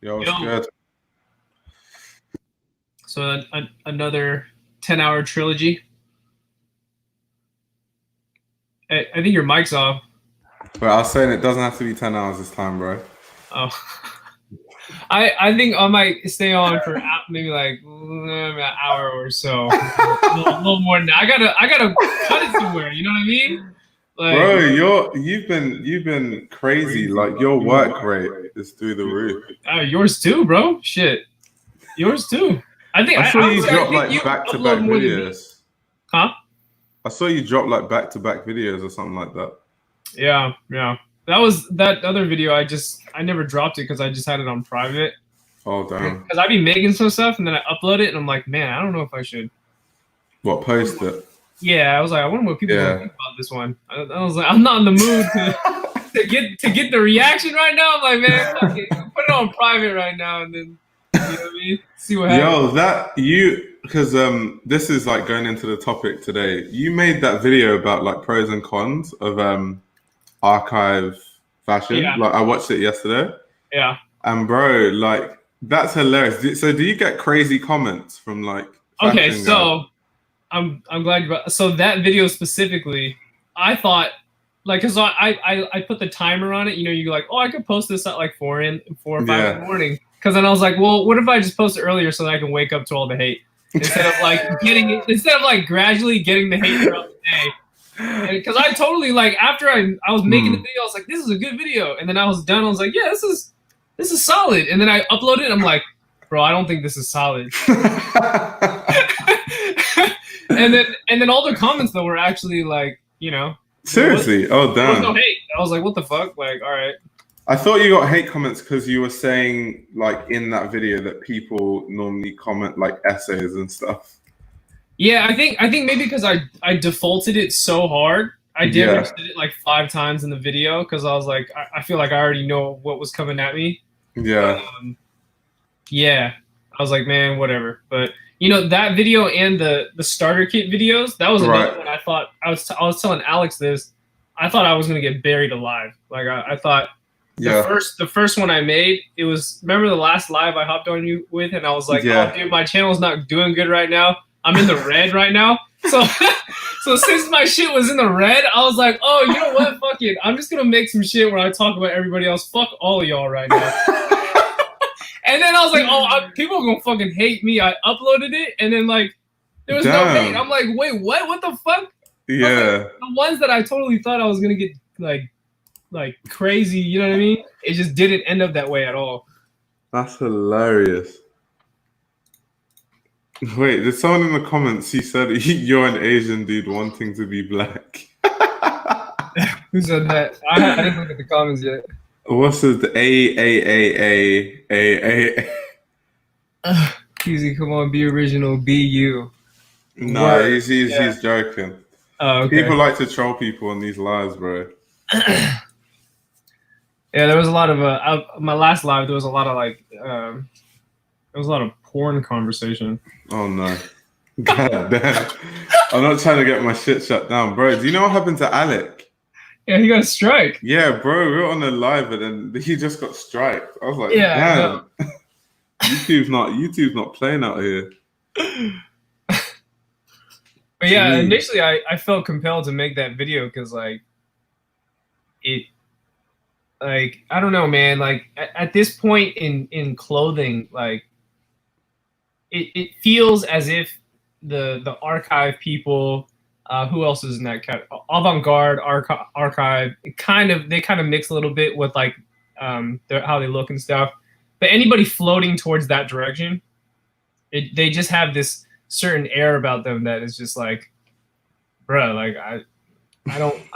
Yo, it's Yo, good. so another 10-hour trilogy. I think your mic's off. But I was saying it doesn't have to be 10 hours this time, bro. Oh, I think I might stay on for maybe like an hour or so, a little more than that. I gotta cut it somewhere. You know what I mean? Like Bro, you've been crazy. Like your work rate is through the roof. yours too, bro. Shit, yours too. I think I I saw you honestly I drop think you like back-to-back upload more than me, videos. huh? I saw you drop like back-to-back videos or something like that. Yeah, yeah. That was that other video. I never dropped it because I just had it on private. Oh damn. Because I be making some stuff and then I upload it and I'm like, man, I don't know if I should. What, post it? Yeah, I was like, I wonder what people are gonna Yeah. think about this one. I was like, I'm not in the mood to get the reaction right now. I'm like, man, fuck it, put it on private right now and then you know what I mean. See what happens. Yo, that you because this is like going into the topic today. You made that video about like pros and cons of archive fashion. Yeah, Like I watched it yesterday. yeah. And bro, like that's hilarious. So do you get crazy comments from like Okay, fashion guys? so I'm glad you brought. So that video specifically, I thought like because I put the timer on it. You know, you like, oh, I could post this at like 4 or 5 in the Yeah. morning. Because then I was like, well, what if I just post it earlier so that I can wake up to all the hate instead of like gradually getting the hate throughout the day. Because I totally like after I was making the Hmm. video, I was like, this is a good video, and then I was done. I was like, yeah, this is solid. And then I uploaded it. I'm like, bro, I don't think this is solid. and then all the comments though were actually like, Seriously? Oh there was no damn. hate. I was like, what the fuck? Like, all right. I thought you got hate comments because you were saying like in that video that people normally comment like essays and stuff. Yeah, I think maybe because I defaulted it so hard. I Yeah. damaged it like 5 times in the video because I was like, I feel like I already know what was coming at me. But Yeah. yeah, I was like, man, whatever. But that video and the starter kit videos, that was another Right. one. I thought I was telling Alex this. I thought I was gonna get buried alive. Like I thought the Yeah. first the first one I made, it was, remember the last live I hopped on you with, and I was like, oh Yeah. dude, my channel's not doing good right now. I'm in the red right now. So so since my shit was in the red, I was like, oh, you know what? Fuck it. I'm just gonna make some shit where I talk about everybody else. Fuck all of y'all right now. And then I was like, oh, people are gonna fucking hate me. I uploaded it, and then like there was no hate. Damn. I'm like, wait, what? What the fuck? I was like, Yeah. the ones that I totally thought I was gonna get like crazy, you know what I mean? It just didn't end up that way at all. That's hilarious. Wait, there's someone in the comments. He said you're an Asian dude wanting to be black. Who said that? I didn't look at the comments yet. What's his A? Easy, come on, be original, be you. No, Word. he's joking. Oh, okay. People like to troll people on these lives, bro. Yeah, there was a lot of my last live. There was a lot of there was a lot of porn conversation. Oh no. God damn. I'm not trying to get my shit shut down, bro. Do you know what happened to Alec? Yeah, he got a strike. Yeah, bro, we were on the live and then he just got striked. I was like, Yeah, damn. YouTube's not playing out here. but yeah, Jeez. initially I felt compelled to make that video because it I don't know, man. Like at this point in clothing, like it feels as if the archive people, who else is in that category? Avant-garde archive. They kind of mix a little bit with like how they look and stuff. But anybody floating towards that direction, they just have this certain air about them that is just like, bro, like I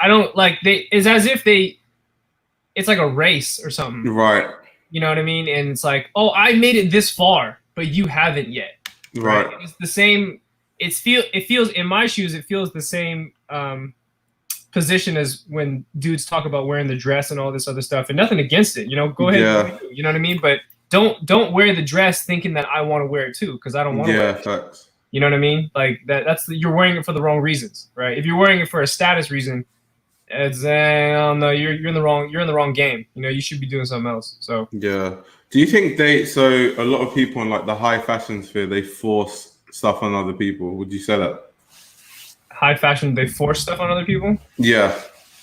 don't like they. It's as if it's like a race or something. Right. You know what I mean? And it's like, oh, I made it this far, but you haven't yet. Right. It's the same. It feels in my shoes. It feels the same position as when dudes talk about wearing the dress and all this other stuff. And nothing against it. Go ahead. Yeah. You know what I mean? But don't wear the dress thinking that I want to wear it too, because I don't want to wear it. Facts. You know what I mean? Like you're wearing it for the wrong reasons, right? If you're wearing it for a status reason, It's oh no, you're in the wrong game. You know, you should be doing something else. So Yeah. Do you think so a lot of people in like the high fashion sphere, they force stuff on other people? Would you say that? high fashion, they force stuff on other people, Yeah.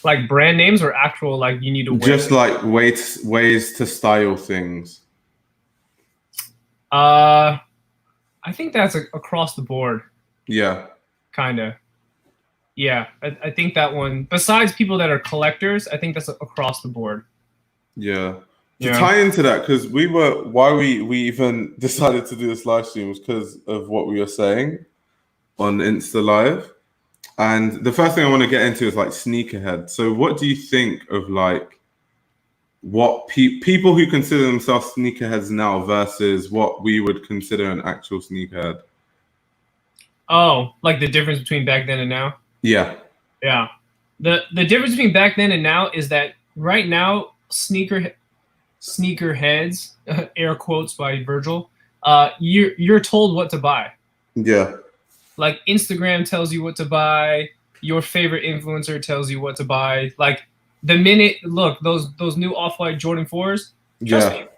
like brand names or actual like you need to wear. Just like ways to style things. I think that's across the board. Yeah. Kind of. Yeah, I think that one. Besides people that are collectors, I think that's across the board. Yeah. To Yeah. tie into that, because why we even decided to do this live stream was because of what we were saying on Insta Live. And the first thing I want to get into is like sneakerhead. So what do you think of like what people who consider themselves sneakerheads now versus what we would consider an actual sneakerhead? Oh, like the difference between back then and now? Yeah. Yeah. The difference between back then and now is that right now sneakerheads, air quotes by Virgil, you're told what to buy. Yeah. Like Instagram tells you what to buy, your favorite influencer tells you what to buy. Like the minute look, those new Off-White Jordan 4s, trust me,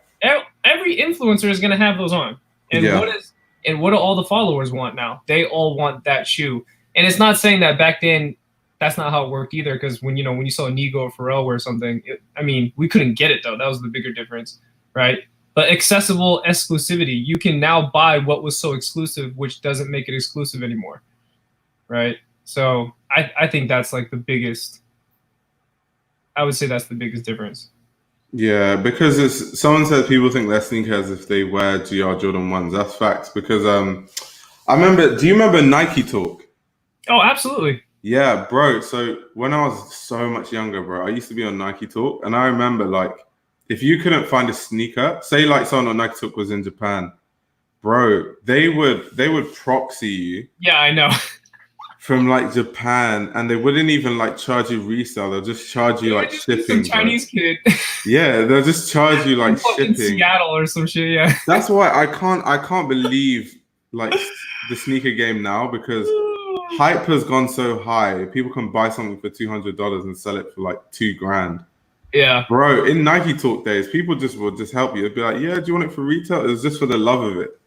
every influencer is gonna have those on. And what do all the followers want now? They all want that shoe. And it's not saying that back then that's not how it worked either, because when you saw Nigo or Pharrell wear something, I mean, we couldn't get it though. That was the bigger difference, right? But accessible exclusivity, you can now buy what was so exclusive, which doesn't make it exclusive anymore, right? So I think that's like the biggest. I would say that's the biggest difference. Yeah, because someone said people think they're sneakers if they wear GR Jordan 1s. That's facts. Because I remember. Do you remember Nike Talk? Oh, absolutely. Yeah, bro. So when I was so much younger, bro, I used to be on Nike Talk, and I remember like if you couldn't find a sneaker, say like someone on Nike Talk was in Japan, bro, they would proxy you. Yeah, I know. From like Japan, and they wouldn't even like charge you resale. They'll just charge you like shipping. Some Chinese kid. Yeah, they'll just charge you like shipping. Seattle or some shit. Yeah. That's why I can't believe like the sneaker game now, because hype has gone so high. People can buy something for $200 and sell it for like $2,000. Yeah, bro. In Nike Talk days, people will just help you. They'd be like, "Yeah, do you want it for retail?" It was just for the love of it.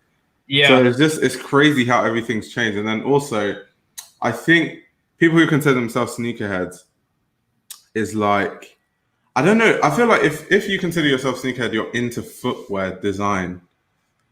Yeah. So it's crazy how everything's changed. And then also, I think people who consider themselves sneakerheads is like, I don't know. I feel like if you consider yourself sneakerhead, you're into footwear design.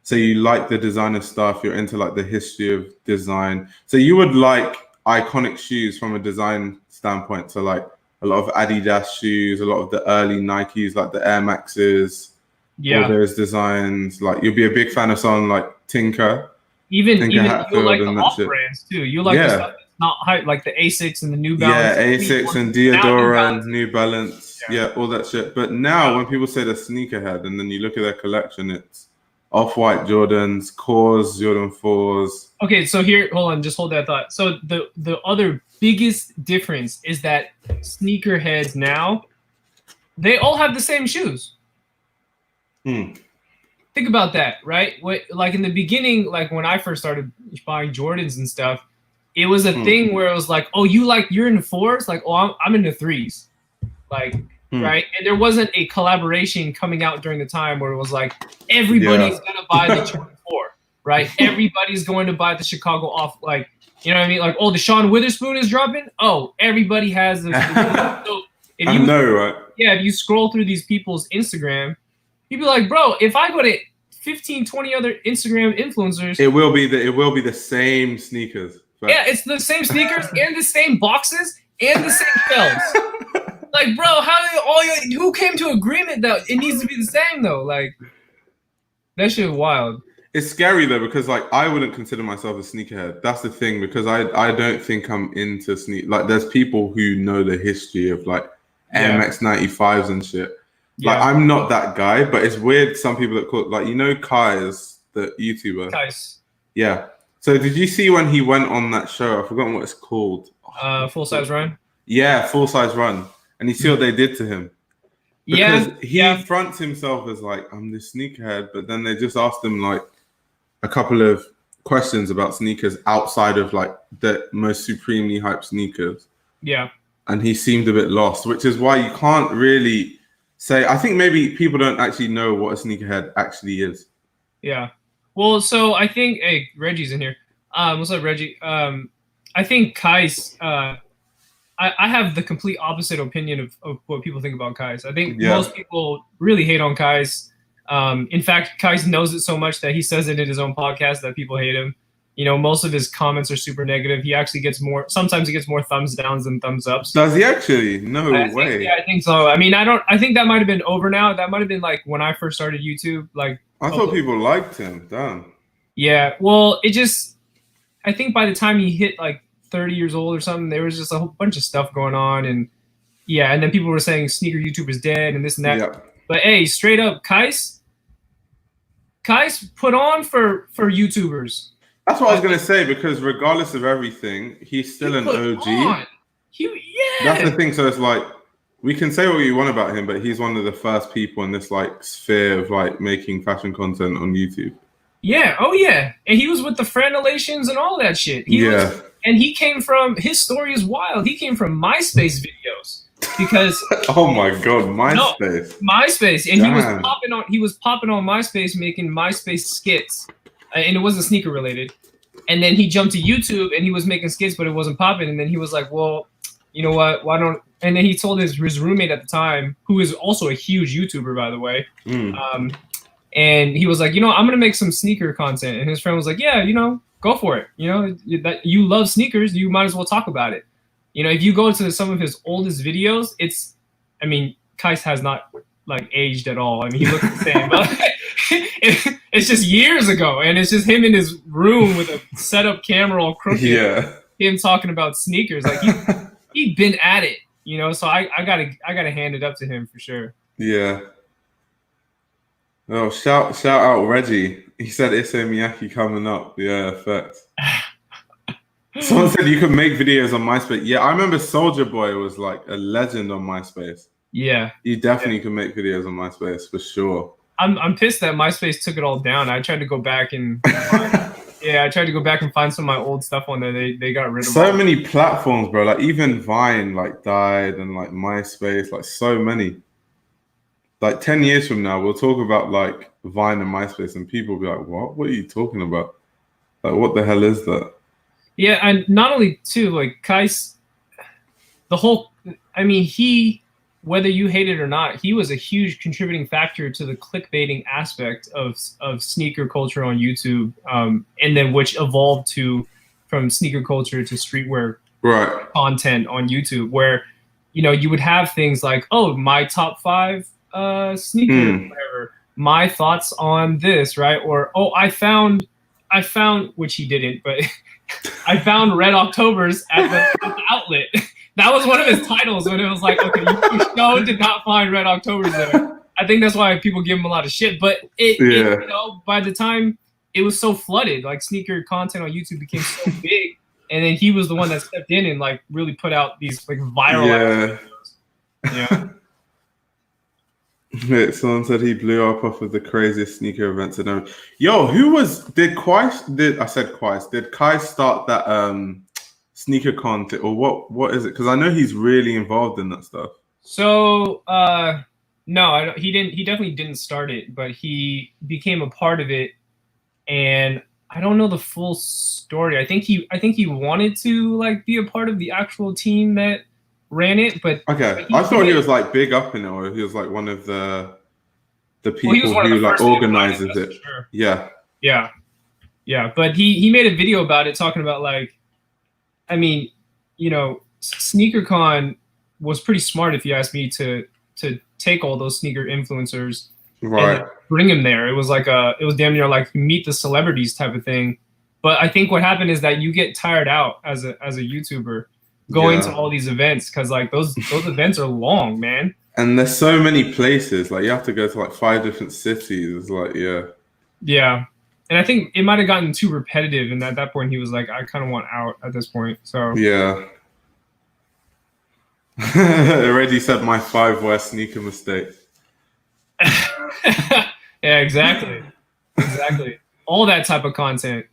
So you like the designer stuff. You're into like the history of design. So you would like iconic shoes from a design standpoint. So like a lot of Adidas shoes, a lot of the early Nikes, like the Air Maxes. Yeah. All those designs. Like you'll be a big fan of someone like Tinker. Even Hatfield you like the and off brands too. You like the stuff that's not hype, like the Asics and the New Balance. Yeah, Asics and Diadora and New Balance. Yeah, all that shit. But now when people say they're sneakerhead and then you look at their collection, it's Off-White Jordans, Kors, Jordan 4s. Okay, so here, hold on, just hold that thought. So the other biggest difference is that sneakerheads now, they all have the same shoes. Think about that, right? Like in the beginning, like when I first started buying Jordans and stuff, it was a thing where it was like, oh, you're into 4s? Like, oh, I'm into 3s. Like, right? And there wasn't a collaboration coming out during the time where it was like, everybody's going to buy the Jordan 4, right? Everybody's going to buy the Chicago off, like, you know what I mean? Like, oh, the Sean Witherspoon is dropping? Oh, everybody has this. So if you know, right? Yeah, if you scroll through these people's Instagram, you'd be like, bro, if I go to 15, 20 other Instagram influencers, it will be the same sneakers. Right? Yeah, it's the same sneakers and the same boxes and the same shelves. Like, bro, who came to agreement that it needs to be the same though? Like, that shit is wild. It's scary though, because like I wouldn't consider myself a sneakerhead. That's the thing, because I don't think I'm into like there's people who know the history of like MX 95s and shit. Like I'm not that guy, but it's weird. Some people that call it, like, you know, Kai's the YouTuber. Kai's. Yeah. So did you see when he went on that show? I've forgotten what it's called. Full Size Run. Yeah, Full Size Run. And you see what they did to him. Because he fronts himself as like, I'm this sneakerhead, but then they just asked him like a couple of questions about sneakers outside of like the most supremely hyped sneakers. Yeah. and he seemed a bit lost, which is why you can't really say. I think maybe people don't actually know what a sneakerhead actually is. Yeah. Well, so I think, hey, Reggie's in here. What's up, Reggie? I think Kai's. I have the complete opposite opinion of what people think about Kais. I think most people really hate on Kais. In fact, Kais knows it so much that he says it in his own podcast that people hate him. You know, most of his comments are super negative. He actually gets more. Sometimes he gets more thumbs downs than thumbs ups. Does he actually? No way. Yeah, I think so. I mean, I think that might have been over now. That might have been like when I first started YouTube. Like, I thought people liked him. Damn. Yeah. Well, it just. I think by the time he hit like 30 years old or something, there was just a whole bunch of stuff going on, and and then people were saying sneaker YouTube is dead and this and that. Yep. But hey, straight up, Kais put on for YouTubers. That's what I was gonna say, because regardless of everything, he's still an OG. That's the thing. So it's like, we can say what you want about him, but he's one of the first people in this like sphere of like making fashion content on YouTube. Yeah. Oh yeah. And he was with the Franelations and all that shit. And he came from, his story is wild. He came from MySpace videos because oh my god, MySpace. No, MySpace. And he was popping on MySpace, making MySpace skits. And it wasn't sneaker related. And then he jumped to YouTube and he was making skits, but it wasn't popping. And then he was like, well, you know what? Why don't, and then he told his roommate at the time, who is also a huge YouTuber, by the way. And he was like, you know, I'm going to make some sneaker content. And his friend was like, yeah, you know, go for it. You know, that you love sneakers, you might as well talk about it. You know, if you go to some of his oldest videos, I mean, Kais has not like aged at all. I mean, he looks the same, but it's just years ago. And it's just him in his room with a set up camera all crooked. Yeah. Him talking about sneakers. Like he'd been at it, you know, so I gotta hand it up to him for sure. Yeah. Oh, shout out Reggie. He said Issei Miyake coming up. Yeah, facts. Someone said you could make videos on MySpace. Yeah, I remember Soulja Boy was like a legend on MySpace. Yeah. You definitely can make videos on MySpace for sure. I'm pissed that MySpace took it all down. I tried to go back and I tried to go back and find some of my old stuff on there. They got rid of so many platforms, bro. Like even Vine like died, and like MySpace, like so many. Like 10 years from now, we'll talk about like Vine and MySpace, and people will be like, "What? What are you talking about? Like, what the hell is that?" Yeah, and not only too, like Kais, I mean, whether you hate it or not, he was a huge contributing factor to the clickbaiting aspect of sneaker culture on YouTube, and then which evolved from sneaker culture to streetwear content on YouTube, where, you know, you would have things like, oh, my top 5 sneaker, whatever, my thoughts on this, right? Or, oh, I found, which he didn't, but I found Red Octobers at the outlet. That was one of his titles when it was like, okay, you did not find Red Octobers there. I think that's why people give him a lot of shit. But you know, by the time it was so flooded, like sneaker content on YouTube became so big, and then he was the one that stepped in and like really put out these like viral videos. Yeah. Someone said he blew up off of the craziest sneaker events and everything. Yo, did Kai start that sneaker content, or what is it? Because I know he's really involved in that stuff. So no, he didn't. He definitely didn't start it, but he became a part of it. And I don't know the full story. I think he wanted to like be a part of the actual team that ran it, but I thought he was like big up in it, or he was like one of the people who like organizes it. Sure. Yeah. But he made a video about it, talking about like, I mean, you know, SneakerCon was pretty smart, if you ask me, to take all those sneaker influencers and bring them there. It was like it was damn near like meet the celebrities type of thing. But I think what happened is that you get tired out as a YouTuber going to all these events, because like those events are long, man. And there's so many places. Like you have to go to like 5 different cities. It's like yeah. And I think it might have gotten too repetitive, and at that point he was like, I kind of want out at this point. So yeah. Reggie said my 5 worst sneaker mistakes. Yeah, exactly. All that type of content.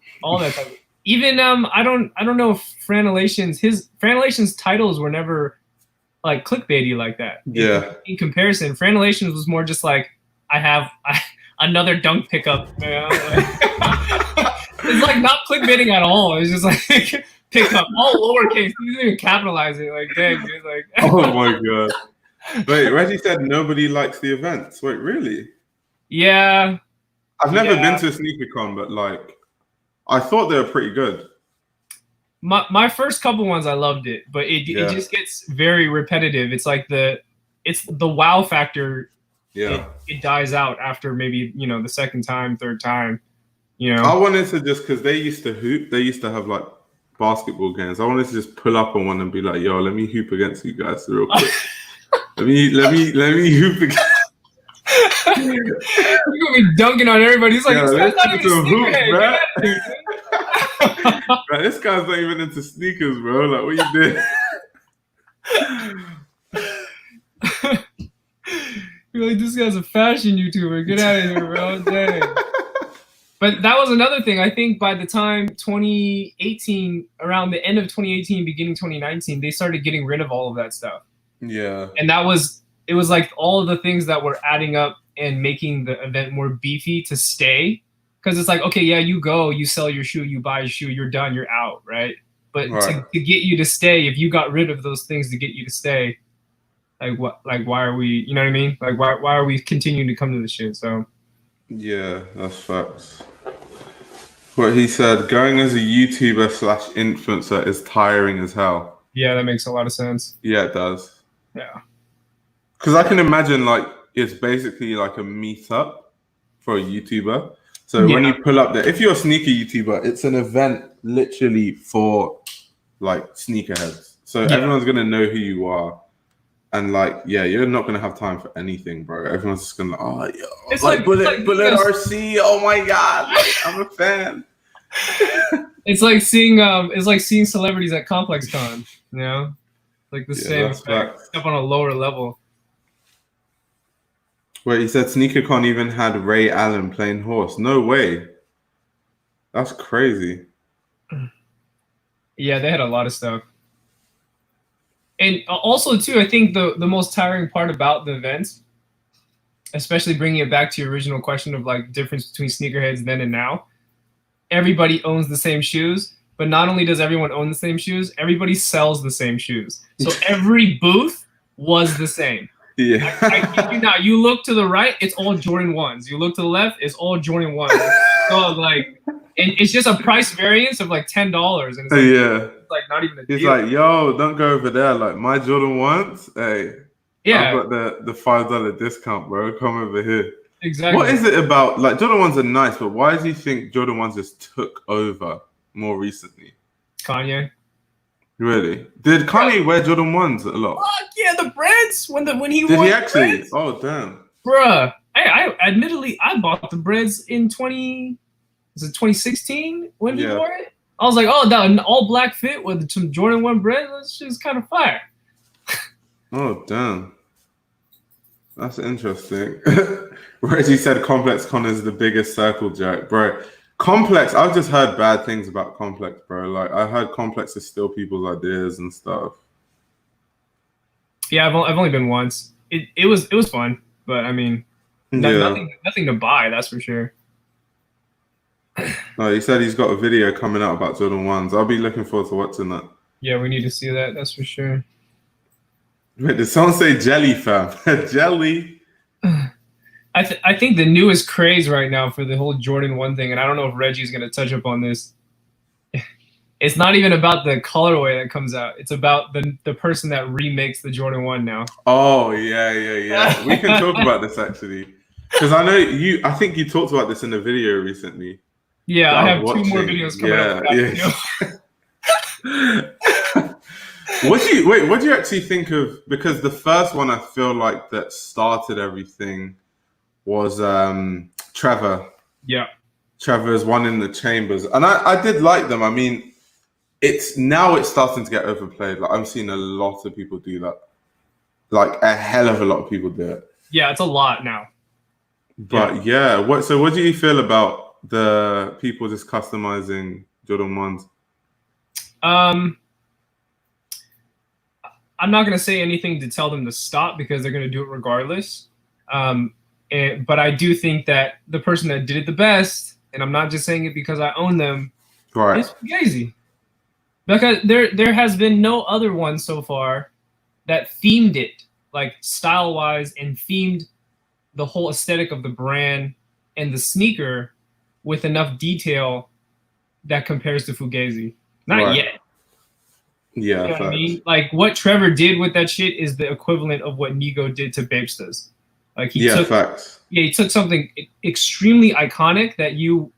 Even I don't know if Franelations titles were never like clickbaity like that. Yeah. In comparison, Franelations was more just like another dunk pickup. You know? It's like not clickbaiting at all. It's just like pickup, all lowercase. You didn't even capitalize it. Like, dang, dude. Like, oh my god. Wait, Reggie said nobody likes the events. Wait, really? Yeah. I've never been to a sneaker con, but like, I thought they were pretty good. My first couple ones, I loved it, but it just gets very repetitive. It's like the wow factor. Yeah. It dies out after maybe, you know, the second time, third time. You know, I wanted to just, because they used to hoop, they used to have like basketball games. I wanted to just pull up on one and be like, yo, let me hoop against you guys real quick. let me hoop against. You're gonna be dunking on everybody. He's like, this guy's not even a sneakerhead. Right, this guy's not even into sneakers, bro. Like, what you did? You're like, this guy's a fashion YouTuber. Get out of here, bro. Dang. But that was another thing. I think by the time 2018, around the end of 2018, beginning 2019, they started getting rid of all of that stuff. Yeah. And it was like all of the things that were adding up and making the event more beefy to stay. Because it's like, okay, yeah, you go, you sell your shoe, you buy a shoe, you're done, you're out, right? But to get you to stay, if you got rid of those things to get you to stay, like what? Like why are we? You know what I mean? Like why are we continuing to come to this shit? So yeah, that's facts. What he said, going as a YouTuber / influencer is tiring as hell. Yeah, that makes a lot of sense. Yeah, it does. Yeah. Because I can imagine like it's basically like a meetup for a YouTuber. So when you pull up there, if you're a sneaker YouTuber, it's an event literally for like sneakerheads. So everyone's gonna know who you are. And like, yeah, you're not gonna have time for anything, bro. Everyone's just gonna, oh, yo, it's like Bullet RC. Oh my god, I'm a fan. It's like seeing celebrities at Complex Con, you know, like the same effect, up on a lower level. Wait, he said SneakerCon even had Ray Allen playing horse. No way. That's crazy. Yeah, they had a lot of stuff. And also, too, I think the most tiring part about the events, especially bringing it back to your original question of like difference between sneakerheads then and now, everybody owns the same shoes, but not only does everyone own the same shoes, everybody sells the same shoes. So every booth was the same. Yeah. I kid you not. You look to the right, it's all Jordan 1s. You look to the left, it's all Jordan 1s. So like, and it's just a price variance of like $10. And it's like, it's like not even a deal. He's like, yo, don't go over there. Like my Jordan 1s, hey, I've got the $5 discount, bro. Come over here. Exactly. What is it about? Like Jordan 1s are nice, but why do you think Jordan 1s just took over more recently? Kanye. Really? Did Kanye wear Jordan 1s a lot? Fuck yeah, the breads when he did wore he actually? Breads. Oh damn. Bruh. I admittedly I bought the breads in 2016 when he wore it. I was like, oh, that all black fit with some Jordan 1 breads, that shit's kind of fire. Oh damn. That's interesting. Reggie said Complex Con is the biggest circle jerk, bro. Complex, I've just heard bad things about Complex, bro. Like I heard Complex is steal people's ideas and stuff. Yeah, I've only been once. It was fun, but I mean, nothing to buy. That's for sure. No, he said he's got a video coming out about Jordan 1s. I'll be looking forward to watching that. Yeah, we need to see that. That's for sure. Wait, did someone say jelly, fam? Jelly. I think the newest craze right now for the whole Jordan 1 thing, and I don't know if Reggie's going to touch up on this. It's not even about the colorway that comes out. It's about the person that remakes the Jordan 1 now. Oh, yeah. We can talk about this actually. Because I know I think you talked about this in a video recently. Yeah, I have 2 more videos coming up. What do you actually think of? Because the first one I feel like that started everything was Trevor. Yeah. Trevor's One in the Chambers. And I did like them. I mean, it's starting to get overplayed. Like I'm seeing a lot of people do that. Like a hell of a lot of people do it. Yeah, it's a lot now. But what do you feel about the people just customizing Jordan 1s? I'm not gonna say anything to tell them to stop because they're gonna do it regardless. But I do think that the person that did it the best, and I'm not just saying it because I own them, Right. is Fugazi. Because there has been no other one so far that themed it, like style wise, and themed the whole aesthetic of the brand and the sneaker with enough detail that compares to Fugazi. Not yet. Yeah, you know what I mean? Like what Trevor did with that shit is the equivalent of what Nigo did to Babestas. Like he took something extremely iconic that it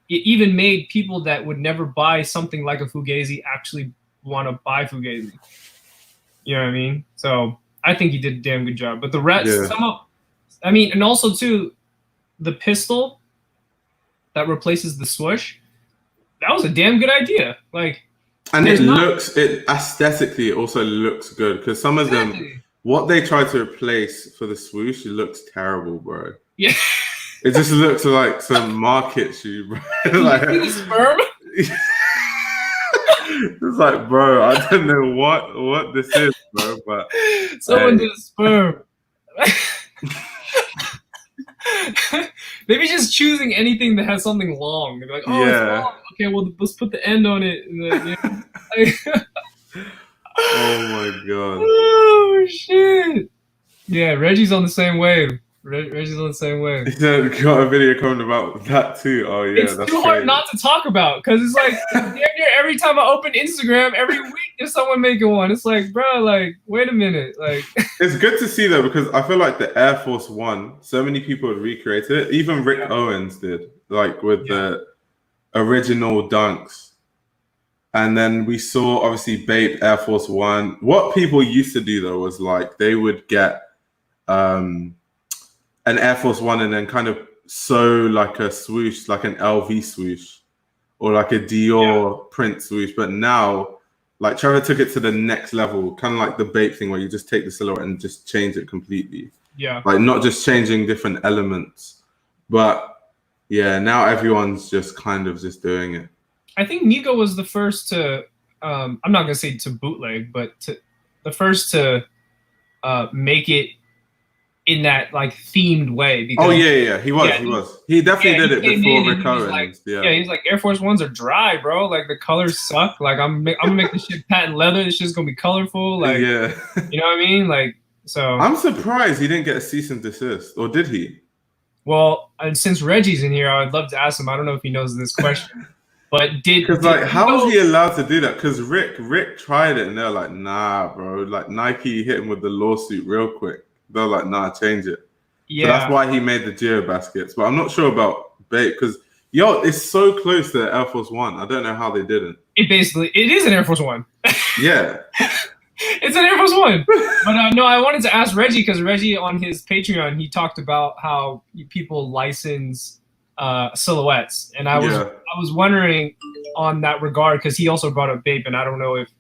even made people that would never buy something like a Fugazi actually want to buy Fugazi. You know what I mean? So I think he did a damn good job. But the rest, and also too, the pistol that replaces the swoosh, that was a damn good idea. Like, and it aesthetically it also looks good because some of them, what they try to replace for the swoosh, it looks terrible, bro. Yeah. It just looks like some market shoe, bro. Like, the sperm? It's like, bro, I don't know what this is, bro, but someone did a sperm. Maybe just choosing anything that has something long. They're like, oh, it's long. Okay, well, let's put the end on it. Oh my god. Oh shit. Yeah, Reggie's on the same wave. Reggie's on the same wave. He's got a video coming about that too. Oh yeah, it's too hard not to talk about because it's like damn near every time I open Instagram, every week there's someone making one. It's like, bro, like, wait a minute, like. It's good to see though because I feel like the Air Force One, so many people had recreated it. Even Rick Owens did, like with the original dunks. And then we saw obviously Bape Air Force One. What people used to do though was like they would get an Air Force One and then kind of sew like a swoosh, like an LV swoosh or like a Dior print swoosh. But now, like Trevor took it to the next level, kind of like the Bape thing where you just take the silhouette and just change it completely. Yeah. Like not just changing different elements. But yeah, now everyone's just kind of just doing it. I think Nigo was the first to, I'm not going to say to bootleg, but the first to make it in that like themed way. Because, he was. He definitely did it before Rick Owens. Like, he's like, Air Force Ones are dry, bro. Like the colors suck. Like I'm gonna make this shit patent leather. This shit's gonna be colorful. Like, you know what I mean? Like, so I'm surprised he didn't get a cease and desist, or did he? Well, and since Reggie's in here, I would love to ask him. I don't know if he knows this question, but because like, how was he allowed to do that? Because Rick tried it, and they're like, nah, bro. Like Nike hit him with the lawsuit real quick. They're like, nah, change it. Yeah, so that's why he made the Geo baskets. But I'm not sure about Bape because it's so close to Air Force One. I don't know how they didn't. It is an Air Force One. Yeah, it's an Air Force One. But no, I wanted to ask Reggie because Reggie on his Patreon he talked about how people license silhouettes, and I was wondering on that regard because he also brought up Bape, and I don't know if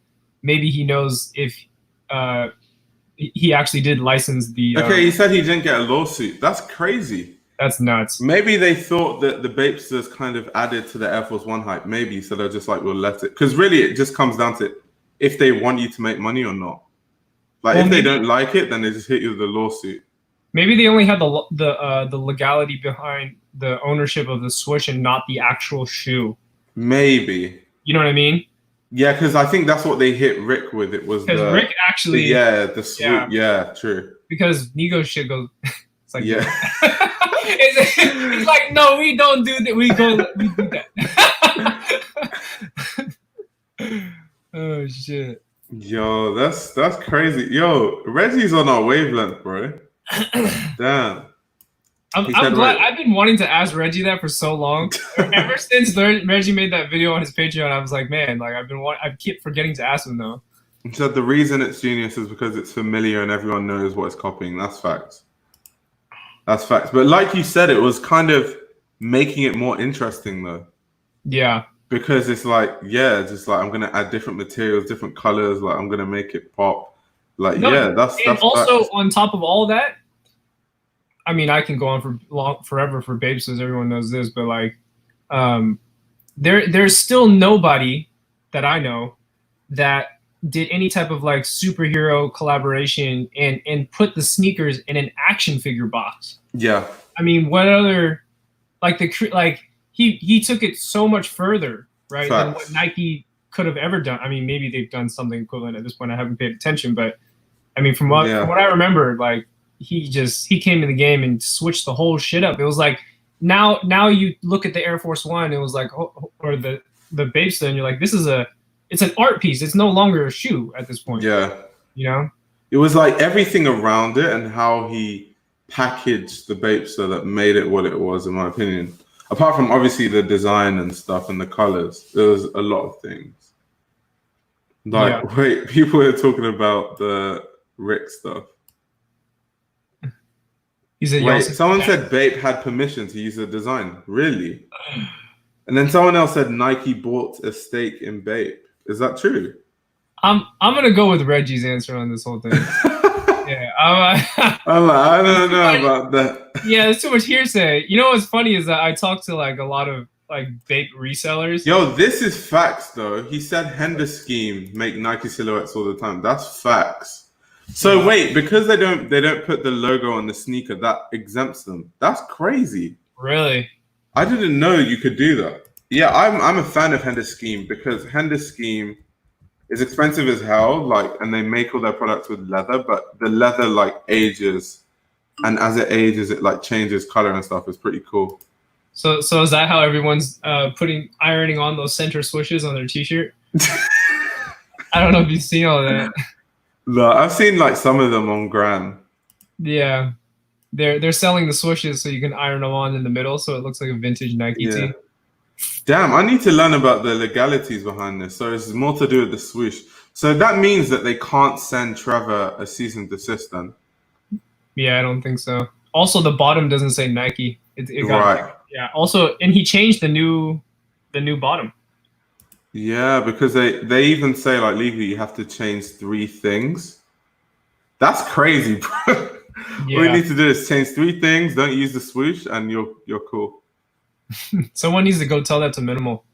maybe he knows if he actually did license the. Okay, he said he didn't get a lawsuit. That's crazy. That's nuts. Maybe they thought that the Bapesters kind of added to the Air Force One hype. Maybe so they're just like, we'll let it, because really it just comes down to if they want you to make money or not. Like if they don't like it, then they just hit you with a lawsuit. Maybe they only had the legality behind the ownership of the swoosh and not the actual shoe. Maybe. You know what I mean? Yeah, because I think that's what they hit Rick with. It was because Rick actually. The swoop. Yeah, true. Because Nigo's shit goes. It's like it's like no, we don't do that. We do that. Oh shit. Yo, that's crazy. Yo, Reggie's on our wavelength, bro. Damn. I'm glad. I've been wanting to ask Reggie that for so long. Ever since Reggie made that video on his Patreon, I was like, man, like I keep forgetting to ask him though. He said the reason it's genius is because it's familiar and everyone knows what it's copying. That's facts. That's facts. But like you said, it was kind of making it more interesting though. Yeah. Because it's like, just like I'm gonna add different materials, different colors. Like I'm gonna make it pop. Like that's also facts. On top of all that. I mean, I can go on forever for Babes, as everyone knows this, but like, there's still nobody that I know that did any type of like superhero collaboration and put the sneakers in an action figure box. Yeah. I mean, what other like he took it so much further, right, than what Nike could have ever done. I mean, maybe they've done something equivalent at this point. I haven't paid attention, but I mean, from what I remember, like he came in the game and switched the whole shit up. It was like now you look at the Air Force One, it was like or the Bapesta, and you're like, it's an art piece. It's no longer a shoe at this point. Yeah. You know? It was like everything around it and how he packaged the Bapesta that made it what it was, in my opinion. Apart from obviously the design and stuff and the colors, there was a lot of things. Like, wait, people are talking about the Rick stuff. Wait, someone said Bape had permission to use the design. Really? And then someone else said Nike bought a stake in Bape. Is that true? I'm gonna go with Reggie's answer on this whole thing. I don't know about that. Yeah, there's too much hearsay. You know what's funny is that I talked to like a lot of like Bape resellers. Yo, this is facts though. He said Hender Scheme make Nike silhouettes all the time. That's facts. So wait, because they don't put the logo on the sneaker, that exempts them. That's crazy. Really? I didn't know you could do that. Yeah, I'm a fan of Hender Scheme because Hender Scheme is expensive as hell, like, and they make all their products with leather, but the leather like ages, and as it ages, it like changes color and stuff. It's pretty cool. So is that how everyone's ironing on those center swooshes on their t-shirt? I don't know if you've seen all that. No, I've seen like some of them on Gram. Yeah, they're selling the swooshes so you can iron them on in the middle, so it looks like a vintage Nike tee. Damn, I need to learn about the legalities behind this. So it's more to do with the swoosh. So that means that they can't send Trevor a cease and desist then? Yeah, I don't think so. Also, the bottom doesn't say Nike. It got, right. Yeah. Also, and he changed the new bottom. Yeah, because they even say like legally you have to change 3 things. That's crazy, bro. Yeah. All you need to do is change 3 things. Don't use the swoosh, and you're cool. Someone needs to go tell that to Minimal.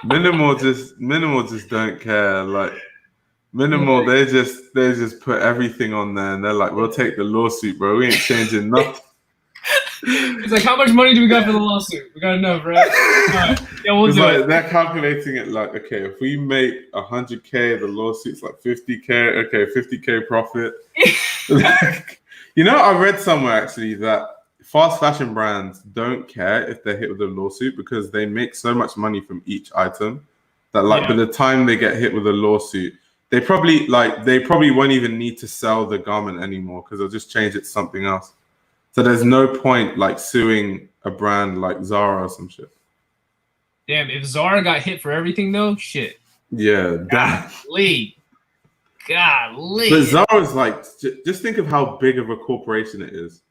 Minimal just don't care. Like Minimal, they just put everything on there, and they're like, "We'll take the lawsuit, bro. We ain't changing nothing." It's like, how much money do we got for the lawsuit? We got enough, right? All right. Yeah, we'll do it. They're calculating it like, okay, if we make 100K, the lawsuit's like 50K. Okay, 50K profit. You know, I read somewhere actually that fast fashion brands don't care if they're hit with a lawsuit because they make so much money from each item that like by the time they get hit with a lawsuit, they probably won't even need to sell the garment anymore because they'll just change it to something else. So there's no point like suing a brand like Zara or some shit. Damn, if Zara got hit for everything though, shit. Yeah, golly. But Zara's like, just think of how big of a corporation it is.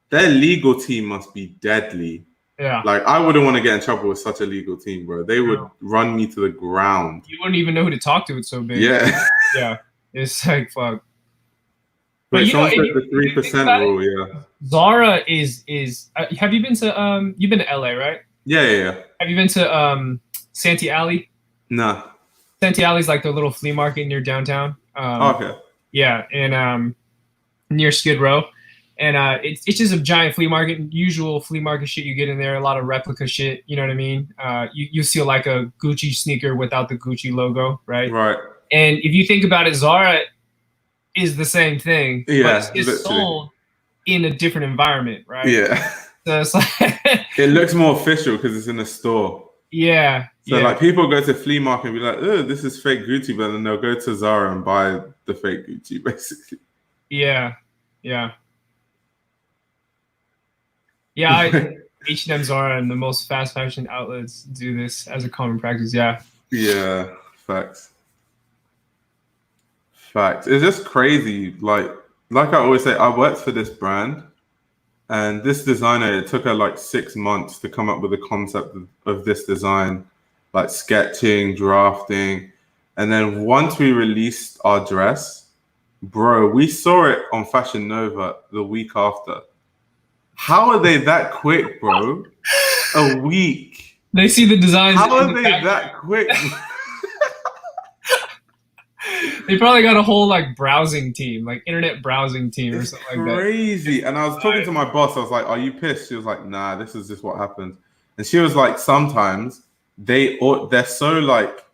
Their legal team must be deadly. Yeah. Like, I wouldn't want to get in trouble with such a legal team, bro. They would run me to the ground. You wouldn't even know who to talk to. It's so big. Yeah. Yeah. It's like, fuck. But someone said the 3% rule, yeah. Zara is have you been to you've been to LA, right? Yeah. Have you been to Santee Alley? No. Santee Alley's like the little flea market near downtown. Okay. Yeah, and near Skid Row. And it's just a giant flea market, usual flea market shit you get in there, a lot of replica shit, you know what I mean? You see like a Gucci sneaker without the Gucci logo, right? Right. And if you think about it, Zara is the same thing, but it's sold in a different environment, right? Yeah. So it's like it looks more official because it's in a store. Yeah. So like people go to flea market and be like, oh, this is fake Gucci, but then they'll go to Zara and buy the fake Gucci, basically. Yeah. H&M, Zara, and the most fast fashion outlets do this as a common practice. Yeah. Yeah. Facts. It's just crazy. Like I always say, I worked for this brand, and this designer, it took her like 6 months to come up with the concept of this design, like sketching, drafting. And then once we released our dress, bro, we saw it on Fashion Nova the week after. How are they that quick, bro? A week. They see the designs. How are they that quick? They probably got a whole like browsing team, like internet browsing team or It's something like that. crazy. And I was talking to my boss. I was like, "Are you pissed?" She was like, "Nah, this is just what happens." And she was like, "Sometimes they're so like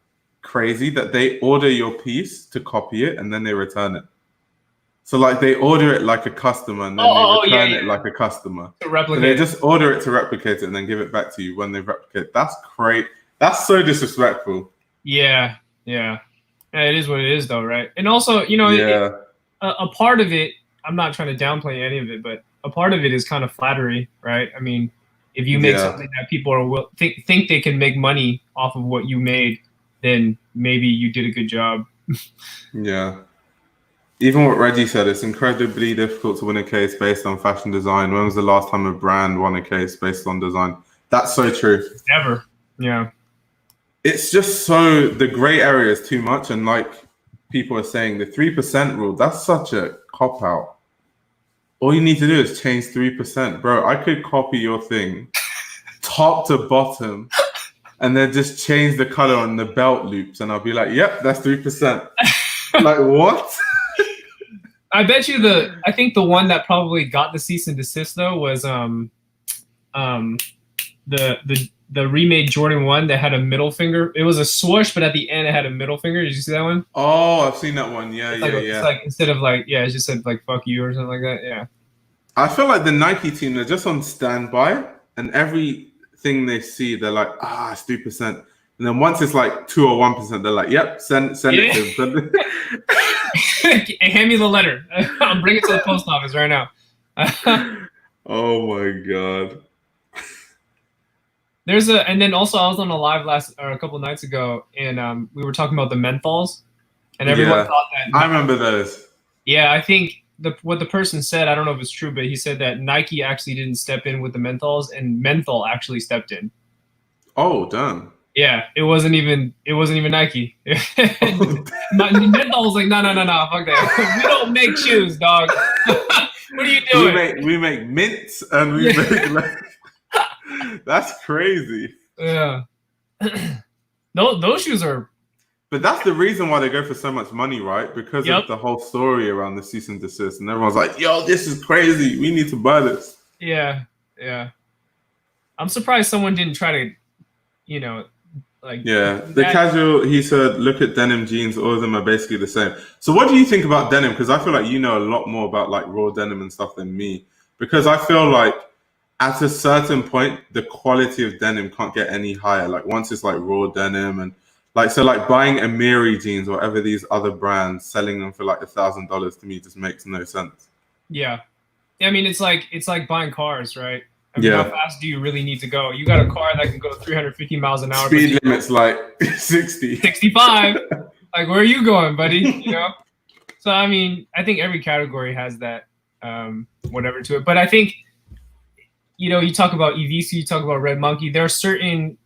crazy that they order your piece to copy it and then they return it. So like they order it like a customer and then they return it like a customer. To So replicate. they just order it to replicate it and then give it back to you when they replicate. That's great. That's so disrespectful. Yeah, yeah. It is what it is, though, right? And also, you know, Yeah. a part of it, I'm not trying to downplay any of it, but a part of it is kind of flattery, right? I mean, if you make something that people are think they can make money off of what you made, then maybe you did a good job. Yeah. Even what Reggie said, it's incredibly difficult to win a case based on fashion design. When was the last time a brand won a case based on design? That's so true. Never. Yeah. It's just so the gray area is too much. And like people are saying, the 3% rule, that's such a cop out. All you need to do is change 3%. Bro, I could copy your thing top to bottom and then just change the color on the belt loops. And I'll be like, yep, that's 3%. Like, what? I bet you I think the one that probably got the cease and desist though was the remade Jordan 1 that had a middle finger. It was a swoosh, but at the end it had a middle finger. Did you see that one? Oh, I've seen that one. Yeah, yeah. It's like instead of like, yeah, it just said like fuck you or something like that. Yeah. I feel like the Nike team, they're just on standby and everything they see, they're like, it's 3%. And then once it's like 2 or 1%, they're like, yep, send it to them. Hand me the letter. I'm bringing it to the post office right now. Oh my God. And then also I was on a live a couple of nights ago, and we were talking about the menthols, and everyone thought that. I remember those. Yeah, I think what the person said, I don't know if it's true, but he said that Nike actually didn't step in with the menthols, and menthol actually stepped in. Oh, damn. Yeah, it wasn't even Nike. Menthol was like, no, fuck that. We don't make shoes, dog. What are you doing? We make mints and we make like. That's crazy. Yeah. Those shoes are. But that's the reason why they go for so much money, right? Because of the whole story around the cease and desist, and everyone's like, "Yo, this is crazy. We need to buy this." Yeah, yeah. I'm surprised someone didn't try to, you know, like. Yeah, the casual. He said, "Look at denim jeans. All of them are basically the same." So, what do you think about denim? Because I feel like you know a lot more about like raw denim and stuff than me. Because I feel like at a certain point, the quality of denim can't get any higher. Like once it's like raw denim and like, so like buying Amiri jeans or whatever these other brands, selling them for like $1,000 to me just makes no sense. Yeah. I mean, it's like buying cars, right? I mean, how fast do you really need to go? You got a car that can go 350 miles an hour. Speed limit's like 60. 65. Like, where are you going, buddy? You know? So, I mean, I think every category has that whatever to it. But I think, you know, you talk about EVC, you talk about Red Monkey. There are certain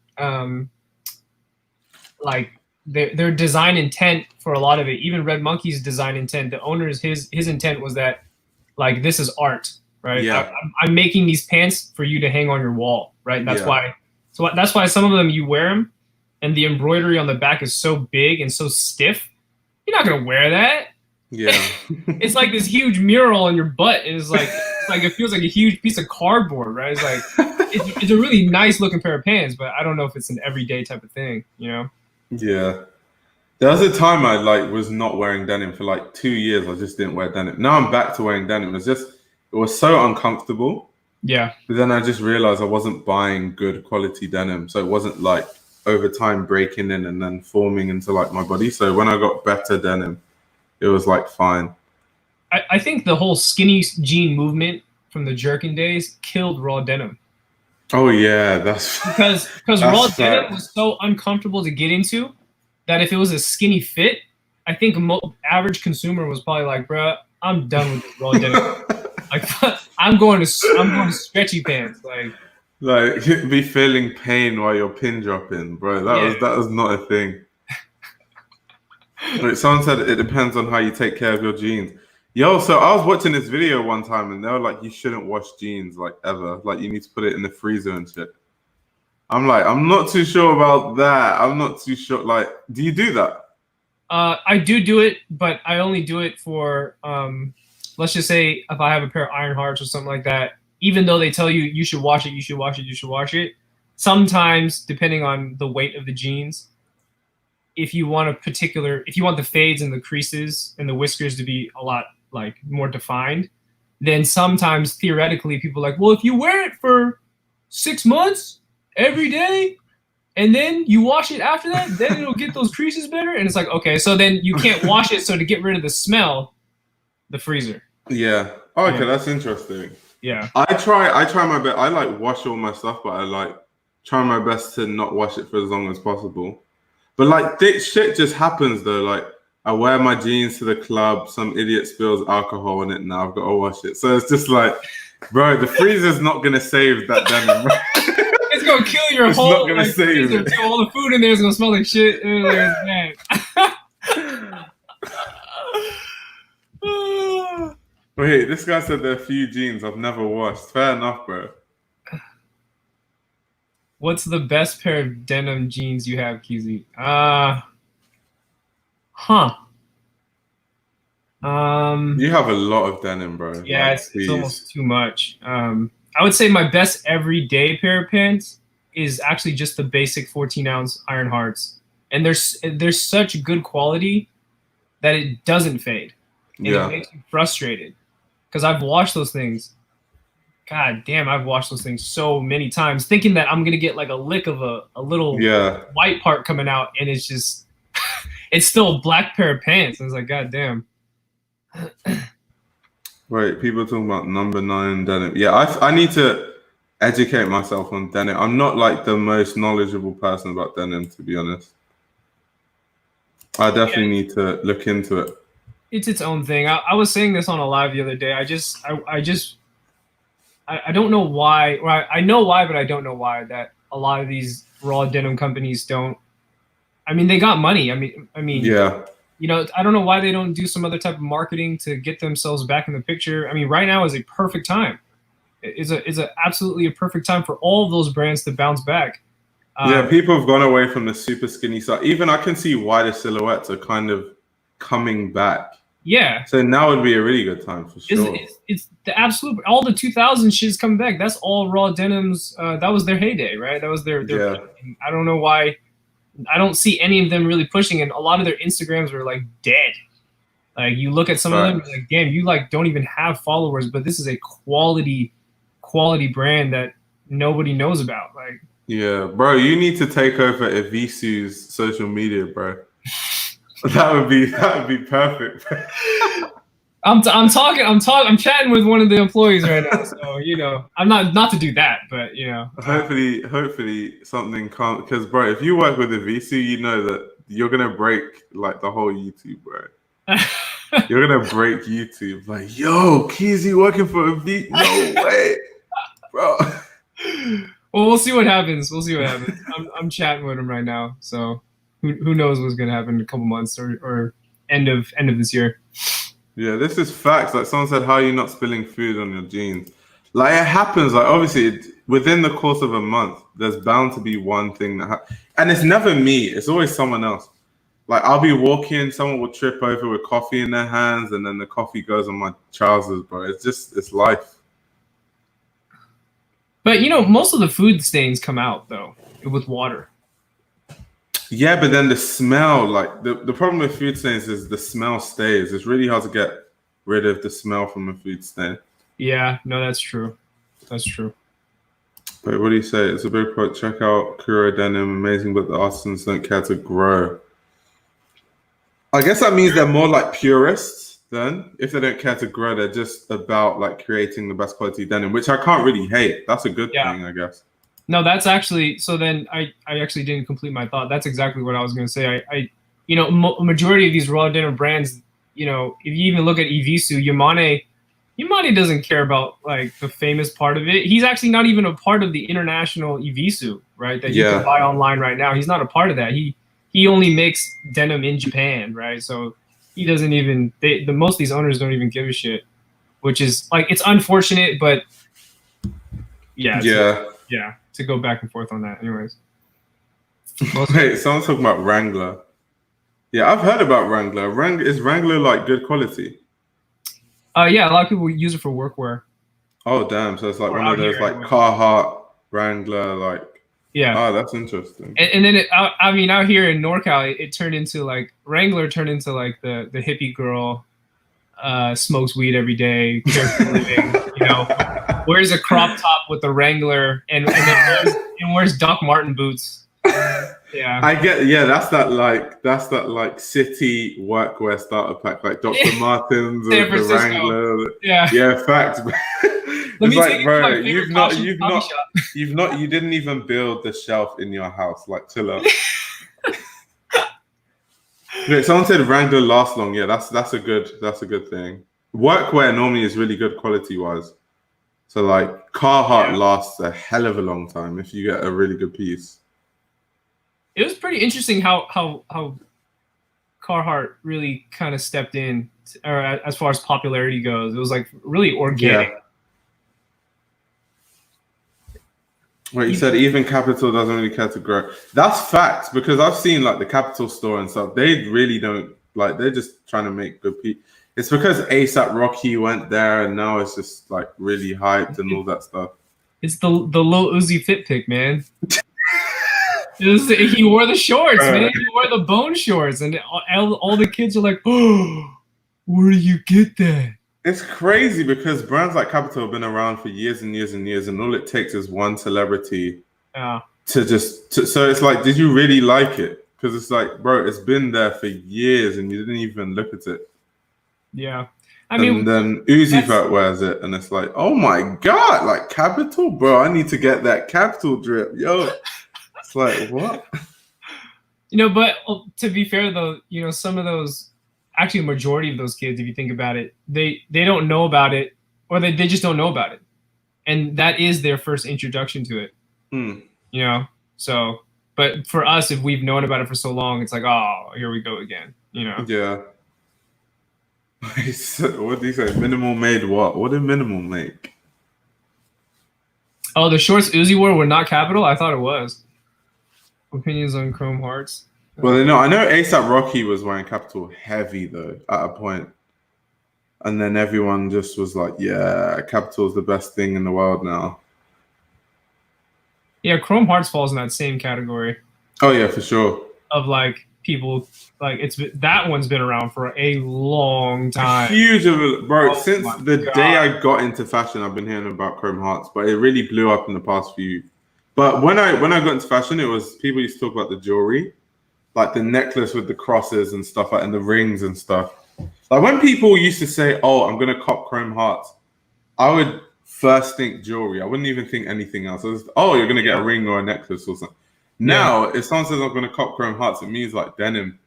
like their design intent for a lot of it. Even Red Monkey's design intent, the owner's his intent was that like this is art, right? Yeah. I'm making these pants for you to hang on your wall, right? And that's why. So that's why some of them you wear them, and the embroidery on the back is so big and so stiff. You're not gonna wear that. Yeah. It's like this huge mural on your butt. And it's like it feels like a huge piece of cardboard, right? It's like it's a really nice looking pair of pants, but I don't know if it's an everyday type of thing, you know? Yeah. There was a time I like was not wearing denim for like 2 years. I just didn't wear denim. Now I'm back to wearing denim. It was so uncomfortable. Yeah. But then I just realized I wasn't buying good quality denim. So it wasn't like over time breaking in and then forming into like my body. So when I got better denim, it was like fine. I think the whole skinny jean movement from the Jerkin days killed raw denim. Oh yeah, that's because raw denim was so uncomfortable to get into that if it was a skinny fit, I think average consumer was probably like, "Bro, I'm done with this raw denim. Like, I'm going to stretchy pants." Like be feeling pain while you're pin dropping, bro. That was not a thing. Like someone said, it depends on how you take care of your jeans. Yo, so I was watching this video one time and they were like, you shouldn't wash jeans like ever. Like you need to put it in the freezer and shit. I'm like, I'm not too sure about that. I'm not too sure. Like, do you do that? I do it, but I only do it for let's just say if I have a pair of Iron Hearts or something like that. Even though they tell you you should wash it, you should wash it, you should wash it. Sometimes, depending on the weight of the jeans, if you want the fades and the creases and the whiskers to be a lot like more defined, then sometimes theoretically people are like, well, if you wear it for 6 months every day and then you wash it after that, then it'll get those creases better. And it's like, okay, so then you can't wash it. So to get rid of the smell, the freezer. Yeah. Oh, okay, that's interesting. Yeah. I try my best. I like wash all my stuff, but I like try my best to not wash it for as long as possible. But like this shit just happens though. Like I wear my jeans to the club, some idiot spills alcohol on it, now I've got to wash it. So it's just like, bro, the freezer's not gonna save that denim. Bro. It's gonna kill your it's whole not gonna like, save freezer. it. All the food in there is gonna smell like shit. It's bad. Wait, this guy said there are a few jeans I've never washed. Fair enough, bro. What's the best pair of denim jeans you have, Keezy? You have a lot of denim, bro. Yeah, like, it's almost too much. I would say my best everyday pair of pants is actually just the basic 14-ounce Iron Hearts, and there's such good quality that it doesn't fade, and it makes me frustrated because I've washed those things. God damn, I've washed those things so many times, thinking that I'm gonna get like a lick of a little white part coming out, and it's just it's still a black pair of pants. And it's like, god damn. Wait, people are talking about number 9 denim. Yeah, I need to educate myself on denim. I'm not like the most knowledgeable person about denim, to be honest. I definitely need to look into it. It's its own thing. I was saying this on a live the other day. I don't know why, or I know why, but I don't know why that a lot of these raw denim companies don't. I mean, they got money. I mean, yeah. You know, I don't know why they don't do some other type of marketing to get themselves back in the picture. I mean, right now is a perfect time. It's absolutely a perfect time for all of those brands to bounce back. Yeah, people have gone away from the super skinny side. Even I can see why the silhouettes are kind of coming back. Yeah. So now would be a really good time for sure. It's the absolute, all the 2000 shit's coming back. That's all raw denims. That was their heyday, right? That was their I don't know why. I don't see any of them really pushing, and a lot of their Instagrams were like dead. Like you look at some of them, you're like, damn, you like don't even have followers, but this is a quality brand that nobody knows about. Like, yeah, bro, you need to take over Evisu's social media, bro. That would be perfect. I'm chatting with one of the employees right now, so you know, I'm not to do that, but you know. Hopefully something can't, because bro, if you work with Evisu, you know that you're gonna break like the whole YouTube, bro. You're gonna break YouTube. Like, yo, Keezy working for Evisu? No way, bro. Well, we'll see what happens. I'm chatting with him right now, so who knows what's gonna happen in a couple months or end of this year. Yeah, this is facts. Like someone said, how are you not spilling food on your jeans? Like it happens. Like obviously, within the course of a month, there's bound to be one thing that and it's never me. It's always someone else. Like I'll be walking, someone will trip over with coffee in their hands, and then the coffee goes on my trousers, bro. It's life. But you know, most of the food stains come out though with water. Yeah, but then the smell, like the problem with food stains is the smell stays. It's really hard to get rid of the smell from a food stain. Yeah, no, that's true. That's true. Wait, what do you say? It's a big quote. Check out Kuro Denim, amazing, but the artisans don't care to grow. I guess that means they're more like purists then. If they don't care to grow, they're just about like creating the best quality denim, which I can't really hate. That's a good thing, I guess. No, that's actually, so then I actually didn't complete my thought. That's exactly what I was going to say. I you know, majority of these raw denim brands, you know, if you even look at Evisu, Yamane doesn't care about like the famous part of it. He's actually not even a part of the international Evisu, right? That you can buy online right now. He's not a part of that. He only makes denim in Japan, right? So he doesn't even, most of these owners don't even give a shit, which is like, it's unfortunate, but yeah, to go back and forth on that anyways. Wait, someone's talking about Wrangler. Yeah, I've heard about Wrangler. Is Wrangler like good quality? Yeah, a lot of people use it for workwear. Oh damn! So it's like Or one of out those here like anyway. Carhartt Wrangler like. Yeah. Oh, that's interesting. And then I mean, out here in NorCal, it turned into like Wrangler turned into like the hippie girl, smokes weed every day, carefree living. You know, wears a crop top with the Wrangler, and then wears Doc Marten boots. Yeah, I get. Yeah, that's that like city workwear starter pack, like Dr. Martens San and the Francisco. Wrangler. Yeah. Yeah, facts. Let It's me take like, you to my bro, favorite coffee shop. you didn't even build the shelf in your house. Like, chill out. Look, someone said Wrangler lasts long. Yeah, that's a good thing. Workwear normally is really good quality wise. So like Carhartt lasts a hell of a long time if you get a really good piece. It was pretty interesting how Carhartt really kind of stepped in, or as far as popularity goes. It was like really organic. Yeah. Wait, you said even Capital doesn't really care to grow. That's facts because I've seen like the Capital store and stuff. They really don't like. They're just trying to make good people. It's because ASAP Rocky went there and now it's just like really hyped and all that stuff. It's the Lil Uzi fit pick, man. He wore the shorts, man. He wore the bone shorts, and all the kids are like, "Oh, where do you get that?" It's crazy because brands like Capital have been around for years and years and years, and all it takes is one celebrity so it's like, did you really like it? Because it's like, bro, it's been there for years and you didn't even look at it. Yeah. I mean, and then Uzi Vert wears it, and it's like, oh my god, like Capital, bro, I need to get that Capital drip, yo. It's like, what? But to be fair though, some of those, actually, a majority of those kids, if you think about it, they don't know about it, or they just don't know about it, and that is their first introduction to it. So, but for us, if we've known about it for so long, it's like, oh, here we go again. Yeah. What did he say? Minimal made what? What did Minimal make? Oh, the shorts Uzi wore were not Capital? I thought it was. Opinions on Chrome Hearts. Well, I know ASAP Rocky was wearing Capital heavy though at a point, and then everyone just was like, "Yeah, Capital is the best thing in the world now." Yeah, Chrome Hearts falls in that same category. Oh yeah, for sure. Of like people, like that one's been around for a long time. Huge of a bro. Since the day I got into fashion, I've been hearing about Chrome Hearts, but it really blew up in the past few. But when I got into fashion, it was people used to talk about the jewelry, like the necklace with the crosses and stuff, like, and the rings and stuff. Like when people used to say, "Oh, I'm gonna cop Chrome Hearts," I would first think jewelry. I wouldn't even think anything else. Oh, you're gonna get a ring or a necklace or something. Now, if someone says I'm gonna cop Chrome Hearts, it means like denim.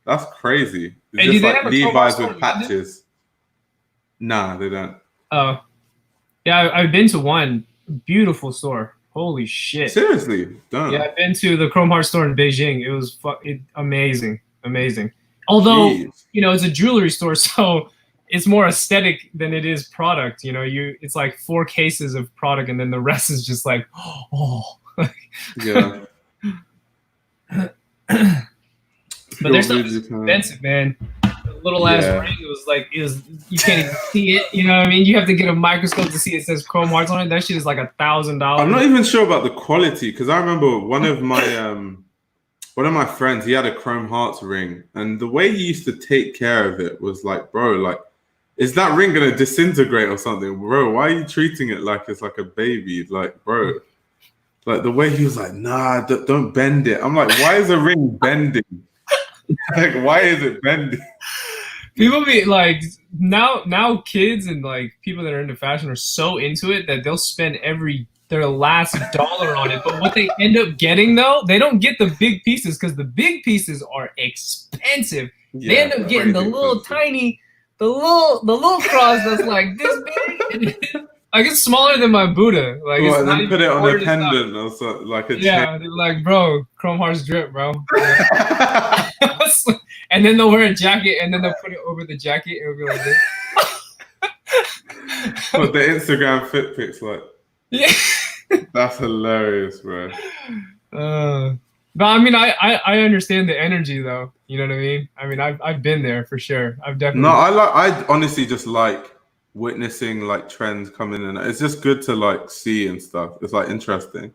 That's crazy. It's just like Levi's with patches. Nah, they don't. Oh, yeah, I've been to one beautiful store. Holy shit! Seriously, don't. Yeah, I've been to the Chrome Heart store in Beijing. It was amazing. Although it's a jewelry store, so it's more aesthetic than it is product. It's like 4 cases of product, and then the rest is just like, oh. Yeah. But their stuff is expensive, man. The little ass ring, it was you can't even see it. You know what I mean? You have to get a microscope to see it says Chrome Hearts on it. That shit is like $1,000. I'm not even sure about the quality because I remember one of my friends, he had a Chrome Hearts ring, and the way he used to take care of it was like, bro, like, is that ring gonna disintegrate or something, bro? Why are you treating it like it's like a baby, like, bro? Like the way he was like, nah, don't bend it. I'm like, why is a ring bending? Like, why is it bending? People be like, now kids and like people that are into fashion are so into it that they'll spend their last dollar on it. But what they end up getting though, they don't get the big pieces because the big pieces are expensive. Yeah, they end up getting the little tiny, the little cross that's like this big. Like it's smaller than my Buddha. Like, well, and then put it on a pendant or so, like a chain. They're like, bro, Chrome Hearts drip, bro. And then they'll wear a jacket, and then they'll put it over the jacket, and it'll be like this. What the Instagram fit pics like? Yeah, that's hilarious, bro. But I mean, I understand the energy though. You know what I mean? I mean, I've been there for sure. I've No, definitely. I honestly just like witnessing like trends coming in. It's just good to like see and stuff. It's like interesting.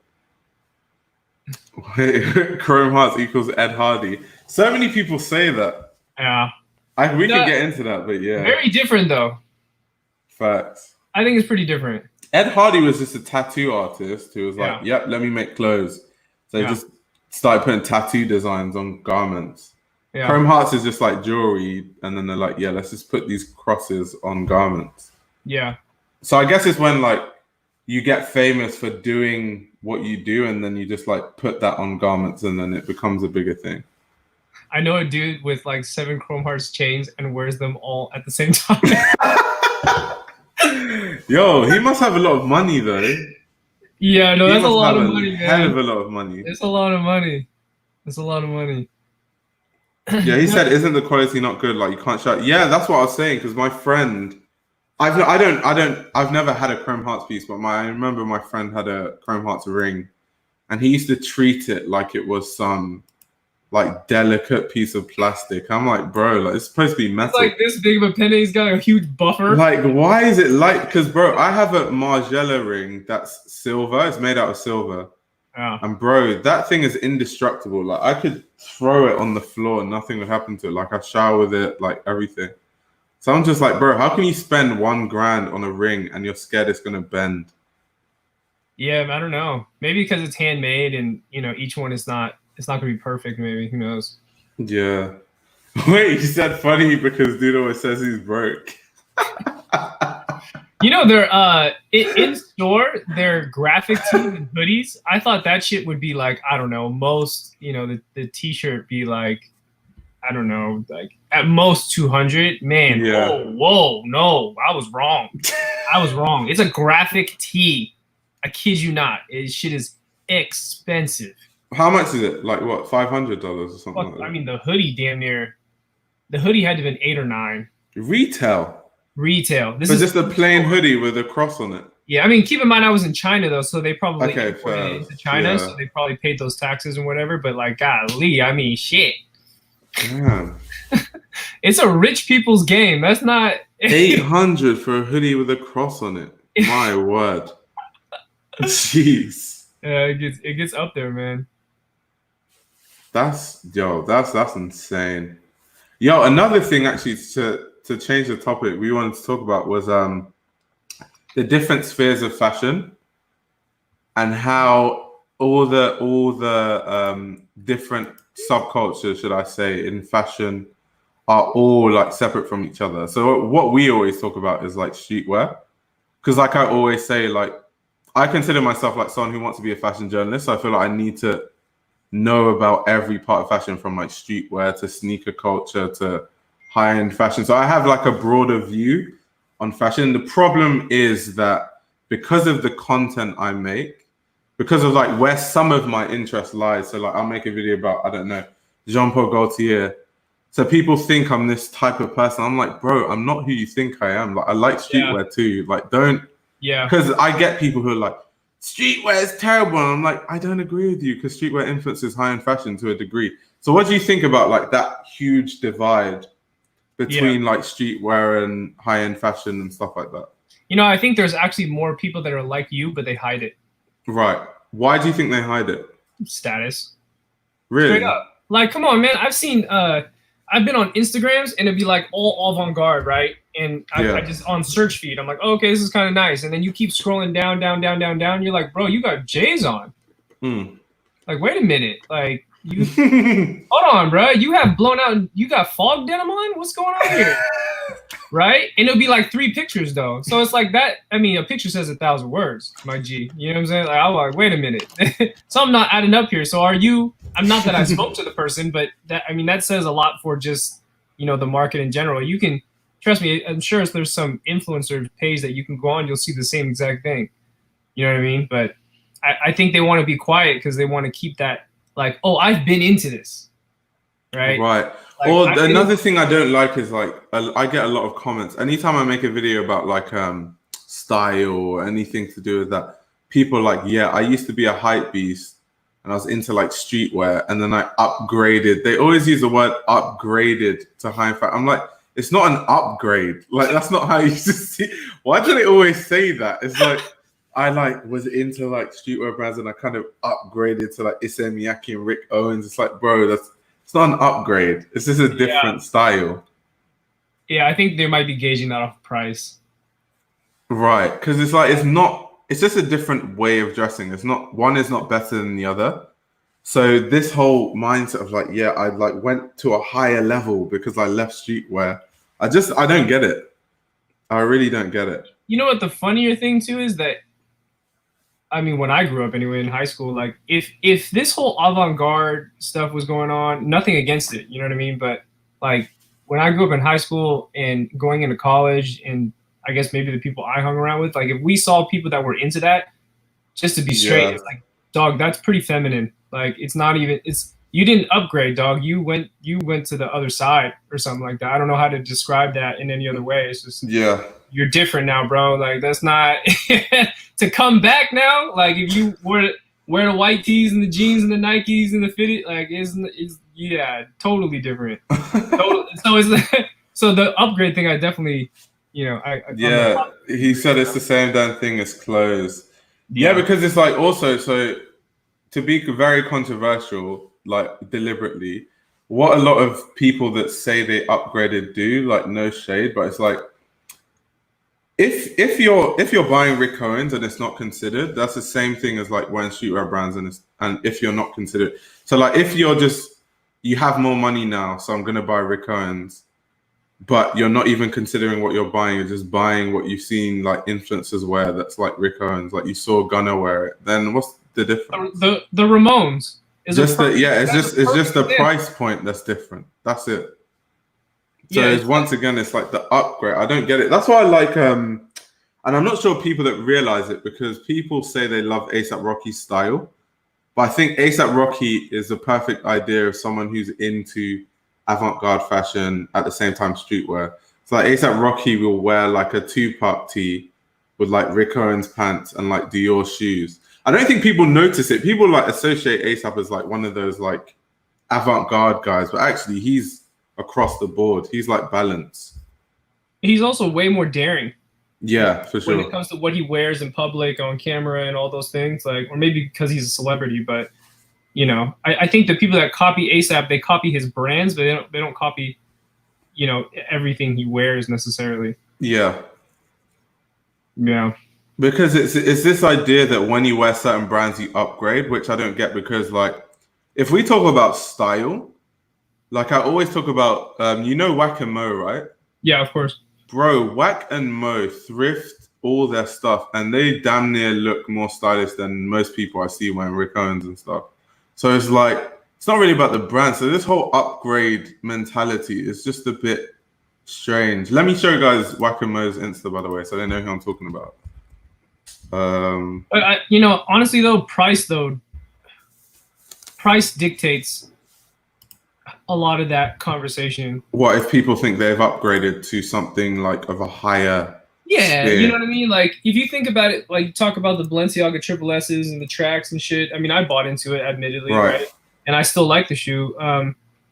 Chrome Hearts equals Ed Hardy. So many people say that. Yeah. We could get into that, but yeah. Very different though. Facts. I think it's pretty different. Ed Hardy was just a tattoo artist who was like, Yeah. "Yep, let me make clothes." So he Yeah. just started putting tattoo designs on garments. Yeah. Chrome Hearts is just like jewelry, and then they're like, "Yeah, let's just put these crosses on garments." Yeah. So I guess it's when like you get famous for doing what you do, and then you just like put that on garments, and then it becomes a bigger thing. I know a dude with like 7 Chrome Hearts chains and wears them all at the same time. Yo, he must have a lot of money though. Yeah, no, He that's a must lot have of a money, hell man. of a lot of money. It's a lot of money. It's a lot of money. Yeah, he said, "Isn't the quality not good? Like you can't show." Yeah, that's what I was saying. Because my friend, I've never had a Chrome Hearts piece, but I remember my friend had a Chrome Hearts ring, and he used to treat it like it was some like delicate piece of plastic. I'm like, bro, like it's supposed to be metal. It's like this big of a penny. He's got a huge buffer. Like, why is it like? Because bro, I have a Margiela ring that's silver. It's made out of silver. Yeah. And bro, that thing is indestructible. Like I could throw it on the floor and nothing would happen to it. Like I shower with it, like everything. So I'm just like, bro, how can you spend $1,000 on a ring and you're scared it's gonna bend? Yeah, I don't know. Maybe because it's handmade and you know each one is not. It's not gonna be perfect. Maybe who knows? Yeah. Wait, you said funny because dude always says he's broke. You know, they're in store, their graphic tees and hoodies. I thought that shit would be like, I don't know, most, you know, the t-shirt be like, I don't know, like at most 200. Man, Yeah. whoa, no, I was wrong. I was wrong. It's a graphic tee. I kid you not. Shit is expensive. How much is it? Like what, $500 or something Fuck, like that? I mean, the hoodie damn near. The hoodie had to have been 8 or 9. Retail. This But is just a plain hoodie with a cross on it. Yeah, I mean, keep in mind I was in China though, so they probably Okay, imported fair. it into China, Yeah. so they probably paid those taxes and whatever. But like, golly, I mean, shit. Damn. It's a rich people's game. That's not $800 for a hoodie with a cross on it. My word. Jeez. Yeah, it gets up there, man. That's insane. Yo, another thing actually to change the topic we wanted to talk about was the different spheres of fashion and how all the different subcultures, should I say, in fashion are all like separate from each other. So what we always talk about is like streetwear. Because like I always say, like I consider myself like someone who wants to be a fashion journalist. So I feel like I need to know about every part of fashion from like streetwear to sneaker culture to high-end fashion. So I have like a broader view on fashion. The problem is that because of the content I make, because of like where some of my interest lies, so like I'll make a video about, I don't know, Jean-Paul Gaultier. So people think I'm this type of person. I'm like, bro, I'm not who you think I am. Like I like streetwear too. Like don't, because I get people who are like, streetwear is terrible. And I'm like, I don't agree with you because streetwear influences high-end fashion to a degree. So what do you think about like that huge divide between like streetwear and high-end fashion and stuff like that? You know, I think there's actually more people that are like you, but they hide it. Right. Why do you think they hide it? Status. Really? Straight up. Like, come on, man. I've been on Instagrams and it'd be like all avant-garde, right? And I just on search feed, I'm like, oh, okay, this is kind of nice. And then you keep scrolling down. You're like, bro, you got J's on. Like, wait a minute. Like, you hold on, bro. You have blown out. You got fog denim on. What's going on here? Right? And it'll be like 3 pictures though. So it's like that. I mean, a picture says 1,000 words, my G. You know what I'm saying? Like, I'm like, wait a minute. Something not adding up here. So are you? I'm not that I spoke to the person, but that says a lot for just, you know, the market in general. You can trust me. I'm sure there's some influencer page that you can go on. You'll see the same exact thing. You know what I mean? But I think they want to be quiet because they want to keep that like, oh, I've been into this. Right. Right. Like, or another thing I don't like is like I get a lot of comments anytime I make a video about like style or anything to do with that. People are like, yeah, I used to be a hype beast, and I was into like streetwear, and then I upgraded. They always use the word upgraded to high fashion. I'm like, it's not an upgrade. Like, that's not how you just see. Why do they always say that? It's like, I like was into like streetwear brands, and I kind of upgraded to like Issey Miyake and Rick Owens. It's like, bro, it's not an upgrade. It's just a different style. Yeah, I think they might be gauging that off price. Right, because it's like it's just a different way of dressing. It's not, one is not better than the other. So this whole mindset of like, yeah, I like went to a higher level because I left streetwear. I don't get it. I really don't get it. You know what the funnier thing too is that, I mean, when I grew up anyway in high school, like if this whole avant-garde stuff was going on, nothing against it, you know what I mean? But like when I grew up in high school and going into college, and I guess maybe the people I hung around with, like if we saw people that were into that, just to be straight, it's like, dog, that's pretty feminine. Like it's not even, you didn't upgrade, dog. You went to the other side or something like that. I don't know how to describe that in any other way. It's just, you're different now, bro. Like that's not to come back now. Like if you wear the white tees and the jeans and the Nikes and the fitted, like it's totally different. So the upgrade thing, I definitely, you know, he said it's the same damn thing as clothes. Yeah, because it's like also, so to be very controversial, like deliberately, what a lot of people that say they upgraded do, like no shade, but it's like if you're buying Rick Owens and it's not considered, that's the same thing as like wearing streetwear brands and if you're not considered. So like if you have more money now, so I'm gonna buy Rick Owens, but you're not even considering what you're buying, you're just buying what you've seen like influencers wear that's like Rick Owens, like you saw Gunna wear it, then what's the difference? The Ramones is just it's just the price point that's different. That's it. So it's like the upgrade. I don't get it. That's why I like and I'm not sure people that realize it, because people say they love A$AP Rocky's style, but I think A$AP Rocky is the perfect idea of someone who's into avant-garde fashion at the same time streetwear. So like A$AP Rocky will wear like a two-part tee with like Rick Owens pants and like Dior shoes. I don't think people notice it. People like associate A$AP as like one of those like avant-garde guys, but actually he's across the board. He's like balanced. He's also way more daring. Yeah, for sure. When it comes to what he wears in public, on camera, and all those things, like, or maybe because he's a celebrity, but you know, I think the people that copy A$AP, they copy his brands, but they don't copy, you know, everything he wears necessarily. Yeah. Yeah. Because it's this idea that when you wear certain brands, you upgrade, which I don't get, because like if we talk about style, like I always talk about, you know, Wack and Mo, right? Yeah, of course. Bro, Wack and Mo thrift all their stuff, and they damn near look more stylish than most people I see wearing Rick Owens and stuff. So it's like, it's not really about the brand. So this whole upgrade mentality is just a bit strange. Let me show you guys Wack and Mo's Insta, by the way, so they know who I'm talking about. You know, honestly though, price dictates a lot of that conversation. What if people think they've upgraded to something like of a higher sphere? You know what I mean? Like if you think about it, like talk about the Balenciaga Triple S's and the tracks and shit. I mean, I bought into it, admittedly, right? And I still like the shoe.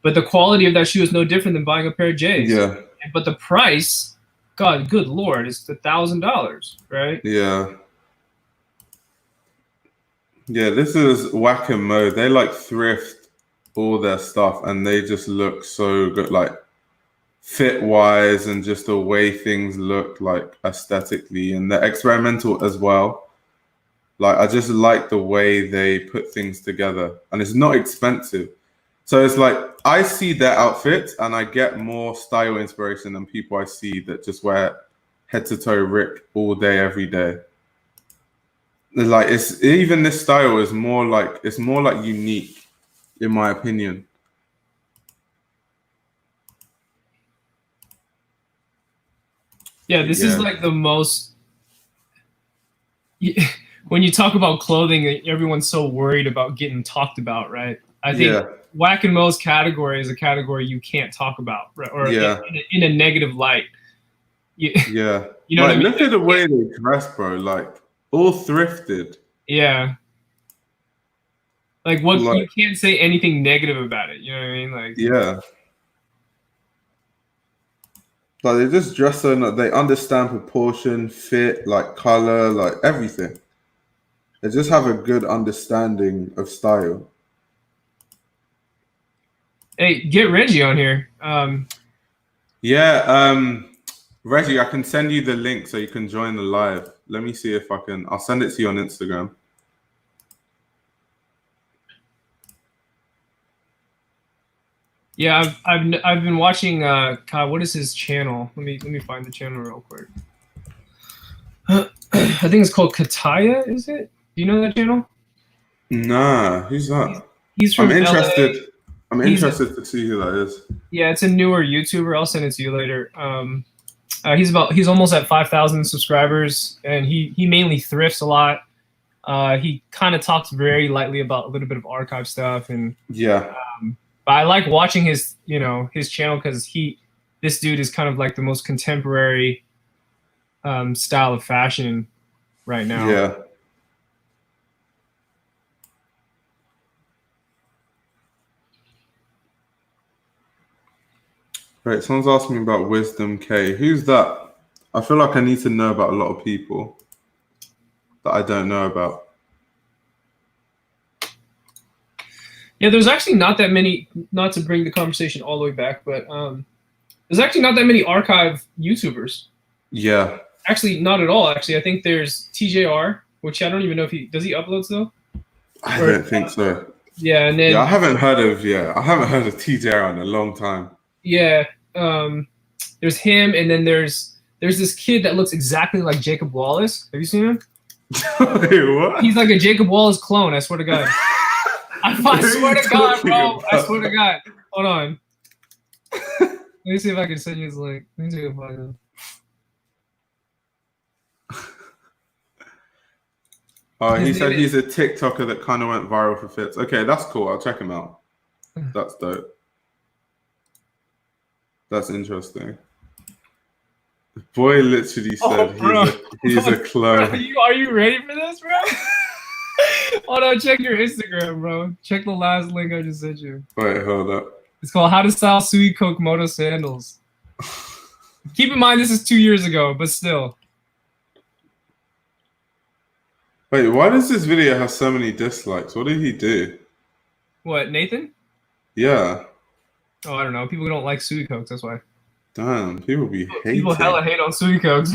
But the quality of that shoe is no different than buying a pair of J's. Yeah. But the price, God, good Lord, it's $1,000, right? Yeah. Yeah, this is Wack and Mo. They like thrift all their stuff, and they just look so good, like fit wise, and just the way things look like aesthetically, and they're experimental as well. Like I just like the way they put things together, and it's not expensive. So it's like I see their outfits and I get more style inspiration than people I see that just wear head to toe Rick all day, every day. Like it's even this style is more like unique, in my opinion. Yeah, this is like the most. When you talk about clothing, everyone's so worried about getting talked about, right? I think Wack and Mo's category is a category you can't talk about, right? Or in a negative light. You know like, what I mean? Look at the way they dress, bro. Like all thrifted. Yeah. Like what Like, you can't say anything negative about it. You know what I mean? Like yeah. Like they just dress so that they understand proportion, fit, like color, like everything. They just have a good understanding of style. hey, get Reggie on here. Yeah, Reggie, I can send you the link so you can join the live. Let me see if I can. I'll send it to you on Instagram. Yeah, I've been watching. God, what is his channel? Let me find the channel real quick. I think it's called Kataya. Is it? Do you know that channel? Nah, who's that? He's I'm from LA. interested. I'm He's interested to see who that is. Yeah, it's a newer YouTuber. I'll send it to you later. He's almost at 5,000 subscribers, and he mainly thrifts a lot. He kind of talks very lightly about a little bit of archive stuff, and Yeah, but I like watching his his channel because this dude is kind of like the most contemporary style of fashion right now. yeah. Right, someone's asking me about Wisdom K. Who's that? I feel like I need to know about a lot of people that I don't know about. Yeah, there's actually not that many. Not to bring the conversation all the way back, but there's actually not that many archive YouTubers. Yeah, Actually, not at all. Actually, I think there's TJR, which I don't even know if he upload still. I don't think so. Yeah, and then I haven't heard of TJ in a long time. yeah, there's him, and then there's this kid that looks exactly like Jacob Wallace. Have you seen him? Wait, what? He's like a Jacob Wallace clone. I swear to God. I swear to God, bro. About? I swear to God. Hold on. Let me see if I can send you his link. Let me see if I can. Oh, he said he's a TikToker that kind of went viral for fits. Okay, that's cool. I'll check him out. That's dope. That's interesting. The boy literally said he's a clone. Are you ready for this, bro? Hold on, check your Instagram, bro. Check the last link I just sent you. Wait, hold up. It's called How to Style Sui Kokomoto Sandals. Keep in mind this is 2 years ago, but still. Wait, why does this video have so many dislikes? What did he do? What, Nathan? Yeah. Oh, I don't know. People don't like Sui Cokes, that's why. Damn, people be hating. People hella hate on Sui Cokes.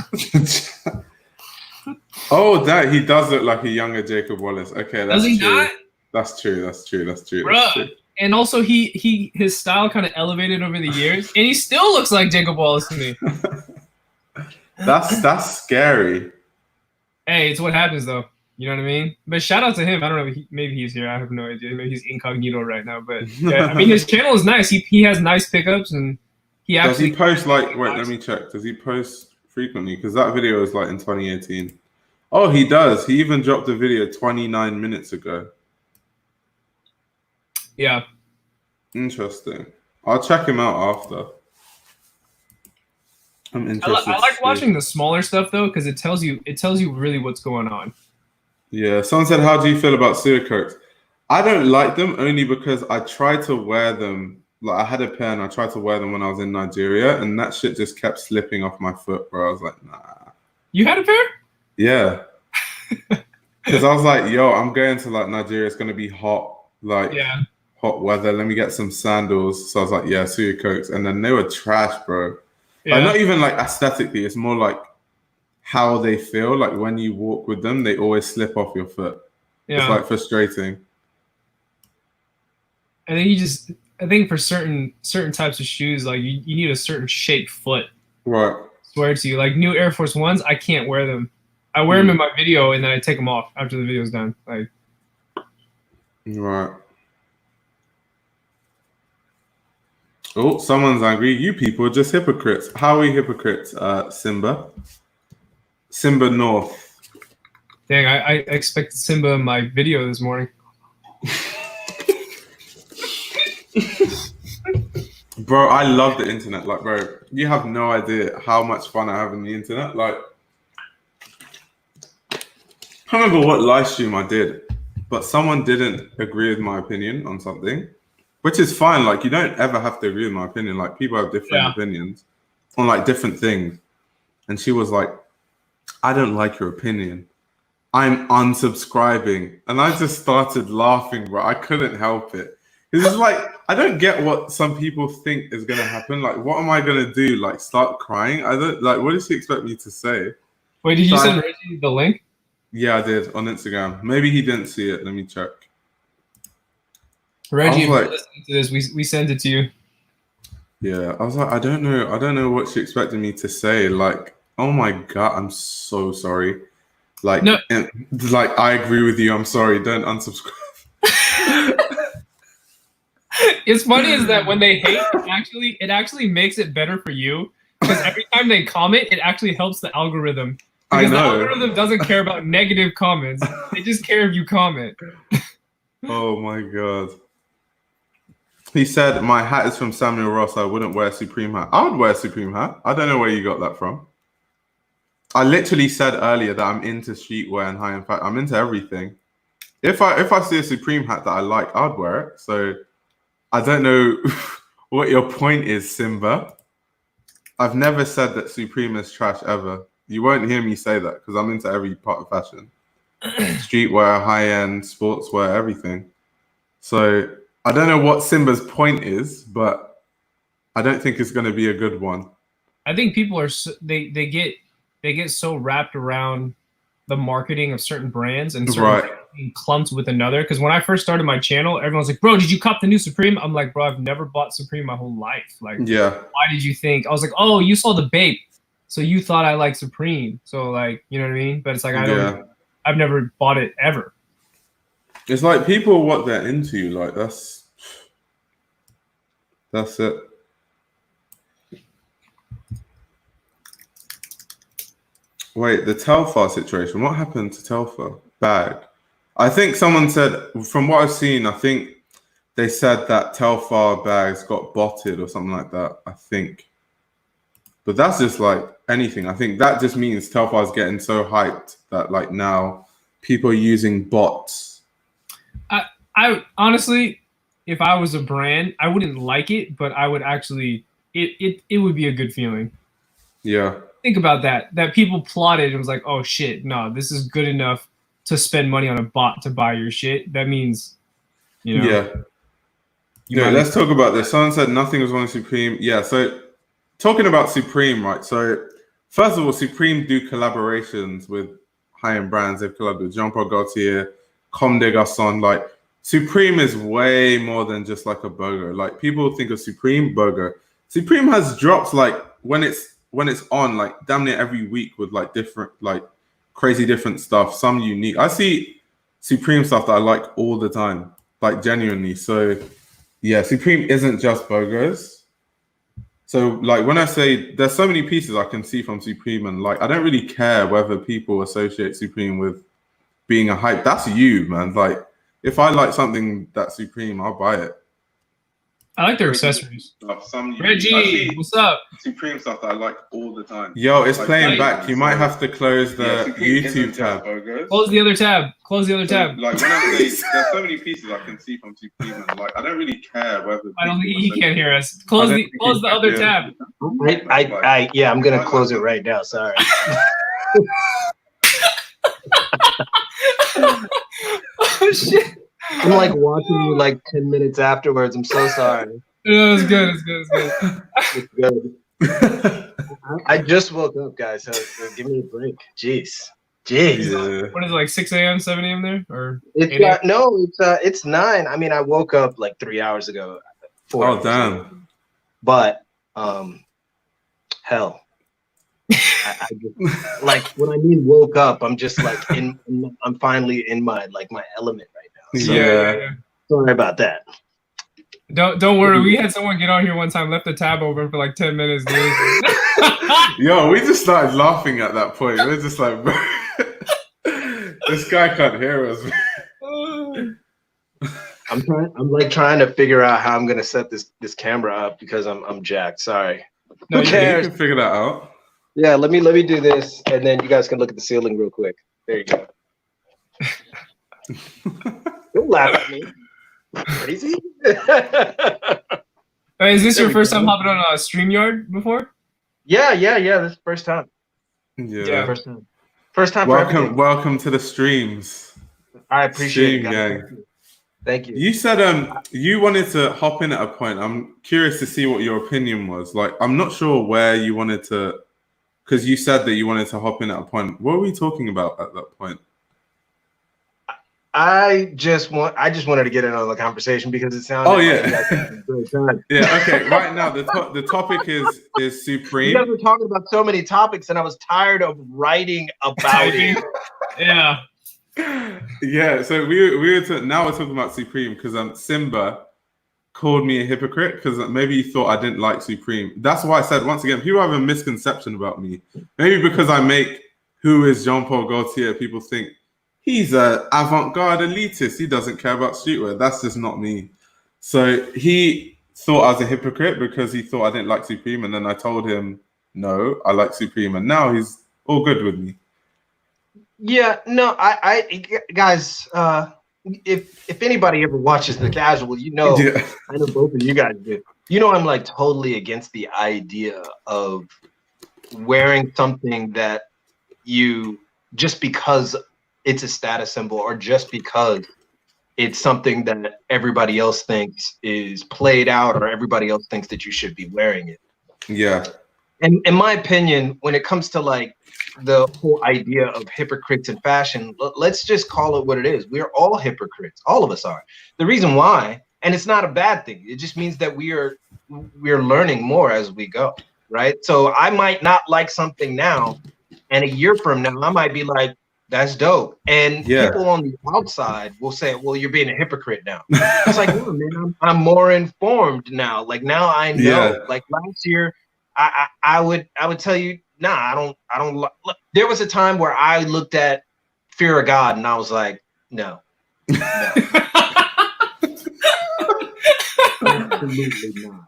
Oh, that he does look like a younger Jacob Wallace. Okay, that's Does he true. not? That's true. That's true. Bruh. That's true. And also his style kind of elevated over the years, and he still looks like Jacob Wallace to me. That's scary. Hey, it's what happens though. You know what I mean? But shout out to him. I don't know. Maybe he's here. I have no idea. Maybe he's incognito right now. But yeah, I mean, his channel is nice. He has nice pickups, and he actually. Does he post like? Wait, let me check. Does he post frequently? Because that video was like in 2018. Oh, he does. He even dropped a video 29 minutes ago. Yeah. Interesting. I'll check him out after. I'm interested. I like watching the smaller stuff though, because it tells you really what's going on. Yeah. Someone said, "How do you feel about Sneakerhead?" I don't like them only because I tried to wear them. Like I had a pair and I tried to wear them when I was in Nigeria, and that shit just kept slipping off my foot, bro. I was like, nah. You had a pair? Yeah. Because I was like, yo, I'm going to like Nigeria. It's gonna be hot, like hot weather. Let me get some sandals. So I was like, yeah, Suya Cokes, and then they were trash, bro. Yeah. Like, not even like aesthetically. It's more like how they feel. Like when you walk with them, they always slip off your foot. Yeah. It's like frustrating. And then I think for certain types of shoes, like you need a certain shaped foot. Right. I swear to you, like new Air Force Ones, I can't wear them. I wear them in my video and then I take them off after the video's done. Like. Right. Oh, someone's angry. You people are just hypocrites. How are we hypocrites, Simba? Simba North. Dang, I expected Simba in my video this morning. Bro, I love the internet. Like, bro, you have no idea how much fun I have on the internet. Like, I can't remember what live stream I did, but someone didn't agree with my opinion on something, which is fine. Like, you don't ever have to agree with my opinion. Like, people have different opinions on like different things. And she was like, I don't like your opinion. I'm unsubscribing. And I just started laughing, bro. I couldn't help it. Because it's like, I don't get what some people think is going to happen. Like, what am I going to do? Like, start crying? I don't, like, what does she expect me to say? Wait, did you send Reggie the link? Yeah, I did on Instagram. Maybe he didn't see it. Let me check. Reggie, if you're listening to this, we sent it to you. Yeah, I was like, I don't know what she expected me to say. Like, oh my God, I'm so sorry. Like, no. Like, I agree with you. I'm sorry. Don't unsubscribe. It's funny is that when they hate, it actually makes it better for you, because every time they comment, it actually helps the algorithm. Because the algorithm doesn't care about negative comments. They just care if you comment. Oh my God. He said, my hat is from Samuel Ross. I wouldn't wear a Supreme hat. I would wear a Supreme hat. I don't know where you got that from. I literally said earlier that I'm into streetwear and high-end fashion. I'm into everything. If I see a Supreme hat that I like, I'd wear it. So I don't know what your point is, Simba. I've never said that Supreme is trash ever. You won't hear me say that because I'm into every part of fashion. Streetwear, high-end, sportswear, everything. So I don't know what Simba's point is, but I don't think it's going to be a good one. I think people are they get so wrapped around the marketing of certain brands and certain being clumped with another. Because when I first started my channel, everyone's like, "Bro, did you cop the new Supreme?" I'm like, "Bro, I've never bought Supreme my whole life. Like, why did you think?" I was like, "Oh, you saw the Bape, so you thought I like Supreme. So like, you know what I mean?" But it's like I've never bought it ever. It's like people what they're into. Like that's it. Wait, the Telfar situation. What happened to Telfar? Bad. I think someone said, from what I've seen, I think they said that Telfar bags got botted or something like that. I think. But that's just like anything. I think that just means Telfar's getting so hyped that like now people are using bots. I honestly, if I was a brand, I wouldn't like it, but I would actually, it would be a good feeling. Yeah. Think about that people plotted and was like, oh shit, no, this is good enough to spend money on a bot to buy your shit. That means, you know. Yeah, let's talk about this. Someone said nothing was wrong with Supreme. Yeah, so talking about Supreme, right? So first of all, Supreme do collaborations with high-end brands. They've collabed with Jean-Paul Gaultier, Comme des Garçons. Like Supreme is way more than just like a burger. Like people think of Supreme burger. Supreme has drops like when it's on like damn near every week with like different like crazy different stuff. Some unique. I see Supreme stuff that I like all the time, like genuinely. So yeah, Supreme isn't just burgers. So like when I say there's so many pieces I can see from Supreme, and like I don't really care whether people associate Supreme with being a hype. That's you, man. Like if I like something that's Supreme, I'll buy it. I like their accessories. Reggie, what's up? Supreme stuff that I like all the time. Yo, it's like, playing back. You might have to close the YouTube tab. Close the other tab. Close the other tab. Like when I say there's so many pieces I can see from Supreme, and like I don't really care whether. I don't think he can't hear us. Close the other tab. Yeah, I'm gonna close it right now. Sorry. Oh shit. I'm like watching you like 10 minutes afterwards. I'm so sorry. No, it's good. It's good. I just woke up, guys. So give me a break. Jeez. Yeah. What is it, like 6 a.m., 7 a.m. there? Or it's 9. I mean, I woke up like 3 hours ago. 4 hours damn. ago. But hell. I just, like when I mean woke up, I'm just like I'm finally in my element right now. So, yeah. Sorry about that. Don't worry. We had someone get on here one time, left the tab open for like 10 minutes, dude. Yo, we just started laughing at that point. We're just like, bro, this guy can't hear us. I'm trying to figure out how I'm gonna set this camera up because I'm jacked. Sorry. No, you can figure that out. Yeah, let me do this, and then you guys can look at the ceiling real quick. There you go. Don't laugh at me. Crazy. Is this your first time hopping on a StreamYard before? Yeah. This is the first time. Yeah. First time for everything. Welcome to the streams. I appreciate Stream it, gang. guys. Thank you. You said you wanted to hop in at a point. I'm curious to see what your opinion was. Like, I'm not sure where you wanted to, because you said that you wanted to hop in at a point. What were we talking about at that point? I just wanted to get in on the conversation because it sounded. Oh yeah. Like yeah. Okay. Right now, the topic is Supreme. You guys were talking about so many topics, and I was tired of writing about it. Yeah. Yeah. So now we're talking about Supreme because Simba called me a hypocrite because maybe he thought I didn't like Supreme. That's why I said once again, people have a misconception about me. Maybe because I make who is Jean-Paul Gaultier, people think he's a avant-garde elitist. He doesn't care about streetwear. That's just not me. So he thought I was a hypocrite because he thought I didn't like Supreme, and then I told him, no, I like Supreme, and now he's all good with me. Yeah, no, I guys, if anybody ever watches The Casual, you know, I know both of you guys do. You know, I'm like totally against the idea of wearing something that you just because it's a status symbol or just because it's something that everybody else thinks is played out or everybody else thinks that you should be wearing it. Yeah. And in my opinion, when it comes to like the whole idea of hypocrites in fashion, let's just call it what it is. We're all hypocrites. All of us are. The reason why, and it's not a bad thing. It just means that we're learning more as we go, right? So I might not like something now, and a year from now, I might be like, that's dope. And people on the outside will say, well, you're being a hypocrite now. It's like, no, man, I'm more informed now. Like now I know. Yeah. Like last year, I would tell you, nah, I don't look. There was a time where I looked at Fear of God and I was like, no. Absolutely not.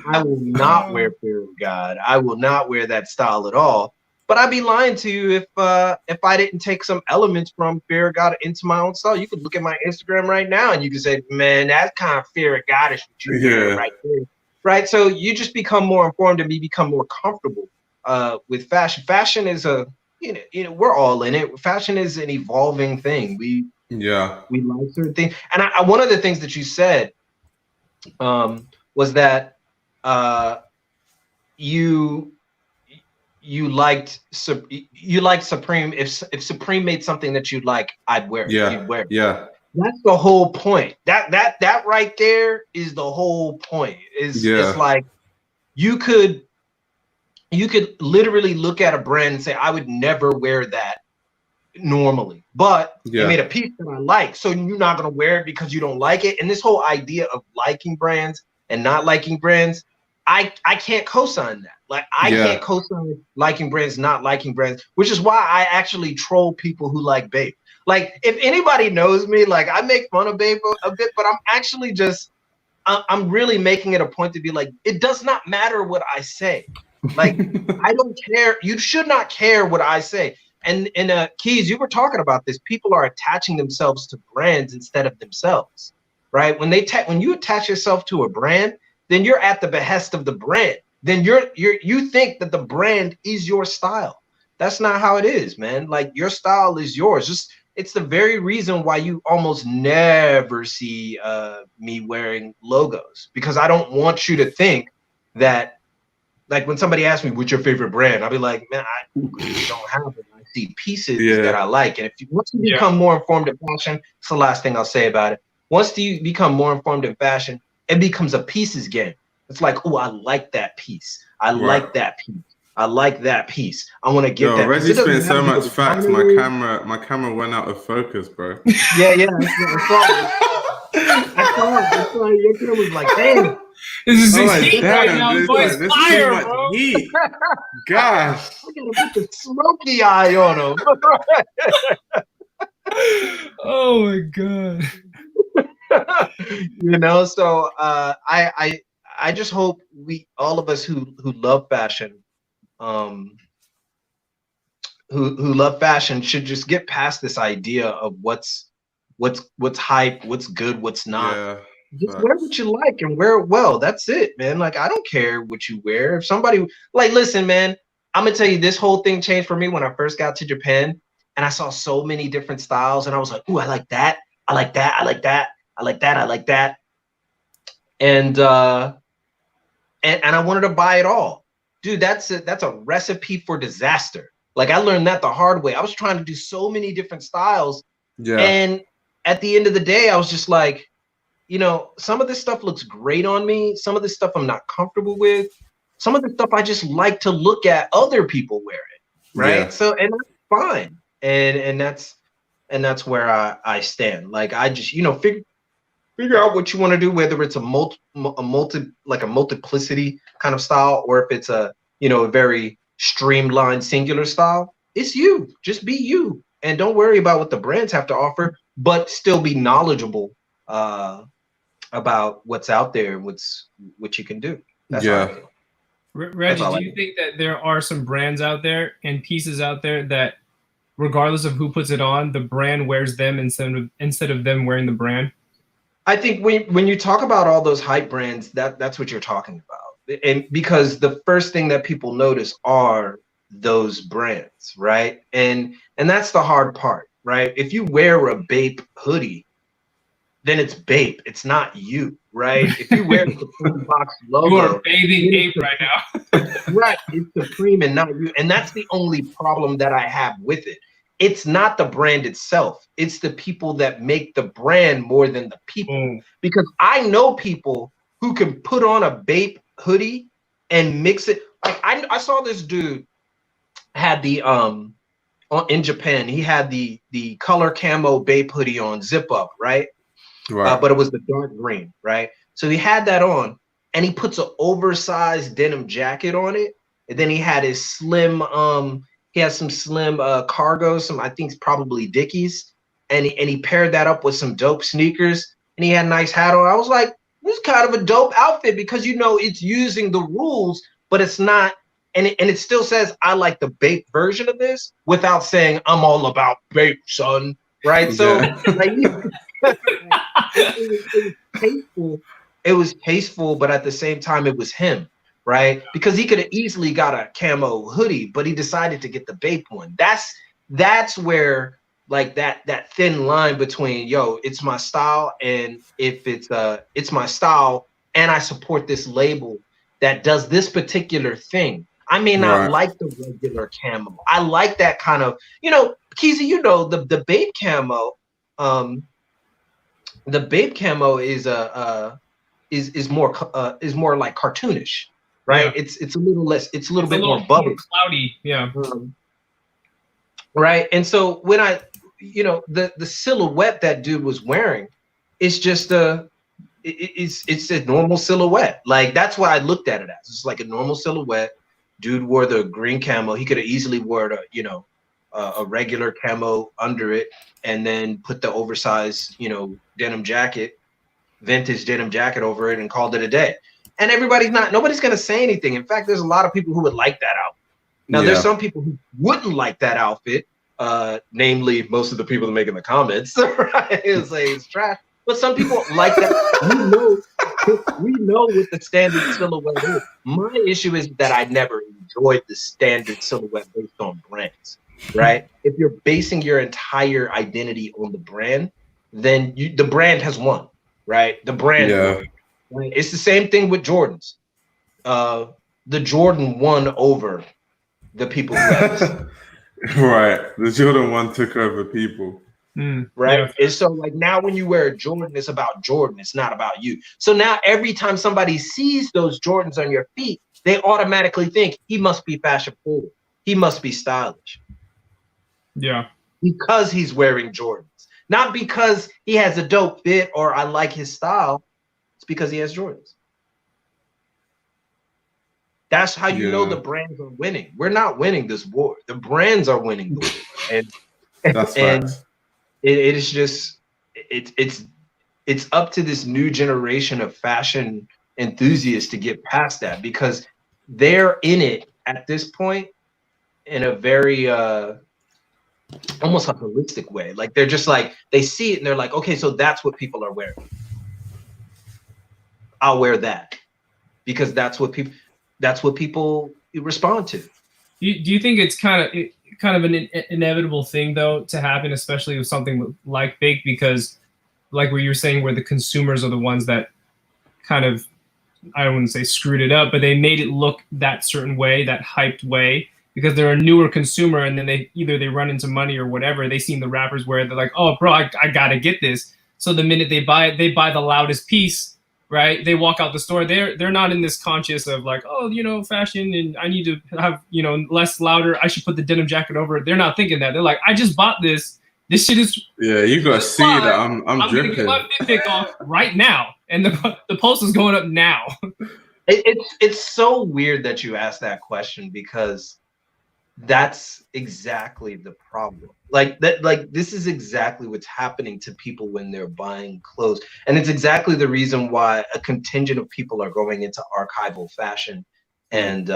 I will not wear Fear of God. I will not wear that style at all. But I'd be lying to you if I didn't take some elements from Fear of God into my own style. You could look at my Instagram right now and you can say, man, that's kind of Fear of God-ish what you're doing right there. Right. So you just become more informed and you become more comfortable with fashion. Fashion is you know, we're all in it. Fashion is an evolving thing. We like certain things. And one of the things that you said was that you liked Supreme. If Supreme made something that you'd like, I'd wear it. You'd wear it. Yeah. That's the whole point. That right there is the whole point. It's like you could literally look at a brand and say, I would never wear that normally, but they made a piece that I like. So you're not gonna wear it because you don't like it. And this whole idea of liking brands and not liking brands, I can't co-sign that. Like I can't co-sign liking brands, not liking brands, which is why I actually troll people who like Bape. Like if anybody knows me, like I make fun of Bape a bit, but I'm actually I'm really making it a point to be like, it does not matter what I say. Like I don't care. You should not care what I say. And Keys, you were talking about this. People are attaching themselves to brands instead of themselves, right? When you attach yourself to a brand, then you're at the behest of the brand. Then you think that the brand is your style. That's not how it is, man. Like your style is yours. It's the very reason why you almost never see me wearing logos, because I don't want you to think that, like when somebody asks me, what's your favorite brand? I'll be like, man, I don't have it. I see pieces that I like. And once you become more informed in fashion, it's the last thing I'll say about it. Once you become more informed in fashion, it becomes a pieces game. It's like, oh, I like that piece. I like that piece. I like that piece. I want to get that. Reggie's spitting so much facts. My camera went out of focus, bro. Yeah. I saw it. Your camera was like, damn. This is heat right now, boys. This fire, is bro. Heat. Gosh. I gotta put the smoky eye on him. Oh my god. You know, so I just hope all of us who love fashion, who love fashion should just get past this idea of what's hype, what's good, what's not. Yeah. Just wear what you like and wear it well. That's it, man. Like, I don't care what you wear. If somebody, like, listen, man, I'm gonna tell you, this whole thing changed for me when I first got to Japan, and I saw so many different styles, and I was like, ooh, I like that, I like that, I like that, I like that, I like that. And I wanted to buy it all. Dude, that's a recipe for disaster. Like, I learned that the hard way. I was trying to do so many different styles. Yeah. And at the end of the day, I was just like, you know, some of this stuff looks great on me. Some of this stuff I'm not comfortable with. Some of the stuff I just like to look at other people wear it, right? Yeah. So, and that's fine. And that's where I stand. Like, I just, you know, figure out what you want to do, whether it's a multiplicity kind of style, or if it's a, you know, a very streamlined singular style. It's you. Just be you, and don't worry about what the brands have to offer, but still be knowledgeable about what's out there, what you can do. That's how I feel. Reggie, do you think that there are some brands out there and pieces out there that, regardless of who puts it on, the brand wears them instead of them wearing the brand? I think when you talk about all those hype brands, that's what you're talking about. And because the first thing that people notice are those brands, right? And that's the hard part, right? If you wear a Bape hoodie, then it's Bape. It's not you, right? If you wear the Supreme Box logo, you are bathing ape right now. Right, it's Supreme and not you. And that's the only problem that I have with it. It's not the brand itself. It's the people that make the brand more than the people. Because I know people who can put on a Bape hoodie and mix it. Like, I saw this dude had the in Japan, he had the color camo Bape hoodie on, zip up, right? Right. But it was the dark green, right? So he had that on, and he puts an oversized denim jacket on it, and then he had his slim he has some slim cargo, some, I think it's probably Dickies, and he paired that up with some dope sneakers, and he had a nice hat on. I was like, this is kind of a dope outfit, because, you know, it's using the rules, but it's not, and it still says, I like the Bape version of this, without saying, I'm all about Bape, son, right? So like, it was tasteful. It was tasteful, but at the same time, it was him, right? Because he could have easily got a camo hoodie, but he decided to get the Bape one. That's where, like, that thin line between, yo, it's my style, and if it's my style, and I support this label that does this particular thing. I may not like the regular camo. I like that kind of, you know, Keezy, you know, the Bape camo. The Bape camo is more like cartoonish, right? Yeah. It's a little less. It's a little bit more bubbly, cloudy. Yeah. Right. And so when you know, the silhouette that dude was wearing, it's just it's a normal silhouette. Like, that's what I looked at it as. It's like a normal silhouette. Dude wore the green camo. He could have easily wore a regular camo under it, and then put the oversized, you know, denim jacket, vintage denim jacket over it, and called it a day. And nobody's gonna say anything. In fact, there's a lot of people who would like that outfit. Now, there's some people who wouldn't like that outfit, namely most of the people that make in the comments, right? It's trash. But some people like that. We know what the standard silhouette is. My issue is that I never enjoyed the standard silhouette based on brands, right? If you're basing your entire identity on the brand, then the brand has won, right? The brand won, right? It's the same thing with Jordans. The Jordan won over the people who had this. Right. The Jordan 1 took over people. Right. Yeah. And so, like, now when you wear a Jordan, it's about Jordan. It's not about you. So now every time somebody sees those Jordans on your feet, they automatically think he must be fashion forward. He must be stylish. Yeah. Because he's wearing Jordans. Not because he has a dope fit or I like his style. It's because he has Jordans. That's how you know the brands are winning. We're not winning this war. The brands are winning the war. And that's facts. It is just it's up to this new generation of fashion enthusiasts to get past that, because they're in it at this point in a very almost a holistic way. Like they're just like, they see it and they're like, okay, so that's what people are wearing. I'll wear that because that's what people respond to. Do you think it's kind of an inevitable thing though to happen, especially with something like Bake, because like what you're saying, where the consumers are the ones that kind of, I don't want to say screwed it up, but they made it look that certain way, that hyped way, because they're a newer consumer, and then they run into money or whatever. They seen the rappers wear it, they're like, oh, bro, I gotta get this. So the minute they buy it, they buy the loudest piece, right? They walk out the store. They're not in this conscious of like, oh, you know, fashion, and I need to have, you know, less louder. I should put the denim jacket over it. They're not thinking that. They're like, I just bought this. This shit is. Yeah, you gotta see that I'm dripping. I'm gonna get my pick off right now, and the post is going up now. It's so weird that you asked that question, because that's exactly the problem. Like this is exactly what's happening to people when they're buying clothes, and it's exactly the reason why a contingent of people are going into archival fashion and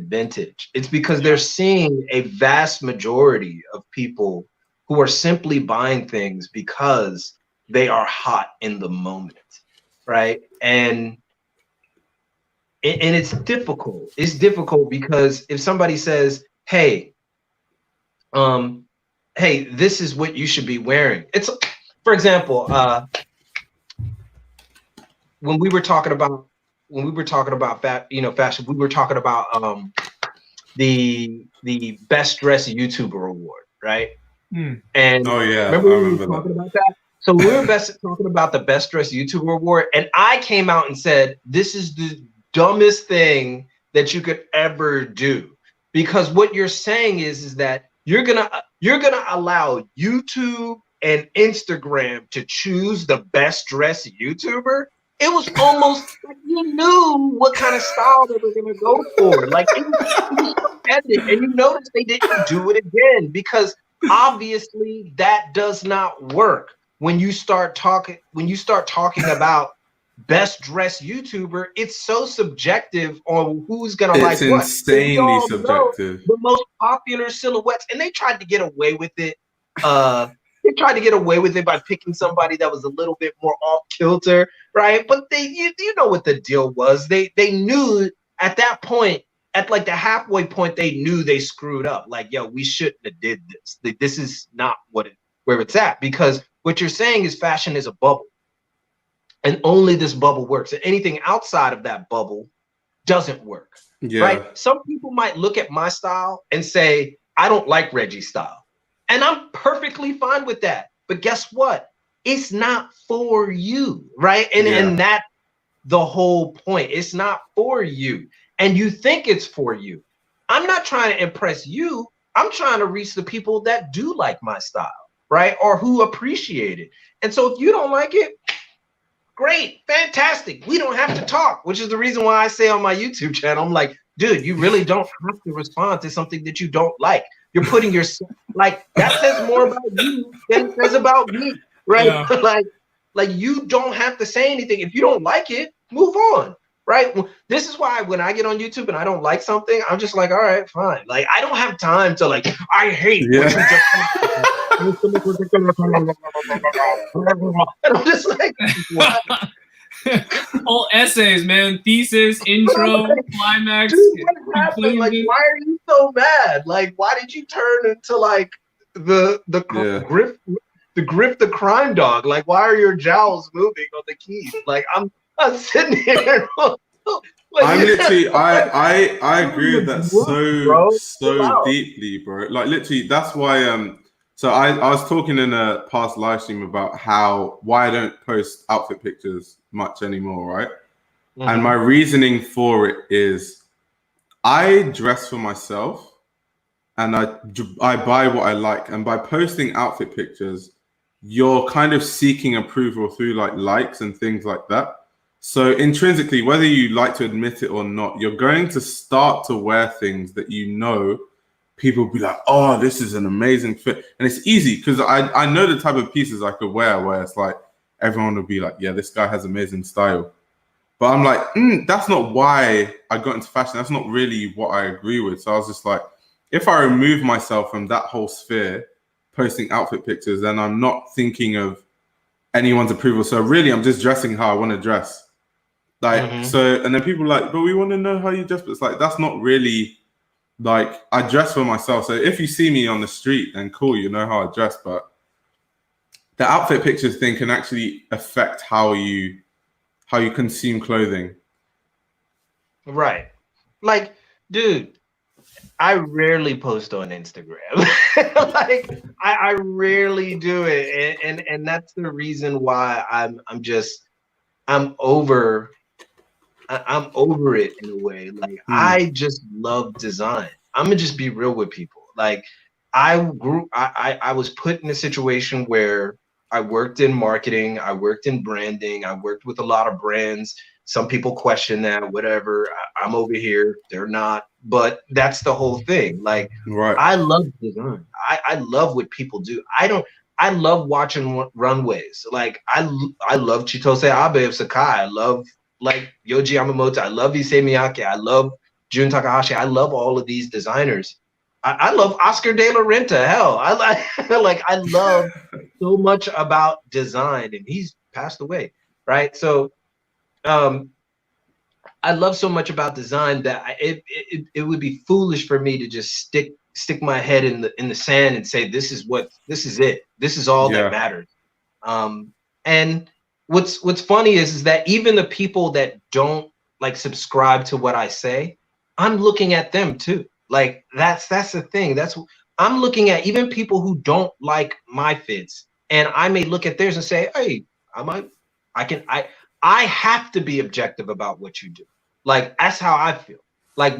vintage. It's because they're seeing a vast majority of people who are simply buying things because they are hot in the moment, right? And it's difficult. It's difficult because if somebody says, hey, this is what you should be wearing. It's, for example, when we were talking about fashion, we were talking about the best dressed YouTuber award, right? And oh yeah, remember we were talking about that? So we were talking about the best dressed YouTuber award, and I came out and said, this is the dumbest thing that you could ever do, because what you're saying is that you're gonna allow YouTube and Instagram to choose the best dressed YouTuber. It was almost like you knew what kind of style they were gonna go for. Like it was so epic, and you notice they didn't do it again, because obviously that does not work. When you start talking about best dressed YouTuber, it's so subjective on who's gonna like what. It's insanely subjective. The most popular silhouettes, and they tried to get away with it. They tried to get away with it by picking somebody that was a little bit more off kilter, right? But you know what the deal was. They knew at that point, at like the halfway point, they knew they screwed up. Like, yo, we shouldn't have did this. This is not where it's at, because what you're saying is fashion is a bubble. And only this bubble works. And anything outside of that bubble doesn't work. Yeah. Right? Some people might look at my style and say, I don't like Reggie's style. And I'm perfectly fine with that. But guess what? It's not for you, right? And that's the whole point. It's not for you. And you think it's for you. I'm not trying to impress you. I'm trying to reach the people that do like my style, right? Or who appreciate it. And so if you don't like it, great, fantastic. We don't have to talk, which is the reason why I say on my YouTube channel, I'm like, dude, you really don't have to respond to something that you don't like. You're putting yourself, like, that says more about you than it says about me, right? Yeah. like you don't have to say anything. If you don't like it, move on, right? This is why when I get on YouTube and I don't like something, I'm just like, all right, fine. Like, I don't have time to like, I hate what you just and I'm just like, what? Whole essays, man, thesis, intro, climax. Dude, what happened? Like, why are you so mad? Like, why did you turn into like the Griff the crime dog? Like, why are your jowls moving on the keys? Like, I'm sitting here. I'm literally, I agree with that so deeply, bro. Like, literally, that's why so I was talking in a past live stream about why I don't post outfit pictures much anymore, right? Mm-hmm. And my reasoning for it is I dress for myself and I buy what I like. And by posting outfit pictures, you're kind of seeking approval through like likes and things like that. So intrinsically, whether you like to admit it or not, you're going to start to wear things that you know people will be like, oh, this is an amazing fit. And it's easy because I know the type of pieces I could wear where it's like, everyone will be like, yeah, this guy has amazing style. But I'm like, that's not why I got into fashion. That's not really what I agree with. So I was just like, if I remove myself from that whole sphere, posting outfit pictures, then I'm not thinking of anyone's approval. So really, I'm just dressing how I want to dress. Like, so, and then people are like, but we want to know how you dress. But it's like, that's not really, like, I dress for myself. So if you see me on the street, then cool, you know how I dress. But the outfit pictures thing can actually affect how you consume clothing. Right. Like, dude, I rarely post on Instagram. Like, I rarely do it. And that's the reason why I'm over it in a way. Like, I just love design. I'm gonna just be real with people. Like, I was put in a situation where I worked in marketing, I worked in branding, I worked with a lot of brands. Some people question that, whatever. I'm over here, they're not. But that's the whole thing. Like, right. I love design. I love what people do. I love watching runways. Like, I love Chitose Abe of Sakai. I love, like, Yohji Yamamoto. I love Issey Miyake. I love Jun Takahashi. I love all of these designers. I love Oscar de la Renta. Hell, I love so much about design, and he's passed away, right? So, I love so much about design that it would be foolish for me to just stick my head in the sand and say this is it. This is all that matters. And what's funny is that even the people that don't, like, subscribe to what I say, I'm looking at them too. Like, that's the thing. I'm looking at even people who don't like my fits, and I may look at theirs and say, hey, I have to be objective about what you do. Like, that's how I feel. Like,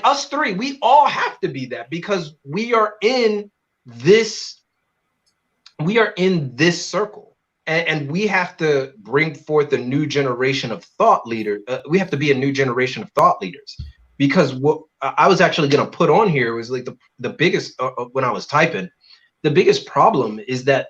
us three, we all have to be that, because we are in this circle, and we have to bring forth a new generation of thought leaders. We have to be a new generation of thought leaders. Because what I was actually going to put on here was, like, the biggest, when I was typing, the biggest problem is that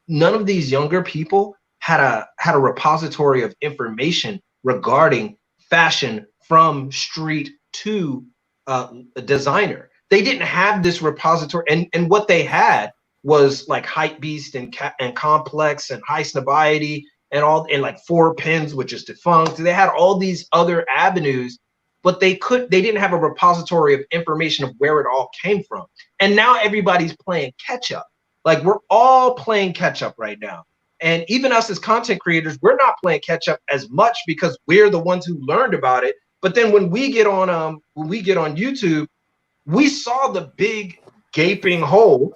none of these younger people had a repository of information regarding fashion from street to a designer. They didn't have this repository, and what they had was, like, Hype Beast and Complex and High Snobiety and like Four Pins, which is defunct. They had all these other avenues, but they didn't have a repository of information of where it all came from. And now everybody's playing catch up. Like, we're all playing catch up right now. And even us as content creators, we're not playing catch up as much because we're the ones who learned about it. But then when we get on YouTube, we saw the big gaping hole.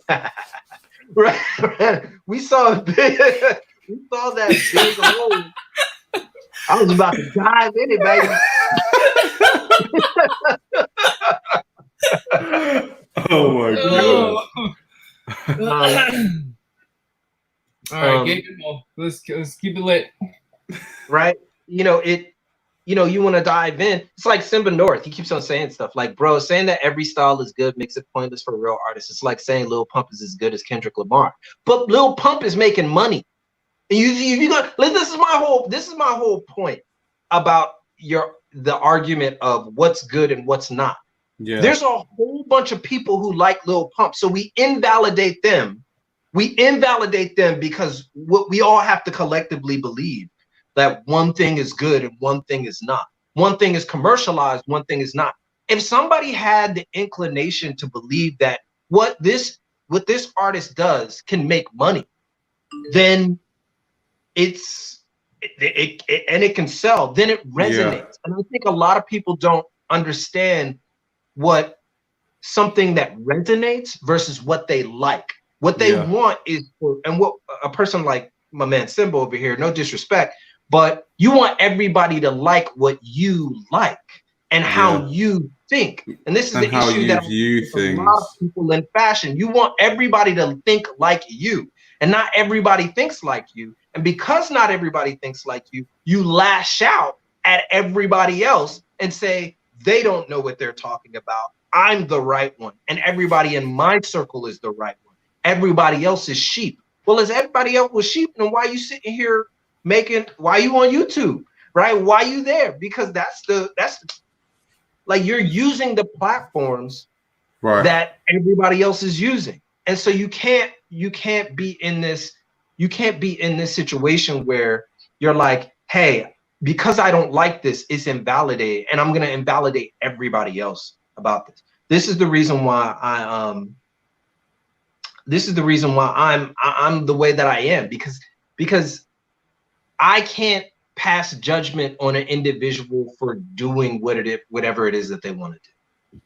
Right? We saw that big hole. I was about to dive in it, baby. Oh my god. All right, let's keep it lit. Right? You want to dive in. It's like Simba North. He keeps on saying stuff like, bro, saying that every style is good makes it pointless for real artists. It's like saying Lil Pump is as good as Kendrick Lamar. But Lil Pump is making money. And this is my whole point about the argument of what's good and what's not. Yeah. There's a whole bunch of people who like Lil Pump, so we invalidate them. We invalidate them because what we all have to collectively believe that one thing is good and one thing is not. One thing is commercialized, one thing is not. If somebody had the inclination to believe that what this artist does can make money, then it can sell, then it resonates. Yeah. And I think a lot of people don't understand what something that resonates versus what they like. What they want is, and what a person like my man Simba over here, no disrespect, but you want everybody to like what you like and how you think. And this is the issue that a lot of people in fashion. You want everybody to think like you, and not everybody thinks like you. And because not everybody thinks like you, you lash out at everybody else and say, they don't know what they're talking about. I'm the right one. And everybody in my circle is the right one. Everybody else is sheep. Well, as everybody else was sheep, then why are you sitting here why are you on YouTube? right? Why you there? Because that's like you're using the platforms that everybody else is using. And so you can't be in this situation where you're like, hey, because I don't like this, it's invalidated, and I'm gonna invalidate everybody else about this. This is the reason why I'm the way that I am, because I can't pass judgment on an individual for doing whatever it is that they want to do,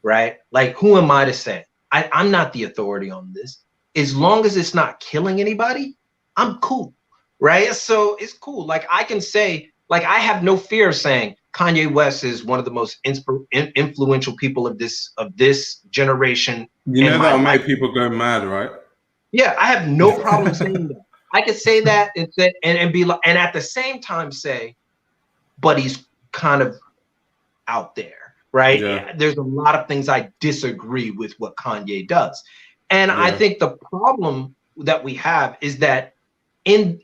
right? Like, who am I to say? I'm not the authority on this. As long as it's not killing anybody, I'm cool, right? So it's cool. Like, I can say, like, I have no fear of saying Kanye West is one of the most influential people of this generation. You know that'll make people go mad, right? Yeah, I have no problem saying that. I could say that and be like, and at the same time say, but he's kind of out there, right? Yeah. There's a lot of things I disagree with what Kanye does. And I think the problem that we have is that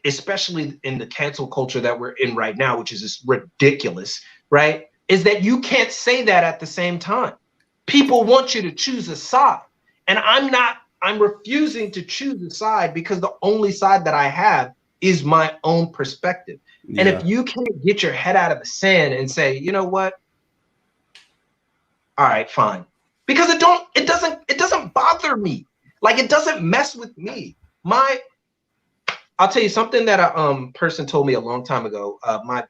especially in the cancel culture that we're in right now, which is just ridiculous, right? Is that you can't say that at the same time. People want you to choose a side. And I'm refusing to choose a side because the only side that I have is my own perspective. Yeah. And if you can't get your head out of the sand and say, you know what? All right, fine. Because it doesn't bother me. Like, it doesn't mess with me. I'll tell you something that a person told me a long time ago. My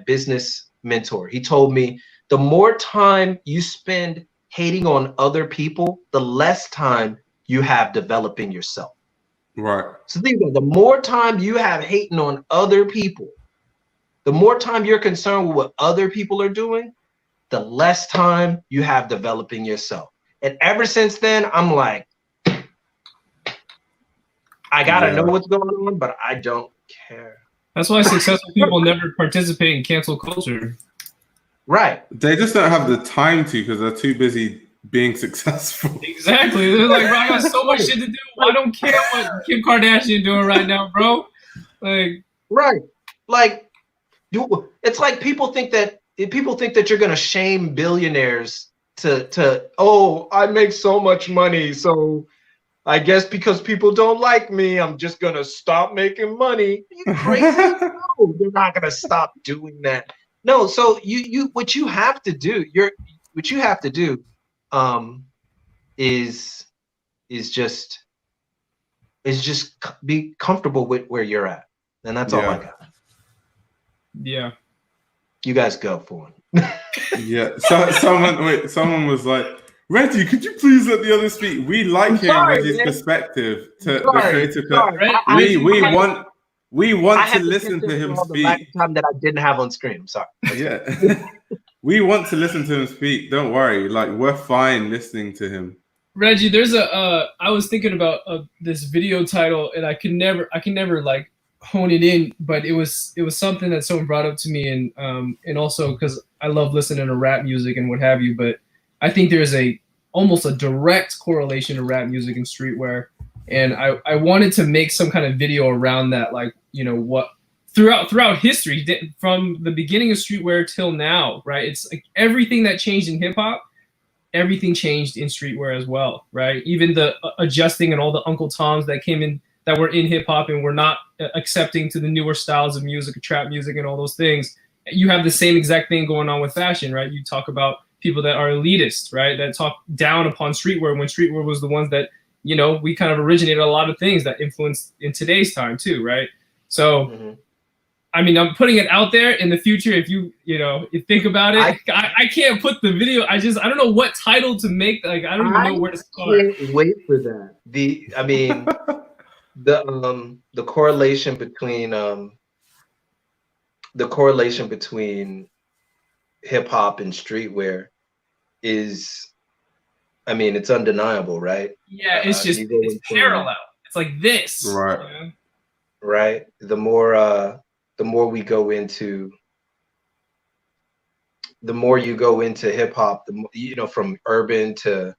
business mentor, he told me, the more time you spend hating on other people, the less time you have developing yourself. Right. So think about it, the more time you have hating on other people, the more time you're concerned with what other people are doing, the less time you have developing yourself. And ever since then, I'm like, I gotta know what's going on, but I don't care. That's why successful people never participate in cancel culture. Right. They just don't have the time to, because they're too busy being successful. Exactly. They're like, bro, I got so much shit to do. I don't care what Kim Kardashian doing right now, bro. Like, right. Like, it's like people think that you're gonna shame billionaires to oh, I make so much money, so I guess because people don't like me, I'm just gonna stop making money. Are you crazy? No, they're not gonna stop doing that. No, so what you have to do is just be comfortable with where you're at, and that's all I got. Yeah. You guys go for it. Yeah. So someone was like, Reggie, could you please let the others speak? We like hearing Reggie's perspective to the creative. We want to listen to him speak. Time that I didn't have on screen. I'm sorry. Yeah. We want to listen to him speak. Don't worry. Like, we're fine listening to him. Reggie, there's I was thinking about this video title, and I can never like hone it in, but it was something that someone brought up to me, and also because I love listening to rap music and what have you, but I think there's almost a direct correlation to rap music and streetwear, and I wanted to make some kind of video around that, like, you know, what throughout history, from the beginning of streetwear till now, right? It's like everything that changed in hip hop, everything changed in streetwear as well, right? Even the adjusting and all the Uncle Toms that came in that were in hip hop and were not accepting to the newer styles of music, trap music, and all those things. You have the same exact thing going on with fashion, right? You talk about people that are elitist, right? That talk down upon streetwear when streetwear was the ones that, you know, we kind of originated a lot of things that influenced in today's time too, right? So, I mean, I'm putting it out there in the future. If you think about it, I can't put the video. I don't know what title to make. Like, I don't even know where to start. I can't wait for that. The correlation between hip hop and streetwear is, I mean, it's undeniable, right? Yeah, it's just it's parallel. It's like this, right? You know? Right. The more we go into, the more you go into hip hop, the more, you know, from urban to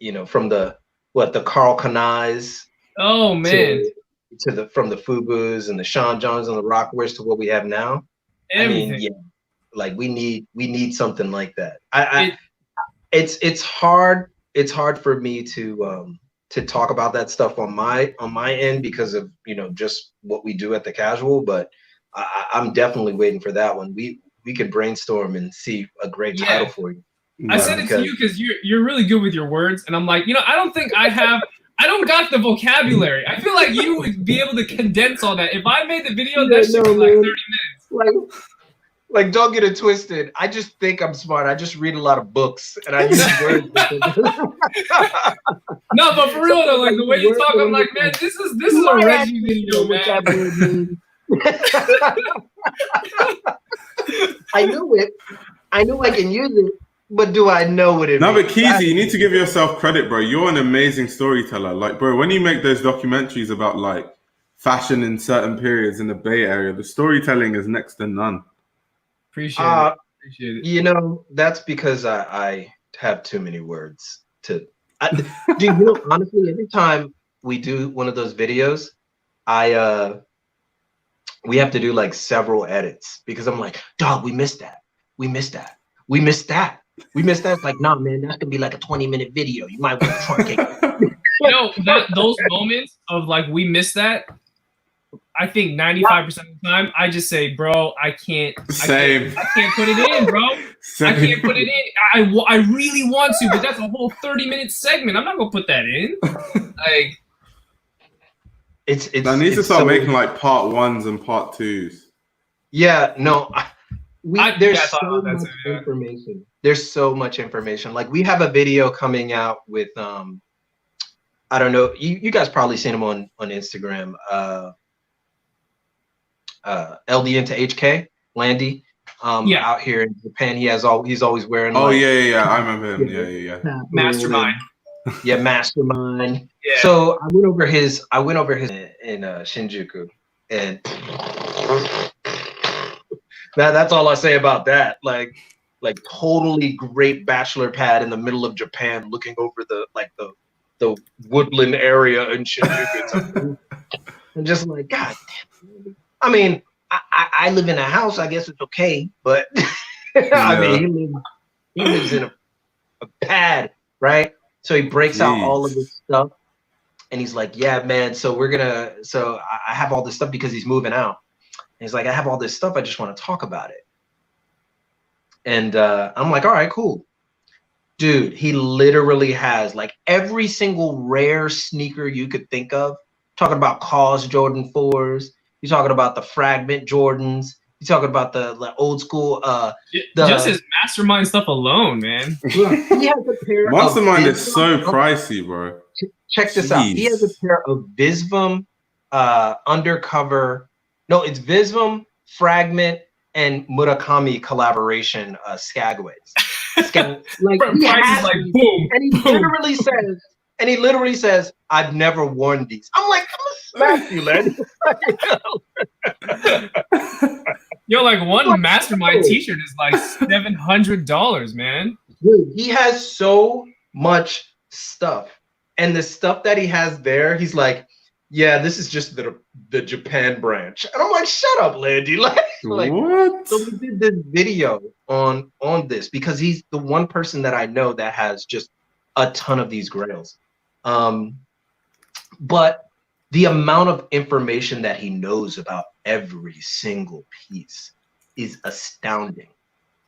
you know, from the Carl Kanais. Oh man. From the Fubus and the Sean Johns and the Rockwers to what we have now. Everything. I mean, yeah, like we need something like that. It's hard for me to talk about that stuff on my end because of, you know, just what we do at the Casual, but I'm definitely waiting for that one. We can brainstorm and see a great title for you. I sent it to you because you're really good with your words, and I'm like, you know, I don't think I don't got the vocabulary. I feel like you would be able to condense all that. If I made the video, that should be like 30 minutes. Like, don't get it twisted. I just think I'm smart. I just read a lot of books, and I use words. No, but for real though, like the way you talk, I'm like, man, this is a Reggie video, man. I know it. I know I can use it, but do I know what it means? No, but Keezy, you need to give yourself credit, bro. You're an amazing storyteller. Like, bro, when you make those documentaries about like fashion in certain periods in the Bay Area, the storytelling is next to none. Appreciate it. You know, that's because I have too many words to. Dude, you know, honestly, every time we do one of those videos, we have to do like several edits because I'm like, dog, we missed that. We missed that. We missed that. We missed that. It's like, nah, man, that's gonna be like a 20-minute video. You might want to truncate. You know, those moments of like we missed that. I think 95% of the time, I just say, bro, I can't put it in, bro. I can't put it in. I really want to, but that's a whole 30-minute segment. I'm not gonna put that in. Like, I need to start making like part 1s and part 2s. Yeah, no, there's so much information. There's so much information. Like we have a video coming out with I don't know. You guys probably seen him on Instagram. LD into HK Landy. Out here in Japan, he's always wearing. Oh, like, yeah. I remember him. Yeah. Mastermind. Yeah, Mastermind. Yeah. So I went over his in Shinjuku, and that's all I say about that. Like totally great bachelor pad in the middle of Japan, looking over the woodland area in Shinjuku. I'm just like, God damn. I mean, I live in a house. I guess it's okay, but I mean, he lives in a pad, right? So he breaks out all of this stuff, and he's like, "Yeah, man. So I have all this stuff because he's moving out." And he's like, "I have all this stuff. I just want to talk about it." And I'm like, "All right, cool." Dude, he literally has like every single rare sneaker you could think of. Talking about Cause Jordan 4s. You're talking about the Fragment Jordans. You're talking about the old school. Just his Mastermind stuff alone, man. He has a pair Mastermind is so pricey, bro. Check this out. He has a pair of Visvim undercover. No, it's Visvim, Fragment, and Murakami collaboration Skagways. Like he has, like boom, and he literally says, "I've never worn these." I'm like, I'm gonna smack you, man. Yo, like one Mastermind T-shirt is like $700, man. Dude, he has so much stuff, and the stuff that he has there, he's like, "Yeah, this is just the Japan branch," and I'm like, "Shut up, Landy!" Like what? So we did this video on this because he's the one person that I know that has just a ton of these grails. But the amount of information that he knows about every single piece is astounding.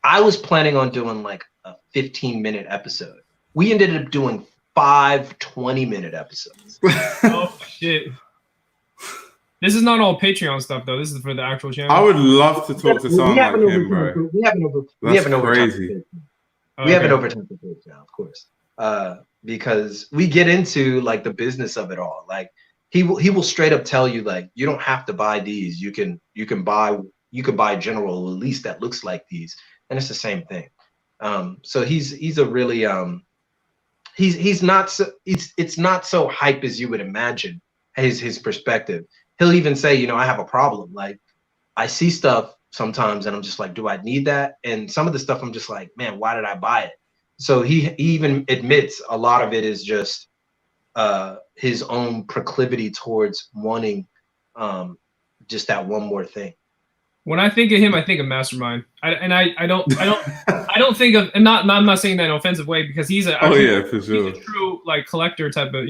I was planning on doing like a 15-minute episode. We ended up doing 5 20-minute episodes. Oh shit. This is not all Patreon stuff though. This is for the actual channel. I would love to talk to someone like him, bro. We have an overtime for Patreon, of course. Because we get into like the business of it all. Like he will straight up tell you like, you don't have to buy these. You can buy general release that looks like these, and it's the same thing. So he's a really he's not so it's not so hype as you would imagine. His perspective. He'll even say, you know, I have a problem. Like I see stuff sometimes and I'm just like, do I need that? And some of the stuff I'm just like, man, why did I buy it? So he even admits a lot of it is just his own proclivity towards wanting just that one more thing. When I think of him, I think of Mastermind. I don't think of, and I'm not saying that in an offensive way, because he's a for sure. He's a true like collector type of,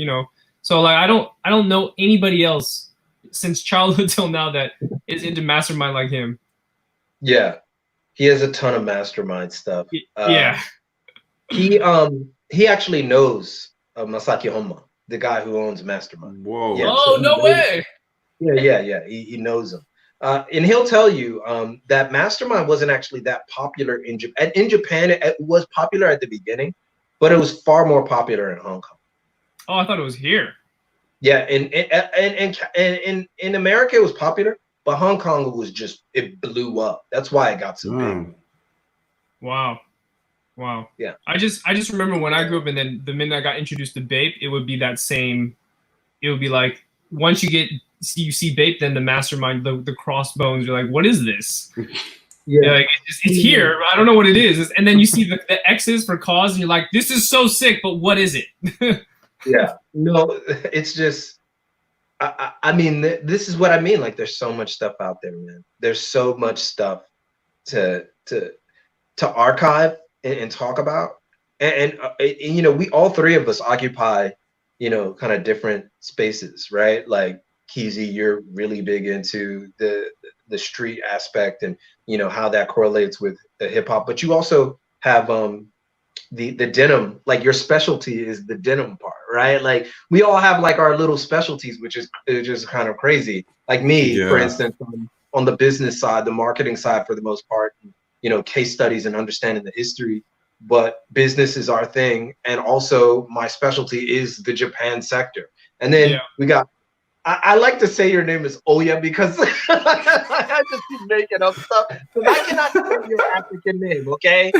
So like I don't know anybody else since childhood till now that is into Mastermind like him. Yeah, he has a ton of Mastermind stuff. Yeah, he actually knows Masaki Honma, the guy who owns Mastermind. Whoa! Yeah, oh, so no way! Yeah. He knows him. And he'll tell you that Mastermind wasn't actually that popular in Japan. In Japan, it was popular at the beginning, but it was far more popular in Hong Kong. Oh, I thought it was here. Yeah, in America, it was popular, but Hong Kong it blew up. That's why it got so big. Wow. Yeah. I just remember when I grew up, and then the minute I got introduced to Bape, it would be that same. It would be like once you see Bape, then the Mastermind, the crossbones. You're like, what is this? Yeah, like, it's here. I don't know what it is. And then you see the X's for cause, and you're like, this is so sick, but what is it? Yeah, no, it's just. I mean, this is what I mean. Like, there's so much stuff out there, man. There's so much stuff to archive and talk about, and we all three of us occupy, kind of different spaces, right? Like Keezy, you're really big into the street aspect, and how that correlates with the hip hop. But you also have the denim. Like, your specialty is the denim part, right? Like, we all have like our little specialties, which is just kind of crazy. Like me, for instance, on the business side, the marketing side, for the most part, case studies and understanding the history. But business is our thing, and also my specialty is the Japan sector. And then we got. I like to say your name is Oya because I just keep making up stuff. Because I cannot say your African name, okay?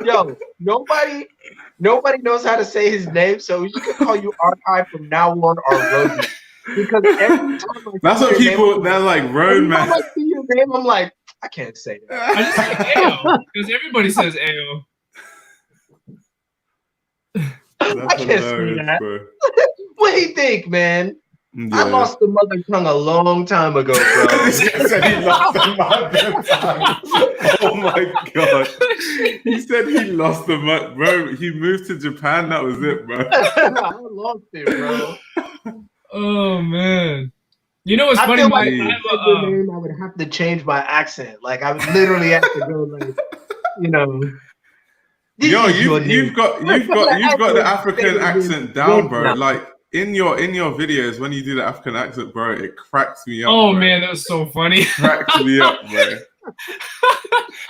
Yo, nobody knows how to say his name, so we can call you Archive from now on, or Rosie. Because every time that's what people. They're like, Road Man. I see your name, I'm like, I can't say that. I just say Ayo because everybody says Ayo. I can't say that. Bro. What do you think, man? Yeah. I lost the mother tongue a long time ago, bro. He said he lost the mother tongue. Oh my god! He said he lost the mother, bro. He moved to Japan. That was it, bro. I lost it, bro. Oh man! You know what's funny? Feel like name, I would have to change my accent. Like, I would literally have to go, like, Yo, you've got the African accent down, bro. Like, in your videos, when you do the African accent, bro, it cracks me up. Oh, bro. Man, that was so funny. Cracks me up, bro.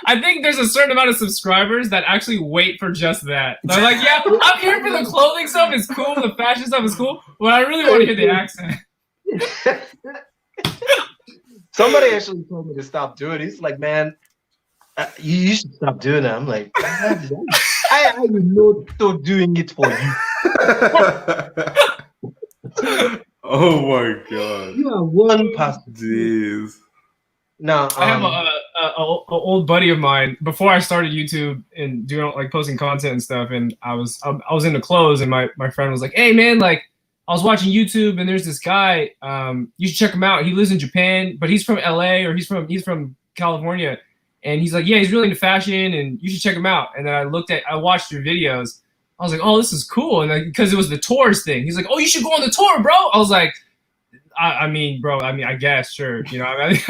I think there's a certain amount of subscribers that actually wait for just that. They're like, yeah, I'm here for the clothing stuff. It's cool. The fashion stuff is cool. But I really want to hear the accent. Somebody actually told me to stop doing it. He's like, man, you should stop doing that. I'm like, I am not doing it for you. Oh my god! You are one person. Jeez. No, I have a old buddy of mine. Before I started YouTube and doing like posting content and stuff, and I was into clothes, and my friend was like, "Hey man, like I was watching YouTube, and there's this guy. You should check him out. He lives in Japan, but he's from LA or he's from California." And he's like, yeah, he's really into fashion, and you should check him out. And then I watched your videos. I was like, oh, this is cool. And because it was the tours thing. He's like, oh, you should go on the tour, bro. I was like, I mean, bro, I guess, sure. This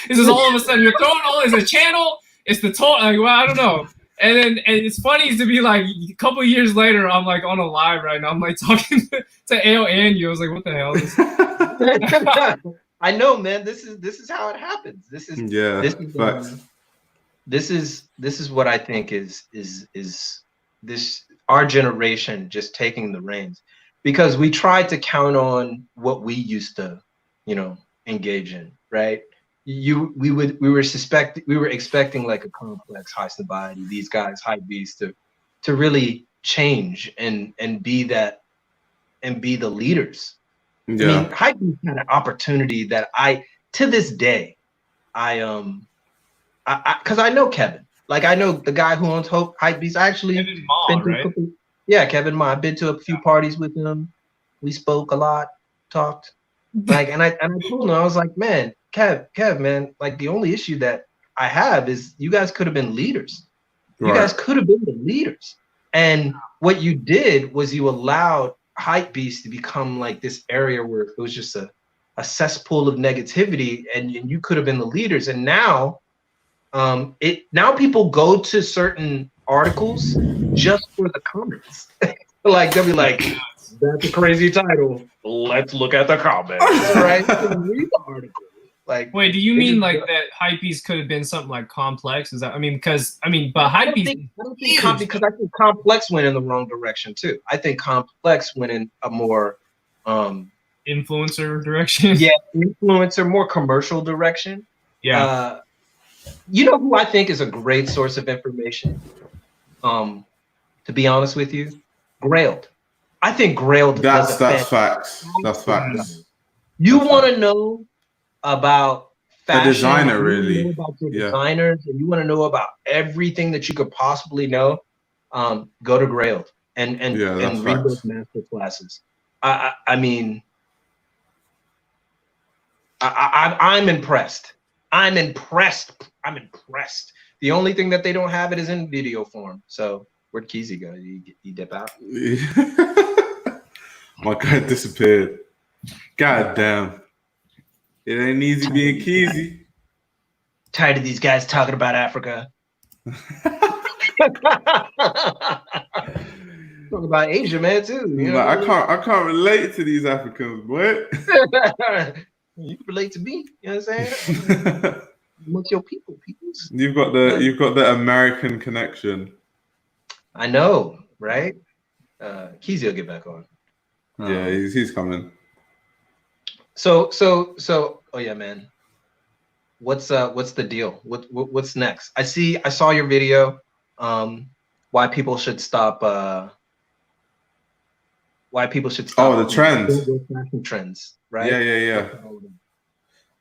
is all of a sudden, you're throwing all, it's a channel, it's the tour. Like, well, I don't know. And it's funny to be like, a couple of years later, I'm like on a live right now. I'm like talking to Ao and you. I was like, what the hell? I know, man. This is how it happens. This is what I think is this our generation just taking the reins, because we tried to count on what we used to, engage in, right? We were expecting like a complex high sobriety, these guys, hype beasts, to really change and be that and be the leaders. Yeah. I mean, hype beasts had an opportunity that to this day, because I know Kevin. Like, I know the guy who owns Hypebeast. I actually Kevin Ma, right? Kevin Ma. I've been to a few parties with him. We spoke a lot, talked. Like, and I told him, I was like, man, Kev, man, like the only issue that I have is you guys could have been leaders. You Right. guys could have been the leaders. And what you did was you allowed hypebeast to become like this area where it was just a cesspool of negativity, and you could have been the leaders. And now now people go to certain articles just for the comments. Like they'll be like, that's a crazy title. Let's look at the comments. Right? Read the article. Like, wait, do you mean like that hypebeast could have been something like complex? Is that, I mean, because but hypebeast, I don't think because I think complex went in the wrong direction too. I think complex went in a more influencer direction. Yeah, influencer, more commercial direction. Yeah. You know who I think is a great source of information? To be honest with you, GRAILED. I think GRAILED. That's facts. That's facts. You want to know about fashion, a designer, really. You about your designers, and you want to know about everything that you could possibly know, go to GRAILED and read those master classes. I mean, I'm impressed. I'm impressed. The only thing that they don't have it is in video form. So where'd Keezy go? Did he dip out? My guy disappeared. God damn. It ain't easy being Keezy. Tired of these guys talking about Africa. Talk about Asia, man, too. You know? I can't relate to these Africans, boy. You can relate to me. You know what I'm saying? What's your peoples? You've got the American connection. I know, right? Keezy will get back on. Yeah, he's coming. So, oh yeah, man. What's the deal? What's next? I saw your video. Why people should stop. Why people should stop. Oh, the trends. Fashion trends, right? Yeah.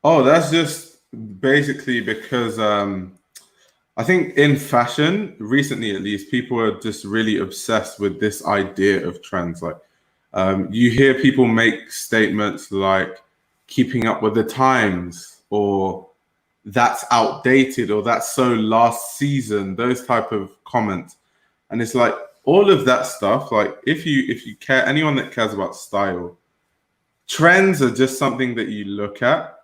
Oh, that's just basically because I think in fashion recently, at least, people are just really obsessed with this idea of trends. Like, you hear people make statements like keeping up with the times, or that's outdated, or that's so last season, those type of comments. And it's like all of that stuff, like if you care, anyone that cares about style, trends are just something that you look at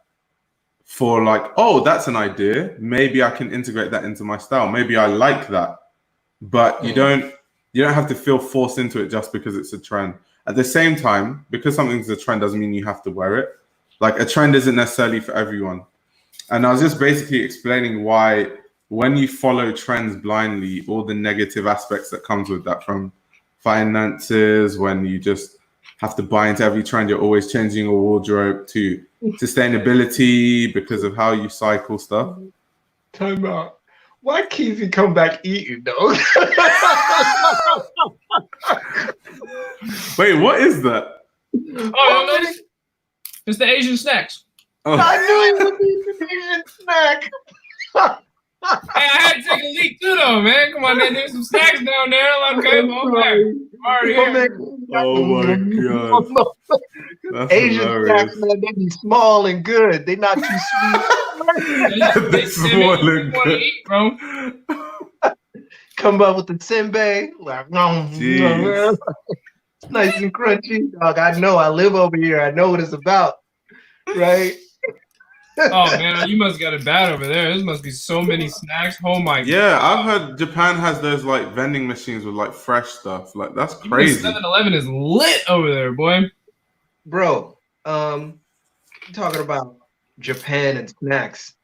for like, oh, that's an idea. Maybe I can integrate that into my style. Maybe I like that. But you don't have to feel forced into it just because it's a trend. At the same time, because something's a trend doesn't mean you have to wear it. Like a trend isn't necessarily for everyone. And I was just basically explaining why when you follow trends blindly, all the negative aspects that comes with that, from finances, when you just have to buy into every trend, you're always changing your wardrobe, to sustainability because of how you cycle stuff. Time out. Why Keezy come back eating though? Wait, what is that? Oh, it's the Asian snacks. Oh. I knew it would be an Asian snack. Hey, I had to take a leak too, though, man. Come on, man. There's some snacks down there. Okay, oh my god. That's Asian hilarious. snacks, man, they be small and good. They not too sweet. They're small and good. Eat, bro. Come up with the senbei, like, it's nice and crunchy. Dog, I know. I live over here. I know what it's about, right? Oh man, you must got it bad over there. There must be so many snacks. Oh my god. Yeah, I've heard Japan has those like vending machines with like fresh stuff. Like that's crazy. 7-Eleven is lit over there, boy. Bro, talking about Japan and snacks.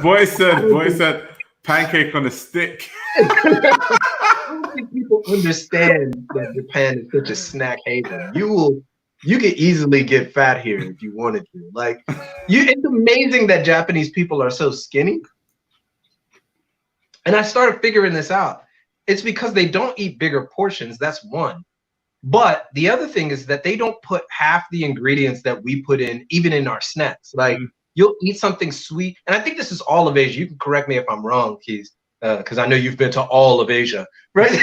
boy said pancake on a stick. I don't think people understand that Japan is such a snack haven. You could easily get fat here if you wanted to. Like, it's amazing that Japanese people are so skinny. And I started figuring this out. It's because they don't eat bigger portions. That's one. But the other thing is that they don't put half the ingredients that we put in, even in our snacks. Like, you'll eat something sweet. And I think this is all of Asia. You can correct me if I'm wrong, Keys, because I know you've been to all of Asia, right?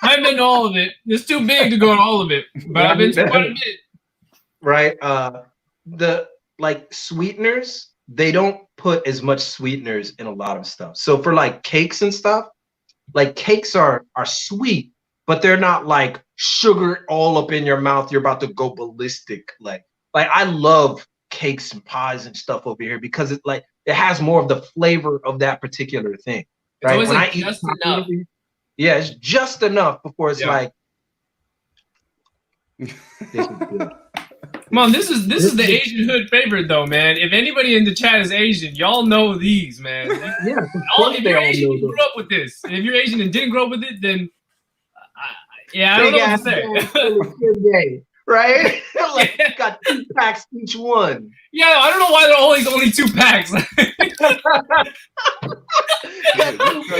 I've been to all of it. It's too big to go to all of it, but I've been to quite a bit. Right. like sweeteners, they don't put as much sweeteners in a lot of stuff. So for like cakes and stuff, like cakes are sweet, but they're not like sugar all up in your mouth. You're about to go ballistic. Like I love cakes and pies and stuff over here because it has more of the flavor of that particular thing. It's always like just enough. Yeah, it's just enough before it's like. Come on, this is the Asian hood favorite though, man. If anybody in the chat is Asian, y'all know these, man. Yeah, if you're Asian, you grew up with this. And if you're Asian and didn't grow up with it, then I don't know what to say. Right? Like got 2 packs each one. Yeah, I don't know why there are only 2 packs.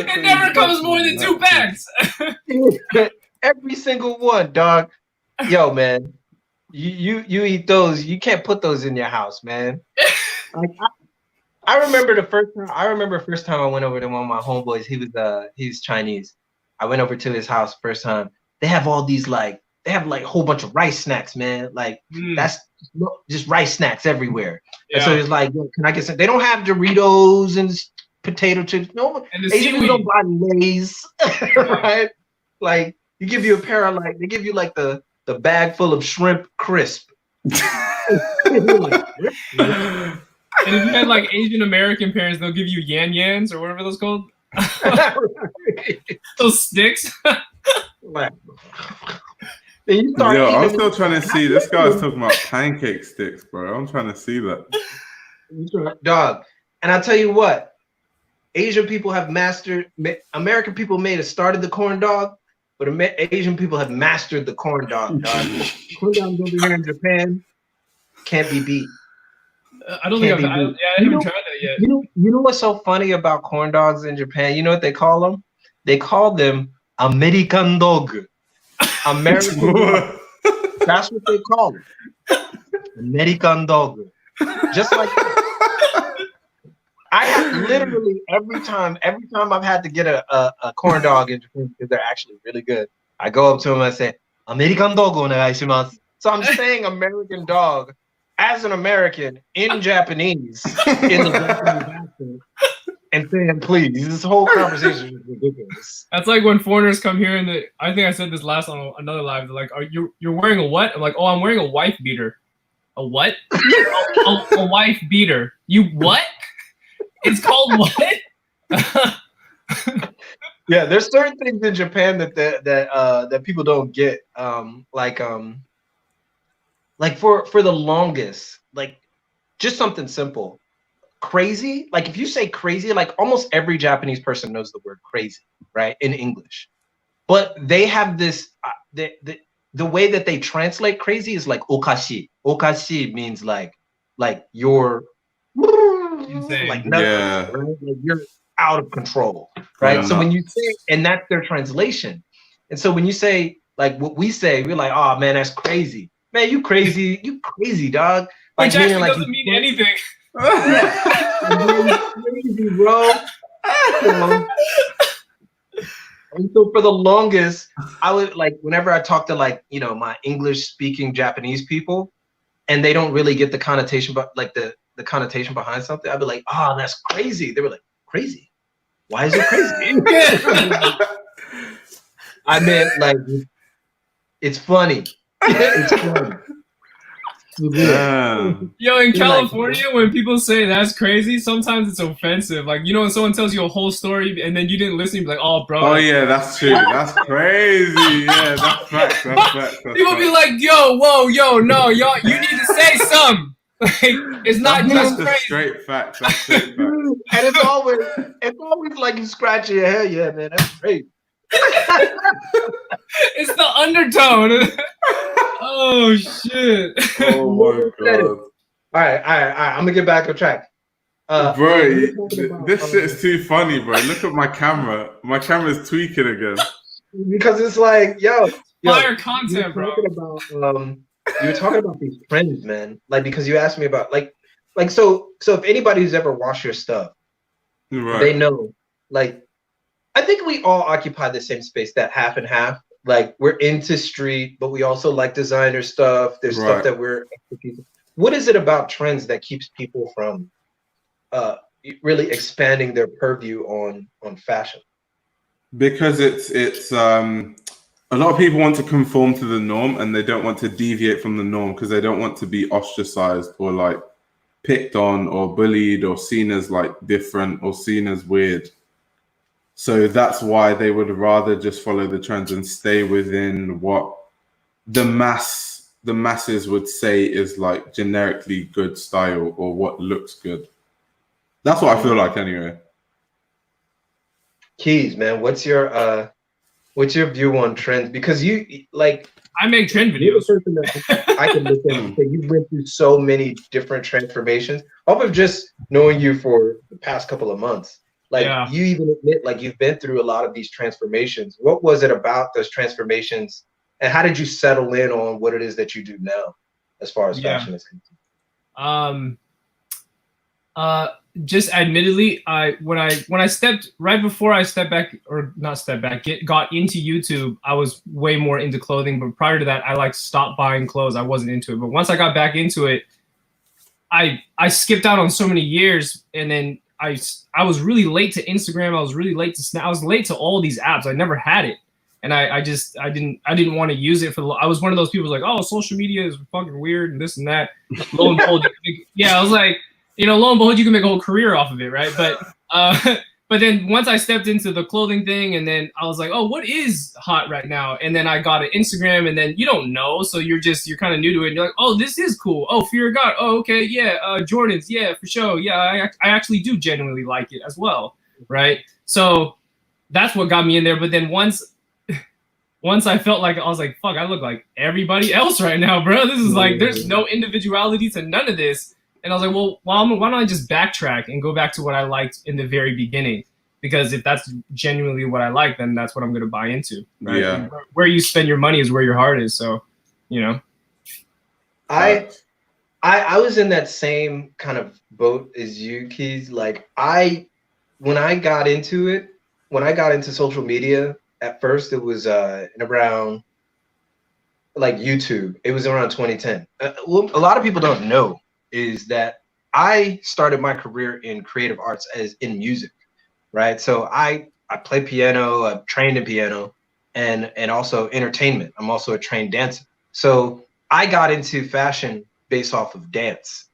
It never comes more than 2 packs. Every single one, dog. Yo, man. You eat those. You can't put those in your house, man. Like I remember first time I went over to one of my homeboys. He's Chinese. I went over to his house first time. They have all these they have a whole bunch of rice snacks, man. Like that's just rice snacks everywhere. Yeah. And so it's like, yo, can I get some? They don't have Doritos and potato chips. No, Asians don't buy Lay's, right? Like they give you a pair of they give you the bag full of shrimp crisp. And if you had Asian American parents, they'll give you yan yans or whatever those called. Those sticks. I'm still trying to see. This guy's talking about pancake sticks, bro. I'm trying to see that. Dog. And I'll tell you what, Asian people have mastered, American people may have started the corn dog, but Asian people have mastered the corn dog, dog. Corn dogs over here in Japan can't be beat. I don't think I haven't tried that yet. You know what's so funny about corn dogs in Japan? You know what they call them? They call them American dog. American dog. That's what they call it. American dog. Just like that. I have literally every time I've had to get a corn dog in Japan because they're actually really good. I go up to them and I say, American dog onegaishimasu. So I'm saying American dog as an American in Japanese in the Japanese accent and saying please. This whole conversation is ridiculous. That's like when foreigners come here and I think I said this last on another live. They're like, you're wearing a what? I'm like, oh, I'm wearing a wife beater. A what? a wife beater. You what? It's called what? Yeah, there's certain things in Japan that people don't get. Like for the longest, just something simple. Crazy, if you say crazy, almost every Japanese person knows the word crazy, right? In English. But they have this the way that they translate crazy is okashi. Okashi means you're insane. Nothing, right? You're out of control, right? So when you say, and that's their translation. And so when you say what we say, we're like, oh man, that's crazy. Man, you crazy, dog. Which actually doesn't mean anything. Crazy, bro. And so for the longest, I would whenever I talk to my English speaking Japanese people, and they don't really get the connotation, but the connotation behind something, I'd be like, oh, that's crazy. They were like, crazy? Why is it crazy? I meant it's funny. It's funny. Yo, in California, when people say that's crazy, sometimes it's offensive. When someone tells you a whole story and then you didn't listen, you're like, oh, bro. Oh, yeah, that's true. That's crazy. Yeah, that's facts. People be like, yo, whoa, yo, no, you need to say something. It's not just crazy. Straight facts. That's straight facts. And it's always like you scratch your head. Yeah, man, that's crazy. It's the undertone. Oh shit. Oh my god. All right. I'm gonna get back on track. Bro, this shit's too funny, bro. Look at my camera. My camera's tweaking again. Because it's fire content, bro. You were talking about these trends, man. Because you asked me about so if anybody's ever washed your stuff, right, they know. I think we all occupy the same space, that half and half. We're into street, but we also like designer stuff. There's stuff that we're. what is it about trends that keeps people from really expanding their purview on fashion? Because it's a lot of people want to conform to the norm and they don't want to deviate from the norm because they don't want to be ostracized or like picked on or bullied or seen as like different or seen as weird. So that's why they would rather just follow the trends and stay within what the masses would say is like generically good style or what looks good. That's what I feel like anyway. Keys, man, what's your view on trends? Because you like, I make trend videos. You're the person that I can look at and say you went through so many different transformations off of just knowing you for the past couple of months. Like you even admit like you've been through a lot of these transformations. What was it about those transformations, and how did you settle in on what it is that you do now, as far as fashion is concerned? Just admittedly, when I stepped right before I stepped back, or not stepped back, got into YouTube, I was way more into clothing. But prior to that, I like stopped buying clothes. I wasn't into it. But once I got back into it, I skipped out on so many years, and then I was really late to Instagram. I was really late to Snap. I was late to all these apps. I never had it, and I didn't want to use it for. I was one of those people like, oh, social media is fucking weird and this and that. Lo and behold, I was like. You know, lo and behold, you can make a whole career off of it, right? But then once I stepped into the clothing thing, and then I was like, oh, what is hot right now? And then I got an Instagram, and then you don't know, so you're kind of new to it. And you're like, oh, this is cool. Oh, Fear of God. Oh, okay, yeah. Jordans, yeah, for sure. Yeah, I actually do genuinely like it as well, right? So that's what got me in there. But then once I felt like I was like, fuck, I look like everybody else right now, bro. This is like, there's no individuality to none of this. And I was like, well, why don't I just backtrack and go back to what I liked in the very beginning? Because if that's genuinely what I like, then that's what I'm going to buy into. Right? Yeah. Where you spend your money is where your heart is. So, you know. I was in that same kind of boat as you, Keys. Like when I got into social media, at first it was in around like YouTube. It was around 2010. Well, a lot of people don't know is that I started my career in creative arts as in music, right? So I play piano, I've trained in piano, and also entertainment. I'm also a trained dancer. So I got into fashion based off of dance.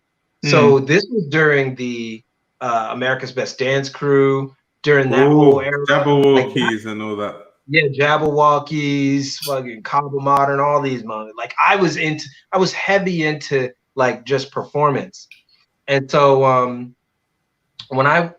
So this was during the America's Best Dance Crew, during that whole era. Jabberwockies and all that. Yeah, Jabberwockies, fucking Cobble Modern, all these moments. Like I was heavy into like just performance. And so when I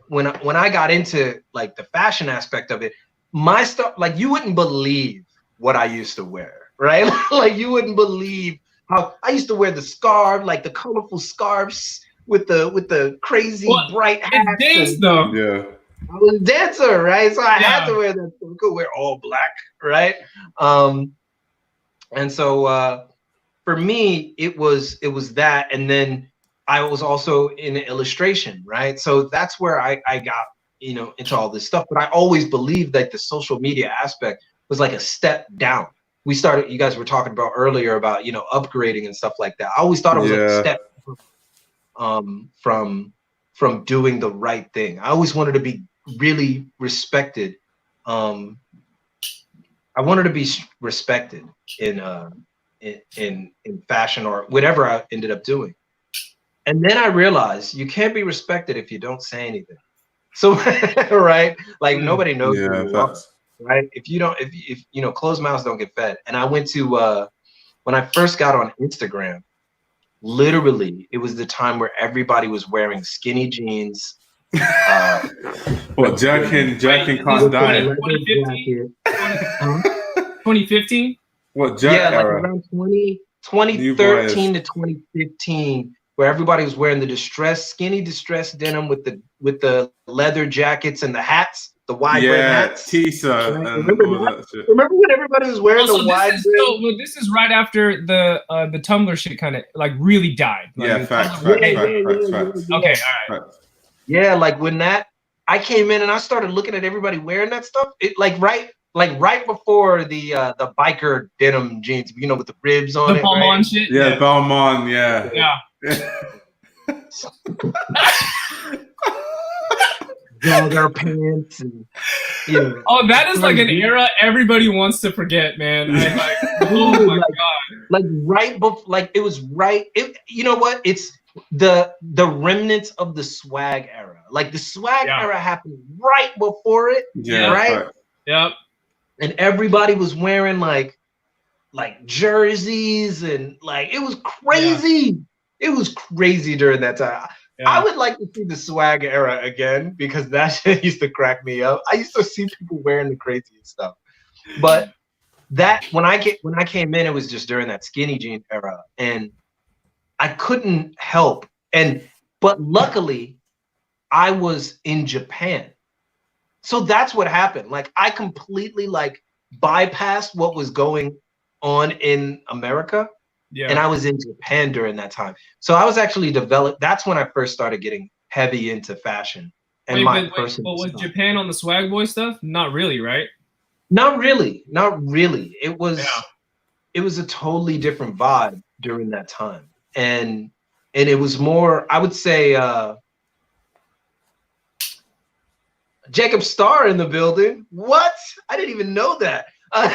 got into like the fashion aspect of it, my stuff, like you wouldn't believe what I used to wear, right? Like you wouldn't believe how I used to wear the scarf, like the colorful scarves with the crazy bright hats. Dance though. Yeah. I was a dancer, right? So I had to wear that. We could wear all black, right? And so for me, it was that, and then I was also in illustration, right? So that's where I got, you know, into all this stuff. But I always believed that the social media aspect was like a step down. You guys were talking about earlier about, you know, upgrading and stuff like that. I always thought it was like a step from doing the right thing. I always wanted to be really respected. I wanted to be respected in fashion or whatever I ended up doing. And then I realized you can't be respected if you don't say anything. So right, like nobody knows who you are, right? If you know, closed mouths don't get fed. And I went to when I first got on Instagram, literally it was the time where everybody was wearing skinny jeans. Jerkin can't die. 2015? What jerk era? Like around 2013 to 2015, where everybody was wearing the skinny distressed denim with the leather jackets and the hats, the wide brim hats. Tisa and all that shit. Remember when everybody was wearing the wide brim? This is right after the Tumblr shit kind of like really died. Like, facts. Okay, all right. Yeah, like when I came in and I started looking at everybody wearing that stuff, it like right like right before the biker denim jeans, you know, with the ribs on it. Balmain Right? shit. Yeah, Balmain, yeah. Jogger pants and Oh, that is like an era everybody wants to forget, man. I like, oh my god. Like right before, like it was right. You know what? It's the remnants of the swag era. Like the swag era happened right before it. Yeah. Right. Yep. And everybody was wearing like jerseys and like it was crazy. It was crazy during that time. I would like to see the swag era again because that shit used to crack me up. I used to see people wearing the craziest stuff. But that when I came in, it was just during that skinny jean era, and I couldn't help. But luckily, I was in Japan, so that's what happened. Like I completely like bypassed what was going on in America. Yeah. And I was in Japan during that time. So I was actually that's when I first started getting heavy into fashion. And but was Japan on the swag boy stuff? Not really, right? Not really. Not really. It was a totally different vibe during that time. And it was more, I would say, Jacob Starr in the building. What? I didn't even know that. I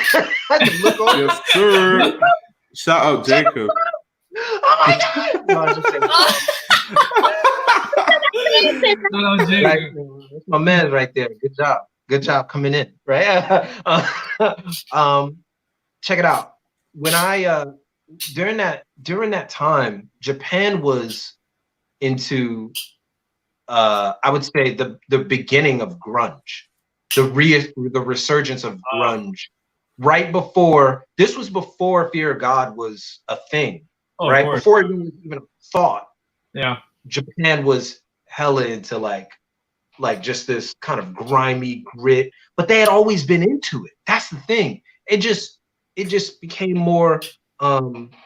had to look over. Yes, sir. Shout out Jacob. Oh my god! No, that's my man right there. Good job. Good job coming in. Right. Check it out. When I during that time, Japan was into I would say the beginning of grunge, the resurgence of grunge. Right before, this was before Fear of God was a thing, right? Before it was even a thought. Yeah. Japan was hella into like just this kind of grimy grit, but they had always been into it. That's the thing. It just became more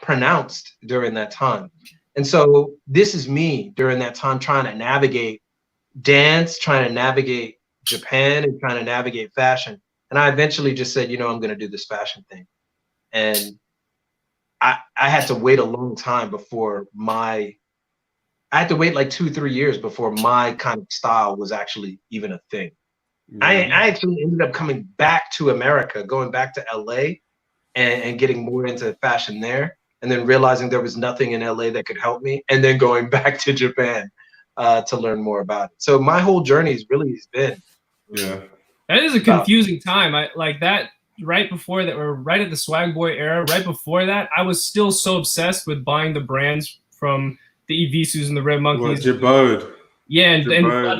pronounced during that time. And so this is me during that time trying to navigate dance, trying to navigate Japan, and trying to navigate fashion. And I eventually just said, you know, I'm going to do this fashion thing. And I had to wait a long time before I had to wait like 2-3 years before my kind of style was actually even a thing. Yeah. I actually ended up coming back to America, going back to LA and getting more into fashion there. And then realizing there was nothing in LA that could help me. And then going back to Japan to learn more about it. So my whole journey has really been. Yeah. That is a confusing time. I like that right before that, or right at the swag boy era, right before that, I was still so obsessed with buying the brands from the Evisus and the Red Monkeys. Jabode. Yeah, and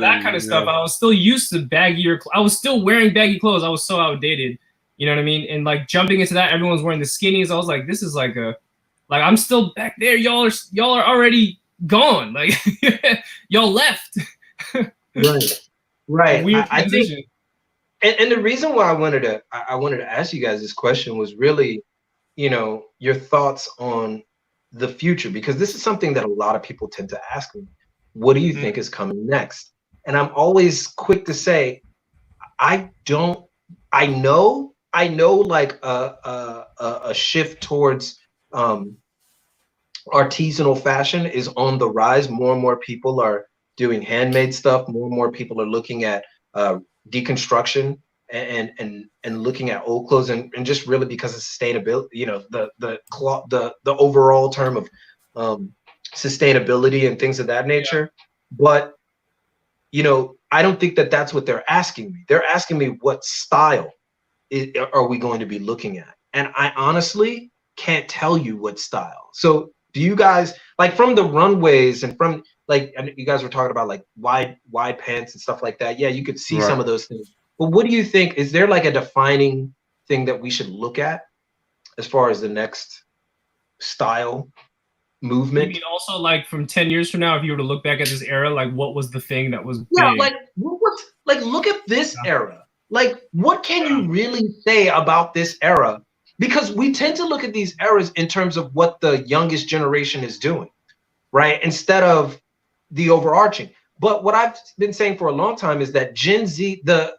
that kind of stuff. I was still used to baggier. I was still wearing baggy clothes. I was so outdated. You know what I mean? And like jumping into that, everyone's wearing the skinnies. I was like, this is like I'm still back there. Y'all are already gone. Like y'all left. Right. Weird transition. I think. And the reason why I wanted to ask you guys this question was really, you know, your thoughts on the future, because this is something that a lot of people tend to ask me. What do you think is coming next? And I'm always quick to say, I know like a shift towards artisanal fashion is on the rise. More and more people are doing handmade stuff. More and more people are looking at deconstruction and looking at old clothes and just really because of sustainability, you know, the overall term of sustainability and things of that nature. But you know, I don't think that that's what they're asking me. They're asking me what style are we going to be looking at, and I honestly can't tell you what style. So do you guys, like, from the runways and from, like, you guys were talking about like wide pants and stuff like that. Yeah, you could see some of those things. But what do you think? Is there like a defining thing that we should look at as far as the next style movement? You mean also like from 10 years from now, if you were to look back at this era, like what was the thing that was big? Like what's like, look at this era. Like, what can you really say about this era? Because we tend to look at these eras in terms of what the youngest generation is doing, right? Instead of the overarching. But what I've been saying for a long time is that Gen Z, the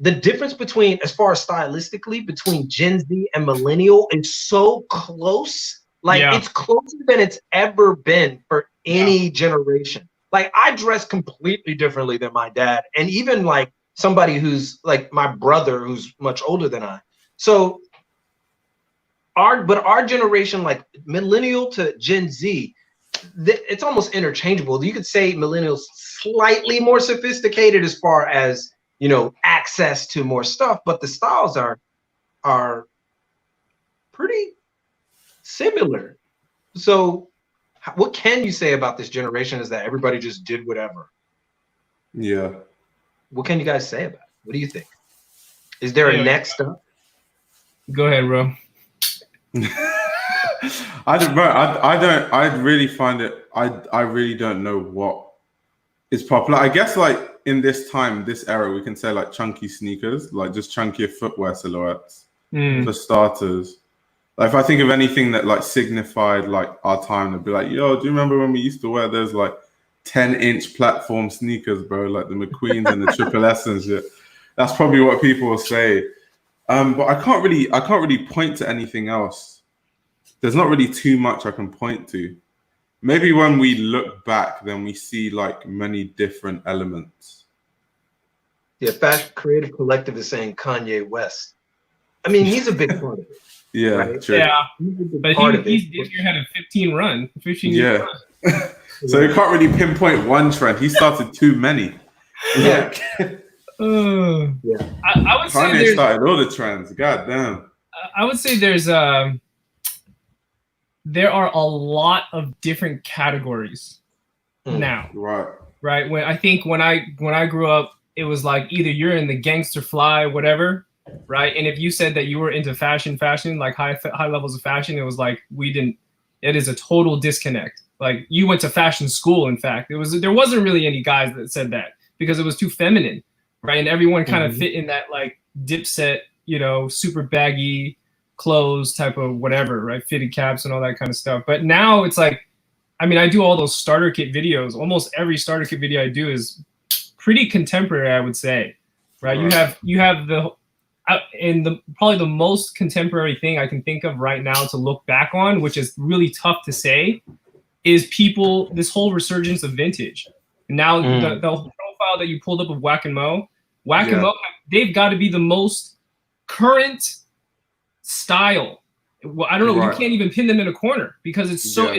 the difference between, as far as stylistically, between Gen Z and millennial is so close. Like it's closer than it's ever been for any generation. Like I dress completely differently than my dad, and even like somebody who's like my brother who's much older than I. So our generation, like millennial to Gen Z, it's almost interchangeable. You could say millennials slightly more sophisticated as far as, you know, access to more stuff, but the styles are pretty similar. So what can you say about this generation is that everybody just did whatever? Yeah. What can you guys say about it? What do you think? Is there a next up? Go ahead, bro. I really find it, I really don't know what is popular. I guess like in this time, this era, we can say like chunky sneakers, like just chunkier footwear silhouettes for starters. Like if I think of anything that like signified like our time, it'd be like, yo, do you remember when we used to wear those like 10-inch platform sneakers, bro? Like the McQueens and the Triple S and shit. That's probably what people will say. But I can't really point to anything else. There's not really too much I can point to. Maybe when we look back, then we see like many different elements. Yeah, Fashion Creative Collective is saying Kanye West. I mean, he's a big part of it. Yeah, right? True. Yeah. But he's this year had a 15 run. 15 year run. So you can't really pinpoint one trend. He started too many. Yeah. I would say Kanye started all the trends. God damn. I would say there are a lot of different categories now. Right. When I grew up, it was like either you're in the gangster fly, whatever, right? And if you said that you were into fashion, like high levels of fashion, it was like it is a total disconnect. Like you went to fashion school, in fact. There wasn't really any guys that said that because it was too feminine, right? And everyone kind of fit in that like Dipset, you know, super baggy clothes type of whatever, right? Fitted caps and all that kind of stuff. But now it's like, I mean, I do all those starter kit videos. Almost every starter kit video I do is pretty contemporary, I would say, right? You have probably the most contemporary thing I can think of right now to look back on, which is really tough to say, is this whole resurgence of vintage. Now the profile that you pulled up of Whack and Mo, they've got to be the most current style. Well, I don't know. You can't even pin them in a corner because it's so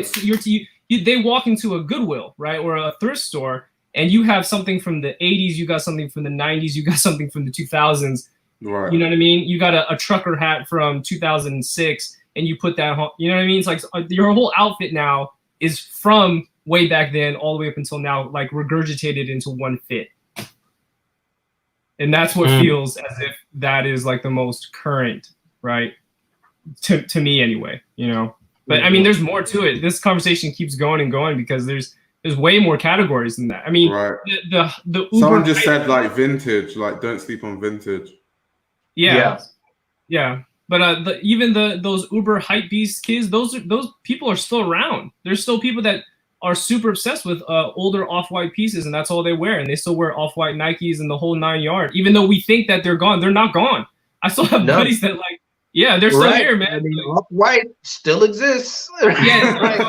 they walk into a Goodwill, right, or a thrift store, and you have something from the 80s, you got something from the 90s, you got something from the 2000s. Right. You know what I mean? You got a trucker hat from 2006, and you put that. You know what I mean? It's like your whole outfit now is from way back then all the way up until now, like regurgitated into one fit. And that's what feels as if that is like the most current, right? To me anyway, you know. But I mean, there's more to it. This conversation keeps going and going because there's way more categories than that. I mean, the Uber someone just said like vintage, like don't sleep on vintage. Yeah. But even those Uber hype beast kids, those people are still around. There's still people that are super obsessed with older off-white pieces, and that's all they wear, and they still wear off-white Nikes and the whole 9 yards. Even though we think that they're gone, they're not gone. I still have buddies that like, yeah, they're still here, man. I mean, off-white still exists. Yeah, right.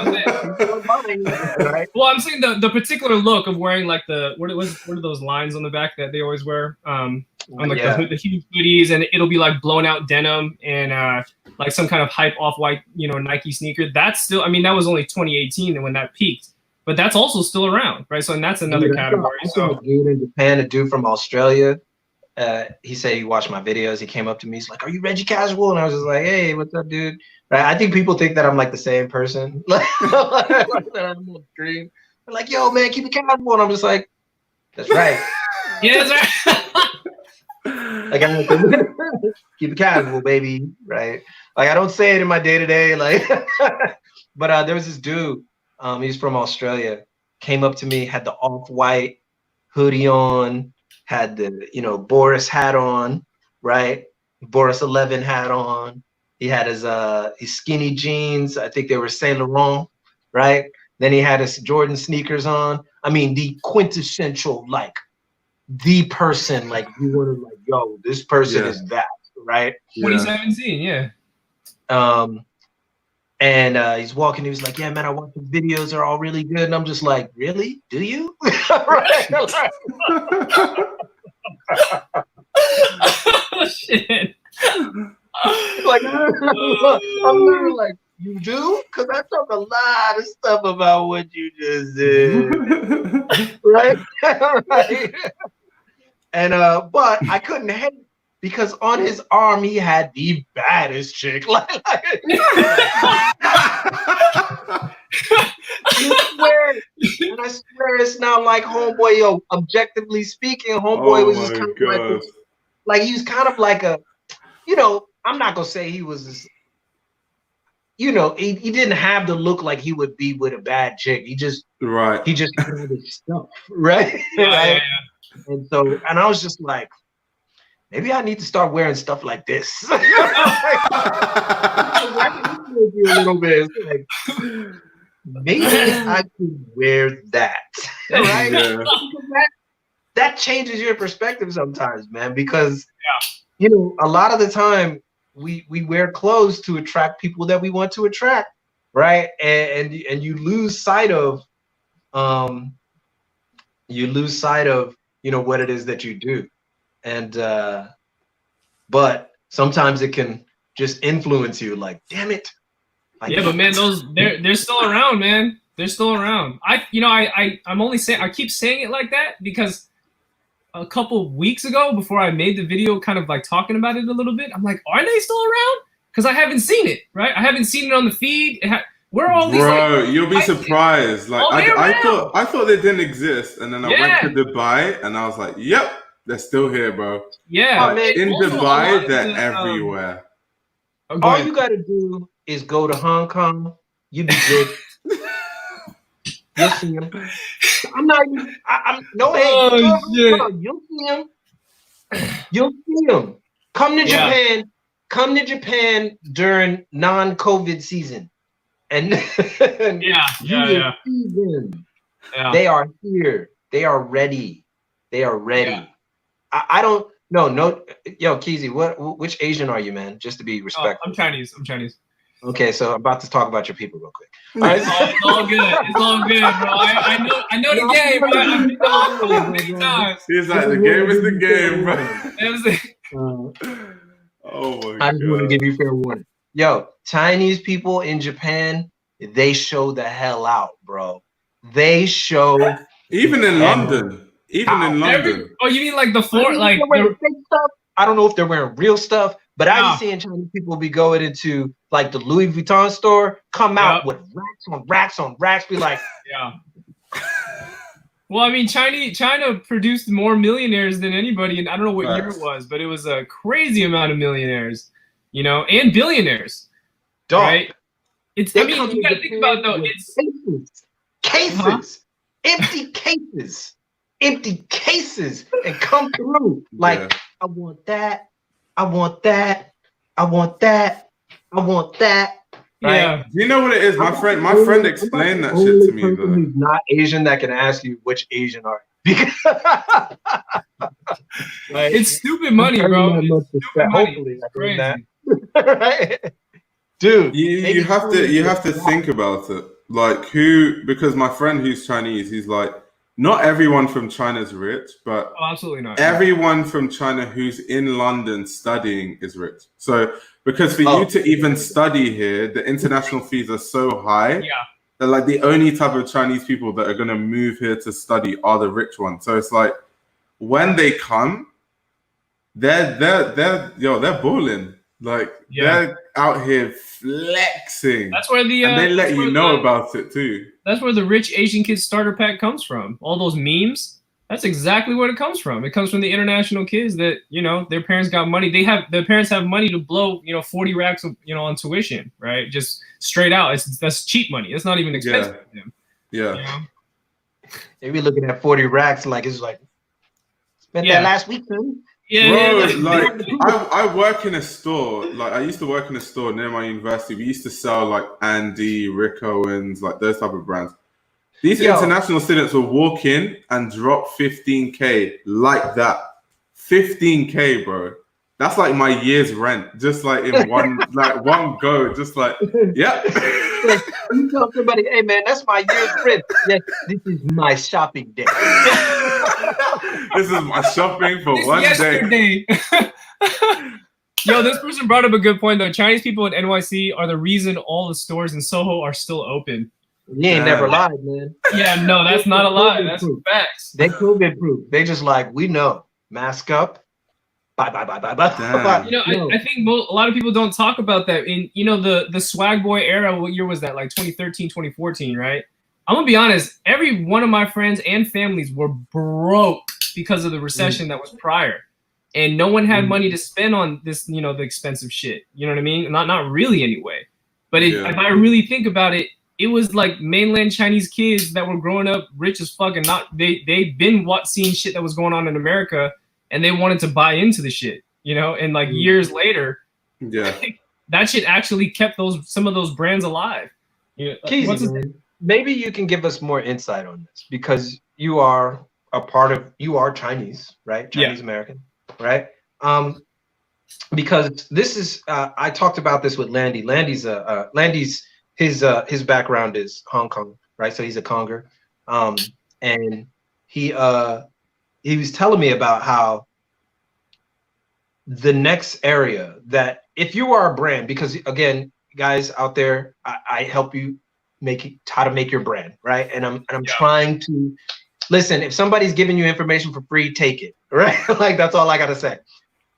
Well, I'm saying the particular look of wearing like what are those lines on the back that they always wear? On like the huge hoodies, and it'll be like blown out denim and like some kind of hype off-white, you know, Nike sneaker. That's still, I mean, that was only 2018 when that peaked, but that's also still around, right? So, and that's another category. I saw a dude in Japan, a dude from Australia. He said he watched my videos. He came up to me. He's like, "Are you Reggie Casual?" And I was just like, "Hey, what's up, dude?" Right? I think people think that I'm like the same person. Like I'm on screen. They're like, "Yo, man, keep it casual." And I'm just like, "That's right." Yeah, that's right. Like I'm like, keep it casual, baby. Right? Like I don't say it in my day to day. Like, but there was this dude. He's from Australia. Came up to me, had the off-white hoodie on. Had the, you know, Boris hat on, right? Boris 11 hat on. He had his skinny jeans. I think they were Saint Laurent, right? Then he had his Jordan sneakers on. I mean, the quintessential like the person, like you want to like, yo, this person is that, right? 2017, yeah. And he's walking. He was like, "Yeah, man, I watch the videos. They're all really good." And I'm just like, "Really? Do you?" Right? Oh, shit. Like, I'm literally like, "You do?" Because I talk a lot of stuff about what you just did, right? Right. And but I couldn't hate because on his arm he had the baddest chick. Like I swear it's not like homeboy. Yo, objectively speaking, homeboy was just kind of like he was kind of like a, you know, I'm not gonna say he was this, you know, he didn't have the look like he would be with a bad chick. He just he just had all this stuff, right? Yeah. And so, and I was just like, maybe I need to start wearing stuff like this. A little bit. It's like, maybe I could wear that, right? Yeah. That changes your perspective sometimes, man. Because you know, a lot of the time we wear clothes to attract people that we want to attract, right? And you lose sight of you know what it is that you do. And but sometimes it can just influence you, like, damn it. Yeah, but man, they're still around, man. They're still around. I'm only saying, I keep saying it like that because a couple weeks ago, before I made the video kind of like talking about it a little bit, I'm like, are they still around? Because I haven't seen it, right? I haven't seen it on the feed. Where are all these? Bro, you'll be surprised. Like I thought they didn't exist, and then I went to Dubai, and I was like, "Yep, they're still here, bro." Yeah, like, in Dubai, they're everywhere. All you gotta do is go to Hong Kong. You'd be good. You'll see him. I'm no hate. You'll see him. You'll see him. Come to Japan. Come to Japan during non-COVID season. And They are here. They are ready. They are ready. Yeah. I don't no yo, Keezy, which Asian are you, man? Just to be respectful. I'm Chinese. Okay, so I'm about to talk about your people real quick. All right? It's all good. It's all good, bro. I know the game, bro. I've been on many times. He's like, the game is the game, bro. Oh my God. I just want to give you fair warning. Yo, Chinese people in Japan, they show the hell out, bro. They show even in London. Even in London. Oh, you mean like the floor, like fake stuff? I don't know if they're wearing real stuff, but I be seeing Chinese people be going into like the Louis Vuitton store, come out with racks on racks on racks, be like, Well, I mean, China produced more millionaires than anybody, and I don't know what year it was, but it was a crazy amount of millionaires, you know, and billionaires. Dog. Right? I mean, you gotta think about it, though. It's cases, empty cases, and come through like, I want that, I want that, I want that, I want that. Right? Yeah. Do you know what it is? My friend explained that shit to me, though. Who's not Asian that can ask you which Asian are you? Because it's stupid money, bro. It's stupid money. It's crazy. Right? Dude, you have to think about it. Like because my friend who's Chinese, he's like, not everyone from China is rich, but absolutely not. Everyone from China who's in London studying is rich. So because for you to even study here, the international fees are so high. Yeah. That like the only type of Chinese people that are gonna move here to study are the rich ones. So it's like when they come, they're balling. Like they're out here flexing. That's where and they let you know about it too. That's where the rich Asian kids starter pack comes from. All those memes. That's exactly where it comes from. It comes from the international kids that, you know, their parents got money. Their parents have money to blow, 40 racks, on tuition, right? Just straight out. That's cheap money. It's not even expensive for them. Yeah. You know? They be looking at 40 racks like it's like spent that last week, man. Yeah, bro, like I work in a store. Like I used to work in a store near my university. We used to sell like Andy, Rick Owens, like those type of brands. These international students will walk in and drop 15K like that. 15K, bro. That's like my year's rent, just like in one go. Just like, yeah. You tell somebody, hey man, that's my year's rent. Yes, this is my shopping day. This is my shopping for one day. Yo, this person brought up a good point though. Chinese people in NYC are the reason all the stores in Soho are still open. You ain't never lied, man. Yeah, no, that's not a lie. That's facts. They COVID proof. They just like, we know. Mask up. Bye. You know, I think a lot of people don't talk about that. In the swag boy era, what year was that? Like 2013, 2014, right? I'm gonna be honest. Every one of my friends and families were broke because of the recession that was prior, and no one had money to spend on this. The expensive shit. You know what I mean? Not really anyway. But if I really think about it, it was like mainland Chinese kids that were growing up rich as fuck, and they've been seeing shit that was going on in America. And they wanted to buy into the shit, and like years later, that shit actually kept some of those brands alive. Keezy, maybe you can give us more insight on this because you are Chinese, right? Chinese American, right? Because this is I talked about this with Landy. Landy's his background is Hong Kong, right? So he's a Conger, and he was telling me about how the next area that if you are a brand, because again, guys out there, I help you how to make your brand, right? And I'm trying to listen. If somebody's giving you information for free, take it, right? Like that's all I gotta say.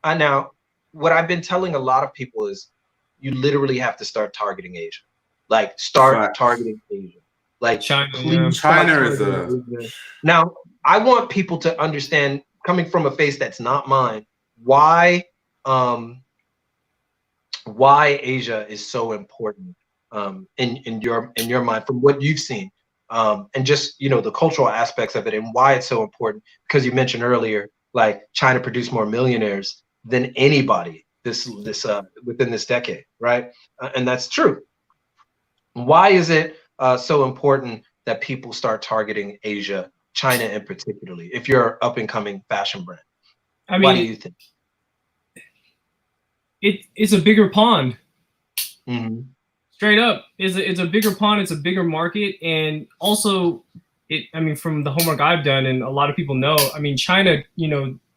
Now, what I've been telling a lot of people is you literally have to start targeting Asia. Like targeting Asia. Like China. China is now. I want people to understand, coming from a face that's not mine, why Asia is so important in your mind, from what you've seen, and just the cultural aspects of it, and why it's so important. Because you mentioned earlier, like China produced more millionaires than anybody this within this decade, right? And that's true. Why is it so important that people start targeting Asia? China in particularly, if you're an up-and-coming fashion brand, why do you think? It's a bigger pond. Straight up, it's a bigger pond. It's a bigger market, and also, from the homework I've done, and a lot of people know. China,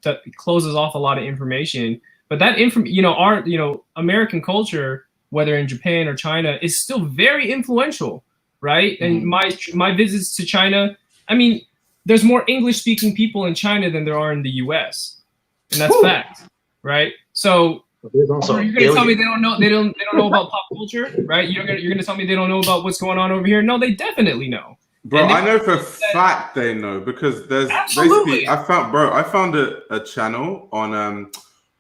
that closes off a lot of information, but that our American culture, whether in Japan or China, is still very influential, right? And my visits to China, there's more English-speaking people in China than there are in the U.S., and that's fact, right? So you're going to tell me they don't know about pop culture, right? You're going to tell me they don't know about what's going on over here? No, they definitely know. Bro, I know for a fact they know, because there's basically I found a channel on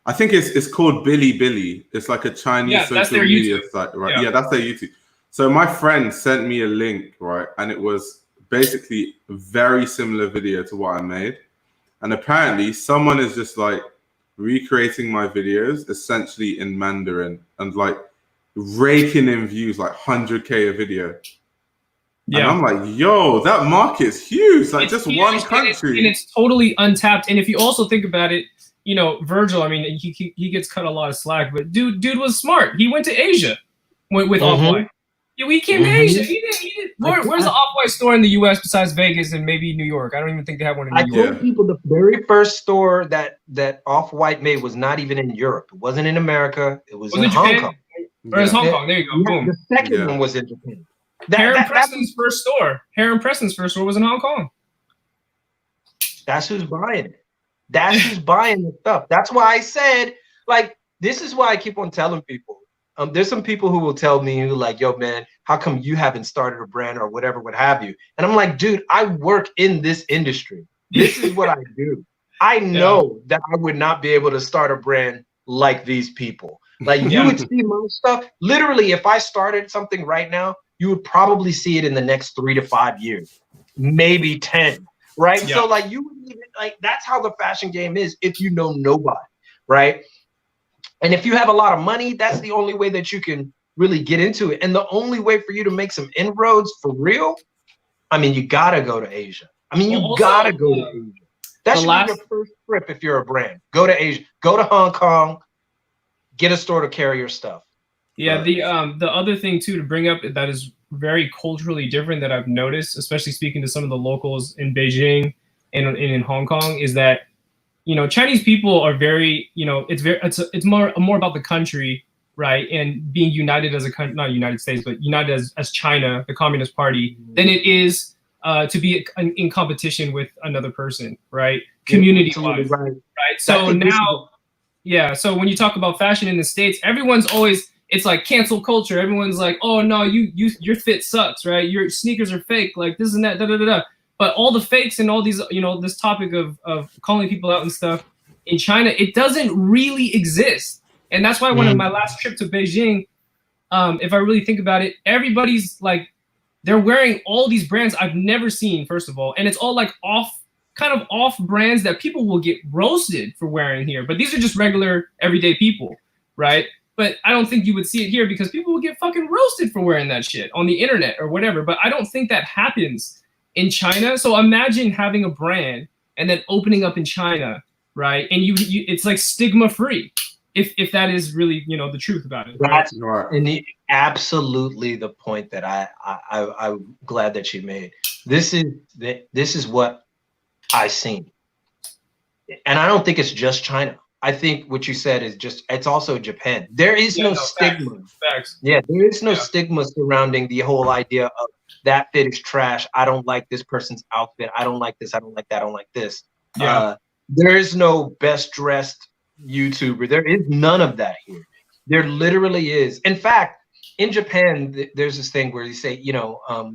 I think it's called Billy. It's like a Chinese social media site, right? Yeah, that's their YouTube. So my friend sent me a link, right, and it was basically a very similar video to what I made, and apparently someone is just like recreating my videos essentially in Mandarin and like raking in views, like 100K a video. And I'm like, yo, that market's huge. Like, it's just huge, one country, and it's totally untapped. And if you also think about it, Virgil, he gets cut a lot of slack, but dude was smart. He went to Asia with Off-White. Yeah, we came to Asia. Where's the Off-White store in the U.S. besides Vegas and maybe New York? I don't even think they have one in New York. I told people the very first store that Off-White made was not even in Europe. It wasn't in America. It was in Hong Kong. Or it's Hong Kong. There you go. Boom. The second one was in Japan. Heron Preston's first store was in Hong Kong. That's who's buying it. That's who's buying the stuff. That's why I said, like, this is why I keep on telling people. There's some people who will tell me, like, yo, man, how come you haven't started a brand or whatever, what have you? And I'm like, dude, I work in this industry. This is what I do. I know that I would not be able to start a brand like these people. Like, you would see my stuff. Literally, if I started something right now, you would probably see it in the next 3 to 5 years, maybe 10, right? So, like, you wouldn't even, like, that's how the fashion game is if you know nobody, right? And if you have a lot of money, that's the only way that you can really get into it. And the only way for you to make some inroads for real I mean, you gotta go to Asia. I mean, you Well, gotta go to Asia. That should be your first trip if you're a brand. Go to Asia. Go to Hong Kong. Get a store to carry your stuff. Yeah, the other thing too to bring up that is very culturally different that I've noticed, especially speaking to some of the locals in Beijing and in Hong Kong, is that Chinese people are very it's more about the country, right, and being united as a country, not United States, but united as China, the Communist Party, than it is to be in competition with another person, right? Community-wise, right? So now. Yeah, so when you talk about fashion in the States, everyone's always, it's like cancel culture. Everyone's like, oh no, your fit sucks, right? Your sneakers are fake, like this and that, da da da da. But all the fakes and all these, this topic of calling people out and stuff in China, it doesn't really exist. And that's why when on my last trip to Beijing, if I really think about it, everybody's like, they're wearing all these brands I've never seen, first of all, and it's all like kind of off brands that people will get roasted for wearing here. But these are just regular everyday people, right? But I don't think you would see it here because people will get fucking roasted for wearing that shit on the internet or whatever. But I don't think that happens in China. So imagine having a brand and then opening up in China, right? And you it's like stigma free, if that is really the truth about it. Right? That's right. And absolutely the point that I'm glad that you made. This is what I seen, and I don't think it's just China. I think what you said is it's also Japan. There is no stigma. Facts. Yeah, there is no stigma surrounding the whole idea of that fit is trash. I don't like this person's outfit. I don't like this. I don't like that. I don't like this. Yeah. There is no best dressed YouTuber. There is none of that here. There literally is. In fact, in Japan, there's this thing where you say,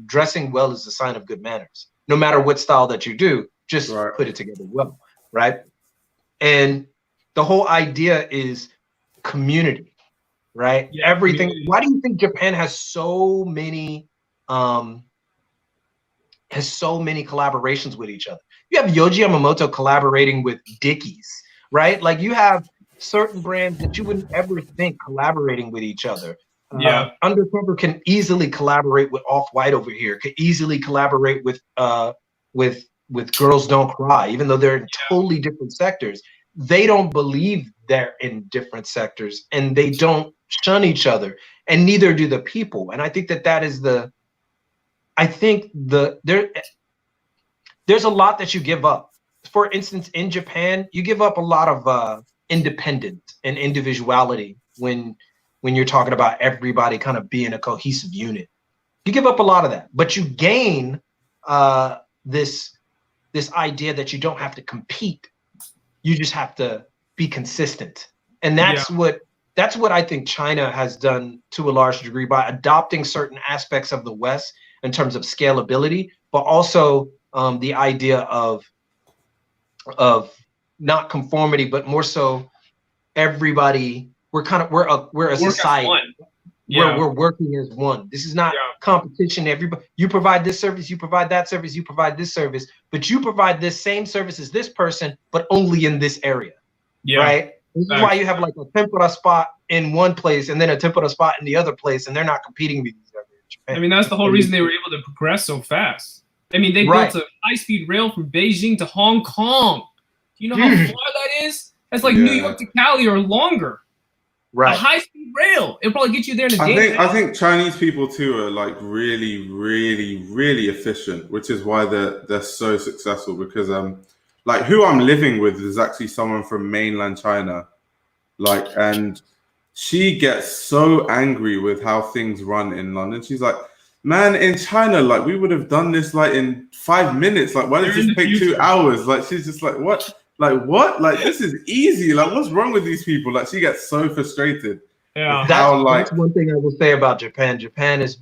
dressing well is a sign of good manners. No matter what style that you do, just put it together well, right? And the whole idea is community, right? Yeah, everything. Community. Why do you think Japan has so many collaborations with each other? You have Yohji Yamamoto collaborating with Dickies, right? Like you have certain brands that you wouldn't ever think collaborating with each other. Undercover can easily collaborate with Off-White over here. Could easily collaborate with Girls Don't Cry, even though they're in totally different sectors. They don't believe they're in different sectors, and they don't shun each other, and neither do the people. And I think that is there's a lot that you give up. For instance, in Japan, you give up a lot of independence and individuality when you're talking about everybody kind of being a cohesive unit. You give up a lot of that, but you gain this idea that you don't have to compete. You just have to be consistent. And that's what I think China has done to a large degree by adopting certain aspects of the West in terms of scalability, but also the idea of not conformity, but more so everybody, we're a society. We're working as one. This is not competition. Everybody, you provide this service, you provide that service, you provide this service, but you provide this same service as this person, but only in this area. Right? This is why you have like a tempura spot in one place and then a tempura spot in the other place, and they're not competing with each other. I mean, that's the whole reason they were able to progress so fast. I mean, they built a high-speed rail from Beijing to Hong Kong. You know how far that is? That's like New York to Cali or longer. Right. A high-speed rail. It'll probably get you there in a day. I think Chinese people too are like really, really, really efficient, which is why they're so successful. Because like who I'm living with is actually someone from mainland China, like, and she gets so angry with how things run in London. She's like, man, in China, like we would have done this like in 5 minutes. Like, why does this take 2 hours? Like, she's just like, what? Like, what? Like, this is easy. Like, what's wrong with these people? Like, she gets so frustrated. Yeah, that's one thing I will say about Japan. Japan is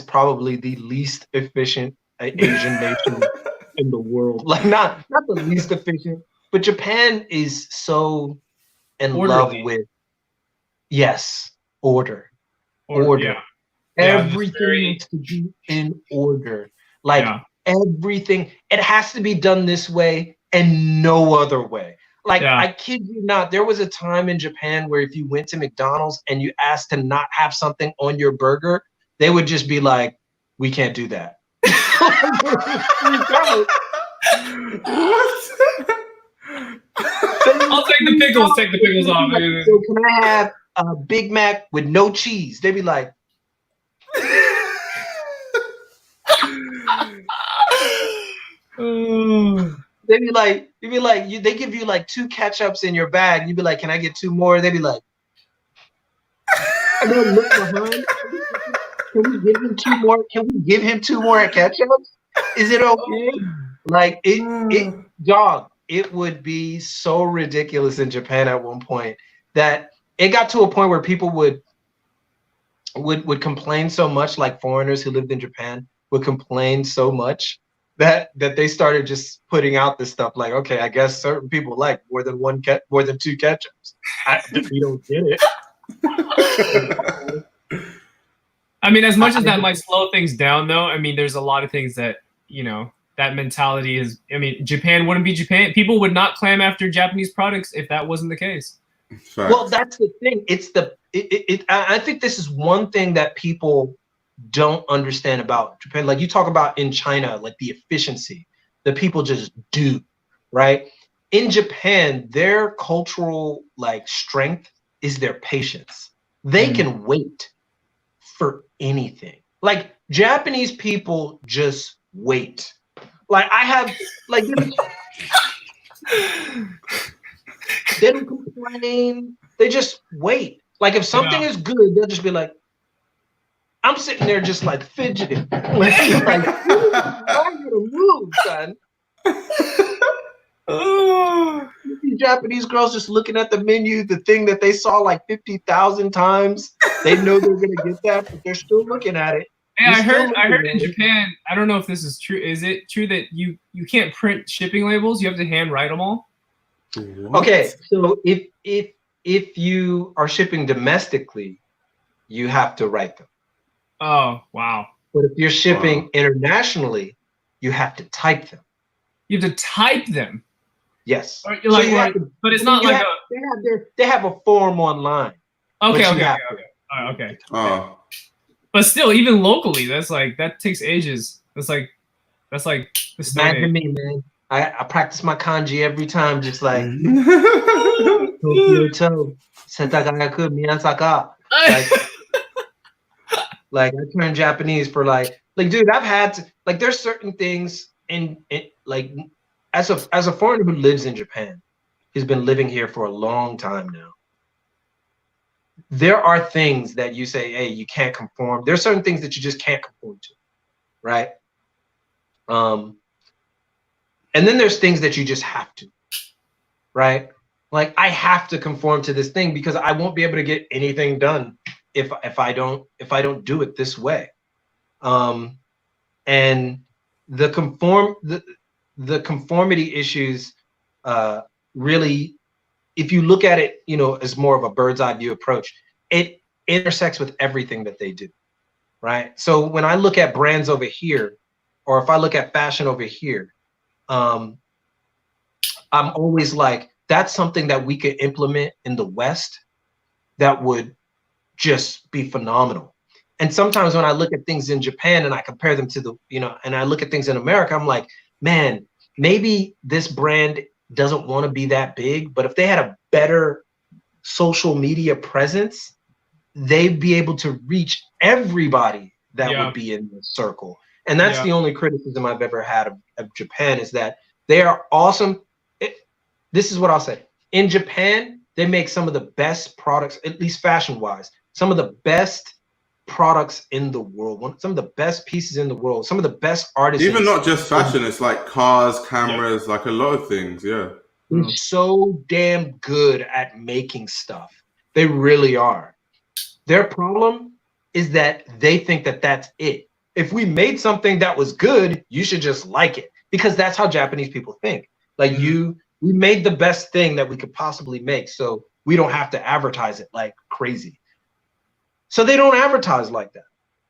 probably the least efficient Asian nation in the world. Like, not the least efficient, but Japan is so in love with order. Yeah. Everything needs to be in order. Like everything, it has to be done this way and no other way. Like, I kid you not, there was a time in Japan where if you went to McDonald's and you asked to not have something on your burger, they would just be like, we can't do that. I'll take the pickles. Take the pickles off. So can I have a Big Mac with no cheese? They'd be like, they give you like 2 ketchups in your bag. You'd be like, can I get 2 more? They'd be like, and then look behind. Can we give him 2 more? Can we give him 2 more ketchups? Is it okay? Like dog. It would be so ridiculous in Japan at one point that it got to a point where people would complain so much, like foreigners who lived in Japan would complain so much that they started just putting out this stuff like, okay, I guess certain people like more than 2 ketchups. We don't get it. I mean, as much as that might slow things down, though, I mean, there's a lot of things that, you know, that mentality is. I mean, Japan wouldn't be Japan. People would not clam after Japanese products if that wasn't the case. Well, that's the thing. I think this is one thing that people don't understand about Japan. Like you talk about in China, like the efficiency that people just do, right? In Japan, their cultural like strength is their patience. They can wait for anything. Like Japanese people just wait. Like I have like they don't complain. They just wait. Like if something is good, they'll just be like, I'm sitting there just like fidgeting. Like I'm gonna move, son. These Japanese girls just looking at the menu, the thing that they saw like 50,000 times. They know they're gonna get that, but they're still looking at it. Yeah, I heard in Japan, I don't know if this is true. Is it true that you can't print shipping labels? You have to hand write them all? What? Okay, so if you are shipping domestically, you have to write them. Oh, wow. But if you're shipping internationally, you have to type them. You have to type them? Yes. But it's not like they have a form online. Okay. Oh. But still, even locally, that takes ages. That's like the stone Imagine age. me, man. I practice my kanji every time, just like Tokyo to Sentakagaku Miyasaka. Like I turn Japanese for like dude, I've had to, like there's certain things in like as a foreigner who lives in Japan, he's been living here for a long time now. There are things that you say, hey, you can't conform. There's certain things that you just can't conform to, right? And then there's things that you just have to, right? Like I have to conform to this thing because I won't be able to get anything done if I don't do it this way. And the conformity issues really, if you look at it, you know, as more of a bird's eye view approach, it intersects with everything that they do, right? So when I look at brands over here, or if I look at fashion over here, I'm always like, that's something that we could implement in the West that would just be phenomenal. And sometimes when I look at things in Japan and I compare them to the, you know, and I look at things in America, I'm like, man, maybe this brand doesn't want to be that big, but if they had a better social media presence, they'd be able to reach everybody that would be in the circle. And that's the only criticism I've ever had of Japan, is that they are awesome. This is what I'll say. In Japan, they make some of the best products, at least fashion-wise, some of the best products in the world, some of the best pieces in the world, some of the best artists. Even not just fashion, it's like cars, cameras, like a lot of things, They're so damn good at making stuff. They really are. Their problem is that they think that that's it. If we made something that was good, you should just like it, because that's how Japanese people think. Like we made the best thing that we could possibly make, so we don't have to advertise it like crazy. So they don't advertise like that.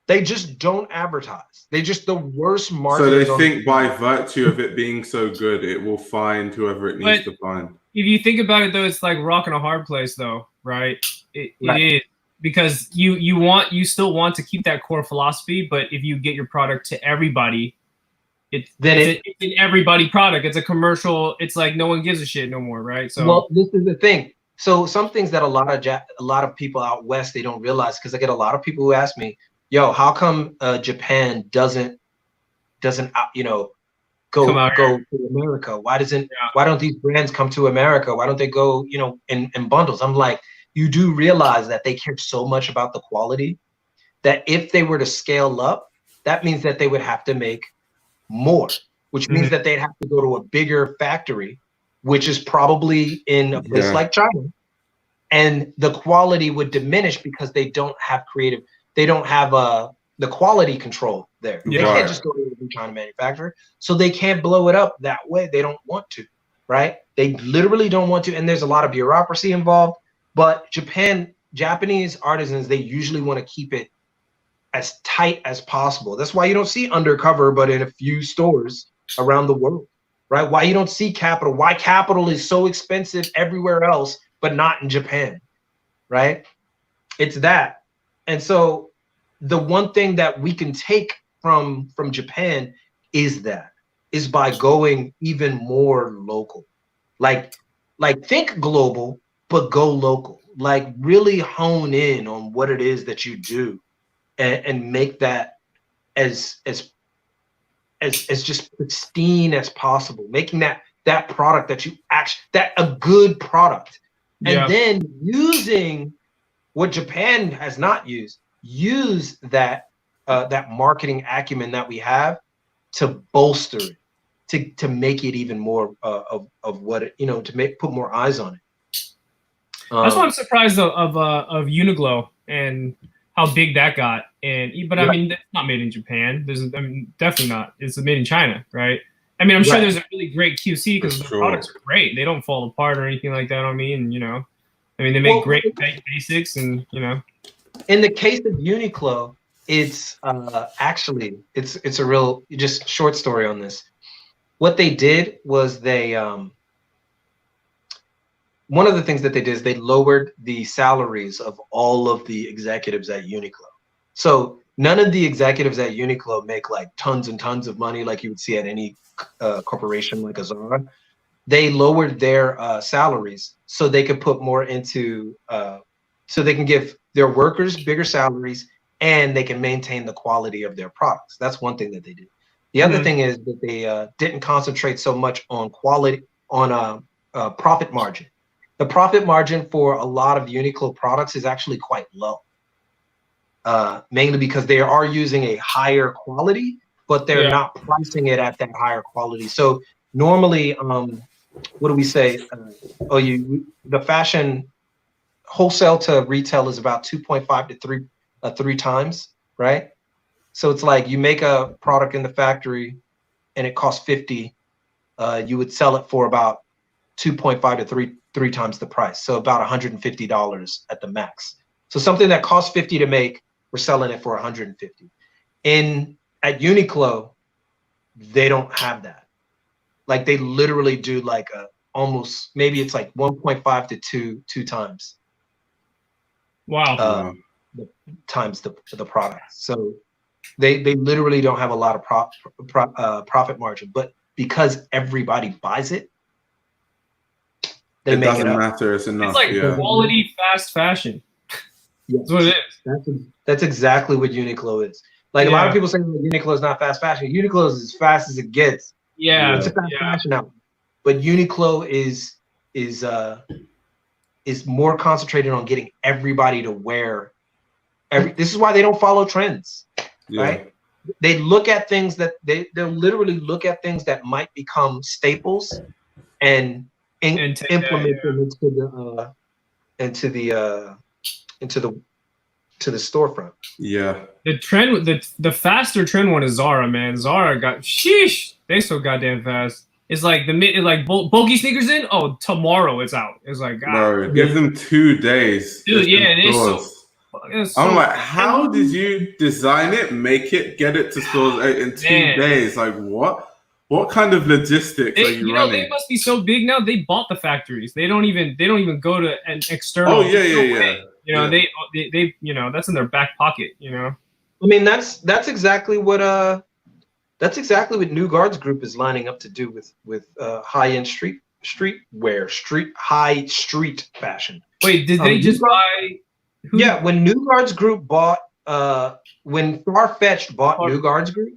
They just don't advertise. They just the worst marketers. So they think by virtue of it being so good, it will find whoever it needs to find. If you think about it, though, it's like rock in a hard place, though, right? It is, because you still want to keep that core philosophy, but if you get your product to everybody, it's an everybody product. It's a commercial. It's like no one gives a shit no more, right? So well, this is the thing. So some things that a lot of people out west, they don't realize, because I get a lot of people who ask me, yo, how come Japan doesn't you know, go to America? Why don't these brands come to America? Why don't they go, you know, in bundles? I'm like, you do realize that they care so much about the quality that if they were to scale up, that means that they would have to make more, which means that they'd have to go to a bigger factory, which is probably in a place like China, and the quality would diminish because they don't have the quality control there. They can't just go to a China manufacturer, so they can't blow it up that way. They don't want to, right? They literally don't want to, and there's a lot of bureaucracy involved. But Japanese artisans, they usually want to keep it as tight as possible. That's why you don't see Undercover but in a few stores around the world, right? Why you don't see Capital, why Capital is so expensive everywhere else but not in Japan, right? It's that. And so the one thing that we can take from Japan is by going even more local. Like think global but go local. Like really hone in on what it is that you do and make that as just pristine as possible, making that product that you a good product. And then using what Japan has not used, use that marketing acumen that we have to bolster it, to make it even more of what it, you know, to put more eyes on it. That's why I'm surprised of Uniqlo and how big that got. But I mean, it's not made in Japan. Definitely not. It's made in China, right? I mean, I'm sure there's a really great QC because the products are great. They don't fall apart or anything like that on me. And you know, I mean, they make great basics, and you know. In the case of Uniqlo, it's actually it's a real just short story on this. What they did was they one of the things that they did is they lowered the salaries of all of the executives at Uniqlo. So none of the executives at Uniqlo make like tons and tons of money like you would see at any corporation like a Zara. They lowered their salaries so they could put more into, so they can give their workers bigger salaries and they can maintain the quality of their products. That's one thing that they did. The other thing is that they didn't concentrate so much on quality, on profit margin. The profit margin for a lot of Uniqlo products is actually quite low, mainly because they are using a higher quality, but they're not pricing it at that higher quality. So normally, what do we say? The fashion wholesale to retail is about 2.5 to 3 times, right? So it's like you make a product in the factory and it costs 50, you would sell it for about 2.5 to 3 times the price. So about $150 at the max. So something that costs 50 to make, we're selling it for 150. At Uniqlo, they don't have that. Like they literally do like almost, maybe it's like 1.5 to 2 times. Wow. Times the product. So they literally don't have a lot of profit margin, but because everybody buys it, it doesn't matter. It's enough. It's like quality fast fashion. That's what it is. That's exactly what Uniqlo is. Like a lot of people say Uniqlo is not fast fashion. Uniqlo is as fast as it gets. Yeah, it's a fast fashion outlet. But Uniqlo is more concentrated on getting everybody to wear. This is why they don't follow trends, right? They look at things that they'll literally look at things that might become staples and implement them into the storefront. Yeah. The trend, the faster trend one is Zara, man. Zara got sheesh. They so goddamn fast. It's like bulky sneakers in. Oh, tomorrow it's out. It's like bro, give them 2 days. Dude, yeah, it is so. I'm like, how did you design it, make it, get it to stores in 2 days? Like what? What kind of logistics are you running? They must be so big now. They bought the factories. They don't even go to an external. Oh yeah. You know, they you know, that's in their back pocket. You know. I mean, that's exactly what That's exactly what New Guards Group is lining up to do with high-end high street fashion. Wait, did they just buy? Yeah, when New Guards Group bought, when Farfetch bought New Guards Group,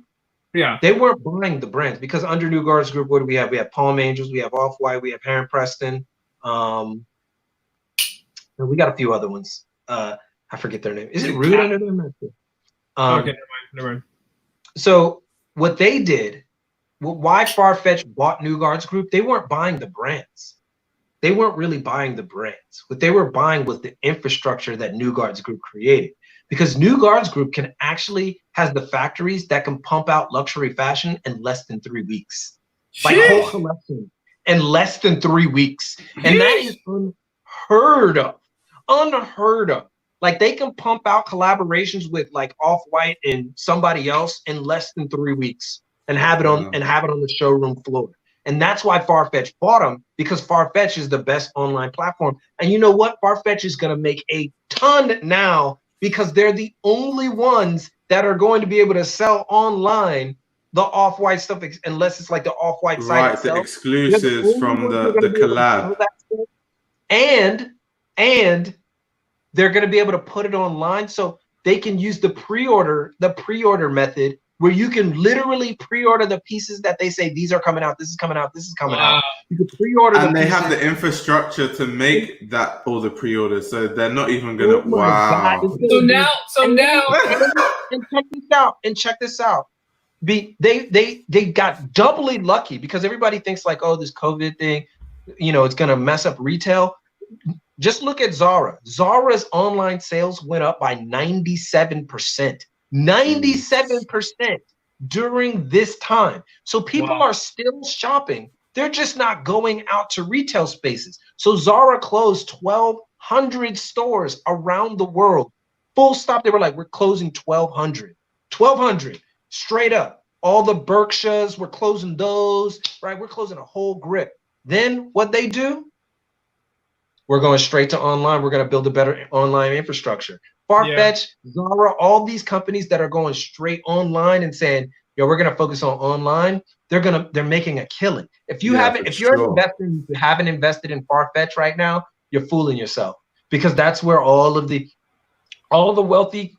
yeah, they weren't buying the brands because under New Guards Group, what do we have? We have Palm Angels, we have Off-White, we have Heron Preston. We got a few other ones. I forget their name. Is it Rude under them? Okay, never mind. So what they did, why Farfetch bought New Guards Group, they weren't buying the brands. They weren't really buying the brands. What they were buying was the infrastructure that New Guards Group created. Because New Guards Group has the factories that can pump out luxury fashion in less than 3 weeks. Like whole collection in less than 3 weeks. And that is unheard of. Unheard of. Like they can pump out collaborations with like Off-White and somebody else in less than 3 weeks and have it on the showroom floor. And that's why Farfetch bought them, because Farfetch is the best online platform. And you know what? Farfetch is going to make a ton now because they're the only ones that are going to be able to sell online the Off-White stuff, unless it's like the Off-White site itself. The exclusives from the collab. And they're going to be able to put it online so they can use the pre-order method, where you can literally pre-order the pieces that they say, these are coming out, this is coming out, this is coming out. You can pre-order and they have the infrastructure to make that all the pre-orders, so they're not even gonna God. So now and check this out. They got doubly lucky because everybody thinks like, oh, this COVID thing, it's gonna mess up retail. Just look at Zara. Zara's online sales went up by 97%. 97% during this time. So people are still shopping. They're just not going out to retail spaces. So Zara closed 1,200 stores around the world. Full stop. They were like, we're closing 1,200. 1,200 straight up. All the Berkshires, we're closing those, right? We're closing a whole grip. Then what they do? We're going straight to online. We're going to build a better online infrastructure. Farfetch, Zara, all these companies that are going straight online and saying, yo, we're going to focus on online, they're making a killing. If you're an investor and you haven't invested in Farfetch right now, you're fooling yourself, because that's where all the wealthy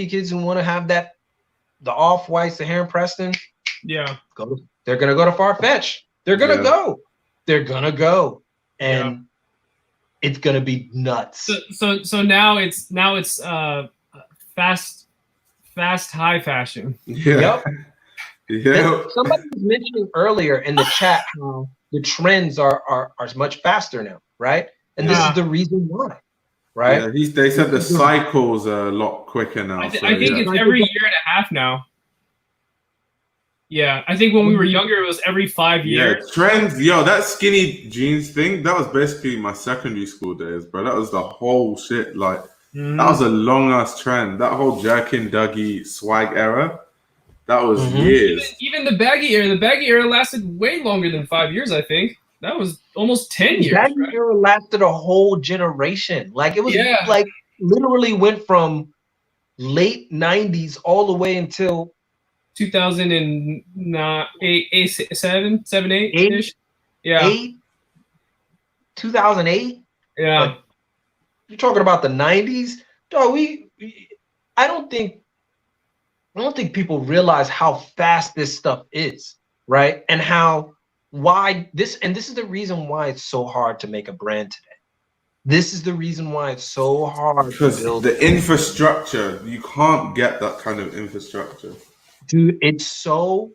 kids who want to have the Off-Whites, the Heron Preston, they're going to go to Farfetch. They're going to go. They're going to go. And it's gonna be nuts. So now it's fast high fashion. Yeah. Somebody was mentioning earlier in the chat how the trends are much faster now, right? And this is the reason why, right? Yeah, they said the cycles are a lot quicker now. I think it's every year and a half now. Yeah, I think when we were younger, it was every 5 years. Yeah, trends. Yo, that skinny jeans thing, that was basically my secondary school days, bro. That was the whole shit. Like, that was a long-ass trend. That whole Jerkin Dougie swag era, that was years. Even the baggy era lasted way longer than 5 years, I think. That was almost 10 years. Baggy era lasted a whole generation. Like, it was like literally went from late 90s all the way until 2008, 7, 8-ish. 2008. Yeah. Like, you're talking about the 90s. Dog, I don't think people realize how fast this stuff is, right? And why this is the reason why it's so hard to make a brand today. This is the reason why it's so hard to build the infrastructure. You can't get that kind of infrastructure. Dude, it's so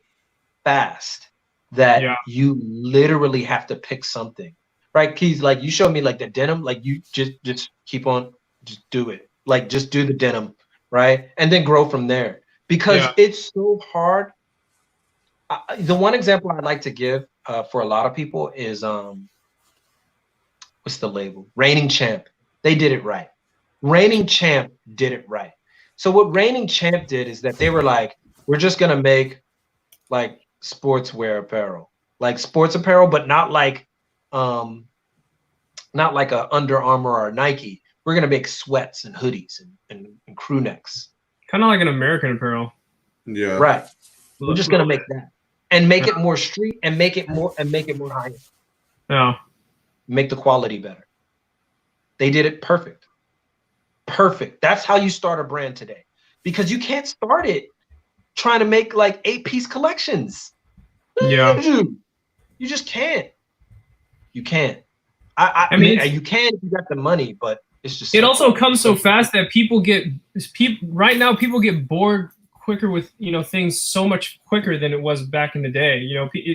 fast that you literally have to pick something, right? Keys, like you showed me like the denim, like you just keep on, just do it. Like just do the denim, right? And then grow from there, because it's so hard. The one example I'd like to give for a lot of people is, what's the label? Reigning Champ. They did it right. Reigning Champ did it right. So what Reigning Champ did is that they were like, we're just gonna make like sportswear apparel, like sports apparel, but not like a Under Armour or a Nike. We're gonna make sweats and hoodies and crew necks. Kind of like an American apparel. Yeah. Right. We're just gonna make that and make it more street and make it more high end. Yeah. Make the quality better. They did it perfect. Perfect. That's how you start a brand today. Because you can't start it trying to make like 8-piece collections. Yeah. You just can't. You can't. I mean, you can if you got the money, but it's just. It also comes so fast that people get right now. People get bored quicker with things so much quicker than it was back in the day.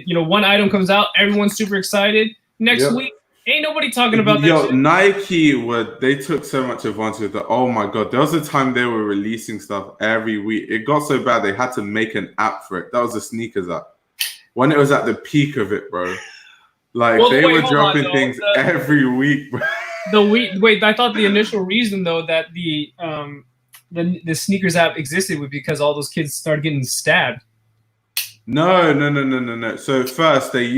One item comes out, everyone's super excited. Next week, ain't nobody talking about that. Yo, Nike they took so much advantage of that. Oh my god, there was a time they were releasing stuff every week. It got so bad they had to make an app for it. That was the sneakers app. When it was at the peak of it, bro. Like they were dropping things every week, bro. Wait, I thought the initial reason though that the sneakers app existed was because all those kids started getting stabbed. No. So first they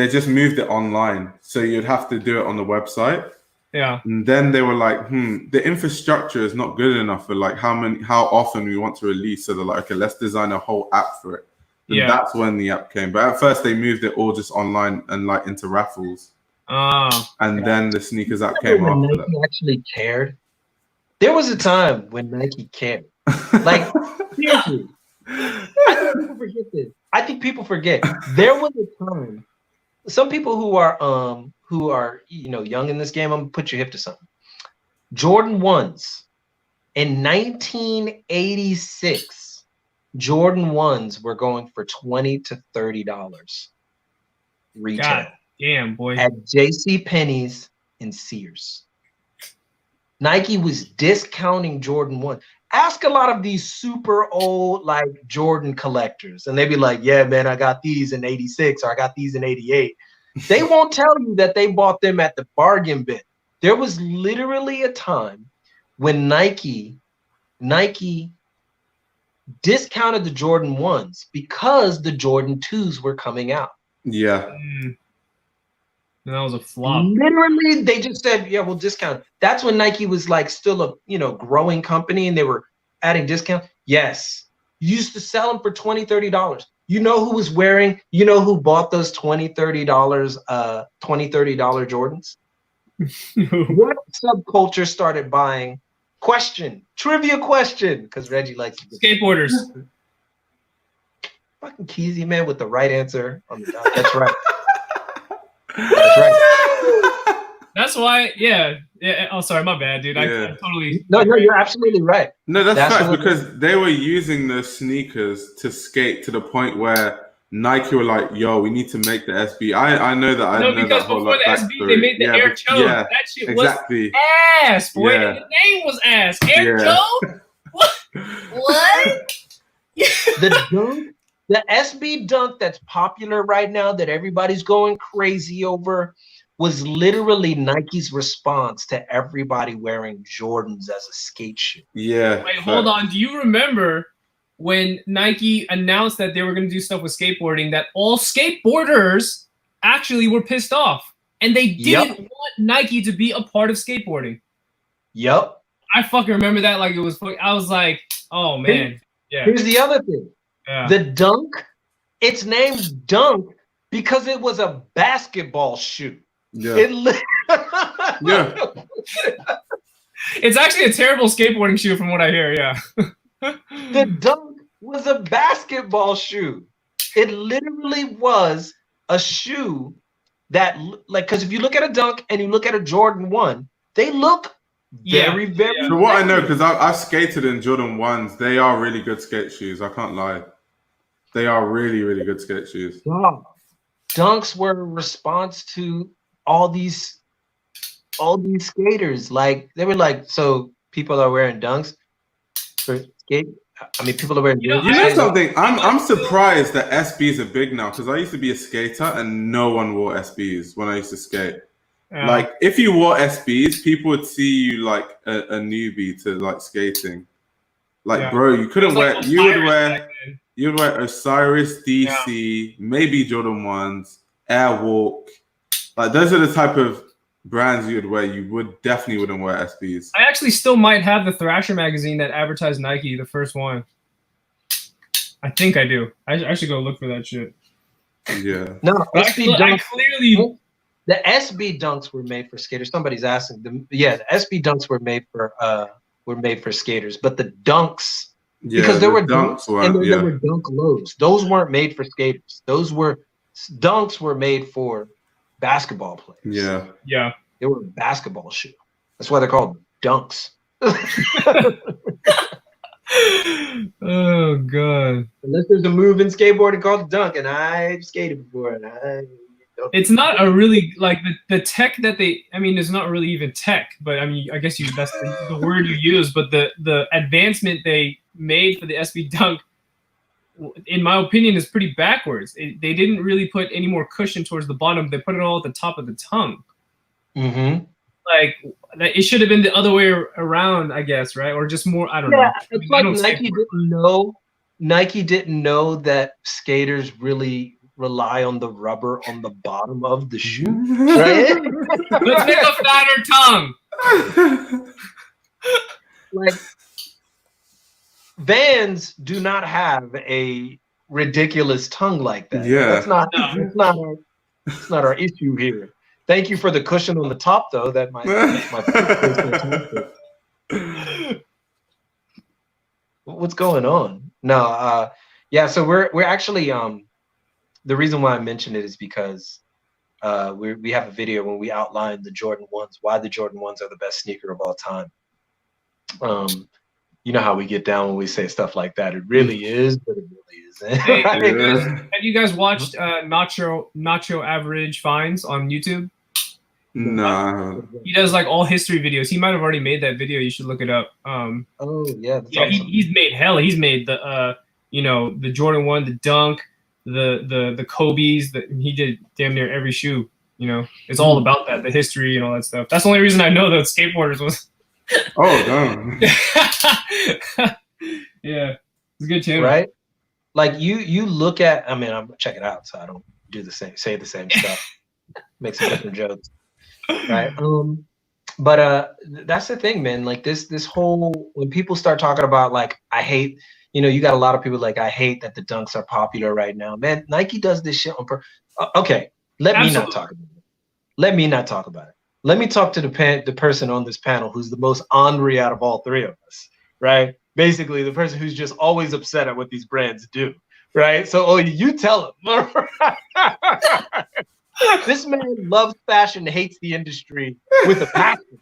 just moved it online. So you'd have to do it on the website. Yeah. And then they were like, the infrastructure is not good enough for like how often we want to release. So they're like, okay, let's design a whole app for it. And that's when the app came. But at first they moved it all just online and like into raffles. And then the sneakers app came after Nike that. Actually cared. There was a time when Nike cared. Like seriously. I think people forget this. I think people forget. There was a time. Some people who are young in this game, I'm gonna put your hip to something. Jordan 1s in 1986. Jordan 1s were going for $20 to $30 retail. God damn, boy. At JCPenney's and Sears. Nike was discounting Jordan 1. Ask a lot of these super old like Jordan collectors, and they'd be like, yeah, man, I got these in 86 or I got these in 88. They won't tell you that they bought them at the bargain bin. There was literally a time when Nike discounted the Jordan 1s because the Jordan 2s were coming out. Yeah. And that was a flop. Literally, they just said, yeah, we'll discount. That's when Nike was like still a growing company and they were adding discount. Yes. You used to sell them for $20, $30. You know who was wearing, who bought those $20, $30 Jordans? What subculture started buying? Trivia question, because Reggie likes skateboarders. Fucking Keezy, man, with the right answer on the dot. That's right. That's right. That's why, yeah. Oh, sorry, my bad, dude. I totally. No, you're absolutely right. No, that's fact because they were using the sneakers to skate to the point where Nike were like, "Yo, we need to make the SB." I know that. No, because before the SB, they made the Air Joe. Yeah, that shit exactly. was ass, boy. Yeah. And the name was ass. Air Joe. What? The dunk, the SB dunk that's popular right now, that everybody's going crazy over, was literally Nike's response to everybody wearing Jordans as a skate shoe. Yeah. Wait, hold on. Do you remember when Nike announced that they were going to do stuff with skateboarding, that all skateboarders actually were pissed off and they didn't want Nike to be a part of skateboarding? Yep. I fucking remember that like it was. I was like, oh man. Yeah. Here's the other thing. Yeah. The dunk, it's named dunk because it was a basketball shoe. Yeah. Yeah. It's actually a terrible skateboarding shoe from what I hear. Yeah. The dunk was a basketball shoe. It literally was a shoe that, like, because if you look at a dunk and you look at a Jordan 1, they look very, very. So what I know, because I've skated in Jordan 1s, they are really good skate shoes. I can't lie. They are really, really good skate shoes. Wow. Dunks were a response to all these skaters. Like, they were like, so people are wearing dunks for skate. I mean, people are wearing. You know something? I'm surprised that SBs are big now, because I used to be a skater and no one wore SBs when I used to skate. Like, if you wore SBs, people would see you like a newbie to like skating. Like, bro, you couldn't wear. Like you would wear Osiris, DC, maybe Jordan 1s, Airwalk. Like, those are the type of brands you would wear. You definitely wouldn't wear SBs. I actually still might have the Thrasher magazine that advertised Nike, the first one. I think I do. I should go look for that shit. Yeah. No, But SB I dunks. clearly. The SB dunks were made for skaters. Somebody's asking them. Yeah, the SB dunks were made for skaters, but the dunks, because there were dunks and then there were dunk lows. Those weren't made for skaters. Dunks were made for basketball players. Yeah. Yeah. They were a basketball shoe. That's why they're called dunks. Oh god. Unless there's a move in skateboarding called a dunk, and I've skated before, and it's not a really like the tech that they. I mean, it's not really even tech, but I mean, I guess that's the word you use. But the advancement they made for the SB Dunk, in my opinion, is pretty backwards. They didn't really put any more cushion towards the bottom. They put it all at the top of the tongue. Mm-hmm. Like it should have been the other way around, I guess, right? Or just more. I don't know. It's like Nike didn't know that skaters really rely on the rubber on the bottom of the shoe. Right? Let's make a fatter tongue. Like Vans do not have a ridiculous tongue like that. Yeah, that's not our issue here. Thank you for the cushion on the top, though. That my what's going on? No, yeah. So we're actually the reason why I mentioned it is because we have a video when we outlined the Jordan 1s, why the Jordan 1s are the best sneaker of all time. You know how we get down when we say stuff like that. It really is, but it really isn't. Hey, have you guys watched Nacho Average Finds on YouTube? No. He does like all history videos. He might have already made that video. You should look it up. Oh yeah, that's yeah. awesome. He's made hell. He's made the the Jordan 1, the Dunk, the Kobe's. He did damn near every shoe. You know, it's all about that, the history and all that stuff. That's the only reason I know that skateboarders was. Oh damn. Yeah, it's a good channel, right? Like you look at. I mean, I'm check it out, so I don't do the same, say the same stuff, make some different jokes, right? But that's the thing, man. Like this whole, when people start talking about like, I hate, you got a lot of people like, I hate that the dunks are popular right now, man. Nike does this shit on purpose. Okay, let me not talk about it. Let me not talk about it. Let me talk to the person on this panel who's the most ornery out of all three of us, right? Basically, the person who's just always upset at what these brands do, right? So, you tell him. This man loves fashion, hates the industry with a passion.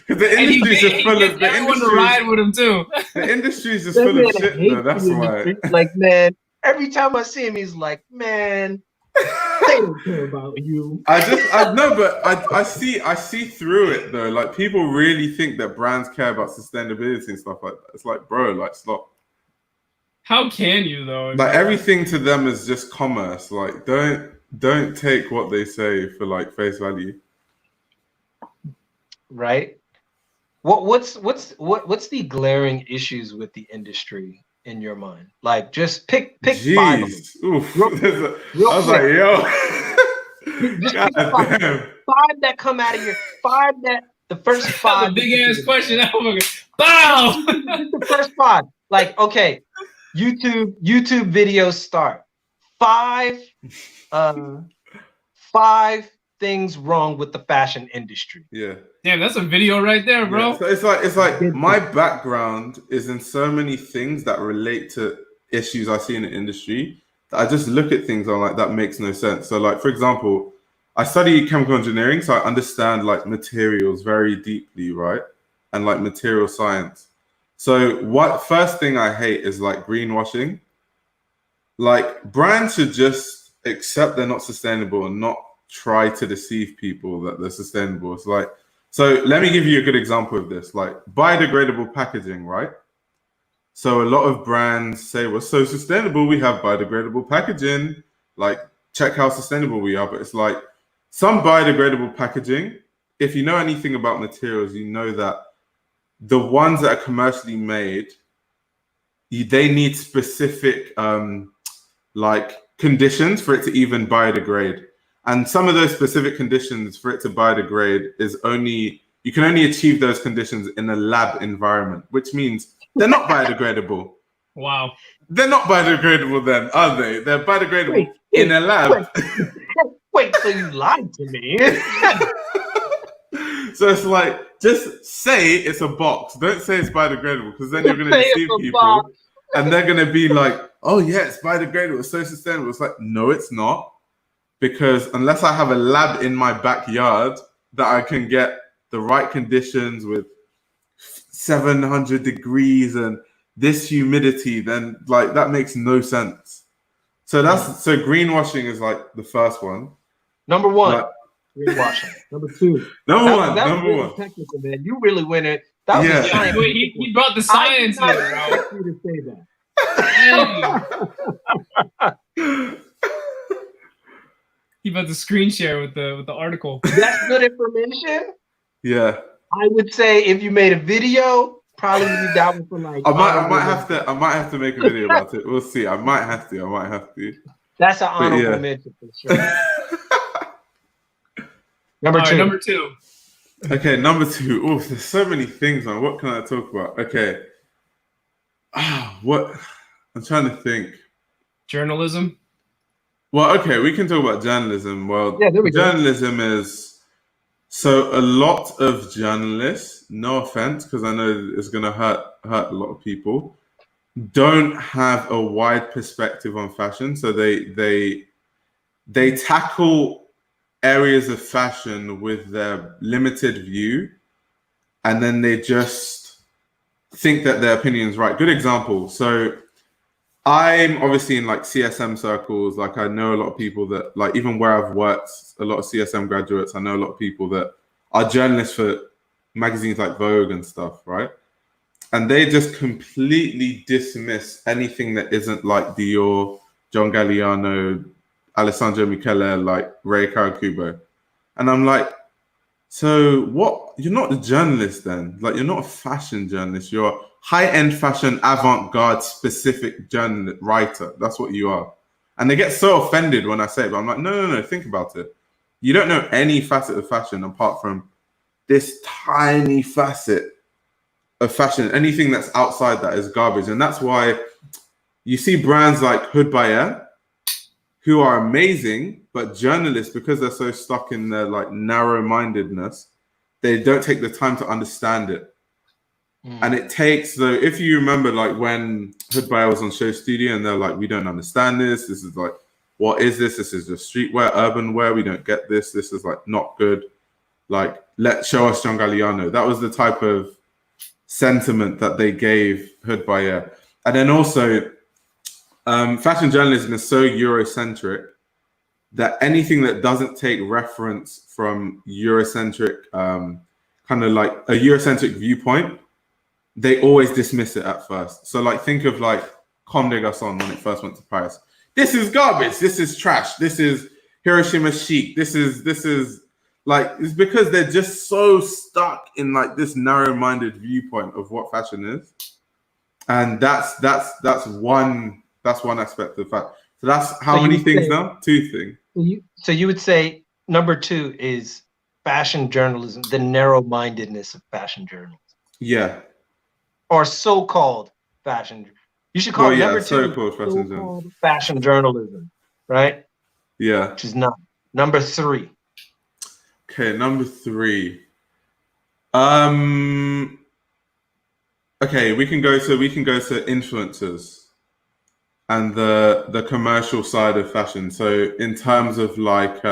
The industry's just full of everyone to ride with him too. The industry's just full of shit, though. That's why. Like, man, every time I see him, he's like, man. They don't care about you. I see through it though. Like people really think that brands care about sustainability and stuff like that. It's like, bro, like stop. How can you though? Like everything to them is just commerce. Like don't take what they say for like face value. Right. What's the glaring issues with the industry in your mind? Like just pick Jeez. 5 of them. Oof. I was like, yo. Just pick 5 that come out of your 5 that the first 5. Big ass question. Bow. The first 5. Like, okay, YouTube videos start. 5 things wrong with the fashion industry. Yeah. Damn, that's a video right there, bro. Yeah. So it's like my background is in so many things that relate to issues I see in the industry that I just look at things on like that makes no sense. So like for example, I study chemical engineering, so I understand like materials very deeply, right? And like material science. So what first thing I hate is like greenwashing. Like brands should just accept they're not sustainable and not try to deceive people that they're sustainable. It's like, so let me give you a good example of this, like biodegradable packaging, right? So a lot of brands say, we're so sustainable, we have biodegradable packaging, like check how sustainable we are. But it's like some biodegradable packaging, if you know anything about materials, you know that the ones that are commercially made, they need specific like conditions for it to even biodegrade. And some of those specific conditions for it to biodegrade is you can only achieve those conditions in a lab environment, which means they're not biodegradable. Wow. They're not biodegradable then, are they? They're biodegradable in a lab. Wait, so you lied to me? So it's like, just say it's a box. Don't say it's biodegradable, because then you're going to deceive people. And they're going to be like, oh yeah, it's biodegradable. It's so sustainable. It's like, no, it's not. Because unless I have a lab in my backyard that I can get the right conditions with 700 degrees and this humidity, then like that makes no sense. So so greenwashing is like the first one. Number one, greenwashing. Number two. Number That was one. technical, man. You really went in. That was a giant. He brought the science in, bro. You to say that. He about to screen share with the article. That's good information. Yeah. I would say if you made a video, probably leave that one for like. I might have to make a video about it. We'll see. I might have to. That's an honorable mention for sure. Number two. Okay, number two. Oh, there's so many things, man. What can I talk about? Okay. What? I'm trying to think. Journalism. Well, okay, we can talk about journalism. Well, journalism is, so a lot of journalists, no offense, because I know it's going to hurt a lot of people, don't have a wide perspective on fashion. So they tackle areas of fashion with their limited view, and then they just think that their opinion is right. Good example. So I'm obviously in like CSM circles. Like I know a lot of people that, like, even where I've worked, a lot of CSM graduates, I know a lot of people that are journalists for magazines like Vogue and stuff, right? And they just completely dismiss anything that isn't like Dior, John Galliano, Alessandro Michele, like Ray Karakubo. And I'm like, so what? You're not a journalist then. Like, you're not a fashion journalist. You're a high-end fashion, avant-garde, specific journalist writer. That's what you are. And they get so offended when I say it, but I'm like, no, think about it. You don't know any facet of fashion apart from this tiny facet of fashion. Anything that's outside that is garbage. And that's why you see brands like Hood by Air, who are amazing, but journalists, because they're so stuck in their like narrow-mindedness, they don't take the time to understand it. And it takes, though, if you remember, like when Hood by Air was on Show Studio and they're like, we don't understand this. This is like, what is this? This is just streetwear, urban wear. We don't get this. This is like not good. Like, show us John Galliano. That was the type of sentiment that they gave Hood by Air. And then also, fashion journalism is so Eurocentric that anything that doesn't take reference from Eurocentric, kind of like a Eurocentric viewpoint, they always dismiss it at first. So like, think of like Comme des Garçons when it first went to Paris. This is garbage. This is trash. This is Hiroshima chic. This is like, it's because they're just so stuck in like this narrow-minded viewpoint of what fashion is. And that's one aspect of fact. So that's how many things now? Two things. So you would say number two is fashion journalism, the narrow-mindedness of fashion journalism. Yeah. Or so-called fashion. You should call it number two, so-called fashion journalism, right? Yeah. Which is not. Number three. Okay, number three. Okay, we can go to influencers and the commercial side of fashion. So in terms of like,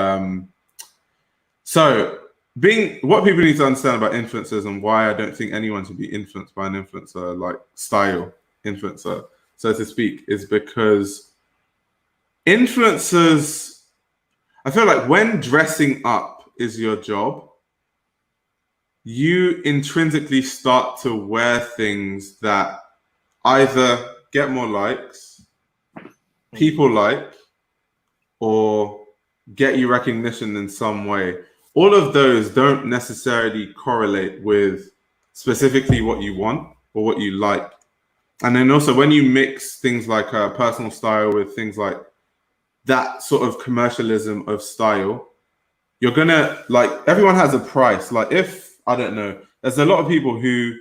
what people need to understand about influencers and why I don't think anyone should be influenced by an influencer, like style influencer, so to speak, is because influencers, I feel like when dressing up is your job, you intrinsically start to wear things that either get more likes, people like, or get you recognition in some way. All of those don't necessarily correlate with specifically what you want or what you like. And then also when you mix things like personal style with things like that sort of commercialism of style, you're gonna, like, everyone has a price. Like, if, I don't know, there's a lot of people who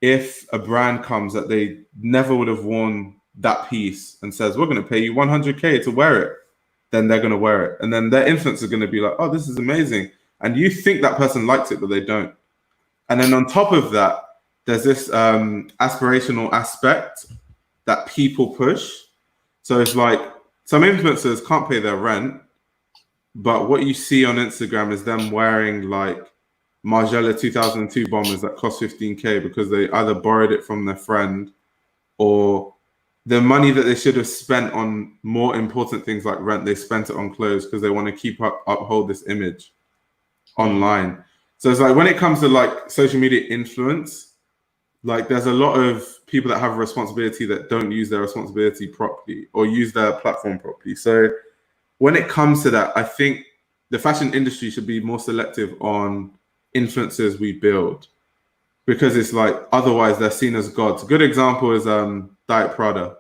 if a brand comes that they never would have worn that piece and says, we're going to pay you 100K to wear it, then they're going to wear it. And then their influence is going to be like, oh, this is amazing. And you think that person likes it, but they don't. And then on top of that, there's this aspirational aspect that people push. So it's like some influencers can't pay their rent, but what you see on Instagram is them wearing like Margiela 2002 bombers that cost 15K because they either borrowed it from their friend, or the money that they should have spent on more important things like rent, they spent it on clothes because they want to uphold this image online. So it's like when it comes to like social media influence, like there's a lot of people that have a responsibility that don't use their responsibility properly or use their platform properly. So when it comes to that, I think the fashion industry should be more selective on influencers we build, because it's like otherwise they're seen as gods. A good example is Diet Prada.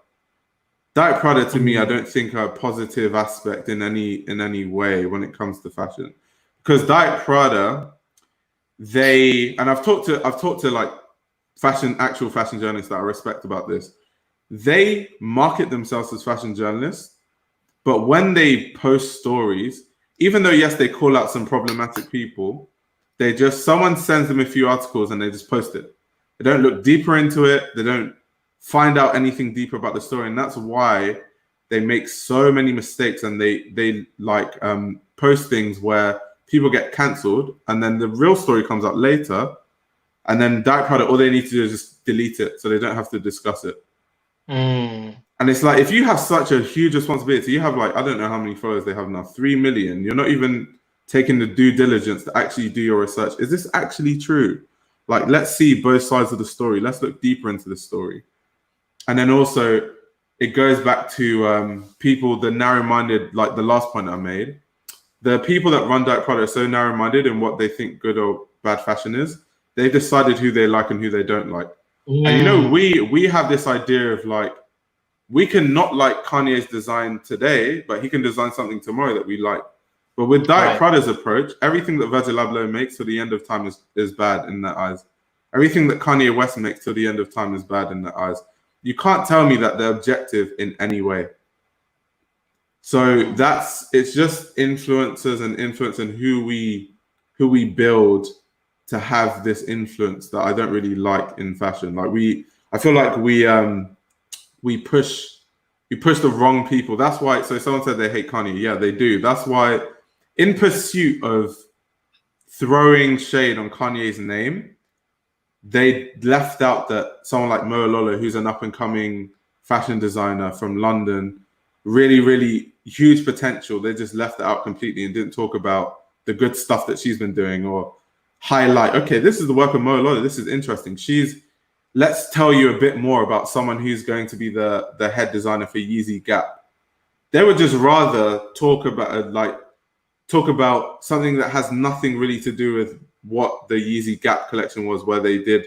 Diet Prada to me, I don't think are a positive aspect in any way when it comes to fashion, because Diet Prada, I've talked to like actual fashion journalists that I respect about this. They market themselves as fashion journalists, but when they post stories, even though yes, they call out some problematic people, someone sends them a few articles and they just post it. They don't look deeper into it. They don't find out anything deeper about the story. And that's why they make so many mistakes, and they like post things where people get cancelled and then the real story comes out later. And then Diet Prada, all they need to do is just delete it so they don't have to discuss it. And it's like, if you have such a huge responsibility, you have like, I don't know how many followers they have now, 3 million. You're not even taking the due diligence to actually do your research. Is this actually true? Like, let's see both sides of the story. Let's look deeper into the story. And then also, it goes back to people, the narrow-minded, like the last point I made. The people that run Diet Prada are so narrow-minded in what they think good or bad fashion is. They've decided who they like and who they don't like. And you know, we have this idea of like, we can not like Kanye's design today, but he can design something tomorrow that we like. But with Diet Prada's approach, everything that Virgil Abloh makes till the end of time is bad in their eyes. Everything that Kanye West makes till the end of time is bad in their eyes. You can't tell me that they're objective in any way. So it's just influencers and influence and who we build to have this influence that I don't really like in fashion. Like I feel like we push the wrong people. That's why. So someone said they hate Kanye. Yeah, they do. That's why, in pursuit of throwing shade on Kanye's name, they left out that someone like Mo Ololo, who's an up and coming fashion designer from London, really, really huge potential. They just left it out completely and didn't talk about the good stuff that she's been doing or highlight, okay, this is the work of Mo Ololo. This is interesting. Let's tell you a bit more about someone who's going to be the head designer for Yeezy Gap. They would just rather talk about something that has nothing really to do with what the Yeezy Gap collection was, where they did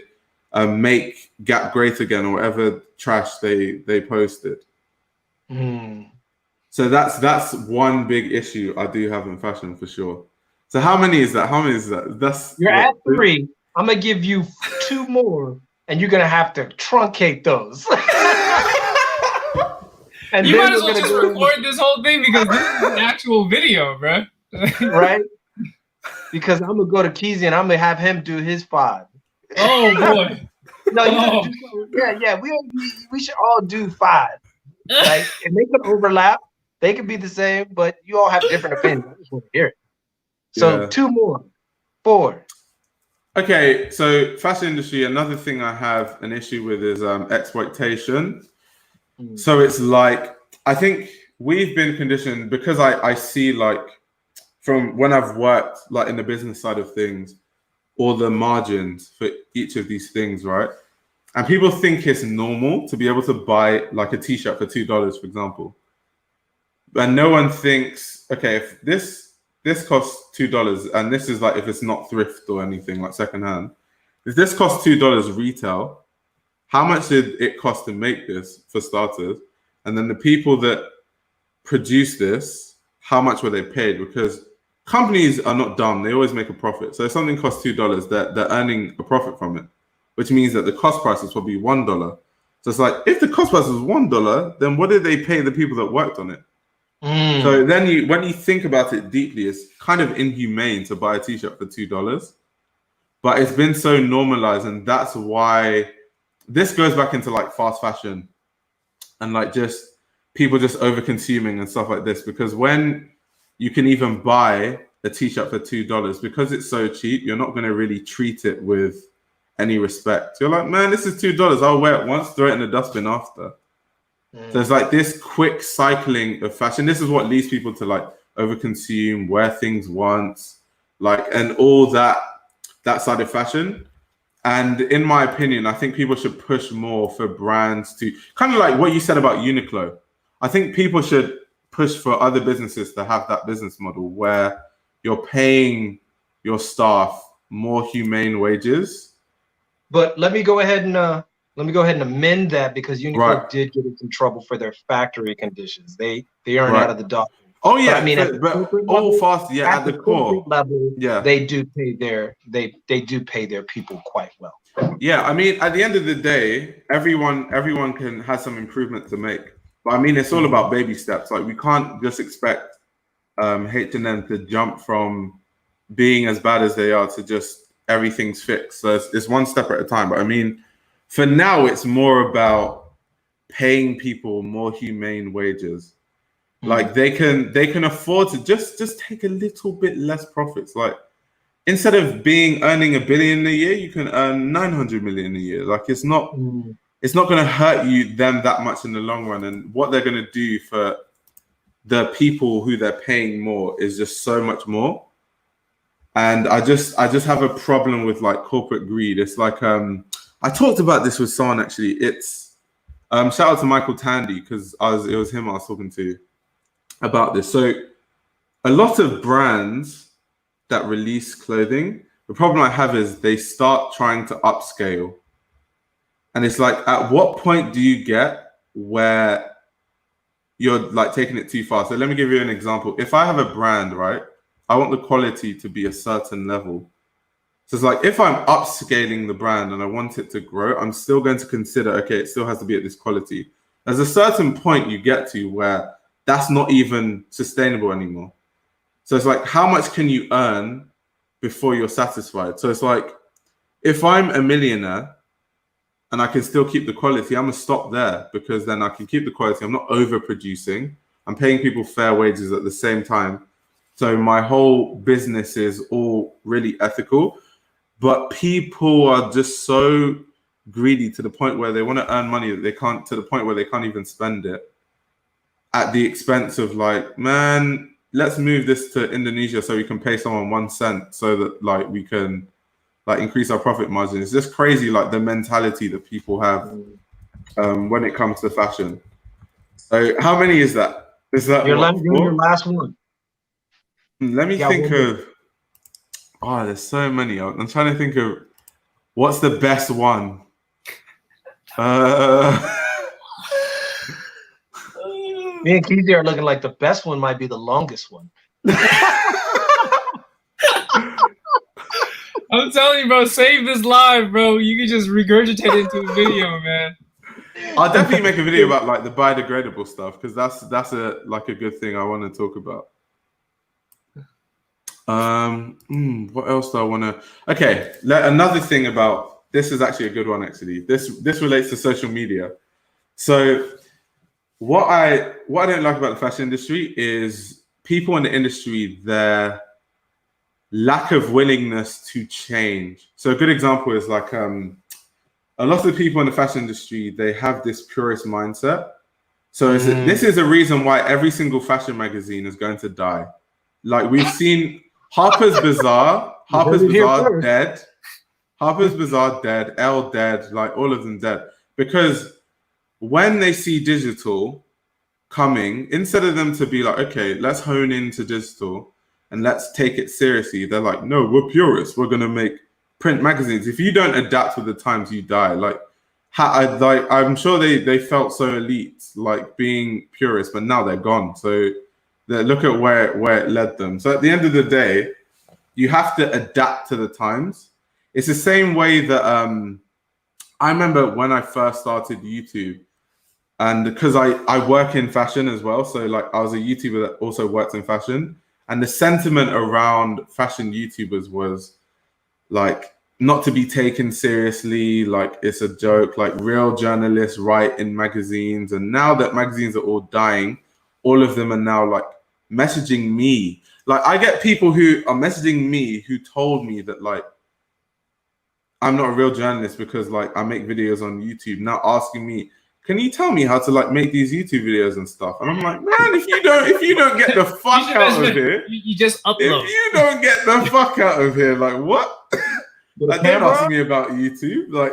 make Gap great again or whatever trash they posted. So that's one big issue I do have in fashion for sure. So how many is that? You're at 3. I'm gonna give you 2 more, and you're gonna have to truncate those. And you might as well just record this whole thing, because this is an actual video, bro. Right? Because I'm gonna go to Keezy and I'm gonna have him do his 5. Oh boy. No, yeah. We should all do 5. Like, and they could overlap. They could be the same, but you all have different opinions. I just want to hear it. So 2 more, 4. Okay, so fashion industry, another thing I have an issue with is exploitation. So it's like, I think we've been conditioned, because I see like from when I've worked like in the business side of things, all the margins for each of these things, right? And people think it's normal to be able to buy like a t-shirt for $2, for example. And no one thinks, okay, if this costs $2, and this is like if it's not thrift or anything like secondhand, if this costs $2 retail, how much did it cost to make this for starters? And then the people that produce this, how much were they paid? Because companies are not dumb; they always make a profit. So if something costs $2, they're earning a profit from it. which means that the cost price is probably $1. So it's like, if the cost price was $1, then what did they pay the people that worked on it? So then when you think about it deeply, it's kind of inhumane to buy a t-shirt for $2, but it's been so normalized, and that's why this goes back into like fast fashion and like just people just over consuming and stuff like this, because when you can even buy a t-shirt for $2 because it's so cheap, you're not going to really treat it with any respect. You're like, man, this is $2. I'll wear it once, throw it in the dustbin after. So it's like this quick cycling of fashion. This is what leads people to like overconsume, wear things once, like, and all that side of fashion. And in my opinion, I think people should push more for brands to kind of like what you said about Uniqlo. I think people should push for other businesses to have that business model where you're paying your staff more humane wages. But let me go ahead and amend that, because Uniqlo did get into trouble for their factory conditions. They aren't out of the dock. Oh yeah, but, I mean, at the core level, they do pay their people quite well. Yeah, I mean, at the end of the day, everyone can have some improvement to make. But I mean, it's all about baby steps. Like, we can't just expect H&M to jump from being as bad as they are to just everything's fixed. So it's one step at a time. But I mean, for now, it's more about paying people more humane wages. Like, they can afford to just take a little bit less profits. Like, instead of earning $1 billion a year, you can earn 900 million a year. Like, it's not going to hurt them that much in the long run. And what they're going to do for the people who they're paying more is just so much more. And I just have a problem with like corporate greed. It's like, I talked about this with someone actually. It's shout out to Michael Tandy, because it was him I was talking to about this. So a lot of brands that release clothing, the problem I have is they start trying to upscale. And it's like, at what point do you get where you're like taking it too far? So let me give you an example. If I have a brand, right, I want the quality to be a certain level. So it's like, if I'm upscaling the brand and I want it to grow, I'm still going to consider, okay, it still has to be at this quality. There's a certain point you get to where that's not even sustainable anymore. So it's like, how much can you earn before you're satisfied? So it's like, if I'm a millionaire and I can still keep the quality, I'm gonna stop there, because then I can keep the quality. I'm not overproducing. I'm paying people fair wages at the same time. So my whole business is all really ethical. But people are just so greedy to the point where they want to earn money that they can't, to the point where they can't even spend it, at the expense of like, man, let's move this to Indonesia so we can pay someone 1 cent so that like we can like increase our profit margin. It's just crazy, like the mentality that people have when it comes to fashion. So how many is that? Is that your last one? Let me think of. Oh, there's so many. I'm trying to think of what's the best one. Me and Keezy are looking like the best one might be the longest one. I'm telling you, bro, save this live, bro. You can just regurgitate it into a video, man. I'll definitely make a video about like the biodegradable stuff, because that's a good thing I want to talk about. What else do I want to? Okay, another thing about this is actually a good one. Actually, this relates to social media. So what I don't like about the fashion industry is people in the industry, their lack of willingness to change. So a good example is like a lot of people in the fashion industry, they have this purist mindset. So this is a reason why every single fashion magazine is going to die. Like, we've seen Harper's Bazaar dead, Harper's Bazaar dead, Elle dead, like all of them dead. Because when they see digital coming, instead of them to be like, okay, let's hone into digital and let's take it seriously, they're like, no, we're purists. We're going to make print magazines. If you don't adapt with the times, you die. Like, I'm sure they felt so elite, like being purists, but now they're gone. So look at where it led them. So at the end of the day, you have to adapt to the times. It's the same way that I remember when I first started YouTube, and because I work in fashion as well, so like I was a YouTuber that also worked in fashion, and the sentiment around fashion YouTubers was like not to be taken seriously, like it's a joke, like real journalists write in magazines. And now that magazines are all dying, all of them are now like messaging me. Like I get people who are messaging me who told me that like I'm not a real journalist because like I make videos on YouTube, now asking me, can you tell me how to like make these YouTube videos and stuff? And I'm like, man, if you don't get the fuck out of here, you just upload. if you don't get the fuck out of here, like what? Like, don't ask me about YouTube. Like,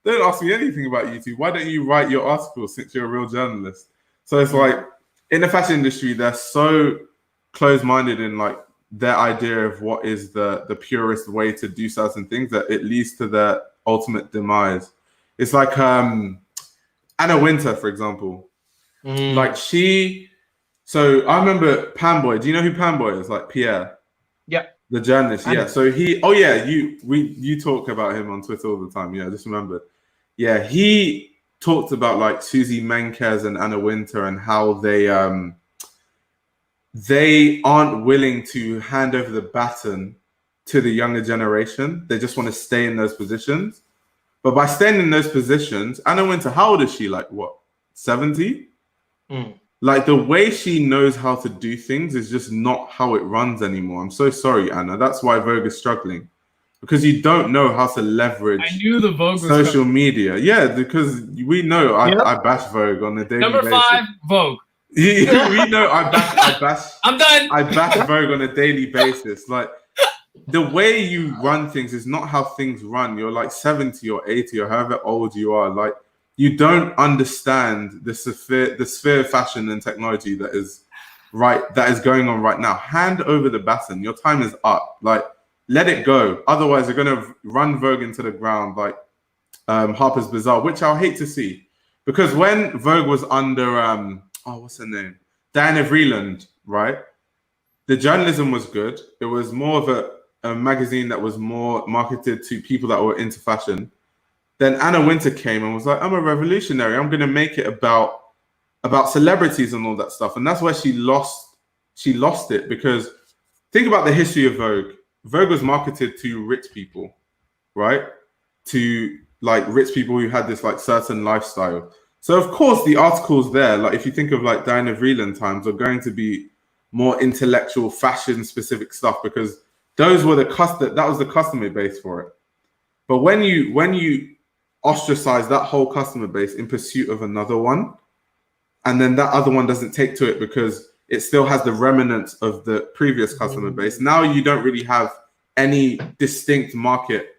don't ask me anything about YouTube. Why don't you write your articles since you're a real journalist? So it's like in the fashion industry, they're so closed-minded in like their idea of what is the purest way to do certain things that it leads to their ultimate demise. It's like Anna Wintour, for example. Like so I remember Panboy. Do you know who Panboy is? Like Pierre. Yeah. The journalist, yeah. So you talk about him on Twitter all the time. Yeah, I just remembered. Yeah, he talked about like Susie Menkes and Anna Wintour and how they aren't willing to hand over the baton to the younger generation. They just want to stay in those positions. But by staying in those positions, Anna Wintour, how old is she? Like what, 70? Like the way she knows how to do things is just not how it runs anymore. I'm so sorry, Anna. That's why Vogue is struggling, because you don't know how to leverage. I knew the Vogue was social media. Yeah, because we know I bash Vogue on a daily basis. Number 5, Vogue. We know I bash. I'm done. I bash Vogue on a daily basis. Like the way you run things is not how things run. You're like 70 or 80 or however old you are. Like you don't understand the sphere of fashion and technology that is going on right now. Hand over the baton. Your time is up. Like let it go. Otherwise, they're gonna run Vogue into the ground like Harper's Bazaar, which I'll hate to see. Because when Vogue was under what's her name? Diana Vreeland, right? The journalism was good. It was more of a magazine that was more marketed to people that were into fashion. Then Anna Wintour came and was like, I'm a revolutionary. I'm going to make it about celebrities and all that stuff. And that's where she lost it, because think about the history of Vogue. Vogue was marketed to rich people, right? To like rich people who had this like certain lifestyle. So of course the articles there, like if you think of like Diana Vreeland times, are going to be more intellectual, fashion specific stuff, because those were that was the customer base for it. But when you ostracize that whole customer base in pursuit of another one, and then that other one doesn't take to it because it still has the remnants of the previous customer base, now you don't really have any distinct market.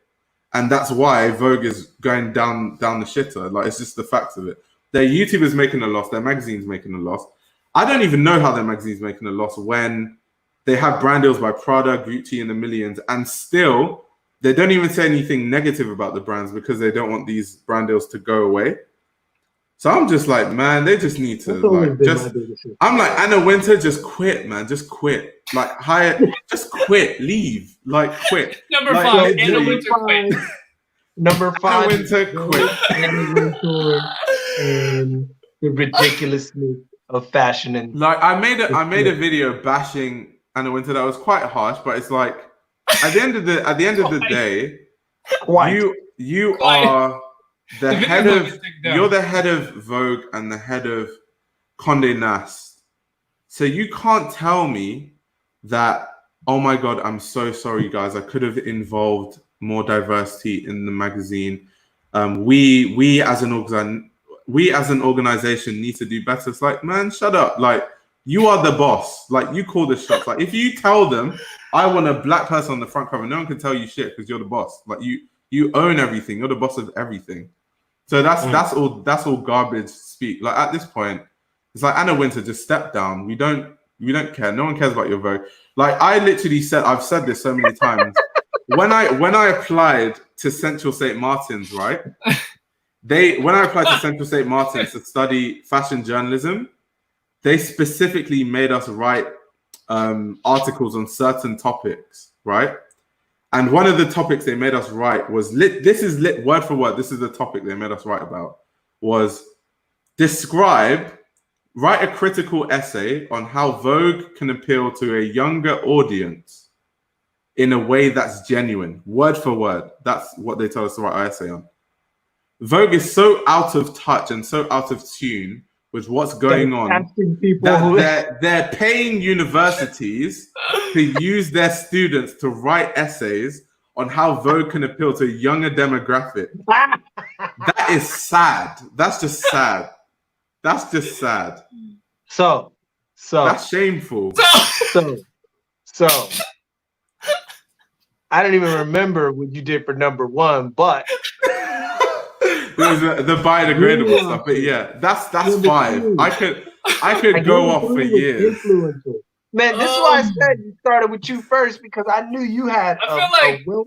And that's why Vogue is going down the shitter. Like, it's just the fact of it. Their YouTubers making a loss, their magazine's making a loss. I don't even know how their magazine's making a loss when they have brand deals by Prada, Gucci in the millions, and still they don't even say anything negative about the brands because they don't want these brand deals to go away. So I'm just like, man, they just need to I'm like, Anna Wintour, just quit, man. Just quit. Like just quit, leave. Like quit. Number like, 5, Anna Wintour quit. Number 5, Anna Wintour quit. Anna Wintour and the ridiculousness of fashion. And like I made a video bashing Anna Wintour that was quite harsh, but it's like at the end of the day, you are the head of Vogue and the head of Condé Nast. So you can't tell me that, oh my God, I'm so sorry, guys, I could have involved more diversity in the magazine. We as an organization need to do better. It's like, man, shut up. Like, you are the boss. Like, you call the shots. Like, if you tell them, I want a black person on the front cover, no one can tell you shit because you're the boss. Like, you own everything. You're the boss of everything. So that's all garbage speak. Like, at this point, it's like, Anna Wintour, just step down. We don't care. No one cares about your Vogue. Like, I literally said, I've said this so many times. When I applied to Central St. Martin's, right? When I applied to Central St. Martin's to study fashion journalism, they specifically made us write articles on certain topics, right? And one of the topics they made us write was this is word for word. This is the topic they made us write about was write a critical essay on how Vogue can appeal to a younger audience in a way that's genuine, word for word. That's what they told us to write our essay on. Vogue is so out of touch and so out of tune with what's going on that they're paying universities to use their students to write essays on how Vogue can appeal to a younger demographic. That is sad. That's just sad. That's just sad. So that's shameful. So I don't even remember what you did for number one, but there's the biodegradable stuff. But yeah, that's 5. I could go off for years. Man, this is why I said you started with you first, because I knew you had. I feel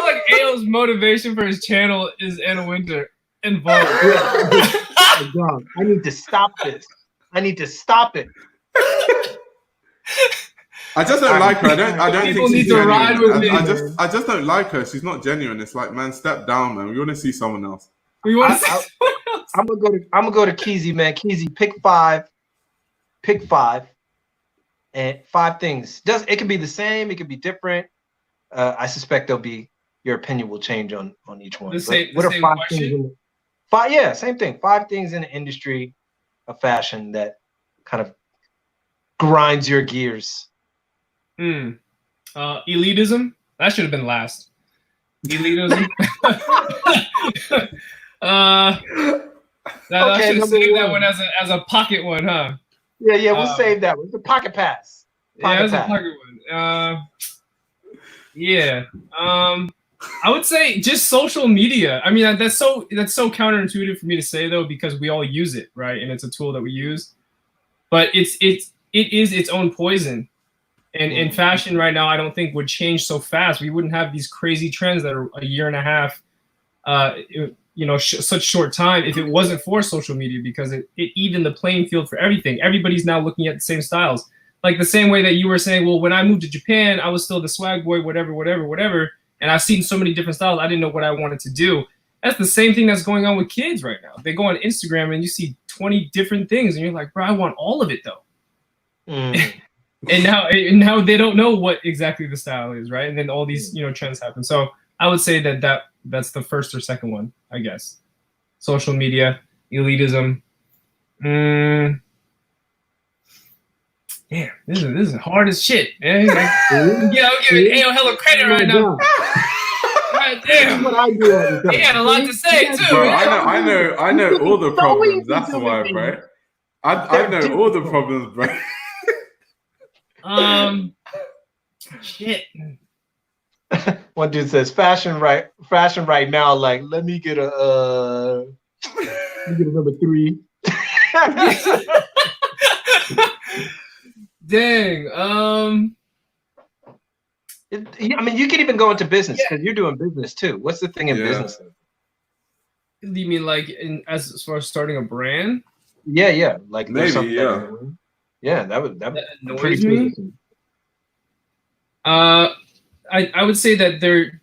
like Ayo's motivation for his channel is Anna Wintour involved. I need to stop this. I need to stop it. I just don't like her. I don't think she's genuine. I just don't like her. She's not genuine. It's like, man, step down, man. We want to see someone else. We want to see someone else. I'm gonna go to Keezy, man. Keezy, pick 5. Pick 5. And 5 things. It can be the same. It can be different. I suspect your opinion will change on each one. What are 5 things? Same thing. 5 things in the industry of fashion that kind of grinds your gears. Elitism. That should have been last. Elitism. I should have saved that one as a pocket one, huh? Yeah, we'll save that one. It's a pocket pass. It's a pocket one. I would say just social media. I mean, that's so counterintuitive for me to say, though, because we all use it, right? And it's a tool that we use. But it is its own poison. And in fashion right now, I don't think would change so fast. We wouldn't have these crazy trends that are a year and a half, such short time if it wasn't for social media, because it evened the playing field for everything. Everybody's now looking at the same styles. Like the same way that you were saying, well, when I moved to Japan, I was still the swag boy, whatever. And I've seen so many different styles. I didn't know what I wanted to do. That's the same thing that's going on with kids right now. They go on Instagram and you see 20 different things. And you're like, bro, I want all of it, though. And now they don't know what exactly the style is, right? And then all these trends happen. So I would say that's the first or second one, I guess. Social media, elitism. Damn, this is hard as shit. I'm giving Ayo hella credit right now. God damn. What I do he had a lot to say too. Bro, I know all the problems. That's why, bro. I know all the problems, bro. Shit. One dude says fashion right now. Like, let me get a number 3. Dang. I mean, you can even go into business because you're doing business too. What's the thing in business? Do you mean like as far as starting a brand? Yeah. Like maybe, that would annoys me. I would say that there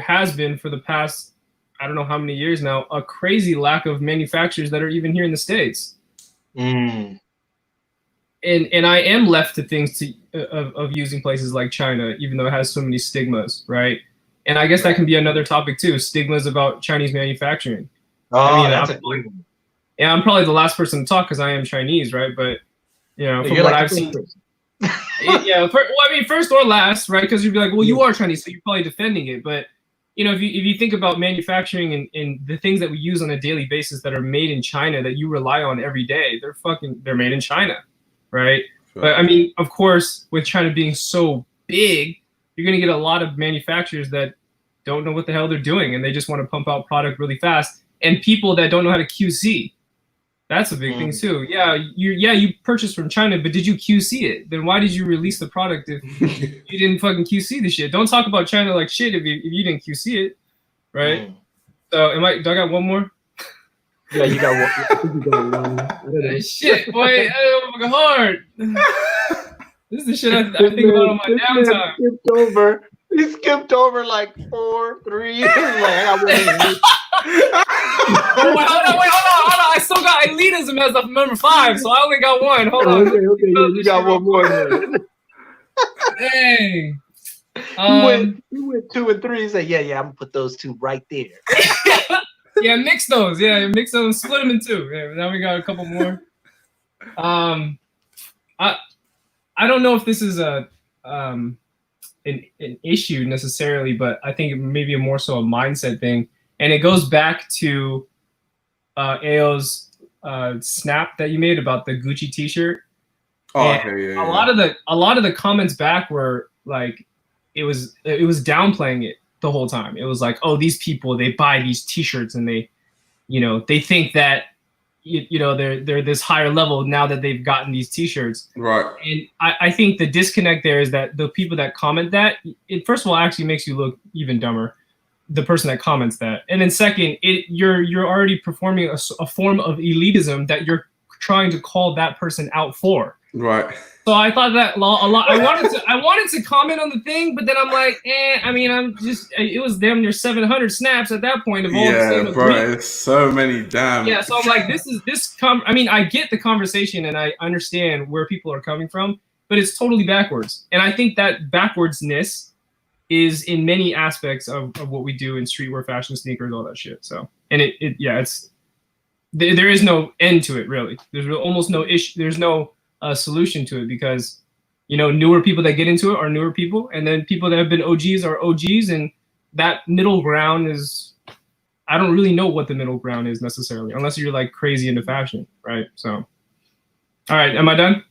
has been for the past, I don't know how many years now, a crazy lack of manufacturers that are even here in the States. And I am left to things of using places like China, even though it has so many stigmas, right? And I guess that can be another topic too, stigmas about Chinese manufacturing. That's a good one. Yeah, I'm probably the last person to talk because I am Chinese, right? But from what I've seen, first or last, right? Because you'd be like, well, you are Chinese, so you're probably defending it. But if you think about manufacturing and the things that we use on a daily basis that are made in China that you rely on every day, they're made in China, right? Sure. But I mean, of course, with China being so big, you're gonna get a lot of manufacturers that don't know what the hell they're doing and they just want to pump out product really fast, and people that don't know how to QC. That's a big thing too. Yeah, you purchased from China, but did you QC it? Then why did you release the product if you didn't fucking QC the shit? Don't talk about China like shit if you didn't QC it, right? So do I got one more? Yeah, you got one. I think you got one. Shit, boy, fucking hard. This is the shit I think about on my downtime. He skipped over like 4, 3. Like, I got one more. Oh, wait, hold on. I still got elitism as of number 5, so I only got one. Hold on. Okay, yeah, you got one more. Dang. You went 2 and 3. He said, yeah, I'm gonna put those 2 right there. Yeah, mix those. Yeah, mix those, split them in 2. Yeah, now we got a couple more. I don't know if this is an issue necessarily, but I think it may be more so a mindset thing, and it goes back to Ao's snap that you made about the Gucci T-shirt. Oh, okay, yeah. A lot of the comments back were like, it was downplaying it the whole time. It was like, oh, these people, they buy these T-shirts and they, they think that, they're this higher level now that they've gotten these T-shirts. Right. And I think the disconnect there is that the people that comment that, it first of all actually makes you look even dumber, the person that comments that. And then second, you're already performing a form of elitism that you're trying to call that person out for. Right. So I thought that a lot. I wanted to comment on the thing, but then I'm like, I mean, it was damn near 700 snaps at that point of all the same bro, it's so many damn. Yeah, so I'm like, I mean, I get the conversation and I understand where people are coming from, but it's totally backwards. And I think that backwardsness is in many aspects of what we do in streetwear, fashion, sneakers, all that shit. So, and there is no end to it, really. There's almost no issue. There's no solution to it because, newer people that get into it are newer people, and then people that have been OGs are OGs, and that middle ground is, I don't really know what the middle ground is necessarily, unless you're like crazy into fashion, right? So, all right, am I done?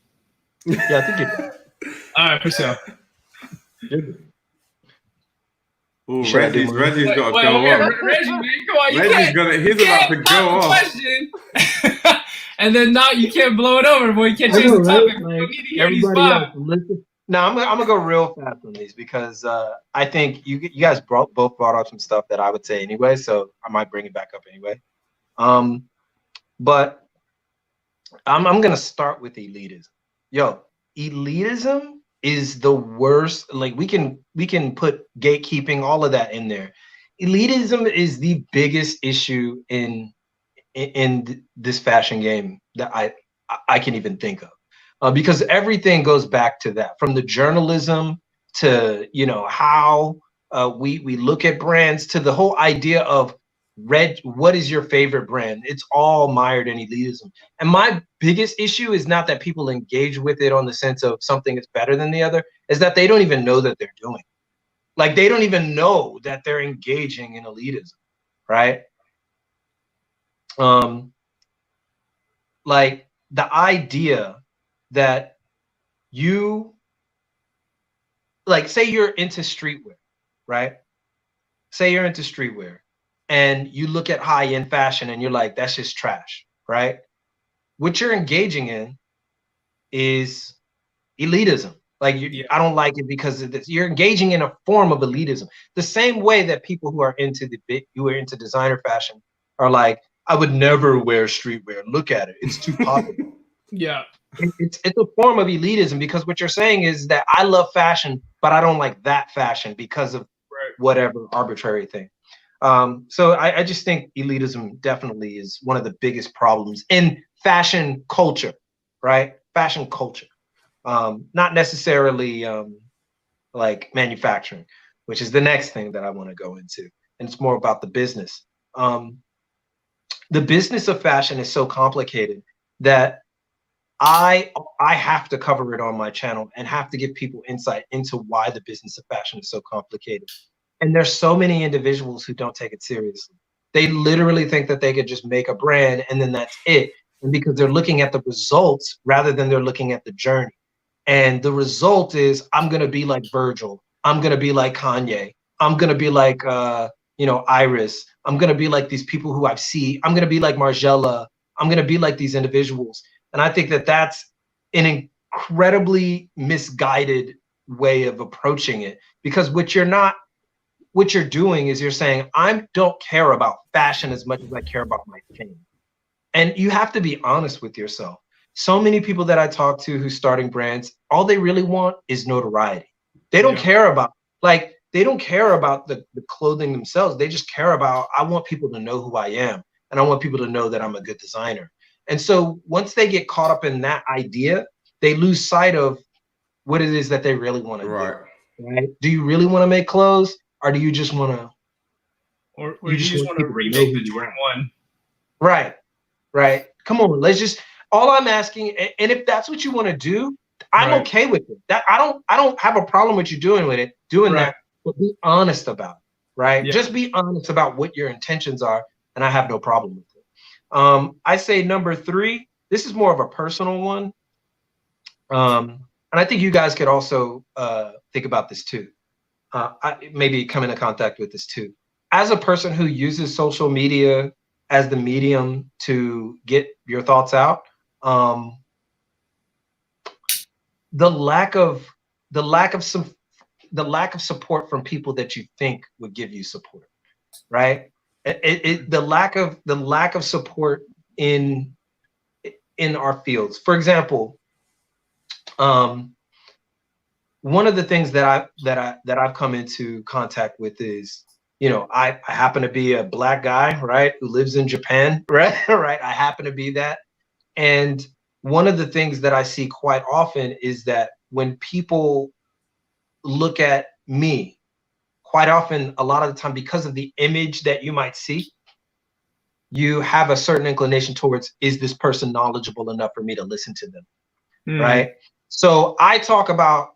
Yeah, I think you're done. All right, for sure. Ooh, Reggie's got to go off. Reggie, man, come on, he's about to go off. Question. And then now you can't blow it over, boy. You can't change the topic. Everybody else, listen. No, I'm gonna go real fast on these because I think you guys both brought up some stuff that I would say anyway, so I might bring it back up anyway. But I'm gonna start with elitism. Yo, elitism is the worst. Like we can put gatekeeping, all of that in there. Elitism is the biggest issue in this fashion game that I can even think of, because everything goes back to that, from the journalism to how we look at brands, to the whole idea of what is your favorite brand. It's all mired in elitism. And my biggest issue is not that people engage with it on the sense of something is better than the other, is that they don't even know that they're doing it. Like they don't even know that they're engaging in elitism, right? Like the idea that you, like, say you're into streetwear, right? Say you're into streetwear and you look at high-end fashion and you're like, that's just trash, right? What you're engaging in is elitism. Like I don't like it because of this. You're engaging in a form of elitism. The same way that people who are into designer fashion are like, I would never wear streetwear. Look at it. It's too popular. Yeah. It's a form of elitism, because what you're saying is that I love fashion, but I don't like that fashion because of whatever arbitrary thing. So I just think elitism definitely is one of the biggest problems in fashion culture, right? Fashion culture. Not necessarily like manufacturing, which is the next thing that I want to go into. And it's more about the business. The business of fashion is so complicated that I have to cover it on my channel and have to give people insight into why the business of fashion is so complicated. And there's so many individuals who don't take it seriously. They literally think that they could just make a brand and then that's it. And because they're looking at the results rather than they're looking at the journey. And the result is, I'm going to be like Virgil. I'm going to be like Kanye. I'm going to be like, Iris. I'm going to be like these people who I've seen. I'm going to be like Margiela. I'm going to be like these individuals. And I think that that's an incredibly misguided way of approaching it, because what you're doing is you're saying, I don't care about fashion as much as I care about my fame. And you have to be honest with yourself. so many people that I talk to who's starting brands, all they really want is notoriety. They don't care about, like, they don't care about the clothing themselves. They just care about, I want people to know who I am, and I want people to know that I'm a good designer. And so once they get caught up in that idea, they lose sight of what it is that they really want to do. Right? Do you really want to make clothes, or do you just want to, or you just want to remake the 21? Right, right. Come on, let's just. All I'm asking, and if that's what you want to do, I'm okay with it. That I don't have a problem with you doing that, but be honest about it, right? Yeah. Just be honest about what your intentions are, and I have no problem with it. I say number 3. This is more of a personal one, and I think you guys could also think about this too. Maybe come into contact with this too. As a person who uses social media as the medium to get your thoughts out, the lack of support from people that you think would give you support, right? The lack of support in our fields. For example, one of the things that I've come into contact with is, you know, I happen to be a Black guy, right, who lives in Japan, right? I happen to be that. And one of the things that I see quite often is that when people look at me, quite often, a lot of the time, because of the image that you might see, you have a certain inclination towards, is this person knowledgeable enough for me to listen to them, right? So I talk about,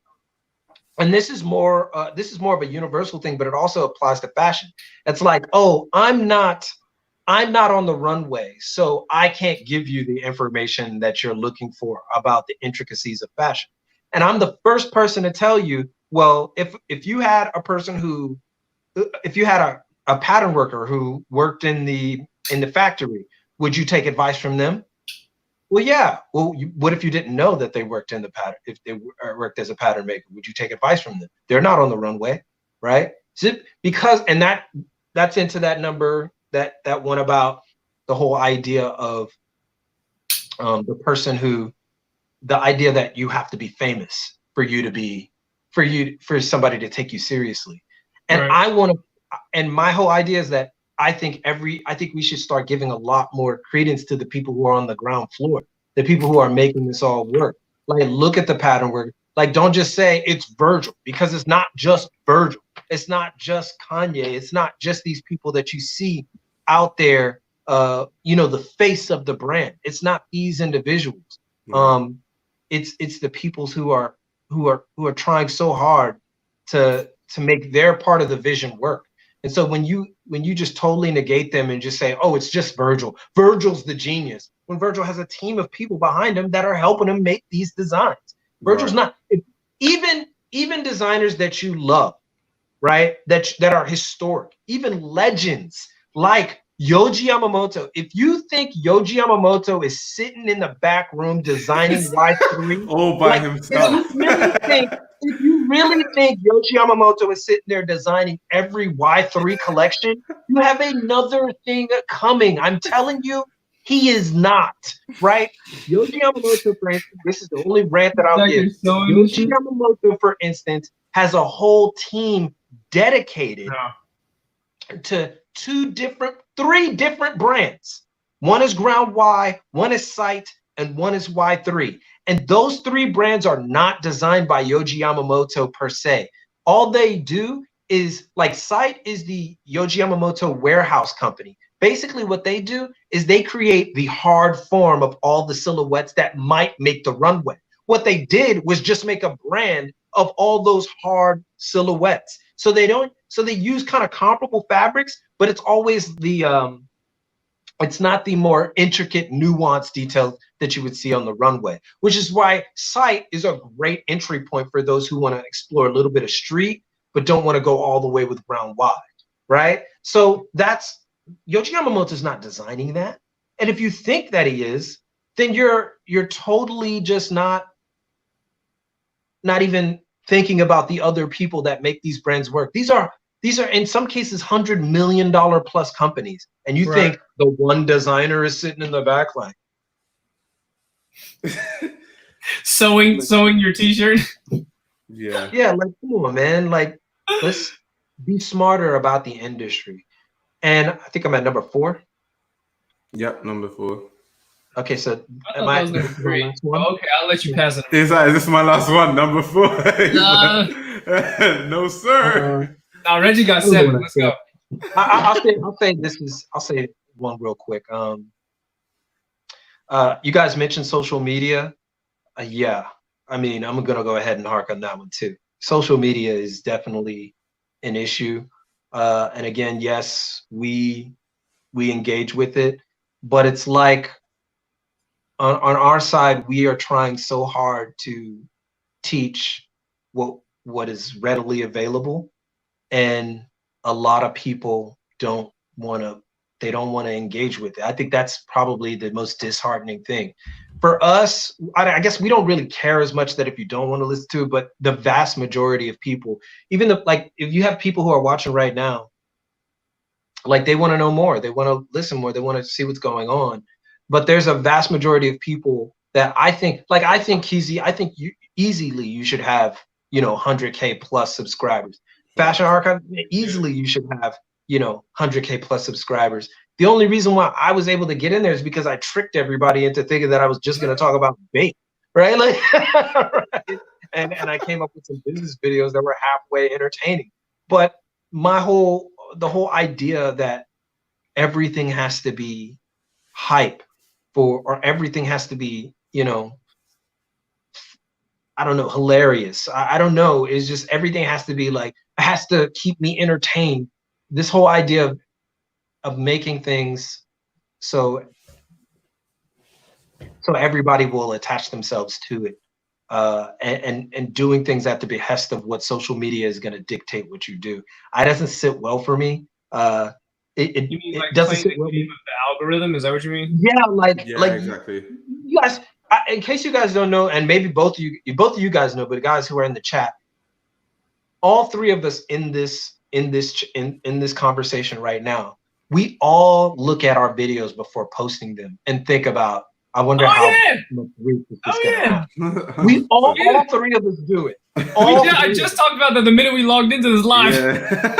and this is more of a universal thing, but it also applies to fashion. It's like, oh, I'm not on the runway, so I can't give you the information that you're looking for about the intricacies of fashion. And I'm the first person to tell you, well, if you had a person who, if you had a pattern worker who worked in the factory, would you take advice from them? Well, yeah. Well, what if you didn't know that they worked in the pattern? If they worked as a pattern maker, would you take advice from them? They're not on the runway, right? Because, and that's into that number, that one about the whole idea of the person who, the idea that you have to be famous for somebody to take you seriously. And and my whole idea is that I think we should start giving a lot more credence to the people who are on the ground floor, the people who are making this all work. Like, look at the pattern work. Like, don't just say it's Virgil, because it's not just Virgil. It's not just Kanye. It's not just these people that you see out there, you know, the face of the brand. It's not these individuals. It's the people who are trying so hard to make their part of the vision work. And so when you just totally negate them and just say, oh, it's just Virgil. Virgil's the genius. When Virgil has a team of people behind him that are helping him make these designs. Virgil's not, even designers that you love, right? That are historic, even legends like Yohji Yamamoto. If you think Yohji Yamamoto is sitting in the back room designing Y3 all by himself, if you really think Yohji Yamamoto is sitting there designing every Y3 collection, you have another thing coming. I'm telling you, he is not, right? Yohji Yamamoto, for instance, this is the only rant that I'll give. Yohji Yamamoto, for instance, has a whole team dedicated to three different brands. One is Ground Y, one is Sight, and one is Y3. And those 3 brands are not designed by Yohji Yamamoto per se. All they do is, like, Sight is the Yohji Yamamoto warehouse company. Basically what they do is they create the hard form of all the silhouettes that might make the runway. What they did was just make a brand of all those hard silhouettes. So they use kind of comparable fabrics, but it's always it's not the more intricate, nuanced details that you would see on the runway, which is why Sight is a great entry point for those who want to explore a little bit of street, but don't want to go all the way with Ground Y, right? So that's, Yohji Yamamoto's not designing that. And if you think that he is, then you're totally just not even thinking about the other people that make these brands work. These are in some cases $100 million plus companies, and you think the one designer is sitting in the back like, sewing your t-shirt. Yeah. Yeah, like come on, man. Like let's be smarter about the industry. And I think I'm at number 4. Yep, number 4. Okay, so I thought that was number 3. last one? Okay, I'll let you pass it. Is this my last one? Number 4? No, sir. Now Reggie got 7. Let's go. I'll say one real quick. You guys mentioned social media. Yeah, I mean, I'm gonna go ahead and hark on that one too. Social media is definitely an issue. And again, yes, we engage with it, but it's like on our side, we are trying so hard to teach what is readily available, and a lot of people don't want to engage with it. I think that's probably the most disheartening thing. For us, I guess we don't really care as much that if you don't want to listen to it, but the vast majority of people, even if you have people who are watching right now, like they want to know more, they want to listen more, they want to see what's going on. But there's a vast majority of people that I think Keezy, I think you should have, 100K plus subscribers. Fashion Archive, easily you should have, 100K plus subscribers. The only reason why I was able to get in there is because I tricked everybody into thinking that I was just going to talk about bait, right? Like, right? And I came up with some business videos that were halfway entertaining. But the whole idea that everything has to be hype or everything has to be, I don't know, hilarious. I don't know. It's just everything has to be like, it has to keep me entertained. This whole idea of making things so everybody will attach themselves to it, and doing things at the behest of what social media is going to dictate what you do. It doesn't sit well for me. It doesn't sit well. The algorithm, is that what you mean? Yeah, Exactly. You guys, in case you guys don't know, and maybe both of you guys know, but the guys who are in the chat, all 3 of us in this conversation right now, we all look at our videos before posting them and think about, I wonder how much reach is this gonna have. We all 3 of us do it. I just talked about that the minute we logged into this live. Yeah.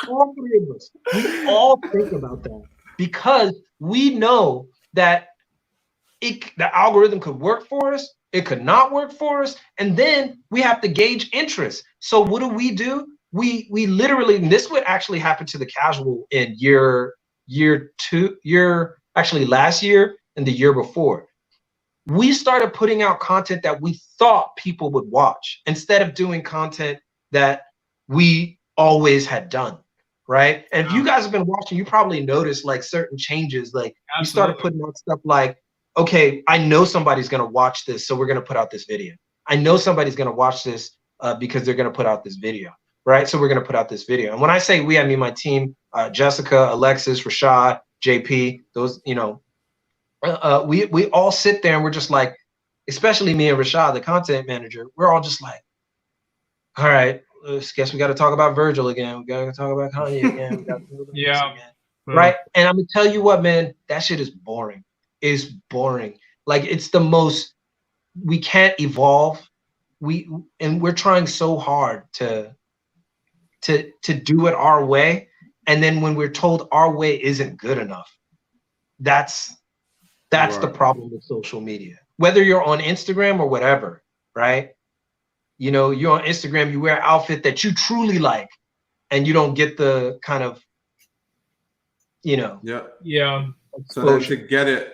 all 3 of us, we all think about that because we know that the algorithm could work for us, it could not work for us, and then we have to gauge interest. So what do? We literally, and this would actually happen to the casual in actually last year and the year before. We started putting out content that we thought people would watch instead of doing content that we always had done, right? And if you guys have been watching, you probably noticed like certain changes. Like we started putting out stuff like, okay, I know somebody's gonna watch this, so we're gonna put out this video. I know somebody's gonna watch this because they're gonna put out this video, right? So we're gonna put out this video. And when I say we, I mean my team, Jessica, Alexis, Rashad, JP, those, we all sit there and we're just like, especially me and Rashad, the content manager, we're all just like, all right, guess we got to talk about Virgil again. We got to talk about Kanye again. We got to talk about this again. Right? And I'm gonna tell you what, man, that shit is boring. It's boring. Like it's the most, we can't evolve. We're trying so hard to do it our way. And then when we're told our way isn't good enough, that's the problem with social media. Whether you're on Instagram or whatever, right? You're on Instagram, you wear an outfit that you truly like, and you don't get the kind of, Yeah. So then to get it,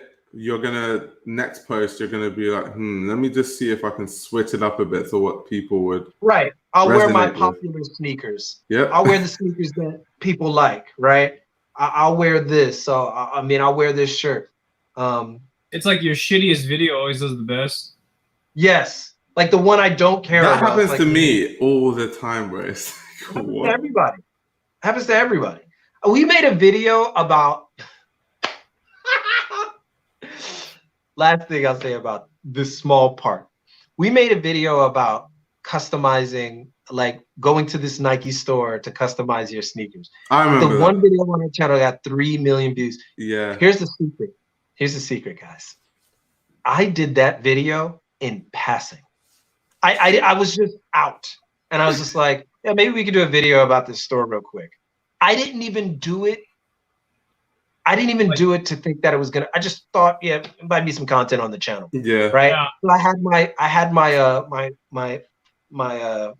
next post, you're gonna be like, let me just see if I can switch it up a bit to what people would. Right. I'll wear my popular sneakers. Yeah. I'll wear the sneakers that people like, right? I'll wear this. So I'll wear this shirt. It's like your shittiest video always does the best. Yes. Like the one I don't care about. That happens to me all the time, bro. It's like, happens to everybody. Happens to everybody. We made a video about last thing I'll say about this small part. We made a video about customizing, like going to this Nike store to customize your sneakers. I remember one video on our channel got 3 million views. Yeah. Here's the secret. Here's the secret, guys. I did that video in passing. I was just out, and I was just like, yeah, maybe we could do a video about this store real quick. I didn't even do it. I didn't even do it to think that it was gonna. I just thought, yeah, it might be some content on the channel. Yeah. Right. Yeah. So I had my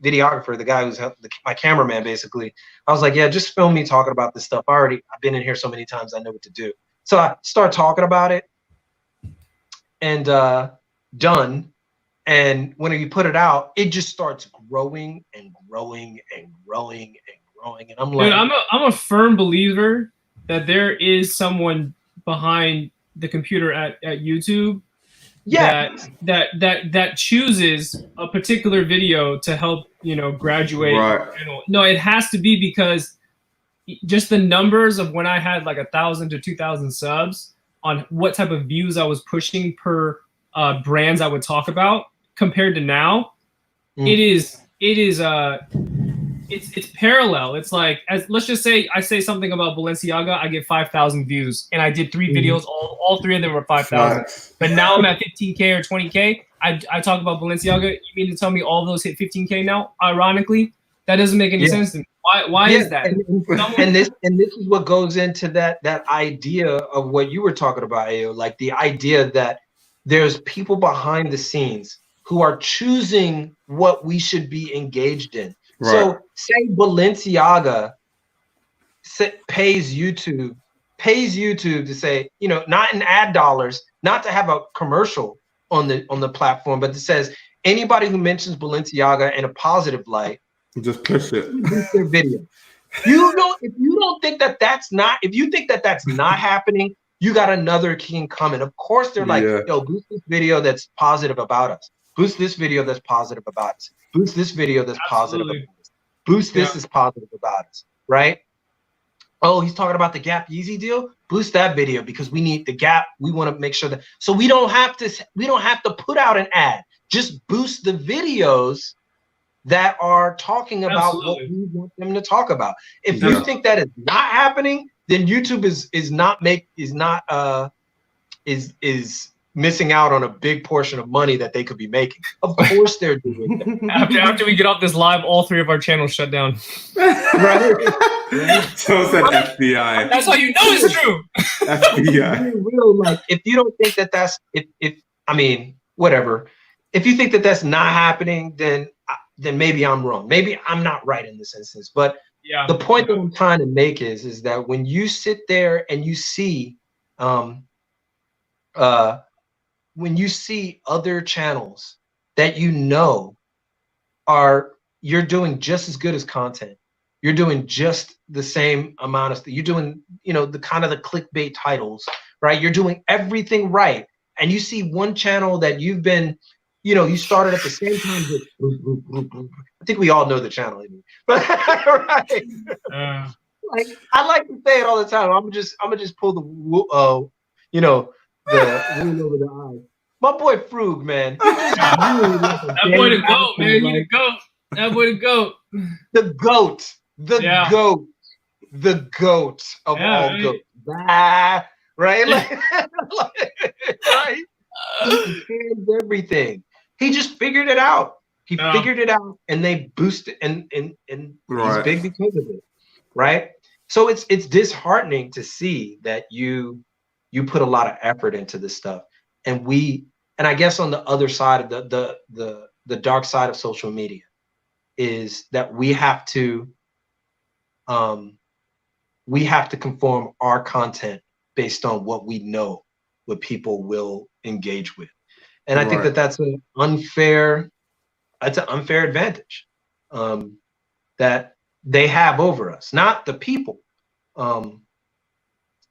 videographer, the guy who's my cameraman, basically. I was like, yeah, just film me talking about this stuff. I've been in here so many times, I know what to do. So I start talking about it, and done. And when you put it out, it just starts growing and growing and growing and growing. And I'm like, dude, I'm a firm believer that there is someone behind the computer at YouTube, yeah, that chooses a particular video to help, you know, graduate. Right. No, it has to be because just the numbers of when I had like 1,000 to 2,000 subs on what type of views I was pushing per brands I would talk about compared to now, it's parallel. It's like, let's just say I say something about Balenciaga, I get 5,000 views, and I did 3 videos, all 3 of them were 5,000. Nice. But now I'm at 15K or 20K. I talk about Balenciaga. You mean to tell me all of those hit 15K now? Ironically, that doesn't make any sense to me. Why is that? And this is what goes into that idea of what you were talking about, Ayo, like the idea that there's people behind the scenes who are choosing what we should be engaged in. Right. So say Balenciaga pays YouTube to say, you know, not in ad dollars, not to have a commercial on the platform, but it says anybody who mentions Balenciaga in a positive light, just push it. Their video. If you think that that's not happening, you got another king coming. Of course, they're like, yo, boost this video that's positive about us. Boost this video that's positive about us. Boost this video that's positive about us. Boost this is positive about us, right? Oh, he's talking about the Gap Yeezy deal. Boost that video because we need the Gap. We want to make sure that, so we don't have to put out an ad. Just boost the videos that are talking about what we want them to talk about. If you think that is not happening, then YouTube is missing out on a big portion of money that they could be making. Of course they're doing that. After we get off this live, all 3 of our channels shut down. Right? So said FBI. That's how you know it's true. FBI. Real, like, if you don't think that that's, I mean, whatever. If you think that that's not happening, then maybe I'm wrong. Maybe I'm not right in this instance. But the point that I'm trying to make is that when you sit there and you see, when you see other channels that you know you're doing just as good as content, you're doing just the same amount of, you're doing, you know, the kind of the clickbait titles, right? You're doing everything right. And you see one channel that you've been, you know, you started at the same time. I think we all know the channel, but right. Like, I like to say it all the time. I'm gonna just pull the you know, the wool over the eye. My boy Frug, man. That boy the goat, man. You the goat. That boy the goat. The goat. The goat of all goats. Right? Like, right? He hands everything. He just figured it out. He figured it out, and they boosted, and he's big because of it, right? So it's disheartening to see that you put a lot of effort into this stuff, and I guess on the other side of the dark side of social media is that we have to conform our content based on what we know what people will engage with. And I think that that's an unfair advantage that they have over us, not the people,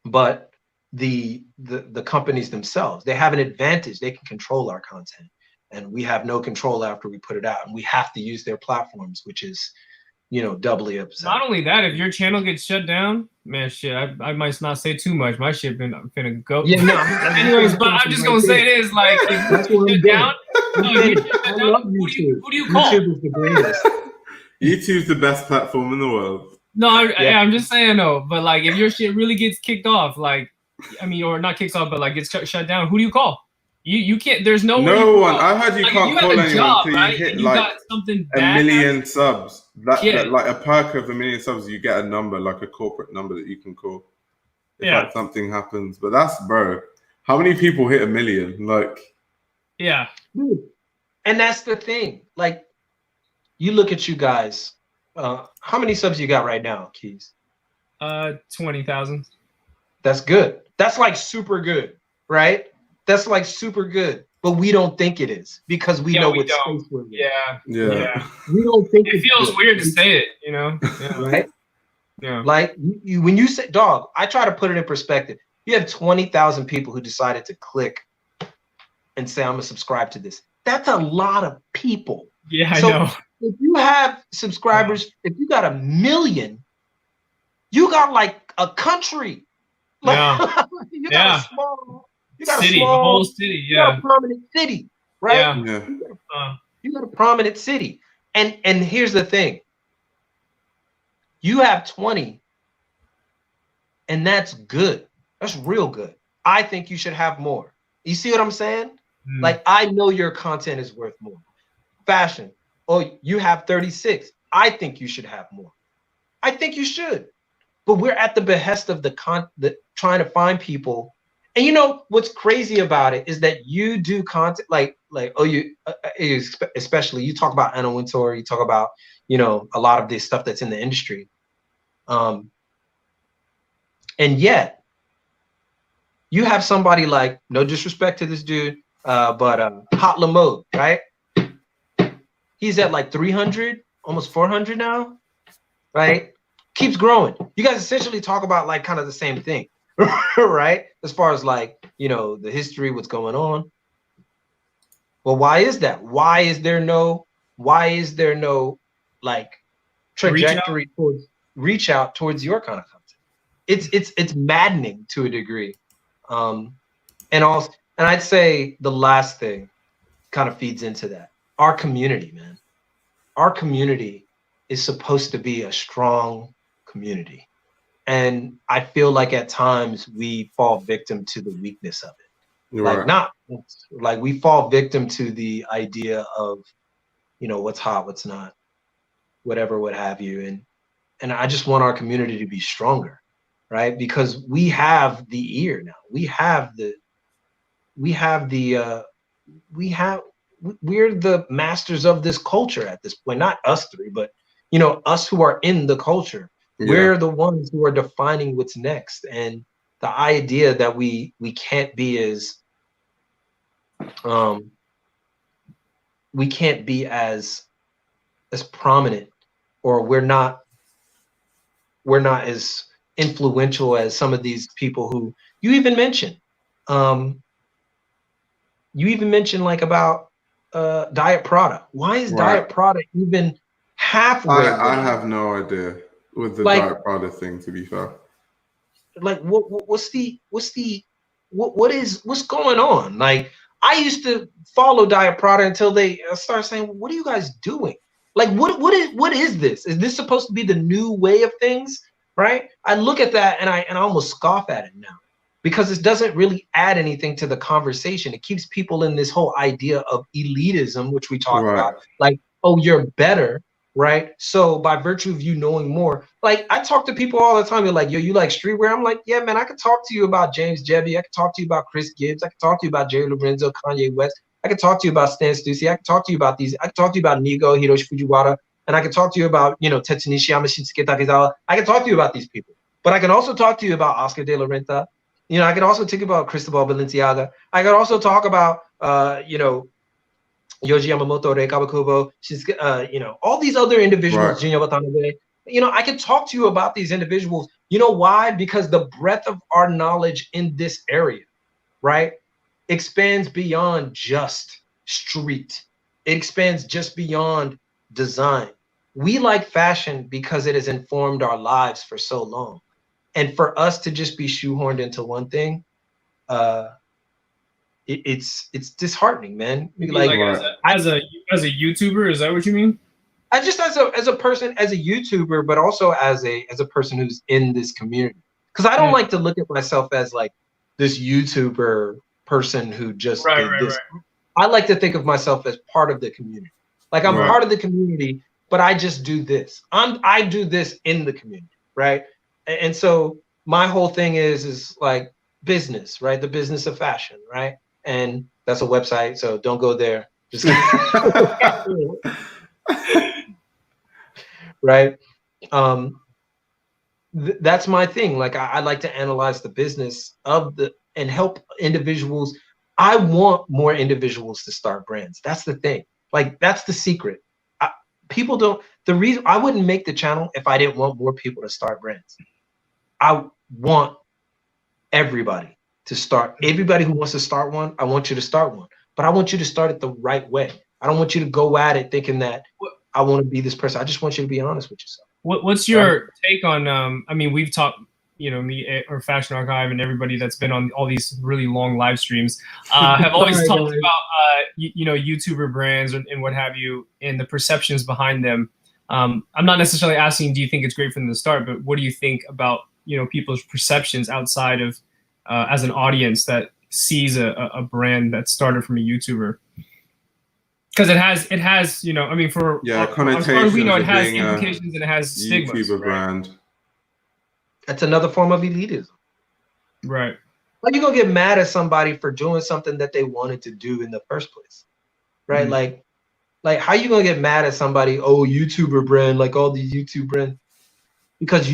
but the companies themselves. They have an advantage. They can control our content, and we have no control after we put it out, and we have to use their platforms, which is, you know, doubly upset. Not only that, if your channel gets shut down, man, shit, I might not say too much. My shit finna go. Yeah, no. Anyways, but I'm just gonna say this, like, if you shut down, who do you call? YouTube is the greatest. YouTube's the best platform in the world. No, I'm just saying though. But like, if your shit really gets kicked off, like, I mean, or not kicked off, but like gets shut down, who do you call? You can't. There's no one. I heard you can't call anyone job, until right? you hit and you like got something a million subs. That Yeah. like a perk of a million subs, you get a number, like a corporate number that you can call if Yeah. like something happens. But that's bro. How many people hit a million? Like, Yeah. And that's the thing. Like, you look at you guys. How many subs you got right now, Keys? 20,000. That's good. That's like super good, right? That's like super good. But we don't think it is because we know what space we're in. Yeah. We don't think it feels good. Weird to say it, you know? Yeah. Right? Yeah. Like when you say, dog, I try to put it in perspective. You have 20,000 people who decided to click and say, I'm gonna subscribe to this. That's a lot of people. Yeah, I know. If you have subscribers, if you got 1 million, you got like a country. Like, you got a small, you got city, a small, the whole city, you got a prominent city, right? Yeah. You got a prominent city. And here's the thing. You have 20, and that's good. That's real good. I think you should have more. You see what I'm saying? Like, I know your content is worth more. Fashion. Oh, you have 36. I think you should have more. I think you should. But we're at the behest of the trying to find people. And you know what's crazy about it is that you do content like especially you talk about Anna Wintour, you talk about, you know, a lot of this stuff that's in the industry. And yet you have somebody like, no disrespect to this dude, but Hot Lamode, right? He's at like 300, almost 400 now, right? Keeps growing. You guys essentially talk about like kind of the same thing, right? As far as like, you know, the history, what's going on. Well, why is that? Why is there no like trajectory towards reach out towards your kind of content? It's maddening to a degree. And I'd say the last thing kind of feeds into that. Our community, man. Our community is supposed to be a strong community. And I feel like at times we fall victim to the weakness of it. Right. Like we fall victim to the idea of, you know, what's hot, what's not, whatever, what have you. And I just want our community to be stronger, right? Because we have the ear now. We're the masters of this culture at this point. Not us three, but you know, us who are in the culture. Yeah. We're the ones who are defining what's next. And the idea that we can't be as prominent, or we're not as influential as some of these people who you even mentioned. You even mentioned like about Diet Prada. Why is Diet Prada even halfway? I have no idea with the like, Diet Prada thing, to be fair. Like what's going on? Like, I used to follow Diet Prada until they started saying, what are you guys doing? Like, what is this? Is this supposed to be the new way of things? Right? I look at that and I almost scoff at it now, because it doesn't really add anything to the conversation. It keeps people in this whole idea of elitism, which we talk about, like, oh, you're better, right? So by virtue of you knowing more, like I talk to people all the time. They're like, yo, you like streetwear? I'm like, yeah, man, I could talk to you about James Jebby. I could talk to you about Chris Gibbs. I could talk to you about Jerry Lorenzo, Kanye West. I could talk to you about Stan Stussy. I could talk to you about these. I could talk to you about Nigo, Hiroshi Fujiwara. And I could talk to you about, you know, Tetsu Nishiyama, Shinsuke Takezawa. I can talk to you about these people. But I can also talk to you about Oscar de la Renta. You know, I can also think about Cristobal Balenciaga. I could also talk about, you know, Yoji Yamamoto, Rei Kawakubo, you know, all these other individuals, Junya Watanabe. You know, I can talk to you about these individuals. You know why? Because the breadth of our knowledge in this area, right, expands beyond just street. It expands just beyond design. We like fashion because it has informed our lives for so long. And for us to just be shoehorned into one thing, it's disheartening, man. Like as a YouTuber, is that what you mean? I just as a person, as a YouTuber, but also as a person who's in this community. Because I don't like to look at myself as like this YouTuber person who just Right, did right, this. right. I like to think of myself as part of the community. Like I'm Right. part of the community, but I just do this. I do this in the community, right? And so my whole thing is like business, right? The business of fashion, right? And that's a website, so don't go there. Just right. That's my thing. Like I like to analyze the business of the and help individuals. I want more individuals to start brands. That's the thing. Like that's the secret. People don't. The reason I wouldn't make the channel if I didn't want more people to start brands. I want everybody to start. Everybody who wants to start one, I want you to start one. But I want you to start it the right way. I don't want you to go at it thinking that I want to be this person. I just want you to be honest with yourself. What's your take on? I mean, we've talked, you know, me or Fashion Archive and everybody that's been on all these really long live streams have always talked about, you know, YouTuber brands and what have you, and the perceptions behind them. I'm not necessarily asking, do you think it's great from the start, but what do you think about, you know, people's perceptions outside of as an audience that sees a brand that started from a YouTuber? Because it has, you know, I mean, for connotations, as far as we know, it has being implications and it has stigmas. YouTuber brand. That's another form of elitism. Right. Like you're gonna get mad at somebody for doing something that they wanted to do in the first place, right? Mm-hmm. Like how you gonna get mad at somebody? Oh, YouTuber brand, like all these YouTube brands, because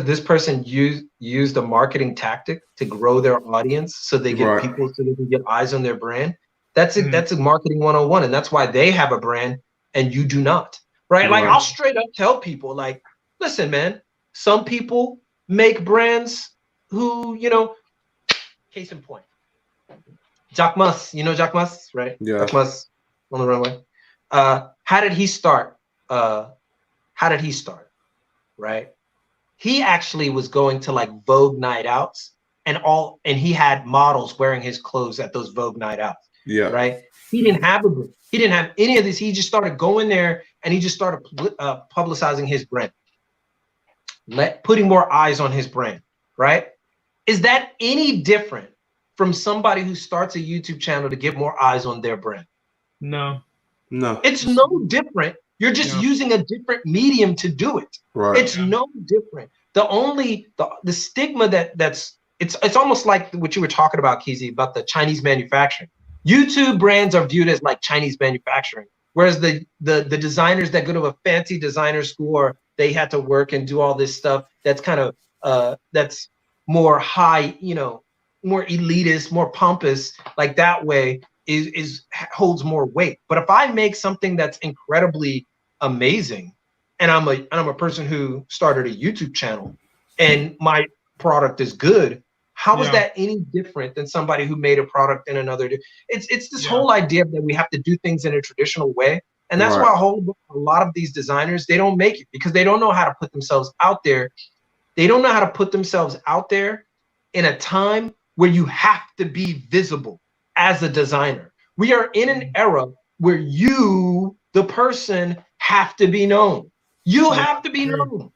this person used a marketing tactic to grow their audience, so they get people, so they can get eyes on their brand. That's it. That's a marketing 101, and that's why they have a brand and you do not, right? Like I'll straight up tell people, like, listen, man, some people make brands who, you know, case in point, Jack Mus, you know Jack Mus, right? Yeah. Jack Mus on the runway. How did he start? Right? He actually was going to like Vogue night outs and he had models wearing his clothes at those Vogue night outs. Yeah. Right. He didn't have any of this. He just started going there and he just started publicizing his brand, putting more eyes on his brand. Right. Is that any different from somebody who starts a YouTube channel to get more eyes on their brand? No. No. It's no different. You're just using a different medium to do it. Right. It's no different. The stigma that's it's almost like what you were talking about, Keezy, about the Chinese manufacturing. YouTube brands are viewed as like Chinese manufacturing, whereas the designers that go to a fancy designer school, or they had to work and do all this stuff that's kind of that's more high, you know, more elitist, more pompous, like that way holds more weight. But if I make something that's incredibly amazing, and I'm a person who started a YouTube channel and my product is good, how is that any different than somebody who made a product in another? It's this whole idea that we have to do things in a traditional way. And that's why a lot of these designers, they don't make it because they don't know how to put themselves out there. They don't know how to put themselves out there in a time where you have to be visible as a designer. We are in an era where you, the person, have to be known. You have to be known.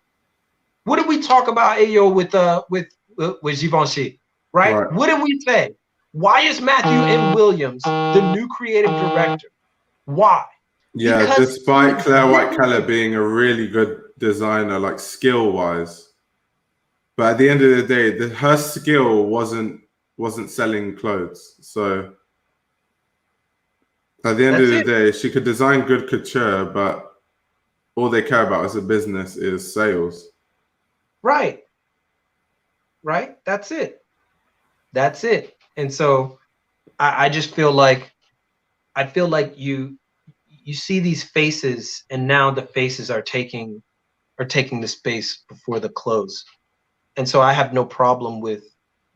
What did we talk about, Ayo, with Givenchy, right? What did we say? Why is Matthew M. Williams the new creative director? Why? Yeah, because despite Claire White-Keller being a really good designer, like skill-wise, but at the end of the day, her skill wasn't selling clothes. So at the end of the day, she could design good couture, but all they care about as a business is sales. Right. That's it. And so I just feel like you see these faces, and now the faces are taking the space before the clothes. And so I have no problem with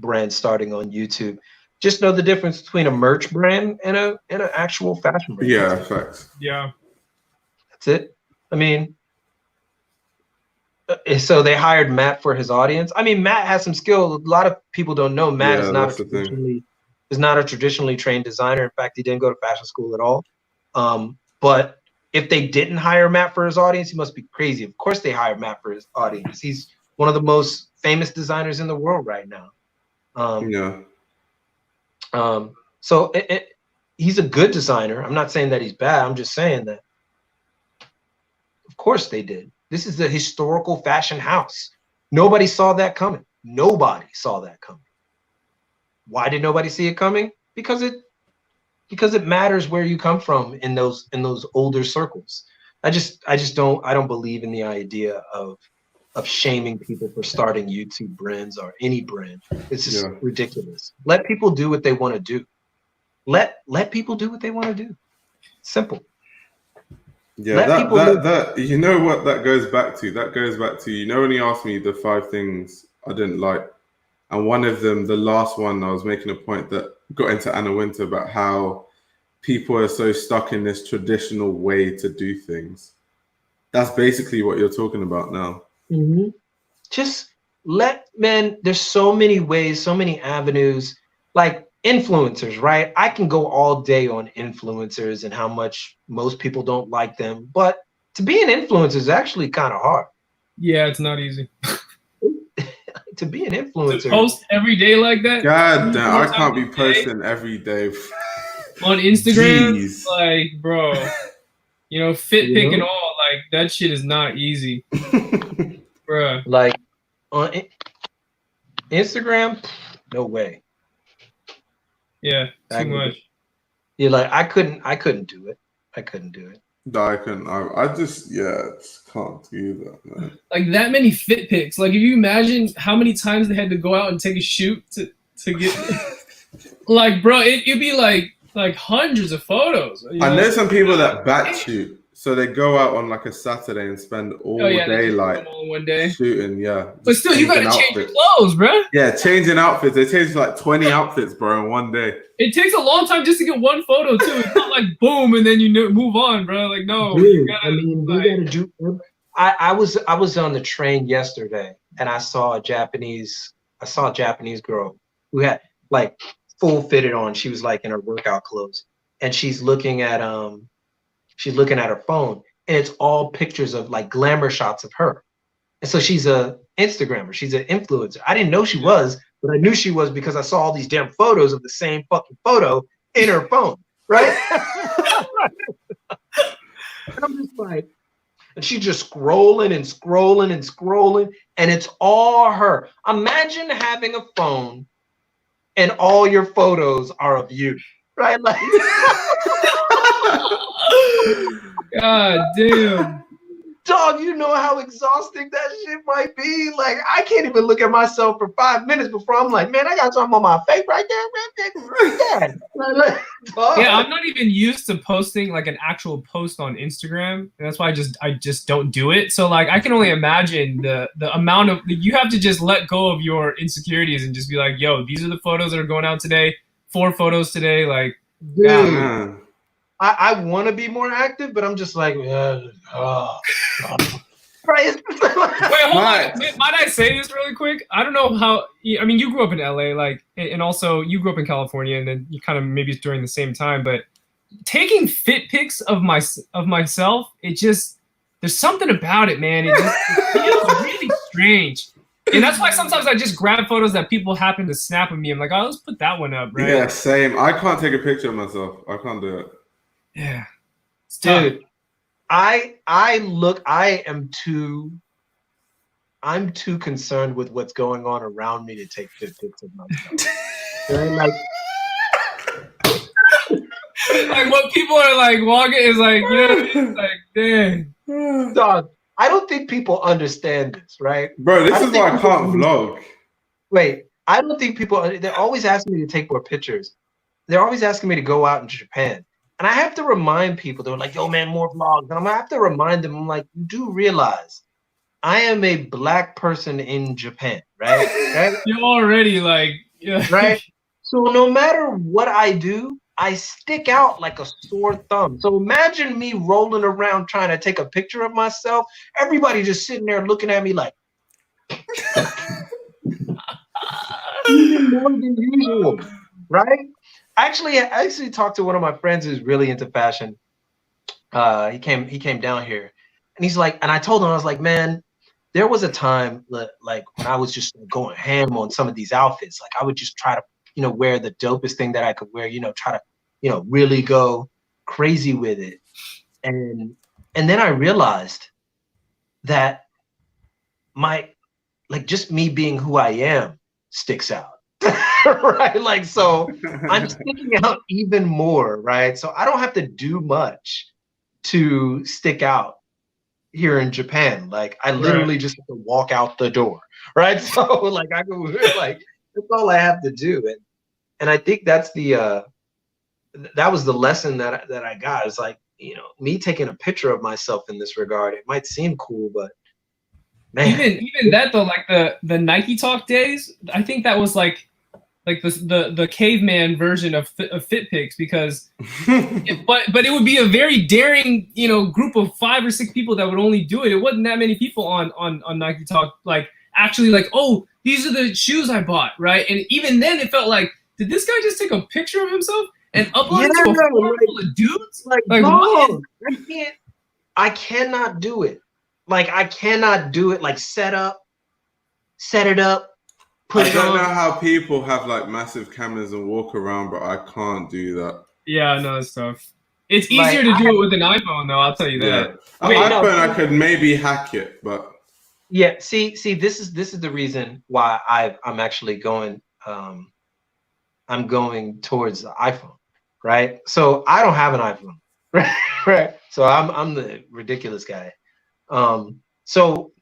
brands starting on YouTube. Just know the difference between a merch brand and an actual fashion brand. Yeah, facts. Yeah. That's it. I mean, so they hired Matt for his audience. I mean, Matt has some skill. A lot of people don't know Matt is not a traditionally trained designer. In fact, he didn't go to fashion school at all. But if they didn't hire Matt for his audience, he must be crazy. Of course they hired Matt for his audience. He's one of the most famous designers in the world right now. So he's a good designer. I'm not saying that he's bad. I'm just saying that, of course they did. This is a historical fashion house. Nobody saw that coming. Nobody saw that coming. Why did nobody see it coming? Because it matters where you come from in those older circles. I don't believe in the idea of shaming people for starting YouTube brands or any brand. It's just ridiculous. Let people do what they want to do. Let people do what they want to do. Simple. Yeah, that you know what that goes back to? That goes back to, you know, when you asked me the 5 things I didn't like, and one of them, the last one, I was making a point that got into Anna Wintour about how people are so stuck in this traditional way to do things. That's basically what you're talking about now. Mm-hmm. Just there's so many ways, so many avenues, like influencers, right? I can go all day on influencers and how much most people don't like them, but to be an influencer is actually kind of hard. Yeah, it's not easy. To be an influencer. To post every day like that? God damn, I can't be posting every day. On Instagram? Jeez. Like, bro, you know, fit pick and all, like, that shit is not easy. Bruh. Like, on Instagram, no way. Yeah, too much. You're like, I couldn't do it. I couldn't do it. No, I couldn't. I just can't do that, man. Like, that many fit pics. Like, if you imagine how many times they had to go out and take a shoot to get, like, bro, it'd be like hundreds of photos. I know some people that batch shoot. So they go out on like a Saturday and spend all day like one day shooting, But still, you gotta change your clothes, bro. Yeah, changing outfits. They change like 20 outfits, bro, in one day. It takes a long time just to get one photo too. It's not like boom and then you move on, bro. Like no, you gotta do. I was on the train yesterday and I saw a Japanese girl who had like full fitted on. She was like in her workout clothes and she's looking at her phone and it's all pictures of like glamour shots of her. And so she's a Instagrammer. She's an influencer. I didn't know she was, but I knew she was because I saw all these damn photos of the same fucking photo in her phone, right? And I'm just like, and she's just scrolling and scrolling and scrolling, and it's all her. Imagine having a phone and all your photos are of you, right? Like, God damn. Dog, you know how exhausting that shit might be? Like, I can't even look at myself for 5 minutes before I'm like, man, I got something on my face right there. Yeah, I'm not even used to posting like an actual post on Instagram. And that's why I just don't do it. So like I can only imagine the amount of, you have to just let go of your insecurities and just be like, yo, these are the photos that are going out today. 4 photos today. Like, dude. I want to be more active, but I'm just like, right. Wait, hold on. Might I say this really quick? I don't know how. I mean, you grew up in LA, like, and also you grew up in California, and then you kind of maybe during the same time. But taking fit pics of myself, it just, there's something about it, man. It feels really strange. And that's why sometimes I just grab photos that people happen to snap of me. I'm like, oh, let's put that one up, right? Yeah, same. I can't take a picture of myself. I can't do it. Yeah. Dude, I'm too concerned with what's going on around me to take fit pics of myself. Like what people are like walking is like, you know, it's like, dang. Dog, I don't think people understand this, right? Bro, this is why I can't vlog. Wait, I don't think they're always asking me to take more pictures. They're always asking me to go out into Japan. And I have to remind people, they're like, yo, man, more vlogs. And I have to remind them, I'm like, you do realize I am a Black person in Japan, right? You're already like, yeah. Right? So no matter what I do, I stick out like a sore thumb. So imagine me rolling around trying to take a picture of myself. Everybody just sitting there looking at me like, even more than usual, right? I actually talked to one of my friends who's really into fashion. He came down here, and he's like, and I told him, I was like, man, there was a time like when I was just going ham on some of these outfits. Like I would just try to wear the dopest thing that I could wear, try to, really go crazy with it. And then I realized that just me being who I am sticks out. Right? Like, so I'm sticking out even more, right? So I don't have to do much to stick out here in Japan. Like, I literally just have to walk out the door, right? So like I go, like, that's all I have to do. And I think that's that was the lesson that I got. It's like, me taking a picture of myself in this regard, it might seem cool, but man. Even that though, like the Nike Talk days, I think that was like the caveman version of fit pics, because but it would be a very daring, group of 5 or 6 people that would only do it. It wasn't that many people on Nike Talk, like actually like, oh, these are the shoes I bought, right? And even then it felt like, did this guy just take a picture of himself and upload it to a forum full of dudes? Like no, I cannot do it. Like, I cannot do it. Like, set it up, put it on. I don't know how people have like massive cameras and walk around, but I can't do that. Yeah, no, it's tough. It's easier to do it with an iPhone, though. I'll tell you that. Wait, iPhone, I could maybe hack it, but yeah. See, this is the reason why I'm actually going. I'm going towards the iPhone, right? So I don't have an iPhone, right? So I'm the ridiculous guy. So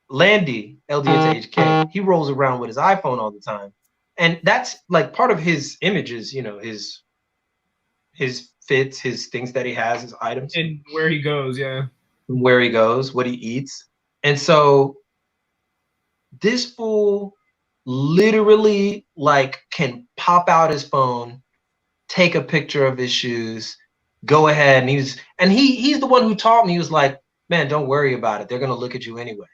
Landy, LDHK, he rolls around with his iPhone all the time. And that's like part of his images, his fits, his things that he has, his items. And where he goes, where he goes, what he eats. And so this fool literally like can pop out his phone, take a picture of his shoes, go ahead, and he's the one who taught me. He was like, man, don't worry about it. They're gonna look at you anyway.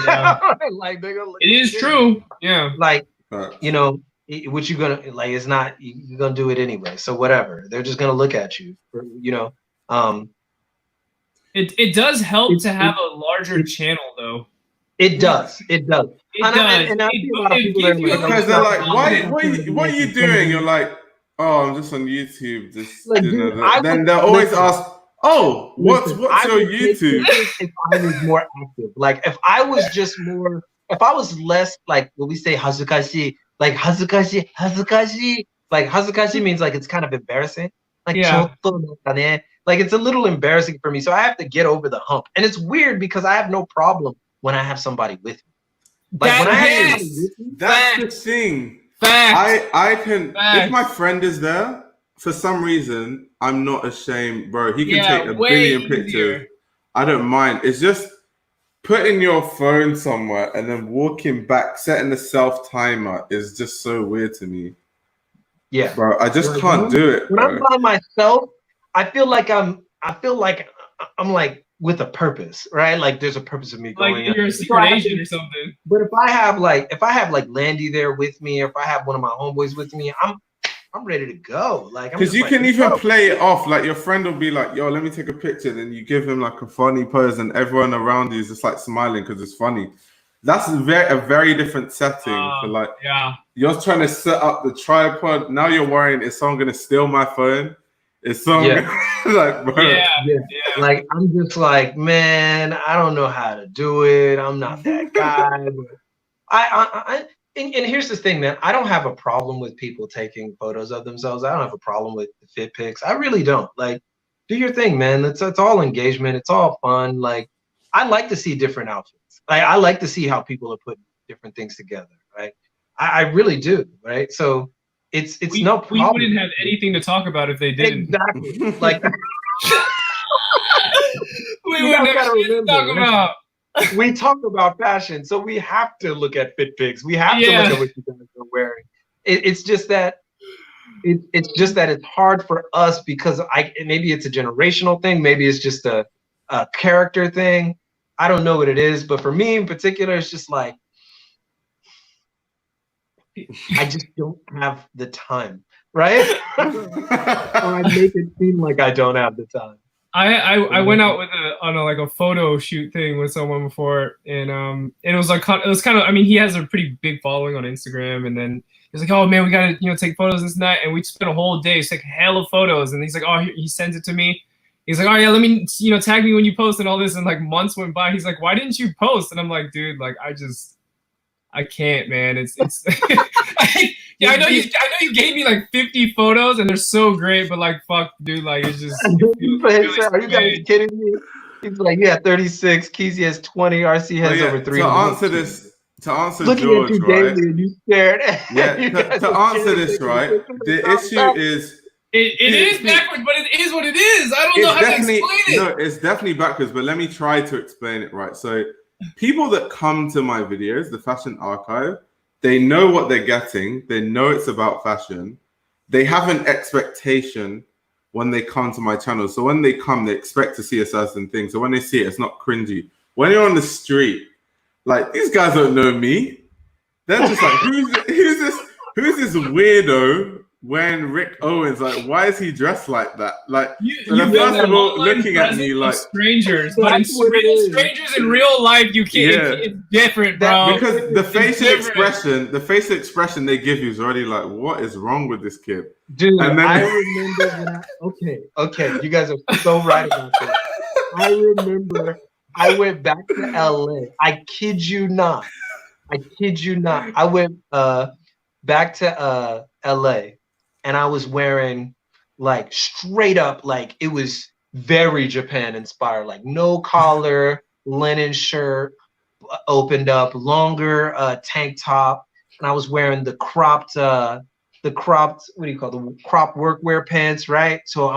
Yeah. Like, they're gonna look it is true. Yeah. Like, what you gonna, like, it's not, you're gonna do it anyway. So whatever. They're just gonna look at you. It does help to have a larger channel, though. It does. It does. And I see a lot of people that because they're like, what are you doing? You're like, oh, I'm just on YouTube. Just like, then they'll always ask, oh, what's your YouTube? If I was more active, like if I was less like what we say hazukashi, like hazukashi, like hazukashi means like it's kind of embarrassing. Like like it's a little embarrassing for me, so I have to get over the hump. And it's weird because I have no problem when I have somebody with me. Like when I have somebody with me, that's the thing. I can, if my friend is there, for some reason, I'm not ashamed, bro. He can take a billion pictures. I don't mind. It's just putting your phone somewhere and then walking back, setting the self timer is just so weird to me. Yeah, bro. I just can't do it. When I'm by myself, I feel like I'm like with a purpose, right? Like there's a purpose of me going. Like you're a secret agent or something. But if I have like Landy there with me, or if I have one of my homeboys with me, I'm ready to go. Like, because you can even play it off. Like your friend will be like, "Yo, let me take a picture." Then you give him like a funny pose, and everyone around you is just like smiling because it's funny. That's a very different setting. To like, you're trying to set up the tripod. Now you're worrying, is someone gonna steal my phone? Is someone like, bro? Yeah. Like I'm just like, man, I don't know how to do it. I'm not that guy. But And here's the thing, man. I don't have a problem with people taking photos of themselves. I don't have a problem with the fit pics. I really don't. Like, do your thing, man. It's all engagement. It's all fun. Like, I like to see different outfits. I like to see how people are putting different things together, right? I really do, right? So it's no problem. We wouldn't have anything to talk about if they didn't. Exactly. Like, we wouldn't have shit to talk about. We talk about fashion, so we have to look at fit pics. We have to look at what you guys are wearing. It's just that it's hard for us because maybe it's a generational thing, maybe it's just a character thing. I don't know what it is, but for me in particular, it's just like I just don't have the time, right? Or I make it seem like I don't have the time. I went out with a photo shoot thing with someone before, and it was kind of, I mean, he has a pretty big following on Instagram, and then He's like, oh man, we gotta take photos this night, and we spent a whole day, just like hella photos. And he's like, oh, he sends it to me. He's like, oh yeah, let me tag me when you post and all this. And like months went by. He's like, why didn't you post? And I'm like, dude, like I can't, man. It's yeah, I know you gave me like 50 photos and they're so great, but like fuck, dude, like it's just. Are you guys kidding me? He's like, yeah, 36. Keezy has 20. RC has over 3. To answer looking George, at you right? daily and you stared. Yeah. To answer this, right? The issue is. It is backwards, but it is what it is. I don't know how to explain it. No, it's definitely backwards, but let me try to explain it right. So people that come to my videos, the Fashion Archive, they know what they're getting. They know it's about fashion. They have an expectation when they come to my channel. So when they come, they expect to see a certain thing. So when they see it, it's not cringy. When you're on the street, like, these guys don't know me. They're just like, who's this weirdo wearing Rick Owens? Like, why is he dressed like that? Like, first of all, looking at me like strangers, but in strangers in real life, you can't. Yeah. It's different, bro. Because the facial expression they give you is already like, what is wrong with this kid? Dude, I remember when okay, you guys are so right about this. I remember I went back to LA. I kid you not. I went back to LA, and I was wearing like straight up, like it was very Japan inspired, like no collar, linen shirt, opened up, longer tank top, and I was wearing the cropped what do you call the crop workwear pants, right? So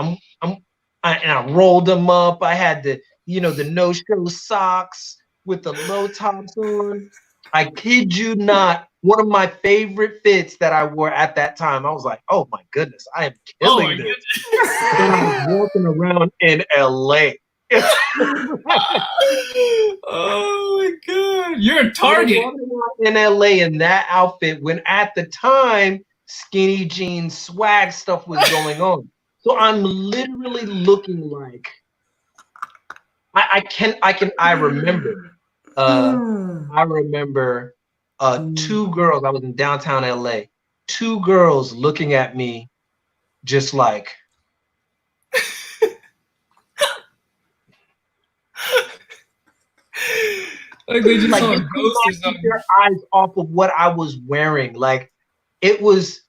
I rolled them up. I had the the no-show socks with the low tops on. I kid you not, one of my favorite fits that I wore at that time. I was like, oh my goodness, I am killing this. And I was walking around in LA. Oh my god, you're a target. In LA in that outfit when at the time skinny jeans swag stuff was going on. So I'm literally looking like I remember two girls. I was in downtown LA. Two girls looking at me just like like they just like saw a you could ghost or not something. keep their eyes off of what I was wearing. Like it was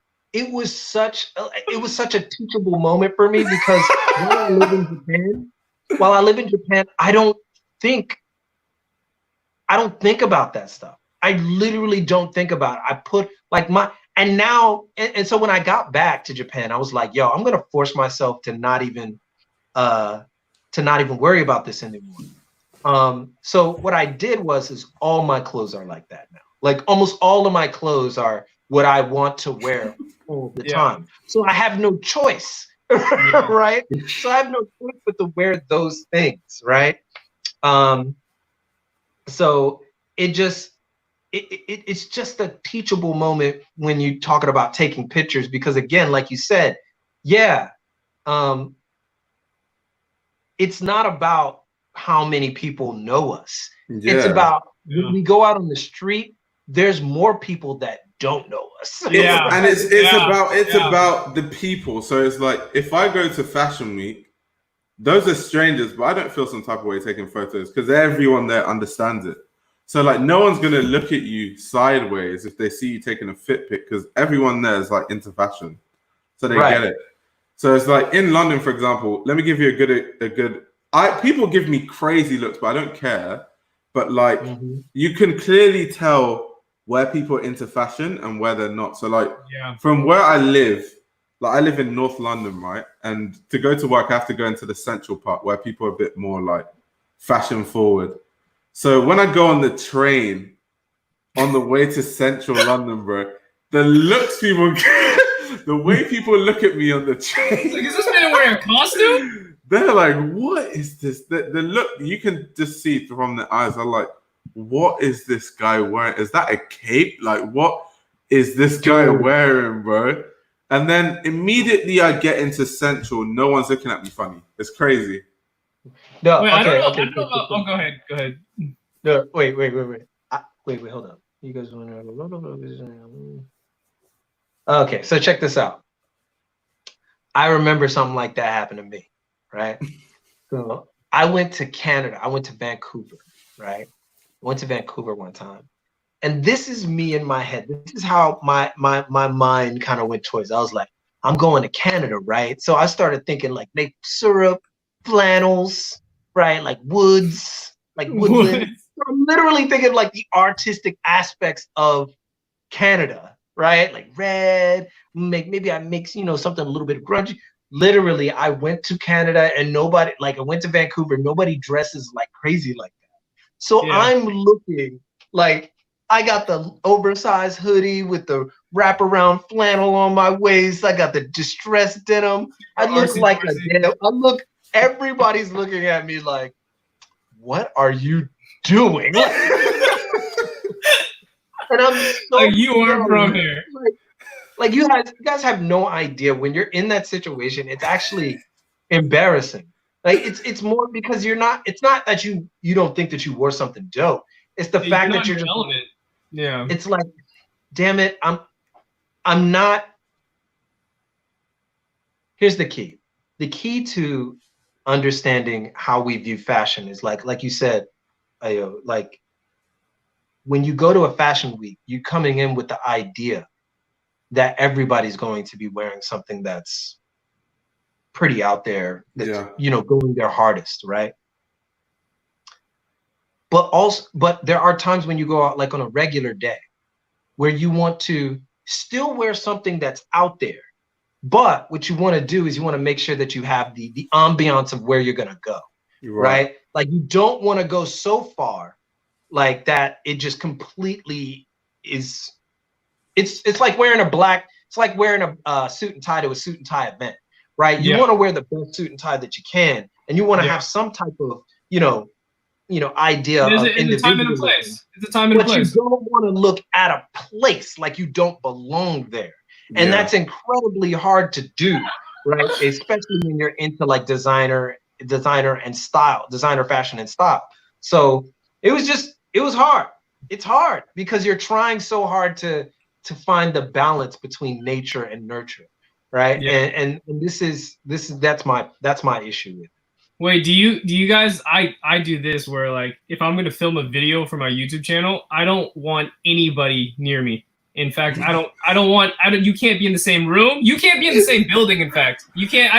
such a teachable moment for me because while I live in Japan, I don't think about that stuff. I literally don't think about it. I put like and so when I got back to Japan, I was like, yo, I'm gonna force myself to not even worry about this anymore. So what I did is all my clothes are like that now. Like almost all of my clothes are what I want to wear all the time. So I have no choice, right? So I have no choice but to wear those things, right? So it's just a teachable moment when you're talking about taking pictures, because again, like you said, it's not about how many people know us. It's about when we go out on the street, there's more people that don't know us. Yeah, and it's about the people. So it's like if I go to Fashion Week, those are strangers, but I don't feel some type of way taking photos because everyone there understands it. So like no one's gonna look at you sideways if they see you taking a fit pic because everyone there is like into fashion, so they get it. So it's like in London, for example. Let me give you a good. People give me crazy looks, but I don't care. But like you can clearly tell where people are into fashion and where they're not. So like from where I live, like I live in North London, right? And to go to work, I have to go into the central part where people are a bit more like fashion forward. So when I go on the train on the way to central London, bro, the looks people get, the way people look at me on the train. Like, is this man wearing a costume? They're like, what is this? The look, you can just see from the eyes. I'm like, what is this guy wearing? Is that a cape? Like, what is this guy wearing, bro? And then immediately I get into Central, no one's looking at me funny. It's crazy. No, wait, okay, I don't know. okay. Oh, go ahead. No, wait, hold up. Wait, hold up. You guys want to? Okay, so check this out. I remember something like that happened to me, right? So I went to Canada. I went to Vancouver, right? I went to Vancouver one time. And this is me in my head. This is how my mind kind of went towards. I was like, I'm going to Canada, right? So I started thinking like maple syrup, flannels, right? Like woods, like woodland. So I'm literally thinking like the artistic aspects of Canada, right? Like red, maybe I mix, you know, something a little bit grungy. Literally, I went to Canada and nobody, like I went to Vancouver, nobody dresses like crazy like that. So Yeah. I'm looking like I got the oversized hoodie with the wraparound flannel on my waist. I got the distressed denim. I look like a damn, everybody's looking at me like, what are you doing? And I'm so like, you are from here. Like you guys have no idea when you're in that situation. It's actually embarrassing. Like it's more because you're not. It's not that you don't think that you wore something dope. It's the fact that you're just. Element. Yeah. It's like, damn it, I'm not. Here's the key. The key to understanding how we view fashion is like you said, like when you go to a fashion week, you're coming in with the idea that everybody's going to be wearing something that's pretty out there, that's, you know, going their hardest, right? But there are times when you go out like on a regular day where you want to still wear something that's out there. But what you want to do is you want to make sure that you have the ambiance of where you're going to go, right? Like you don't want to go so far like that it just completely is. It's like wearing it's like wearing a suit and tie to a suit and tie event, right? You want to wear the best suit and tie that you can, and you want to have some type of, you know, idea of individualism. It's a time and a place. It's a time and a place. But you don't want to look at a place like you don't belong there. And that's incredibly hard to do, right? Especially when you're into like designer and style, designer fashion and style. So it was hard. It's hard because you're trying so hard to find the balance between nature and nurture, right? And that's my issue with it. Wait, do you guys, I do this where like if I'm gonna film a video for my YouTube channel, I don't want anybody near me. In fact, you can't be in the same room. You can't be in the same building, in fact. You can't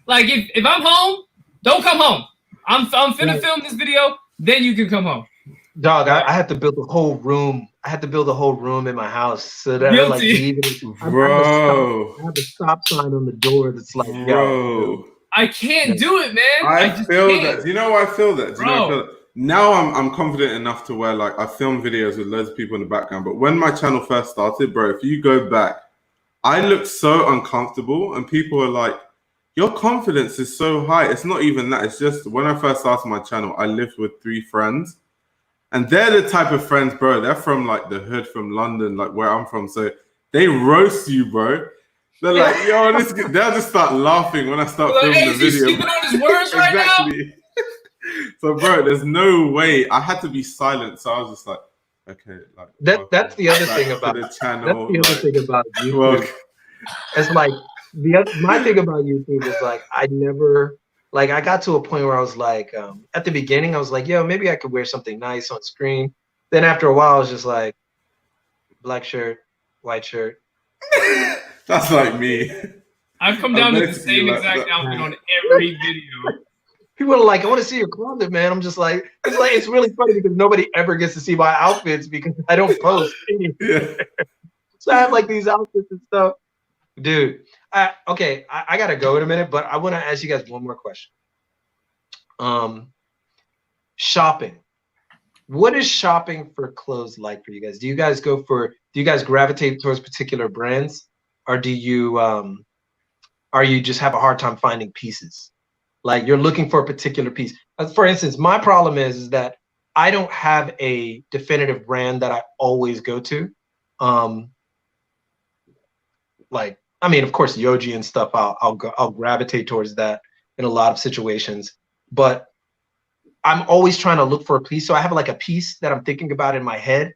like if I'm home, don't come home. I'm finna film this video, then you can come home. Dog, I had to build a whole room. I had to build a whole room in my house so that bro. I have a stop sign on the door that's like, yo. I can't do it, man. I feel that. Do you know why I feel that? Do you know why I feel that? Now I'm confident enough to where like I film videos with loads of people in the background. But when my channel first started, bro, if you go back, I looked so uncomfortable, and people are like, "Your confidence is so high." It's not even that. It's just when I first started my channel, I lived with 3 friends, and they're the type of friends, bro. They're from like the hood, from London, like where I'm from. So they roast you, bro. They're like, yo, they'll just start laughing when I start filming the video. He's on his words right now. So, bro, there's no way. I had to be silent. So I was just like, okay. Like that's the other thing about the channel. That's the other thing about YouTube. It's like my thing about YouTube is like I never like I got to a point where I was like at the beginning I was like, yo, maybe I could wear something nice on screen. Then after a while I was just like black shirt, white shirt. That's like me. I've come down to the same exact outfit on every video. People are like, I want to see your closet, man. I'm just like, it's really funny because nobody ever gets to see my outfits because I don't post anything. So I have like these outfits and stuff. Dude, okay, I gotta go in a minute, but I want to ask you guys one more question. Shopping. What is shopping for clothes like for you guys? Do you guys gravitate towards particular brands, or do you just have a hard time finding pieces? Like you're looking for a particular piece. For instance, my problem is that I don't have a definitive brand that I always go to. Like, I mean, of course, Yoji and stuff, I'll gravitate towards that in a lot of situations, but I'm always trying to look for a piece. So I have like a piece that I'm thinking about in my head,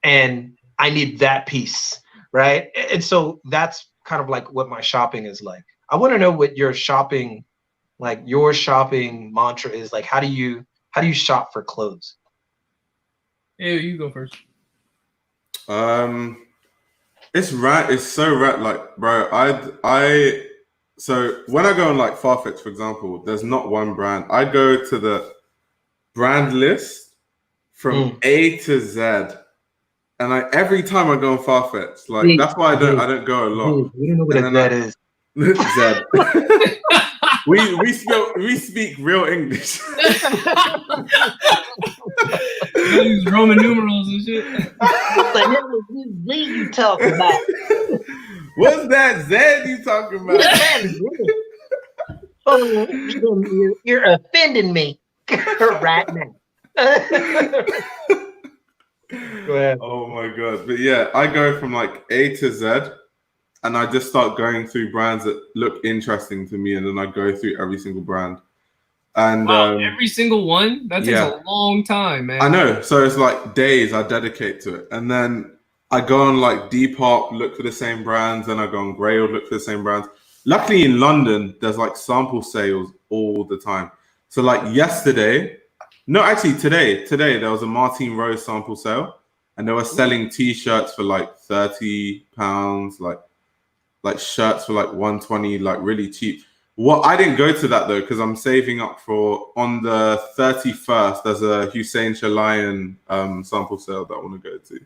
and I need that piece, right? And so that's kind of like what my shopping is like. I want to know what your shopping, like your shopping mantra is. Like, how do you shop for clothes? Hey, you go first. It's so right. Like, bro, so when I go on like Farfetch, for example, there's not one brand. I go to the brand list from A to Z, and every time I go on Farfetch, like that's why I don't go a lot. You don't know what a Z is. Z. we speak real English. Use Roman numerals and shit. What the hell is this Z you talking about? What's that Z you talking about? Oh, you're offending me right now. Go ahead. Oh my god. But yeah, I go from like A to Z, and I just start going through brands that look interesting to me, and then I go through every single brand. And wow, every single one? That takes a long time, man. I know. So it's like days I dedicate to it. And then I go on like Depop, look for the same brands, and I go on GRAILED, look for the same brands. Luckily in London, there's like sample sales all the time. So like today there was a Martine Rose sample sale, and they were selling t-shirts for like £30, like shirts for like 120, like really cheap. I didn't go to that though, because I'm saving up for on the 31st. There's a Hussein Chalayan sample sale that I want to go to.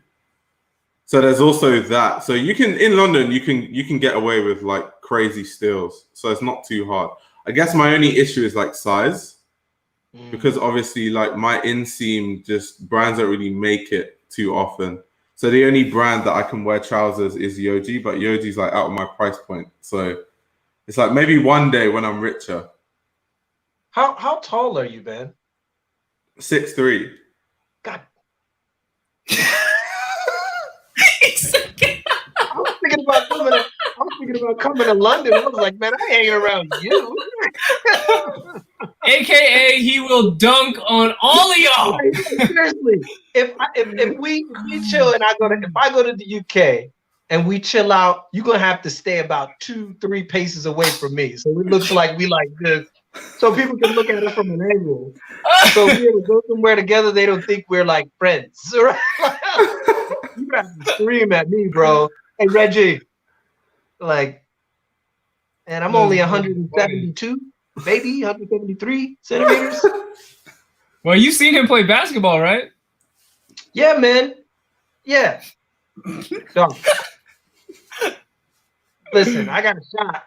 So there's also that. So you can in London, you can get away with like crazy steals. So it's not too hard. I guess my only issue is like size, because obviously like my inseam, just brands don't really make it too often. So the only brand that I can wear trousers is Yoji, but Yoji's like out of my price point. So it's like maybe one day when I'm richer. How tall are you, man? 6'3". God. I was thinking about coming to London. I was like, man, I ain't hanging around you. AKA, he will dunk on all of y'all. Seriously, if we chill and if I go to the UK and we chill out, you're gonna have to stay about 2-3 paces away from me. So it looks like we like this, so people can look at it from an angle. So if we ever go somewhere together, they don't think we're like friends. Right? You have to scream at me, bro. Hey Reggie, like, and I'm only 172, baby, 173 centimeters. Well, you've seen him play basketball, right? Yeah, man. Yeah. No. Listen, I got a shot.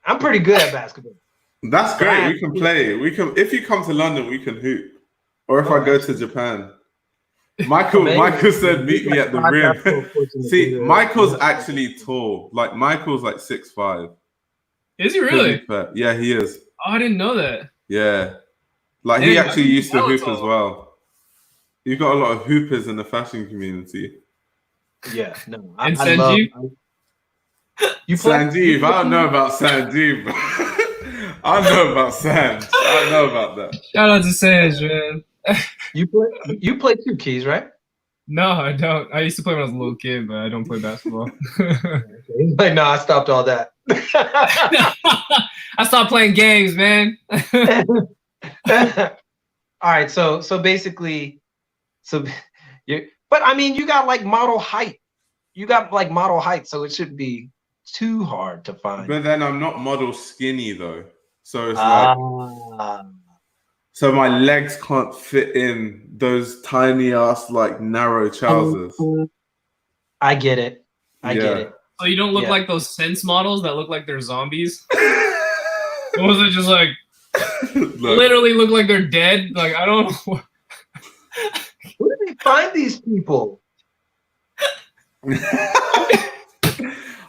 I'm pretty good at basketball. That's great. We can play. If you come to London, we can hoop. Or if I go to Japan. Michael said meet me at the rim. See, Michael's actually tall. Like Michael's like 6'5". Is he really? Yeah, he is. Oh, I didn't know that. Yeah. Like he actually used to hoop as well. You've got a lot of hoopers in the fashion community. Yeah, no. And Sanjeev? Sanjeev, I don't know about Sanjeev. I know about Sanj. I know about that. Shout out to Sanj, man. You play two keys, right? No, I don't. I used to play when I was a little kid, but I don't play basketball. Like, no, I stopped all that. I stopped playing games, man. All right, so basically, but I mean, you got like model height. You got like model height, so it shouldn't be too hard to find. But then I'm not model skinny though, so it's like, so my legs can't fit in those tiny ass like narrow trousers. I get it. I get it. So you don't look like those Sense models that look like they're zombies. Or was it just like literally look like they're dead? Like I don't know. Where do they find these people?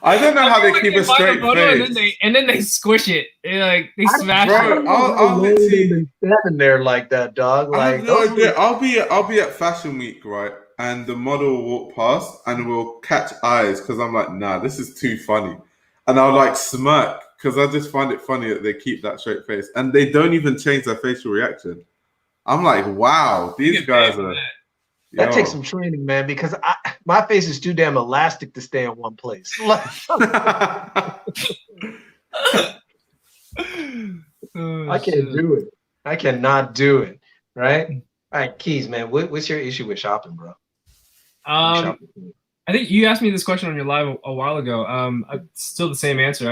I don't know how they keep a straight face. And then they squish it. They smash it. I'll literally standing there like that, dog. Like I'll be at Fashion Week, right? And the model will walk past and will catch eyes because I'm like, nah, this is too funny. And I'll like smirk because I just find it funny that they keep that straight face and they don't even change their facial reaction. I'm like, wow, these guys are. That takes some training, man, because my face is too damn elastic to stay in one place. I can't do it. I cannot do it. Right? All right, Keys, man. What's your issue with shopping, bro? I think you asked me this question on your live a while ago. Still the same answer.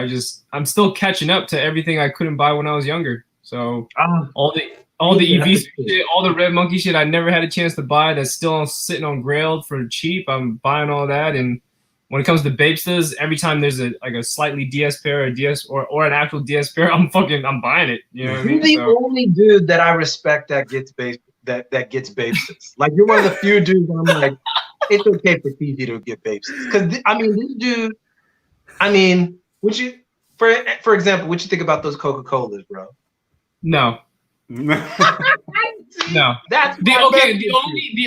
I'm still catching up to everything I couldn't buy when I was younger. So all the EV shit, all the Red Monkey shit I never had a chance to buy that's still sitting on GRAILED for cheap. I'm buying all that. And when it comes to Bapestas, every time there's a slightly DS pair or an actual DS pair, I'm buying it. You know what I mean? You're the only dude that I respect that gets Bapestas. Like, you're one of the few dudes I'm like, it's okay for Keezy to get Bapestas. Because I mean, this dude, for example, what you think about those Coca-Colas, bro? No. No. That's the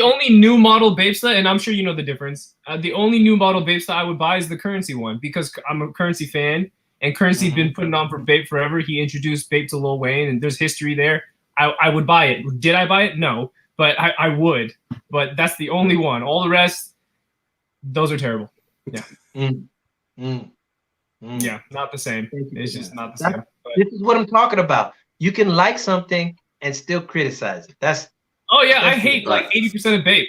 only new model Bapesta, and I'm sure you know the difference. The only new model Bapesta I would buy is the Currency one, because I'm a Currency fan, and Currency been putting on for Bape forever. He introduced Bape to Lil Wayne, and there's history there. I would buy it. Did I buy it? No, but I would. But that's the only one. All the rest, those are terrible. Yeah. Yeah, not the same. It's just not the same. But this is what I'm talking about. You can like something and still criticize it. I hate like 80% of Bape.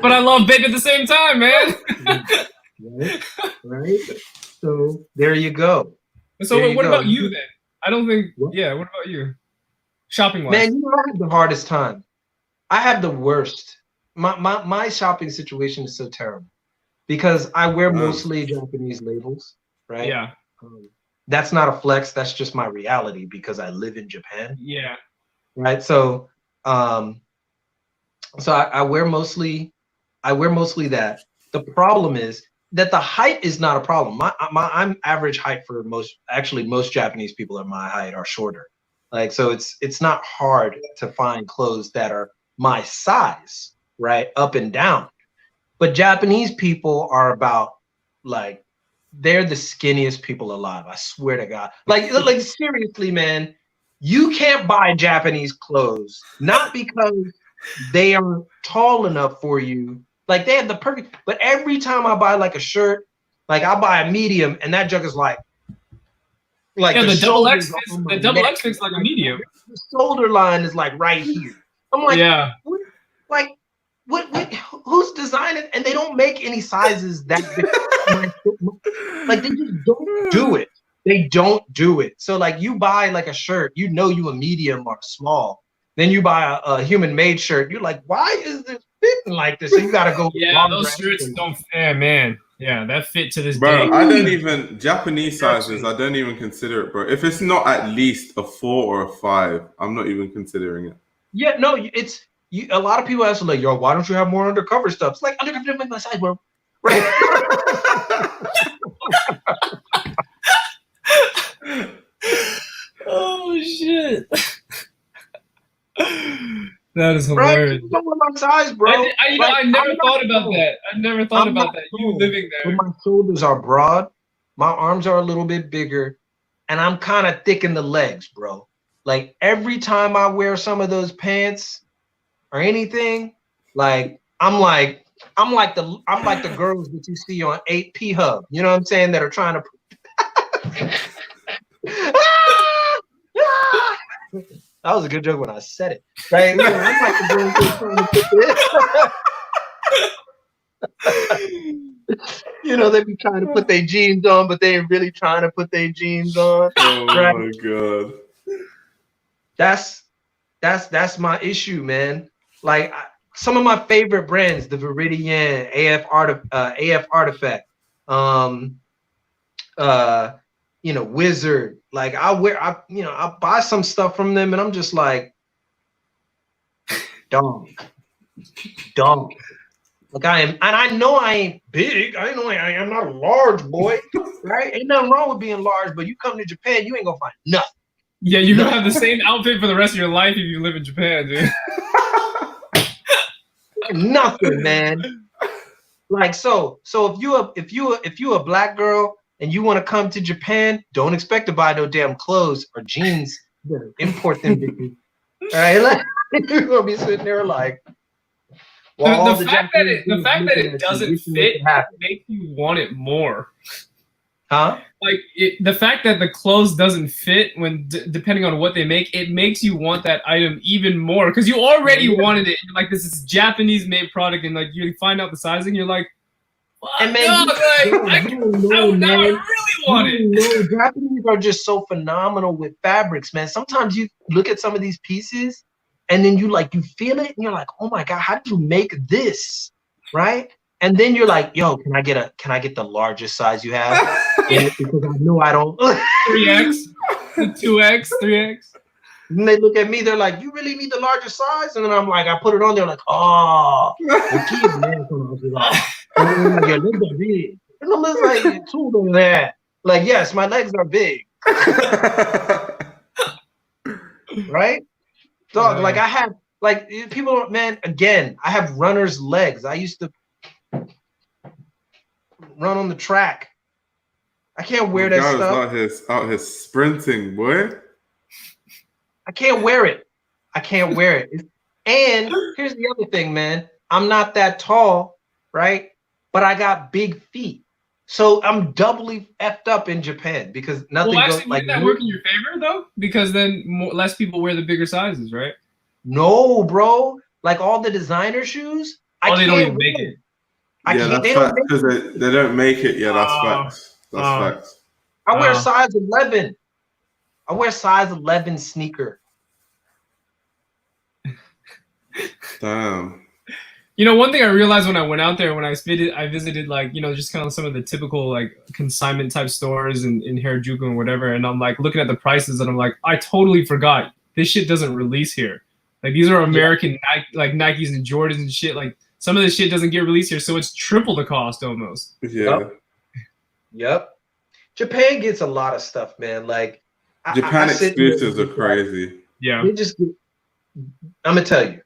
But I love Bape at the same time, man. Right? So there you go. So what about you then? I don't think, what about you? Shopping wise. Man, I have the hardest time. I have the worst. My shopping situation is so terrible because I wear mostly Japanese labels, right? Yeah. That's not a flex. That's just my reality because I live in Japan. Yeah. Right. So, I wear mostly that. The problem is that the height is not a problem. I'm average height for most Japanese people at my height are shorter. Like, so it's not hard to find clothes that are my size, right? Up and down. But Japanese people are about like, they're the skinniest people alive. I swear to God. Like seriously, man, you can't buy Japanese clothes, not because they are tall enough for you. Like, they have the perfect, but every time I buy like a shirt, like I buy a medium and that junk is like the double X fits like a medium. The shoulder line is like right here. I'm like, what who's designing? And they don't make any sizes that big. Like, they just don't do it. They don't do it. So like, you buy like a shirt, you a medium or a small. Then you buy a human made shirt. You're like, why is this fitting like this? So you gotta go. Yeah, those shirts don't. Yeah, man. Yeah, that fit to this bro, day. I don't even Japanese sizes. I don't even consider it, bro. If it's not at least a 4 or a 5, I'm not even considering it. Yeah, no, it's you. A lot of people ask like, "Yo, why don't you have more undercover stuff?" It's like, undercover doesn't make my size, bro. Right? Oh shit. That is hilarious. Right? My size, bro. I never thought about that. I never thought about that. You living there. My shoulders are broad, my arms are a little bit bigger, and I'm kind of thick in the legs, bro. Like, every time I wear some of those pants or anything, like I'm like the girls that you see on 8P Hub. You know what I'm saying? That are trying to. That was a good joke when I said it, right? You know, I'm like the girls that are trying to put this. You know, they be trying to put their jeans on, but they ain't really trying to put their jeans on. Oh right? my god. That's my issue, man. Like, some of my favorite brands, the Viridian, AF Artifact, Wizard. Like, I buy some stuff from them, and I'm just like, dog. Like, I know I ain't big. I know I'm not a large boy, right? Ain't nothing wrong with being large, but you come to Japan, you ain't gonna find nothing. Yeah, you're gonna have the same outfit for the rest of your life if you live in Japan, dude. Nothing, man. Like, so if you a black girl and you want to come to Japan, don't expect to buy no damn clothes or jeans. Import them. All right, you're gonna be sitting there like, The fact that it doesn't fit makes you want it more. Huh? Like the fact that the clothes doesn't fit when depending on what they make, it makes you want that item even more because you already wanted it. You're like, this is Japanese made product, and like you find out the sizing, you're like, and man, I really want it. Japanese are just so phenomenal with fabrics, man. Sometimes you look at some of these pieces, and then you feel it, and you're like, oh my god, how did you make this, right? And then you're like, yo, can I get the largest size you have? Because I know I don't. 3X, 2X, 3X. And they look at me, they're like, you really need the largest size? And then I'm like, I put it on there, like, oh, the kid, man, and your legs are big. And I'm just like, too than that. Like, yes, my legs are big. Right? Dog, like I have, like people, man, again, I have runner's legs. I used to run on the track. I can't wear that stuff. Out here sprinting, boy. I can't wear it. I can't wear it. And here's the other thing, man. I'm not that tall, right? But I got big feet. So I'm doubly effed up in Japan because nothing goes like that work in your favor though? Because then less people wear the bigger sizes, right? No, bro. Like all the designer shoes, they don't even make it. That's facts because they don't make it. Yeah, that's facts. That's facts. I wear size 11. I wear size 11 sneaker. Damn. You know, one thing I realized when I went out there, when I visited like, you know, just kind of some of the typical like consignment type stores in Harajuku and whatever, and I'm like looking at the prices and I'm like, I totally forgot this shit doesn't release here. Like these are American like Nikes and Jordans and shit. Like some of this shit doesn't get released here, so it's triple the cost almost. Yeah. Yep. Japan gets a lot of stuff, man. Like Japan exclusives are crazy. Yeah. I'm gonna tell you.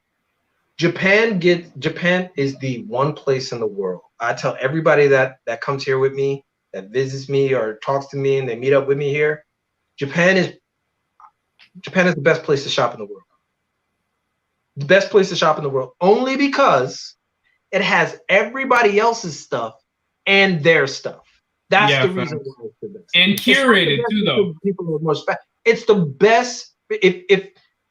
Japan is the one place in the world. I tell everybody that comes here with me, that visits me or talks to me and they meet up with me here, Japan is the best place to shop in the world. The best place to shop in the world, only because it has everybody else's stuff and their stuff. That's the reason why it's the best. And curated too, though. People are more it's the best.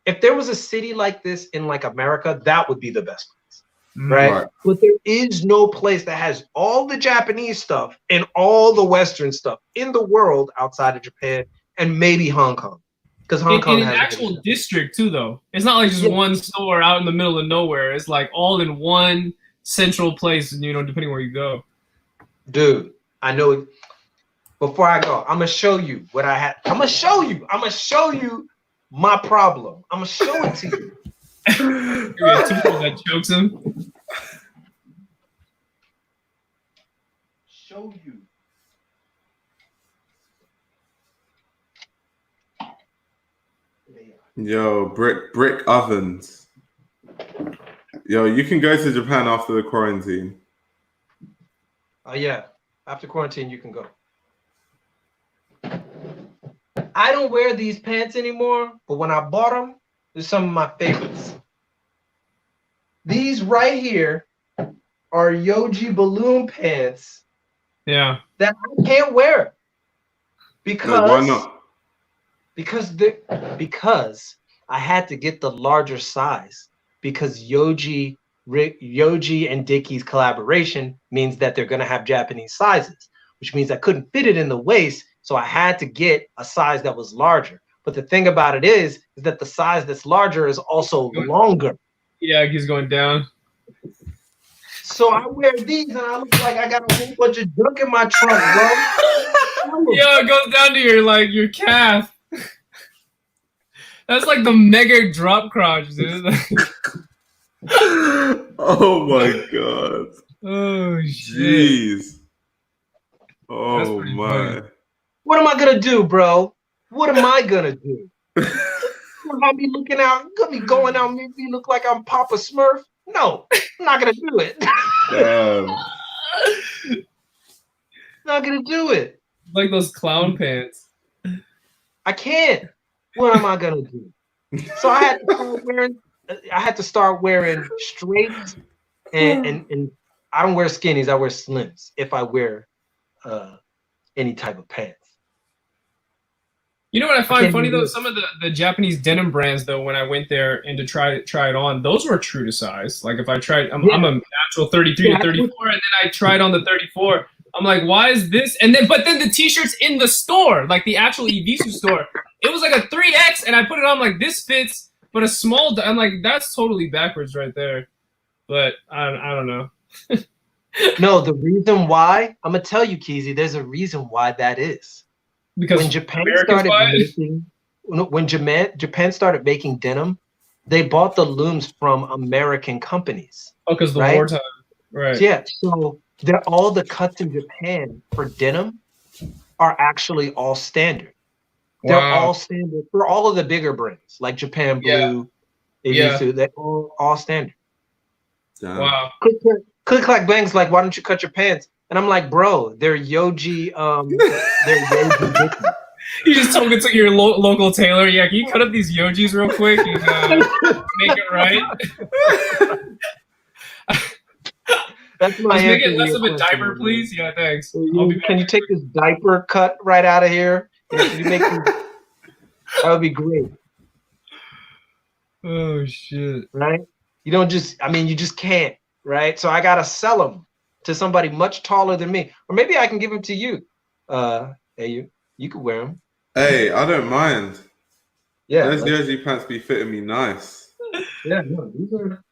If there was a city like this in like America, that would be the best place, right? But there is no place that has all the Japanese stuff and all the Western stuff in the world outside of Japan and maybe Hong Kong. Because Hong Kong has an actual district too, though. It's not like just one store out in the middle of nowhere. It's like all in one central place, you know, depending where you go. Dude, I know. Before I go, I'm gonna show you what I had. I'm gonna show you my problem. I'm gonna show it to you. You're a teacher that chokes him. Show you. Yo, brick ovens. Yo, you can go to Japan after the quarantine. Oh yeah, after quarantine you can go. I don't wear these pants anymore, but when I bought them, they're some of my favorites. These right here are Yoji balloon pants. Yeah. That I can't wear because why not? Because I had to get the larger size because Yoji and Dickies collaboration means that they're gonna have Japanese sizes, which means I couldn't fit it in the waist. So I had to get a size that was larger. But the thing about it is that the size that's larger is also longer. Yeah, he's going down. So I wear these and I look like I got a whole bunch of junk in my trunk, bro. Yo, it goes down to your calf. That's like the mega drop crotch, dude. Oh my god. Oh shit. Jeez. Oh my. Funny. What am I gonna do, bro? What am I gonna do? I'll be looking out, gonna be going out, make me look like I'm Papa Smurf. No, I'm not gonna do it. Damn. Not gonna do it. Like those clown pants. I can't. What am I gonna do? So I had to start wearing straight and I don't wear skinnies. I wear slims if I wear any type of pants. You know what I find funny though? Some of the Japanese denim brands though, when I went there and to try it on, those were true to size. Like if I tried, I'm a natural 33 to 34, and then I tried on the 34. I'm like, why is this? And then, but then the t-shirts in the store, like the actual Ebisu store, it was like a 3X, and I put it on like this fits, but a small. I'm like, that's totally backwards right there. But I don't know. No, the reason why I'm gonna tell you, Keezy, there's a reason why that is. Because when Japan started making denim, they bought the looms from American companies. Oh, because the wartime, right? Yeah, so all the cuts in Japan for denim are actually all standard. They're all standard for all of the bigger brands like Japan Blue, Ebisu. They're all standard. Wow. Click clack bangs like, why don't you cut your pants? And I'm like, bro, they're Yoji. They're Yoji Dickies. You just told me to your local tailor. Yeah, can you cut up these Yojis real quick and make it right? That's my Just make it less of a diaper, please. Yeah, thanks. Can you take this diaper cut right out of here? That would be great. Oh shit! Right? You don't just. I mean, you just can't. Right? So I gotta sell them to somebody much taller than me, or maybe I can give them to you. Hey, you can wear them. Hey, I don't mind. Yeah, those jersey pants be fitting me nice. Yeah, no,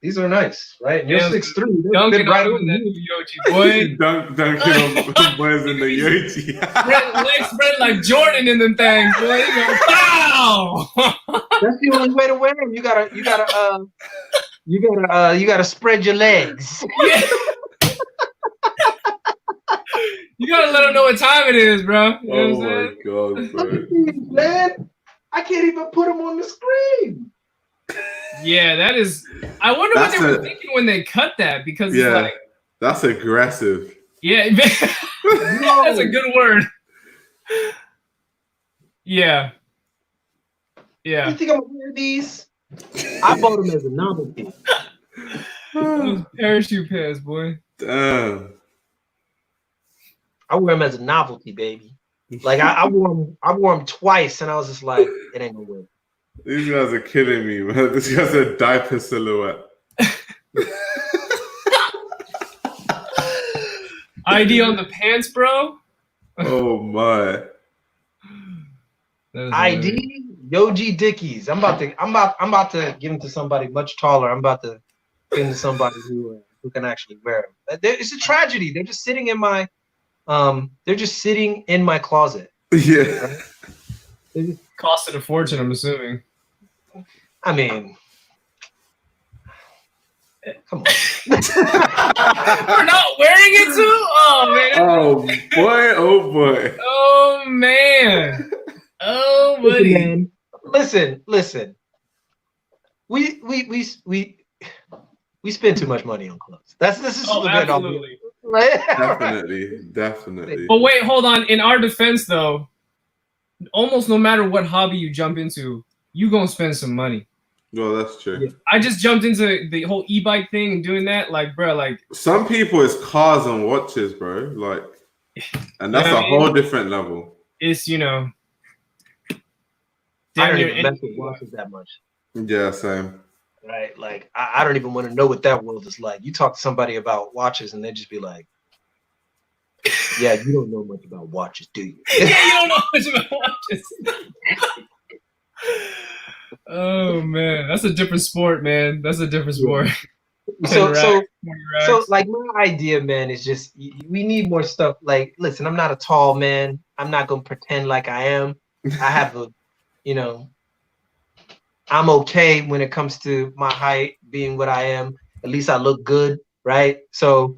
these are nice, right? And you're 6'3". Dunking right on that Yoji boy. Dunking on boys in the Yoji. Legs spread like Jordan in them things, boy. You go, pow! That's the only way to wear them. You gotta spread your legs. Yeah. You gotta let them know what time it is, bro. You know what I'm my god, bro. Man, I can't even put them on the screen. Yeah, that is. I wonder what they were thinking when they cut that, because it's like, that's aggressive. Yeah, that's a good word. Yeah. Yeah. You think I'm gonna wear these? I bought them as a novelty. Those parachute pants, boy. Damn. I wear them as a novelty, baby. Like I wore them twice, and I was just like, it ain't gonna work. These guys are killing me, man. This guy's a diaper silhouette. ID on the pants, bro. Oh my. ID Yoji Dickies. I'm about to give them to somebody much taller. I'm about to give them to somebody who can actually wear them. It's a tragedy. They're just sitting in my closet. Yeah. Right? They just costed a fortune, I'm assuming. I mean, come on. We're not wearing it too? Oh man. Oh boy, oh boy. Oh man. Oh buddy. Listen. We spend too much money on clothes. This is absolutely. Definitely. But wait, hold on. In our defense though, almost no matter what hobby you jump into, you gonna spend some money. Well, that's true. Yeah. I just jumped into the whole e-bike thing and doing that, like, bro, like some people it's cars and watches, bro. Like, and that's a whole different level. It's I don't even mess with watches that much. Yeah, same. Right, like I don't even want to know what that world is like. You talk to somebody about watches, and they just be like, "Yeah, you don't know much about watches, do you?" Yeah, you don't know much about watches. Oh man, that's a different sport, man. That's a different sport. So like my idea, man, is just we need more stuff. Like, listen, I'm not a tall man. I'm not gonna pretend like I am. I have I'm okay when it comes to my height being what I am. At least I look good, right? So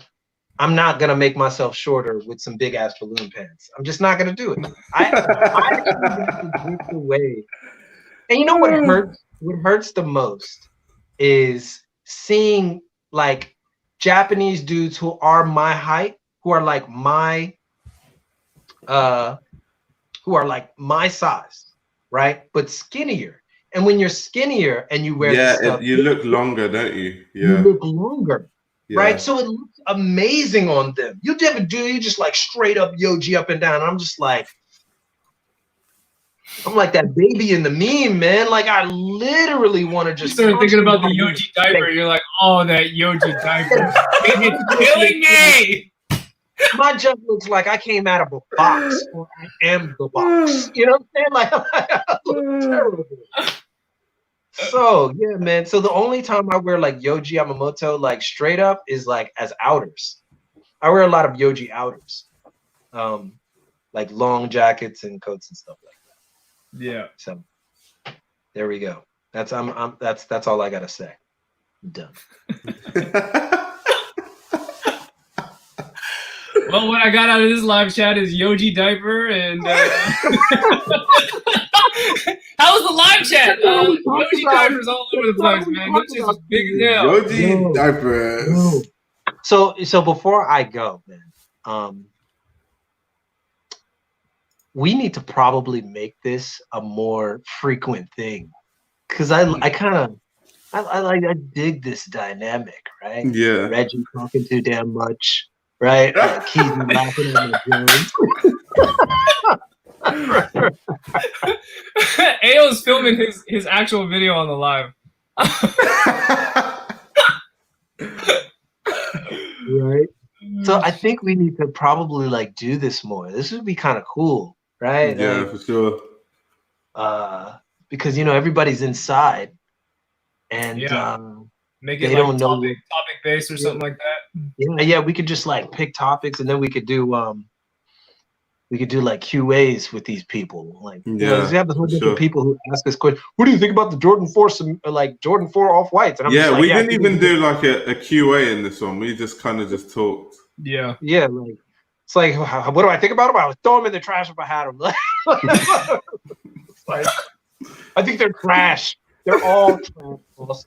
I'm not gonna make myself shorter with some big ass balloon pants. I'm just not gonna do it. I actually the way. And you know what hurts? What hurts the most is seeing like Japanese dudes who are my height, who are like my size, right? But skinnier. And when you're skinnier and you wear this stuff, you look longer, don't you? Yeah. You look longer. right? So it looks amazing on them. You just like straight up Yoji up and down. And I'm just like, I'm like that baby in the meme, man. Like I literally want to just. You start thinking about the Yoji diaper. You're like, oh, that Yoji diaper. It's killing me. My junk looks like I came out of a box, or I am the box. You know what I'm saying? Like I look terrible. So yeah, man. So the only time I wear like Yoji Yamamoto, like straight up, is like as outers. I wear a lot of Yoji outers, like long jackets and coats and stuff like that. Yeah. So there we go. That's all I gotta say. I'm done. Well, what I got out of this live chat is Yoji diaper and. How was the live chat? Yoji diapers all over the place, man. That shit was big as hell. Yoji diapers. So before I go, man, we need to probably make this a more frequent thing, because I dig this dynamic, right? Yeah. Reggie talking too damn much, right? Keezy laughing at my jokes. Ayo's filming his actual video on the live. Right. So I think we need to probably like do this more. This would be kind of cool, right? Yeah, like, for sure. Because everybody's inside, and make it they like don't know topic based or something like that. Yeah, we could just like pick topics, and then we could do like QAs with these people. Like, we have a whole bunch of people who ask us questions. What do you think about the Jordan 4 off-whites? And I'm just like, we didn't even do like a QA in this one. We just kind of just talked. Yeah. Yeah, like it's like, what do I think about them? I would throw them in the trash if I had them. Like, I think they're trash. They're all trash.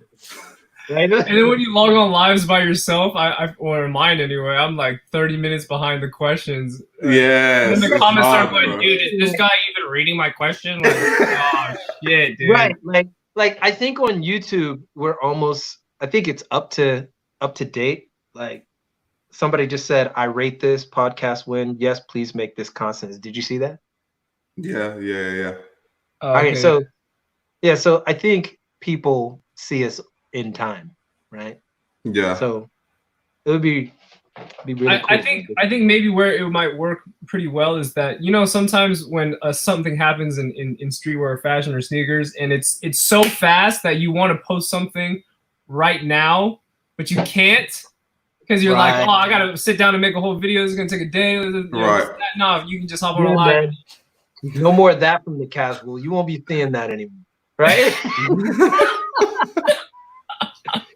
Right? And then when you log on lives by yourself, or mine anyway, I'm like 30 minutes behind the questions. Yeah. And then the comments start going, dude, is this guy even reading my question? Like, oh shit, dude. Right. Like I think on YouTube we're almost, I think it's up to date. Like somebody just said, I rate this podcast win. Yes, please make this constant. Did you see that? Yeah. Okay, so I think people see us in time, right? Yeah. So it would be really cool. I think maybe where it might work pretty well is that, sometimes when something happens in streetwear or fashion or sneakers, and it's so fast that you want to post something right now, but you can't, because you're like, oh, I gotta sit down and make a whole video. It's gonna take a day. Right. No, you can just hop on a live. No more of that from the casual. You won't be seeing that anymore, right?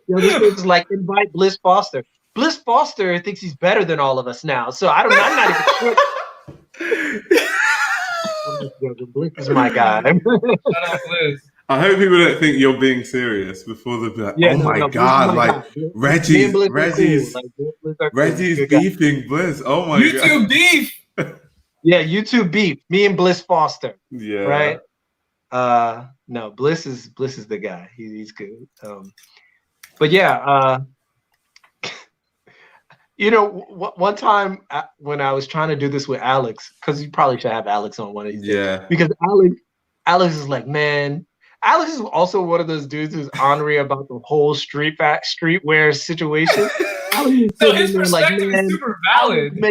This is like invite Bliss Foster. Bliss Foster thinks he's better than all of us now. So I'm not even sure. I'm just joking. Bliss is my guy. Shout out Bliss. I hope people don't think you're being serious before they're like, God, like Reggie's beefing Bliss. Oh my God. YouTube beef. Yeah, YouTube beef. Me and Bliss Foster. Yeah. Right. No, Bliss is the guy. He's good. But yeah, one time when I was trying to do this with Alex, because you probably should have Alex on one of these days, because Alex is like, man, Alex is also one of those dudes who's ornery about the whole streetwear situation. So his perspective is super valid.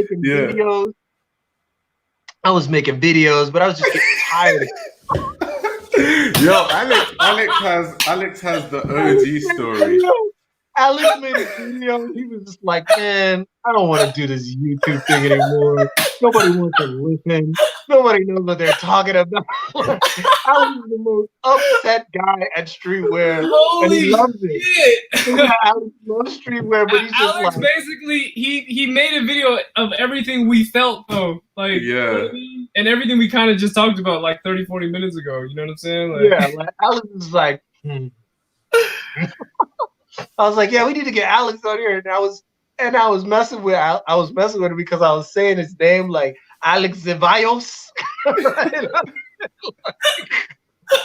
I was making videos, but I was just getting tired. Yo, Alex has the OG story. Alex made a video. He was just like, man, I don't want to do this YouTube thing anymore. Nobody wants to listen. Nobody knows what they're talking about. Alex is the most upset guy at streetwear. And he loves it. Yeah, Alex loves streetwear, but he's just Alex basically, he made a video of everything we felt, though. Like, you know what I mean? And everything we kind of just talked about like 30, 40 minutes ago. You know what I'm saying? Like, yeah, like Alex is like, I was like, yeah, we need to get Alex on here. And I was messing with him because I was saying his name like Alex Zevallos.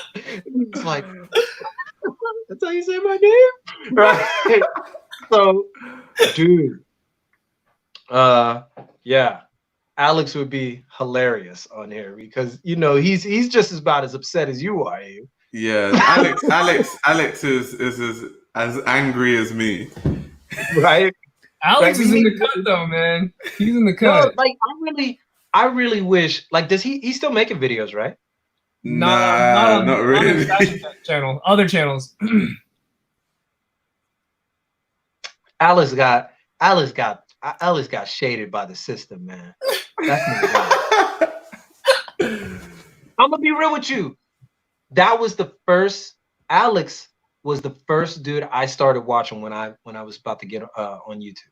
It's like, that's how you say my name? Right. So Dude. Yeah. Alex would be hilarious on here because you know he's just about as upset as you are, you. Yeah, Alex is as angry as me. Right? Alex Like, is in the cut though, man. He's in the no, cut. like I really wish, like, does he's still making videos, right? Nah, not on really. his fashion channel, other channels. Alice got shaded by the system, man. That's my guy. I'm gonna be real with you. That was the first. Alex was the first dude I started watching when I was about to get on YouTube.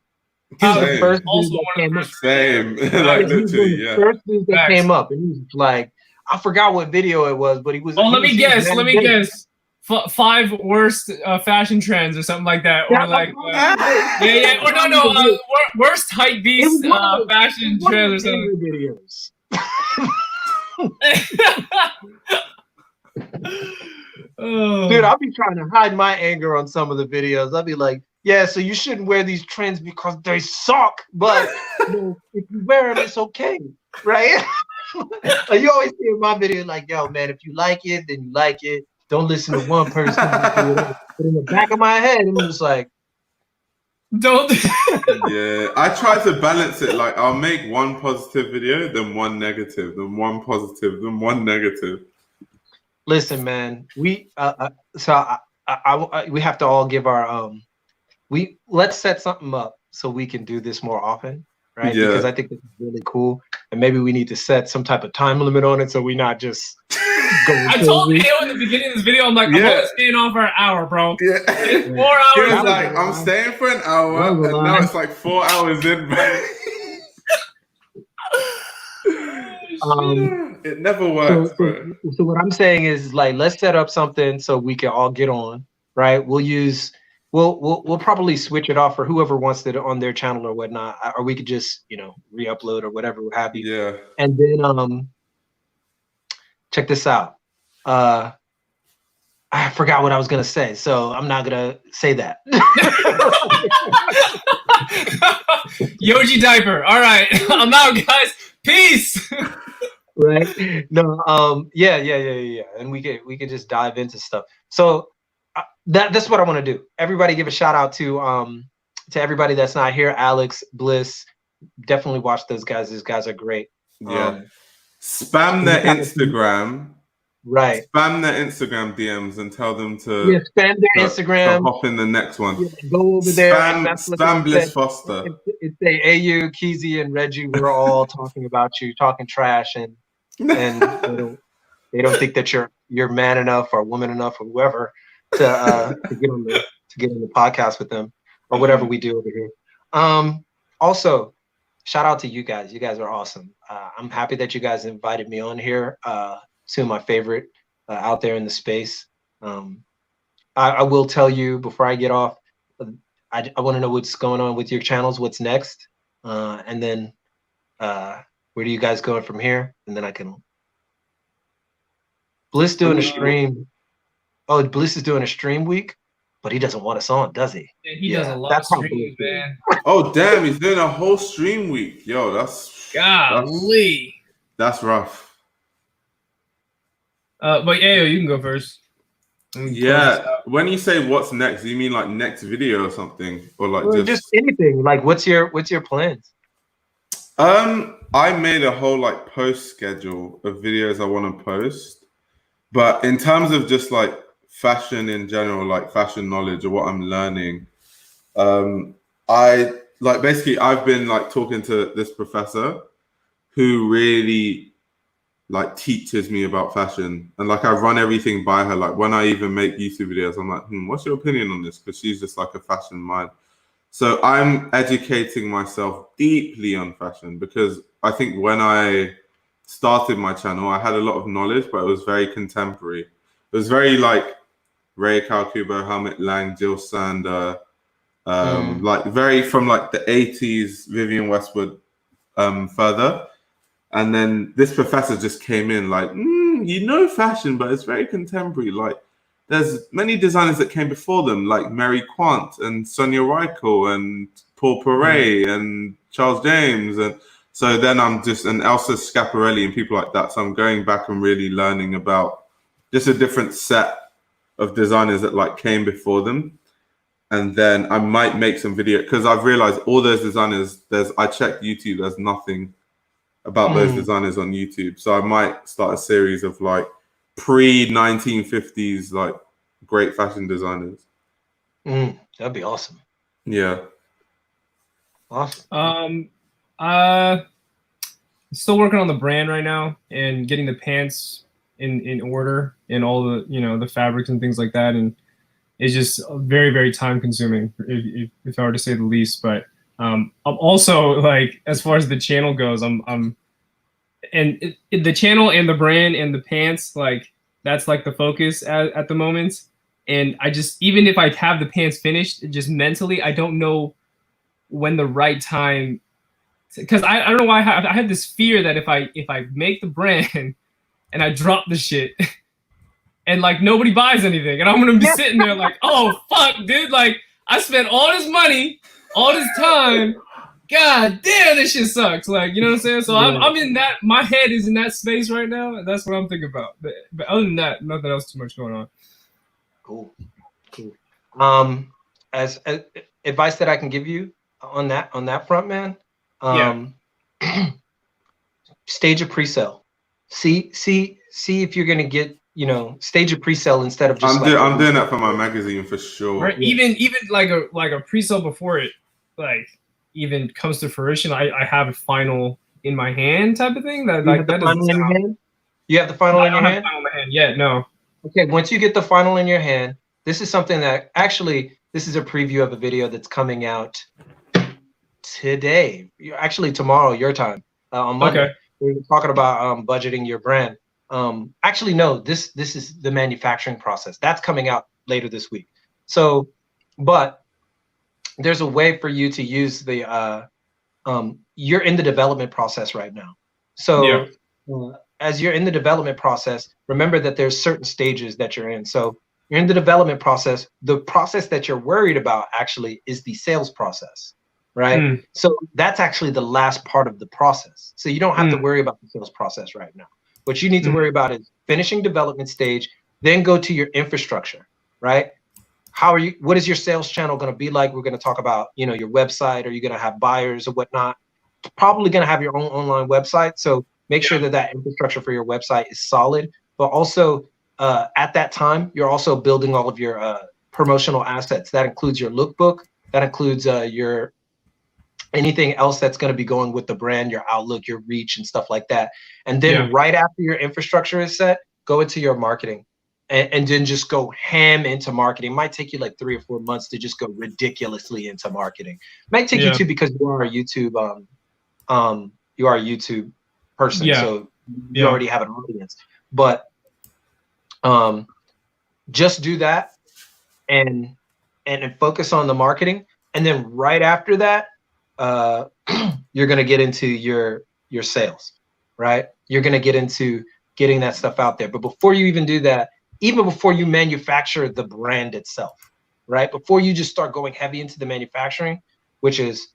He was the first dude that came up. Same, like literally, yeah. First dude that came up, and he was like, I forgot what video it was, but he was. Oh, let me guess. 5 worst fashion trends or something like that, or like or no, worst hype beast fashion trends or something. Videos. Oh. Dude, I'll be trying to hide my anger on some of the videos. I'll be like, yeah, so you shouldn't wear these trends because they suck, but you know, if you wear them, it's okay, right? You always see in my video like, yo, man, if you like it, then you like it. Don't listen to one person. But in the back of my head, I'm just like, don't. Yeah, I try to balance it. Like, I'll make one positive video, then one negative, then one positive, then one negative. Listen, man, we we have to all give our let's set something up so we can do this more often, right? Yeah. Because I think this is really cool, and maybe we need to set some type of time limit on it so we not just. I told Ayo in the beginning of this video, I'm like, I'm only staying on for an hour, bro. Yeah. It's 4 hours. He was like, I'm staying for an hour, and now it's like 4 hours in. It never works, bro. So what I'm saying is, like, let's set up something so we can all get on, right? We'll probably switch it off for whoever wants it on their channel or whatnot, or we could just, you know, re-upload or whatever have you. Yeah. And then check this out. I forgot what I was gonna say, so I'm not gonna say that. Yoji diaper. All right, I'm out, guys. Peace. Right? No. Yeah. And we could just dive into stuff. So that's what I want to do. Everybody, give a shout out to everybody that's not here. Alex, Bliss, definitely watch those guys. These guys are great. Yeah. Spam their Instagram. Right. Spam their Instagram DMs and tell them to spam their Instagram. To hop in the next one. Yeah, go over there. Spam Bliss Foster. It's AU, Keezy, and Reggie. We're all talking about you, talking trash, and they don't think that you're man enough or woman enough or whoever to get on the podcast with them or whatever we do over here. Also, shout out to you guys. You guys are awesome. I'm happy that you guys invited me on here. Two of my favorite out there in the space. I will tell you before I get off, I want to know what's going on with your channels, what's next, and then where do you guys going from here? And then I can. Bliss doing a stream. Oh, Bliss is doing a stream week, but he doesn't want us on, does he? Yeah, he does a lot of streams, man. Oh, damn, he's doing a whole stream week. Yo, golly. That's rough. But Ayo, you can go first. Yeah, when you say what's next, do you mean like next video or something, or like just anything? Like, what's your plans? I made a whole like post schedule of videos I want to post, but in terms of just like fashion in general, like fashion knowledge or what I'm learning, I've been like talking to this professor who really like teaches me about fashion, and like I run everything by her. Like when I even make YouTube videos, I'm like, what's your opinion on this? Because she's just like a fashion mind. So I'm educating myself deeply on fashion because I think when I started my channel, I had a lot of knowledge, but it was very contemporary. It was very like Ray Kawakubo, Helmut Lang, Jill Sander, like very from like the 80s, Vivienne Westwood further. And then this professor just came in like, you know fashion, but it's very contemporary. Like there's many designers that came before them, like Mary Quant and Sonia Rykiel and Paul Poiret and Charles James, and so then and Elsa Schiaparelli and people like that. So I'm going back and really learning about just a different set of designers that like came before them. And then I might make some video because I've realized all those designers, I checked YouTube, there's nothing about those designers on YouTube. So I might start a series of like pre-1950s, like great fashion designers. That'd be awesome. Yeah. Awesome. Still working on the brand right now and getting the pants in order and all the, the fabrics and things like that. And it's just very, very time consuming if I were to say the least. But I'm also like, as far as the channel goes, the channel and the brand and the pants, like that's like the focus at the moment. And I just, even if I have the pants finished, just mentally, I don't know when the right time, because I don't know why I have this fear that if I make the brand and I drop the shit and like nobody buys anything, and I'm gonna be sitting there like, oh fuck, dude, like I spent all this money, all this time, god damn, this shit sucks. Like, you know what I'm saying? So I'm in that, my head is in that space right now, and that's what I'm thinking about. But other than that, nothing else too much going on. Cool. As advice that I can give you on that front, man. Stage a pre-sale. See if you're gonna get, stage a pre-sale instead of just. I'm doing that for my magazine for sure. Right. Yeah. Even like a pre-sale before it like even comes to fruition. I have a final in my hand type of thing. That like that doesn't sound. You have the final in your hand? Final in my hand. Yeah. No. Okay. Once you get the final in your hand, this is something that actually, this is a preview of a video that's coming out today. Actually, tomorrow, your time, on Monday. Okay. We're talking about budgeting your brand. Actually, no, this is the manufacturing process. That's coming out later this week. So, but there's a way for you to use the, you're in the development process right now. So as you're in the development process, remember that there's certain stages that you're in. So you're in the development process. The process that you're worried about actually is the sales process, right? So that's actually the last part of the process. So you don't have to worry about the sales process right now. What you need to worry about is finishing development stage, then go to your infrastructure, right? What is your sales channel going to be like? We're going to talk about, your website. Are you going to have buyers or whatnot? Probably going to have your own online website. So make sure that infrastructure for your website is solid, but also at that time, you're also building all of your promotional assets. That includes your lookbook. That includes your anything else that's going to be going with the brand, your outlook, your reach, and stuff like that. And then right after your infrastructure is set, go into your marketing and then just go ham into marketing. It might take you like 3 or 4 months to just go ridiculously into marketing. It might take you two because you are a YouTube, person. So you already have an audience, but just do that and focus on the marketing. And then right after that, you're going to get into your sales, right? You're going to get into getting that stuff out there. But before you even do that, even before you manufacture the brand itself, right? Before you just start going heavy into the manufacturing, which is,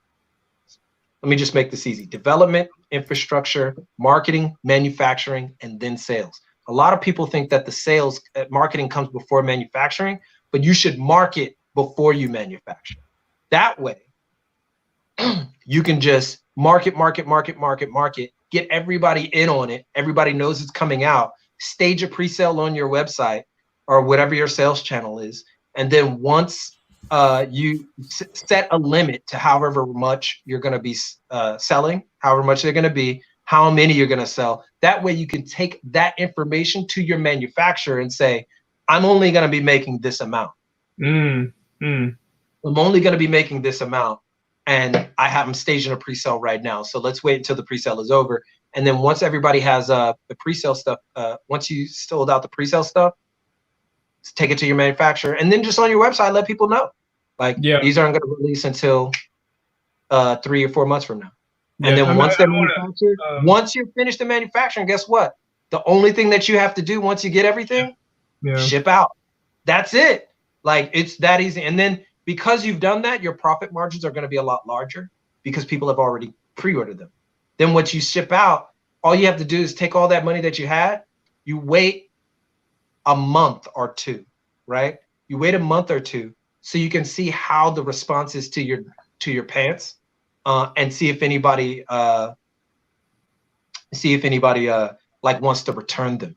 let me just make this easy: development, infrastructure, marketing, manufacturing, and then sales. A lot of people think that the sales marketing comes before manufacturing, but you should market before you manufacture. That way, you can just market, get everybody in on it. Everybody knows it's coming out. Stage a pre-sale on your website or whatever your sales channel is. And then once you set a limit to however much you're going to be selling, however much they're going to be, how many you're going to sell. That way you can take that information to your manufacturer and say, I'm only going to be making this amount. I'm only going to be making this amount. And I have them staging a pre-sale right now. So let's wait until the pre-sale is over. And then once everybody has the pre-sale stuff, once you sold out the pre-sale stuff, take it to your manufacturer. And then just on your website, let people know. Like, these aren't going to release until 3 or 4 months from now. And then once they're manufactured, once you're finished the manufacturing, guess what? The only thing that you have to do once you get everything, ship out. That's it. Like, it's that easy. And then because you've done that, your profit margins are going to be a lot larger because people have already pre-ordered them. Then what you ship out, all you have to do is take all that money that you had, you wait a month or two, right? You wait a month or two so you can see how the response is to your pants, and see if anybody like wants to return them.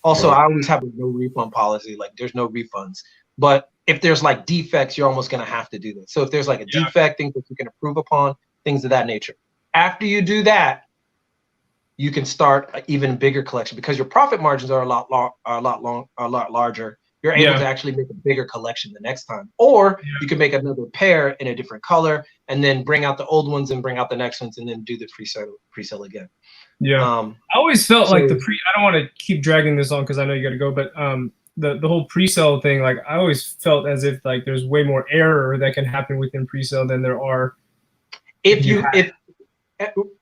Also, I always have a no refund policy. Like there's no refunds, but if there's like defects, you're almost going to have to do that. So if there's like a defect, things that you can improve upon, things of that nature. After you do that, you can start an even bigger collection because your profit margins are a lot larger. You're able to actually make a bigger collection the next time, or you can make another pair in a different color and then bring out the old ones and bring out the next ones and then do the pre-sale again. Yeah. I always felt like I don't want to keep dragging this on because I know you got to go, but the whole pre-sale thing, like I always felt as if like there's way more error that can happen within pre-sale than there are. If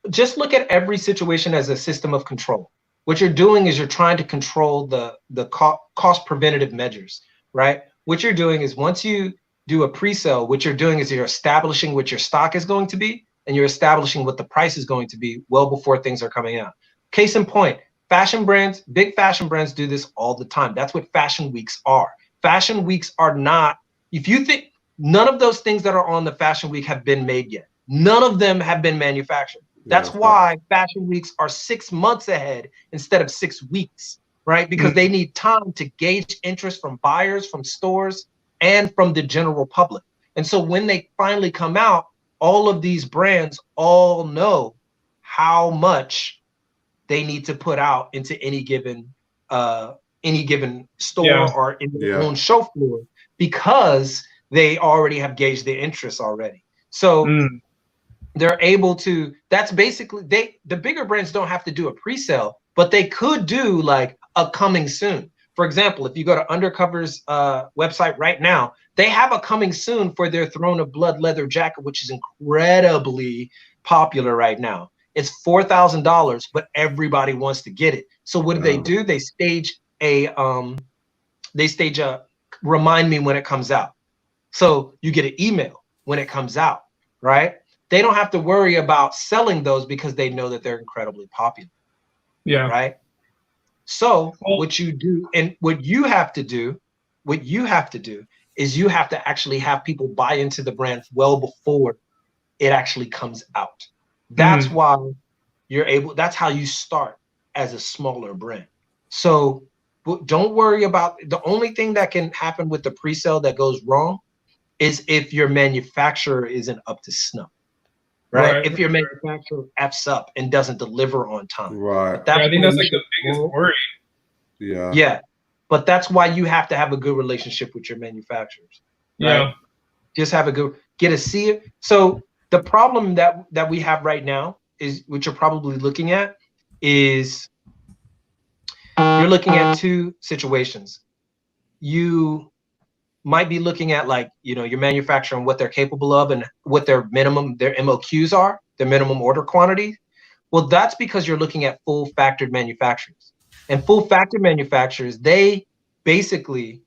just look at every situation as a system of control. What you're doing is you're trying to control the cost preventative measures, right? What you're doing is once you do a pre-sale, what you're doing is you're establishing what your stock is going to be, and you're establishing what the price is going to be well before things are coming out. Case in point, fashion brands, big fashion brands do this all the time. That's what fashion weeks are. Fashion weeks are not, if you think, none of those things that are on the fashion week have been made yet. None of them have been manufactured. That's why fashion weeks are 6 months ahead instead of 6 weeks, right? Because they need time to gauge interest from buyers, from stores, and from the general public. And so when they finally come out, all of these brands all know how much they need to put out into any given store or in their own show floor because they already have gauged the interest already. So they're able to, that's basically, the bigger brands don't have to do a pre-sale, but they could do like a coming soon. For example, if you go to Undercover's website right now, they have a coming soon for their Throne of Blood leather jacket, which is incredibly popular right now. It's $4,000, but everybody wants to get it. So what do? They stage a remind me when it comes out. So you get an email when it comes out, right? They don't have to worry about selling those because they know that they're incredibly popular. Yeah. Right. So what you do and what you have to do is you have to actually have people buy into the brand well before it actually comes out. That's why you're able, that's how you start as a smaller brand. So don't worry about, the only thing that can happen with the pre-sale that goes wrong is if your manufacturer isn't up to snuff. Right? If your manufacturer F's up and doesn't deliver on time. Right. I think that's like the biggest worry. Yeah. Yeah. But that's why you have to have a good relationship with your manufacturers. Right? Yeah. Just have a good, get a see it. So the problem that we have right now is, what you're probably looking at is, you're looking at two situations. You might be looking at like, your manufacturer and what they're capable of and what their MOQs are, their minimum order quantity. Well, that's because you're looking at full factored manufacturers. And full factored manufacturers, they basically,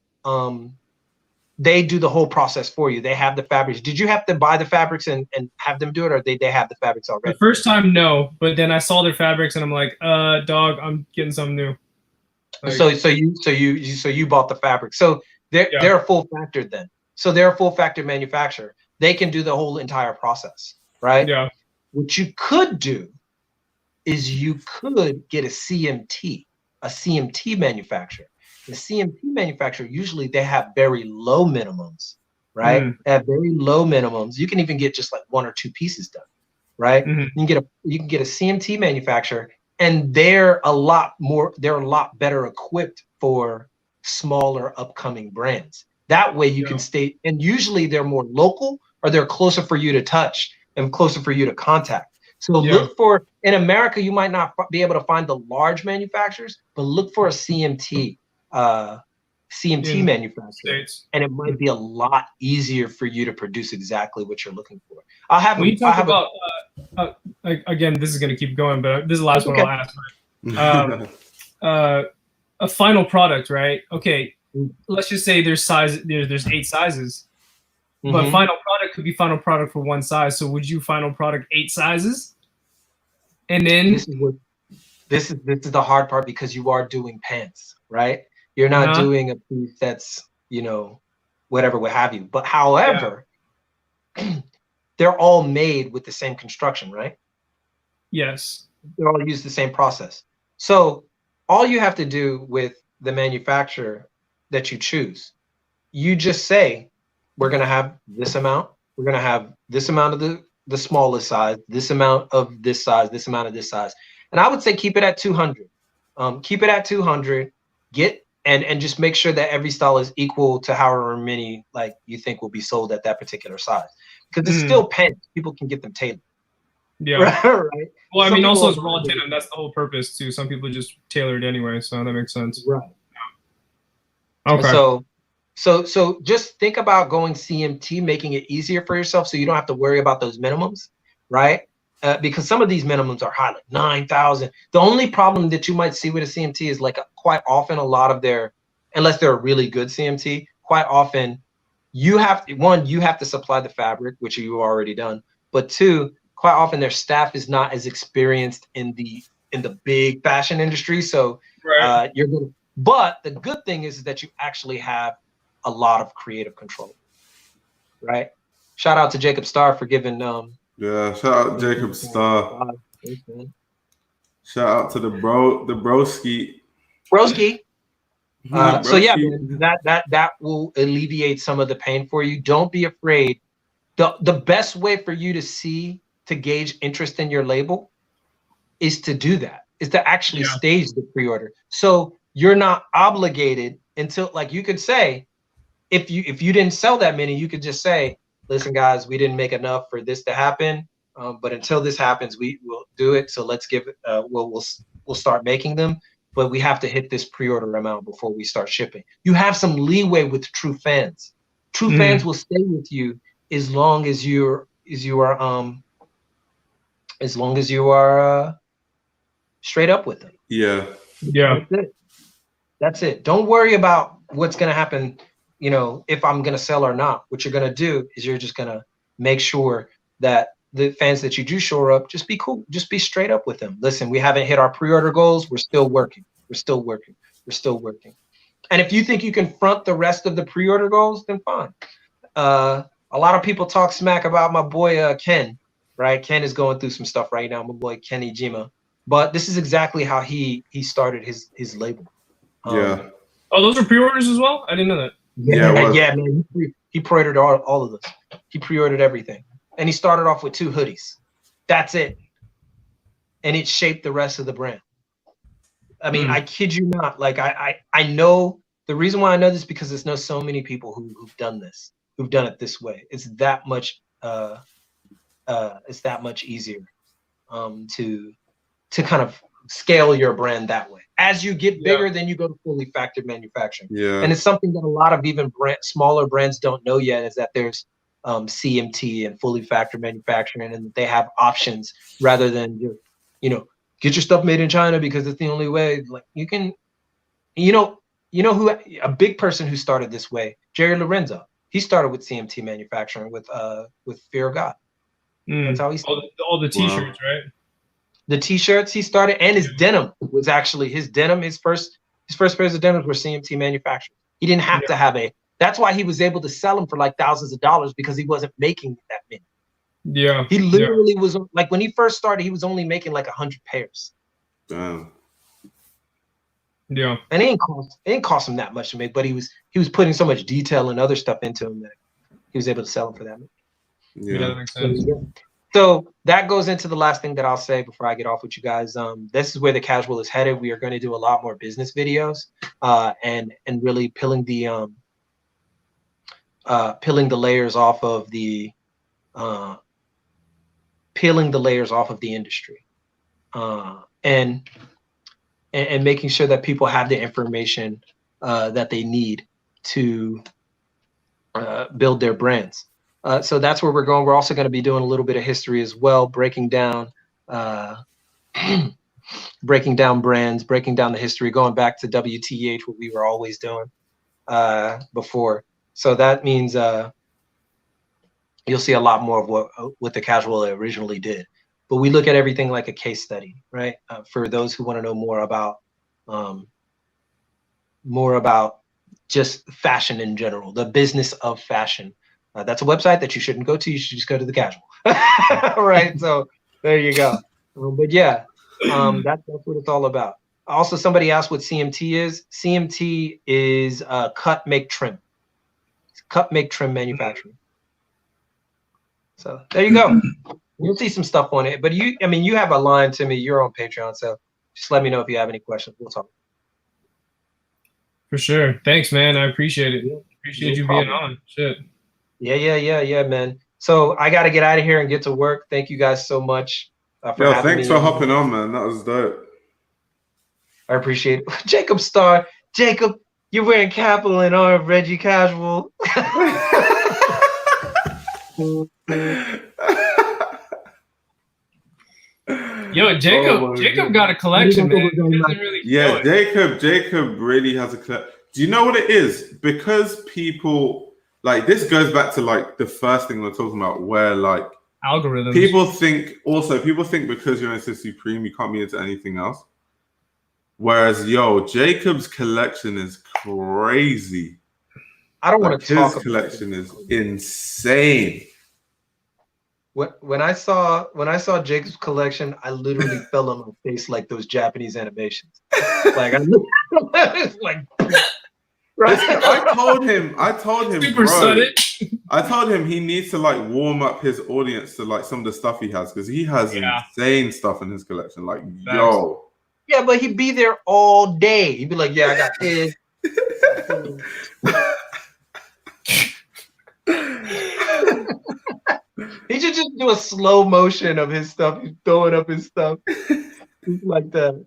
they do the whole process for you. They have the fabrics. Did you have to buy the fabrics and have them do it, or they have the fabrics already? The first time, no, but then I saw their fabrics and I'm like, dog, I'm getting something new. Like, so you bought the fabric. So they're a full factored then. So they're a full factored manufacturer. They can do the whole entire process, right? Yeah. What you could do is you could get a CMT manufacturer. The CMT manufacturer, usually they have very low minimums, right? They have very low minimums. You can even get just like 1 or 2 pieces done, right? You can get a CMT manufacturer, and they're a lot better equipped for smaller upcoming brands. That way you can stay, and usually they're more local, or they're closer for you to touch and closer for you to contact. So look for, in America, you might not be able to find the large manufacturers, but look for a CMT manufacturer, States. and it might be a lot easier for you to produce exactly what you're looking for. Again, this is going to keep going, but this is the last one I'll ask. A final product, right? Okay, let's just say there's 8 sizes. But final product could be final product for one size. So would you final product 8 sizes? And then this is the hard part, because you are doing pants, right? You're not doing a piece that's, you know, whatever, what have you. But however, they're all made with the same construction, right? Yes. They all use the same process. So all you have to do with the manufacturer that you choose, you just say, we're going to have this amount. We're going to have this amount of the smallest size, this amount of this size, this amount of this size. And I would say keep it at 200. Keep it at 200. And just make sure that every style is equal to however many like you think will be sold at that particular size. Because it's still pants. People can get them tailored. Yeah. Right. Well, I mean, also it's raw denim. That's the whole purpose too. Some people just tailor it anyway, so that makes sense. Right. Okay. So just think about going CMT, making it easier for yourself, so you don't have to worry about those minimums, right? Because some of these minimums are high, like 9,000. The only problem that you might see with a CMT is like quite often a lot of their, unless they're a really good CMT, quite often you have to supply the fabric, which you've already done, but 2, quite often their staff is not as experienced in the big fashion industry. So you're gonna. But the good thing is that you actually have a lot of creative control, right? Shout out to Jacob Starr for giving. Shout out Jacob Starr. Shout out to the broski. Broski. So yeah, man, that will alleviate some of the pain for you. Don't be afraid. The best way for you to gauge interest in your label is to do that, is to actually stage the pre-order. So you're not obligated until, like, you could say, if you didn't sell that many, you could just say, listen guys, we didn't make enough for this to happen, but until this happens, we will do it. So let's give it, we'll start making them, but we have to hit this pre-order amount before we start shipping. You have some leeway with true fans. True fans will stay with you as long as you are straight up with them. Yeah. That's it. Don't worry about what's going to happen, you know, if I'm going to sell or not. What you're going to do is you're just going to make sure that the fans that you do shore up, just be cool. Just be straight up with them. Listen, we haven't hit our pre-order goals. We're still working. And if you think you can front the rest of the pre-order goals, then fine. A lot of people talk smack about my boy Ken, right? Ken is going through some stuff right now, my boy Kenny Jima. But this is exactly how he started his label. Oh, those are pre-orders as well? I didn't know that. Yeah, man. He pre-ordered all of those. He pre-ordered everything. And he started off with 2 hoodies. That's it. And it shaped the rest of the brand. I mean, I kid you not. Like, I know, the reason why I know this, because there's no so many people who've done this, who've done it this way. It's that much easier to kind of scale your brand that way. As you get bigger, then you go to fully factored manufacturing. Yeah. And it's something that a lot of even smaller brands don't know yet, is that there's CMT and fully factored manufacturing, and they have options rather than just, you know, get your stuff made in China because it's the only way. Like, you can, you know who a big person who started this way, Jerry Lorenzo. He started with CMT manufacturing with Fear of God. That's how he started. All the t-shirts, right? The t-shirts he started, and his denim was actually his first pairs of denims were CMT manufactured. He didn't have to have that's why he was able to sell them for like thousands of dollars, because he wasn't making that many. Yeah. He literally was like, when he first started, he was only making like 100 pairs. Damn. Yeah. And it didn't cost him that much to make, but he was putting so much detail and other stuff into him that he was able to sell them for that much. Yeah, that makes sense. So that goes into the last thing that I'll say before I get off with you guys. This is where the casual is headed. We are going to do a lot more business videos, and really peeling the layers off of the industry, and making sure that people have the information that they need to build their brands. So that's where we're going. We're also going to be doing a little bit of history as well, breaking down brands, breaking down the history, going back to WTH, what we were always doing before. So that means you'll see a lot more of what the casual originally did. But we look at everything like a case study, right? For those who want to know more about just fashion in general, the business of fashion. That's a website that you shouldn't go to. You should just go to the casual, right? So there you go. But yeah, that's what it's all about. Also, somebody asked what CMT is. CMT is cut, make, trim. It's cut, make, trim manufacturing. So there you go. You'll see some stuff on it. But you have a line to me. You're on Patreon, so just let me know if you have any questions. We'll talk. For sure. Thanks, man. I appreciate it. Appreciate you being on. Shit. Yeah, man. So I got to get out of here and get to work. Thank you guys so much for having me. Thanks for hopping on, man. That was dope. I appreciate it. Jacob Star. Jacob, you're wearing Capital and our Reggie Casual. Yo, Jacob got a collection, man. Jacob really has a collection. Do you know what it is? Because people, like, this goes back to, like, the first thing we're talking about, where, like, algorithms. People think because you're into Supreme, you can't be into anything else. Whereas, Jacob's collection is crazy. I don't want to talk about his collection is insane. When I saw Jacob's collection, I literally fell on my face like those Japanese animations. Like I like. Right? I told him, super sudden. I told him he needs to like warm up his audience to like some of the stuff he has, because he has insane stuff in his collection. Like, yo. Yeah, but he'd be there all day. He'd be like, "Yeah, I got this." He should just do a slow motion of his stuff. He's throwing up his stuff like that.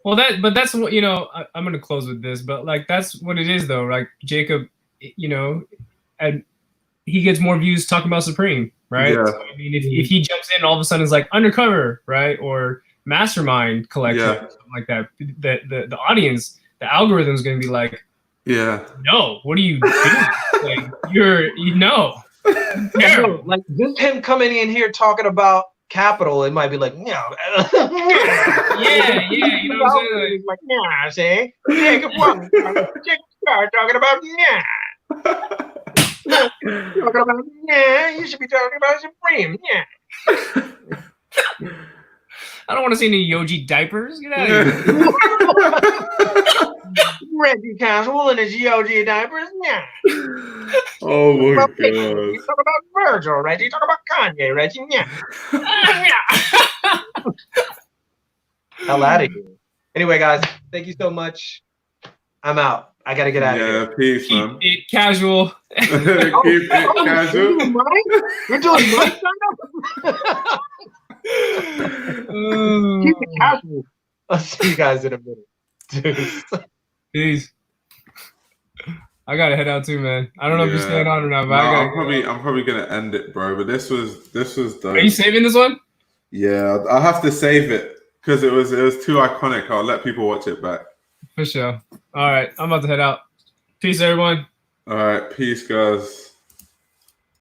Well, that's what, I'm gonna close with this, but like that's what it is though. Like Jacob, and he gets more views talking about Supreme, right? Yeah. So, I mean, if he jumps in, all of a sudden it's like Undercover, right, or Mastermind collection, or something like that. The audience, the algorithm is gonna be like, no, what are you doing? Like like just him coming in here talking about Capital, it might be like, no. yeah, you know what I'm saying? Like, nah, say, Jacob, what? Start talking about, talking about, you should be talking about Supreme, I don't want to see any Yoji diapers. Get out of here. Reggie Casual and his Yoji diapers, Oh my god. You talk about Virgil, Reggie. You talk about Kanye, Reggie, Hell out of here. Anyway, guys, thank you so much. I'm out. I gotta get out of here. Peace, man. Keep it casual. Keep it casual. You're doing my Keep it casual. I'll see you guys in a minute. Peace. I gotta head out too, man. I don't know if you're staying on or not, but I'm probably gonna end it, bro. But this was dope. Are you saving this one? Yeah, I'll have to save it because it was too iconic. I'll let people watch it back. For sure. All right, I'm about to head out. Peace, everyone. All right, peace, guys.